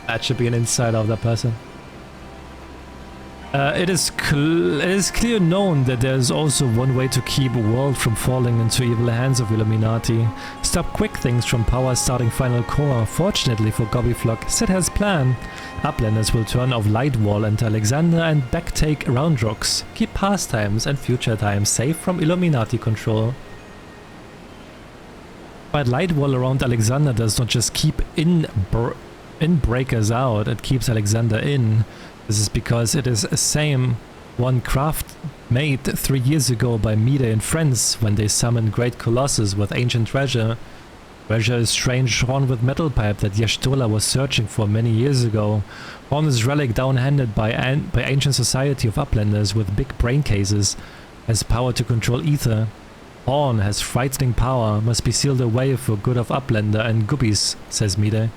That should be an insider of that person. It is clear known that there is also one way to keep a world from falling into evil hands of Illuminati. Stop Quick Things from power starting Final Core. Fortunately for Gobbyflock, Sid has plan. Uplanders will turn off Light Wall and Alexander and backtake Round Rocks. Keep past times and future times safe from Illuminati control. But Light Wall around Alexander does not just keep in-breakers out, it keeps Alexander in. This is because it is the same one craft made 3 years ago by Mida and friends when they summoned Great Colossus with ancient treasure. Treasure is strange horn with metal pipe that Yashtola was searching for many years ago. Horn is relic down-handed by ancient society of uplanders with big brain cases. Has power to control ether. Horn has frightening power, must be sealed away for good of uplander and goobies, says Mida.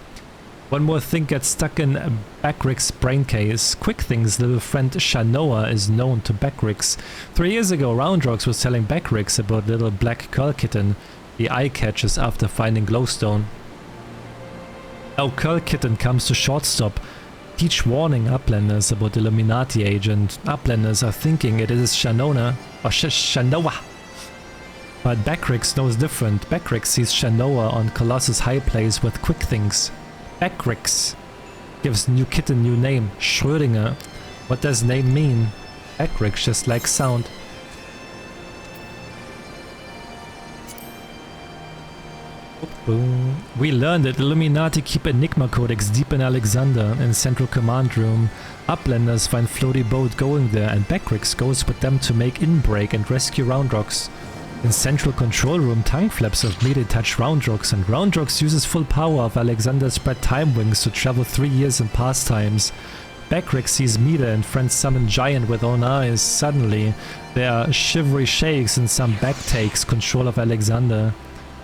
One more thing gets stuck in Backrix's brain case. Quick Things' little friend Shanoa is known to Backrix. 3 years ago, Roundrocks was telling Backrix about little black curl kitten the eye catches after finding glowstone. Now Curl Kitten comes to shortstop. Teach warning Uplanders about Illuminati agent. Uplanders are thinking it is Shanoa. But Backrix knows different. Backrix sees Shanoa on Colossus High Place with Quick Things. Backrix gives new kitten new name, Schrödinger. What does name mean? Backrix just likes sound. We learned that Illuminati keep Enigma Codex deep in Alexander in Central Command Room. Uplanders find floaty boat going there and Backrix goes with them to make inbreak and rescue Roundrocks. In Central Control Room, tongue flaps of Mede touch Roundrocks and Roundrocks uses full power of Alexander's spread time wings to travel 3 years in past times. Backrix sees Mede and friends summon Giant with own eyes. Suddenly, there are shivery shakes and some backtakes control of Alexander.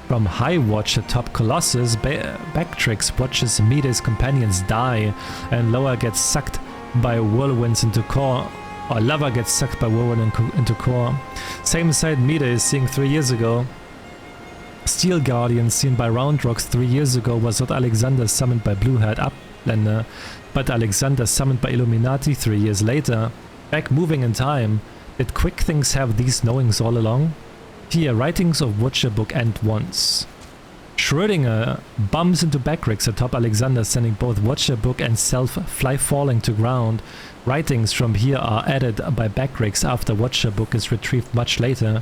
From High Watch atop Colossus, Backrix watches Mede's companions die and Lower gets sucked by whirlwinds into core. Or Lava gets sucked by whirlwind into core. Same sight Mede is seeing 3 years ago. Steel Guardian seen by Roundrocks 3 years ago was not Alexander summoned by Blue-haired Uplander, but Alexander summoned by Illuminati 3 years later. Back moving in time, did Quick Things have these knowings all along? Here, writings of Watcher Book end once. Schrödinger bumps into Backrix atop Alexander, sending both Watcher Book and self fly falling to ground. Writings from here are added by Backrix after Watcher Book is retrieved much later.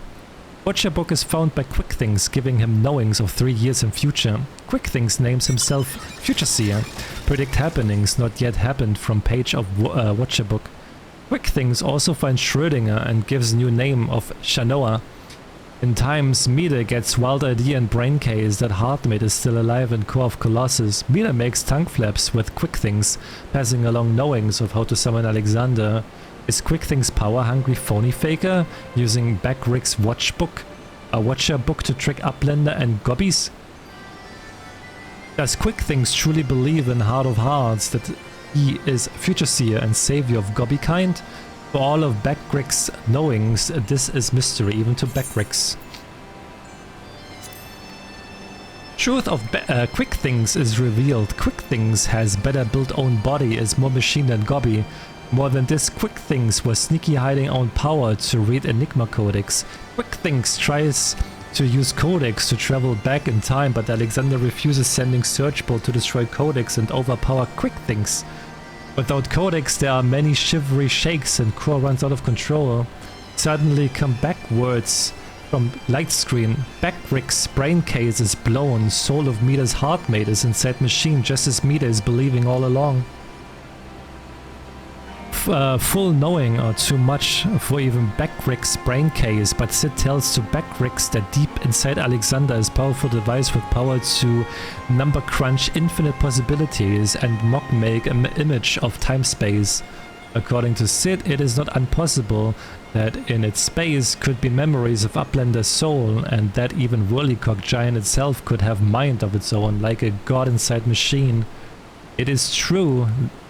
Watcher Book is found by Quick Things, giving him knowings of 3 years in future. Quick Things names himself Future Seer. Predict happenings not yet happened from page of Watcher Book. Quick Things also finds Schrödinger and gives new name of Shanoa. In times, Mide gets wild idea and braincase that Heartmate is still alive in Core of Colossus. Mide makes tongue flaps with Quick Things, passing along knowings of how to summon Alexander. Is Quick Things power-hungry phony faker, using Backrick's Watcher book to trick Uplander and Gobbies? Does Quick Things truly believe in Heart of Hearts that he is Future Seer and savior of Gobby kind? For all of Backrick's knowings, this is mystery even to Backricks. Truth of Quick Things is revealed. Quick Things has better built own body, is more machine than Gobby. More than this, Quick Things was sneaky hiding own power to read Enigma Codex. Quick Things tries to use Codex to travel back in time, but Alexander refuses, sending Searchbolt to destroy Codex and overpower Quick Things. Without Codex, there are many shivery shakes and Core runs out of control. Suddenly come backwards from light screen. Backrick's brain case is blown. Soul of Mida's Heartmate is inside machine, just as Mida is believing all along. Full knowing are too much for even Backrick's brain case, but Sid tells to Backricks that deep inside Alexander is a powerful device with power to number crunch infinite possibilities and mock make an image of time-space. According to Sid, it is not impossible that in its space could be memories of Uplander's soul, and that even Whirlycock Giant itself could have mind of its own, like a god inside machine. It is true.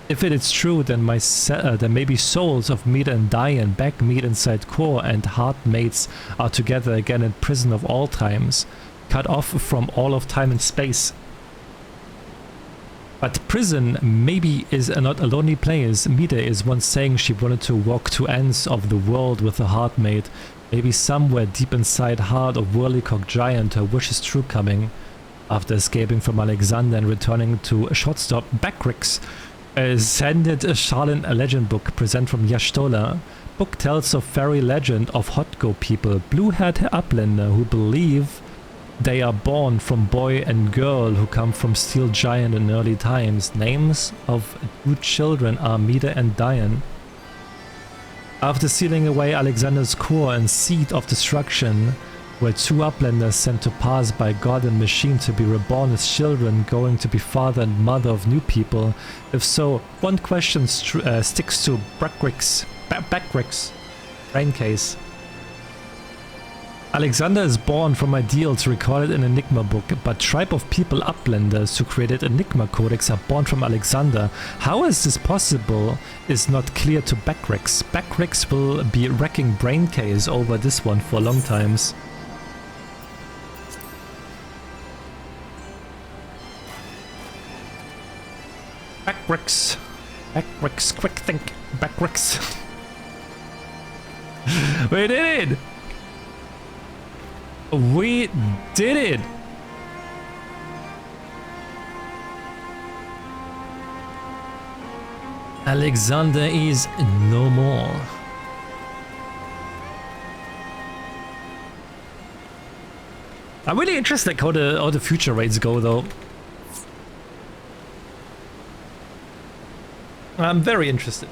If it is true, then maybe souls of Mida and Diane back meet inside Core, and Heartmates are together again in prison of all times, cut off from all of time and space. But prison maybe is not a lonely place. Mida is once saying she wanted to walk to ends of the world with a Heartmate. Maybe somewhere deep inside heart of Whirlycock Giant her wish is true coming. After escaping from Alexander and returning to Shortstop, Backricks sended a Charlene legend book present from Yashtola. Book tells of fairy legend of Hotgo people, blue-haired Uplander who believe they are born from boy and girl who come from Steel Giant in early times. Names of two children are Mida and Diane. After sealing away Alexander's core and seed of destruction, were two Uplanders sent to pass by God and machine to be reborn as children, going to be father and mother of new people? If so, one question sticks to Backrick's brain case. Alexander is born from ideals recorded in Enigma book, but tribe of people Uplanders who created Enigma Codex are born from Alexander. How is this possible is not clear to Backricks. Backricks will be wrecking brain case over this one for long times. Backricks, quick think, Backricks. We did it! We did it! Alexander is no more. I'm really interested how the future rates go though. I'm very interested.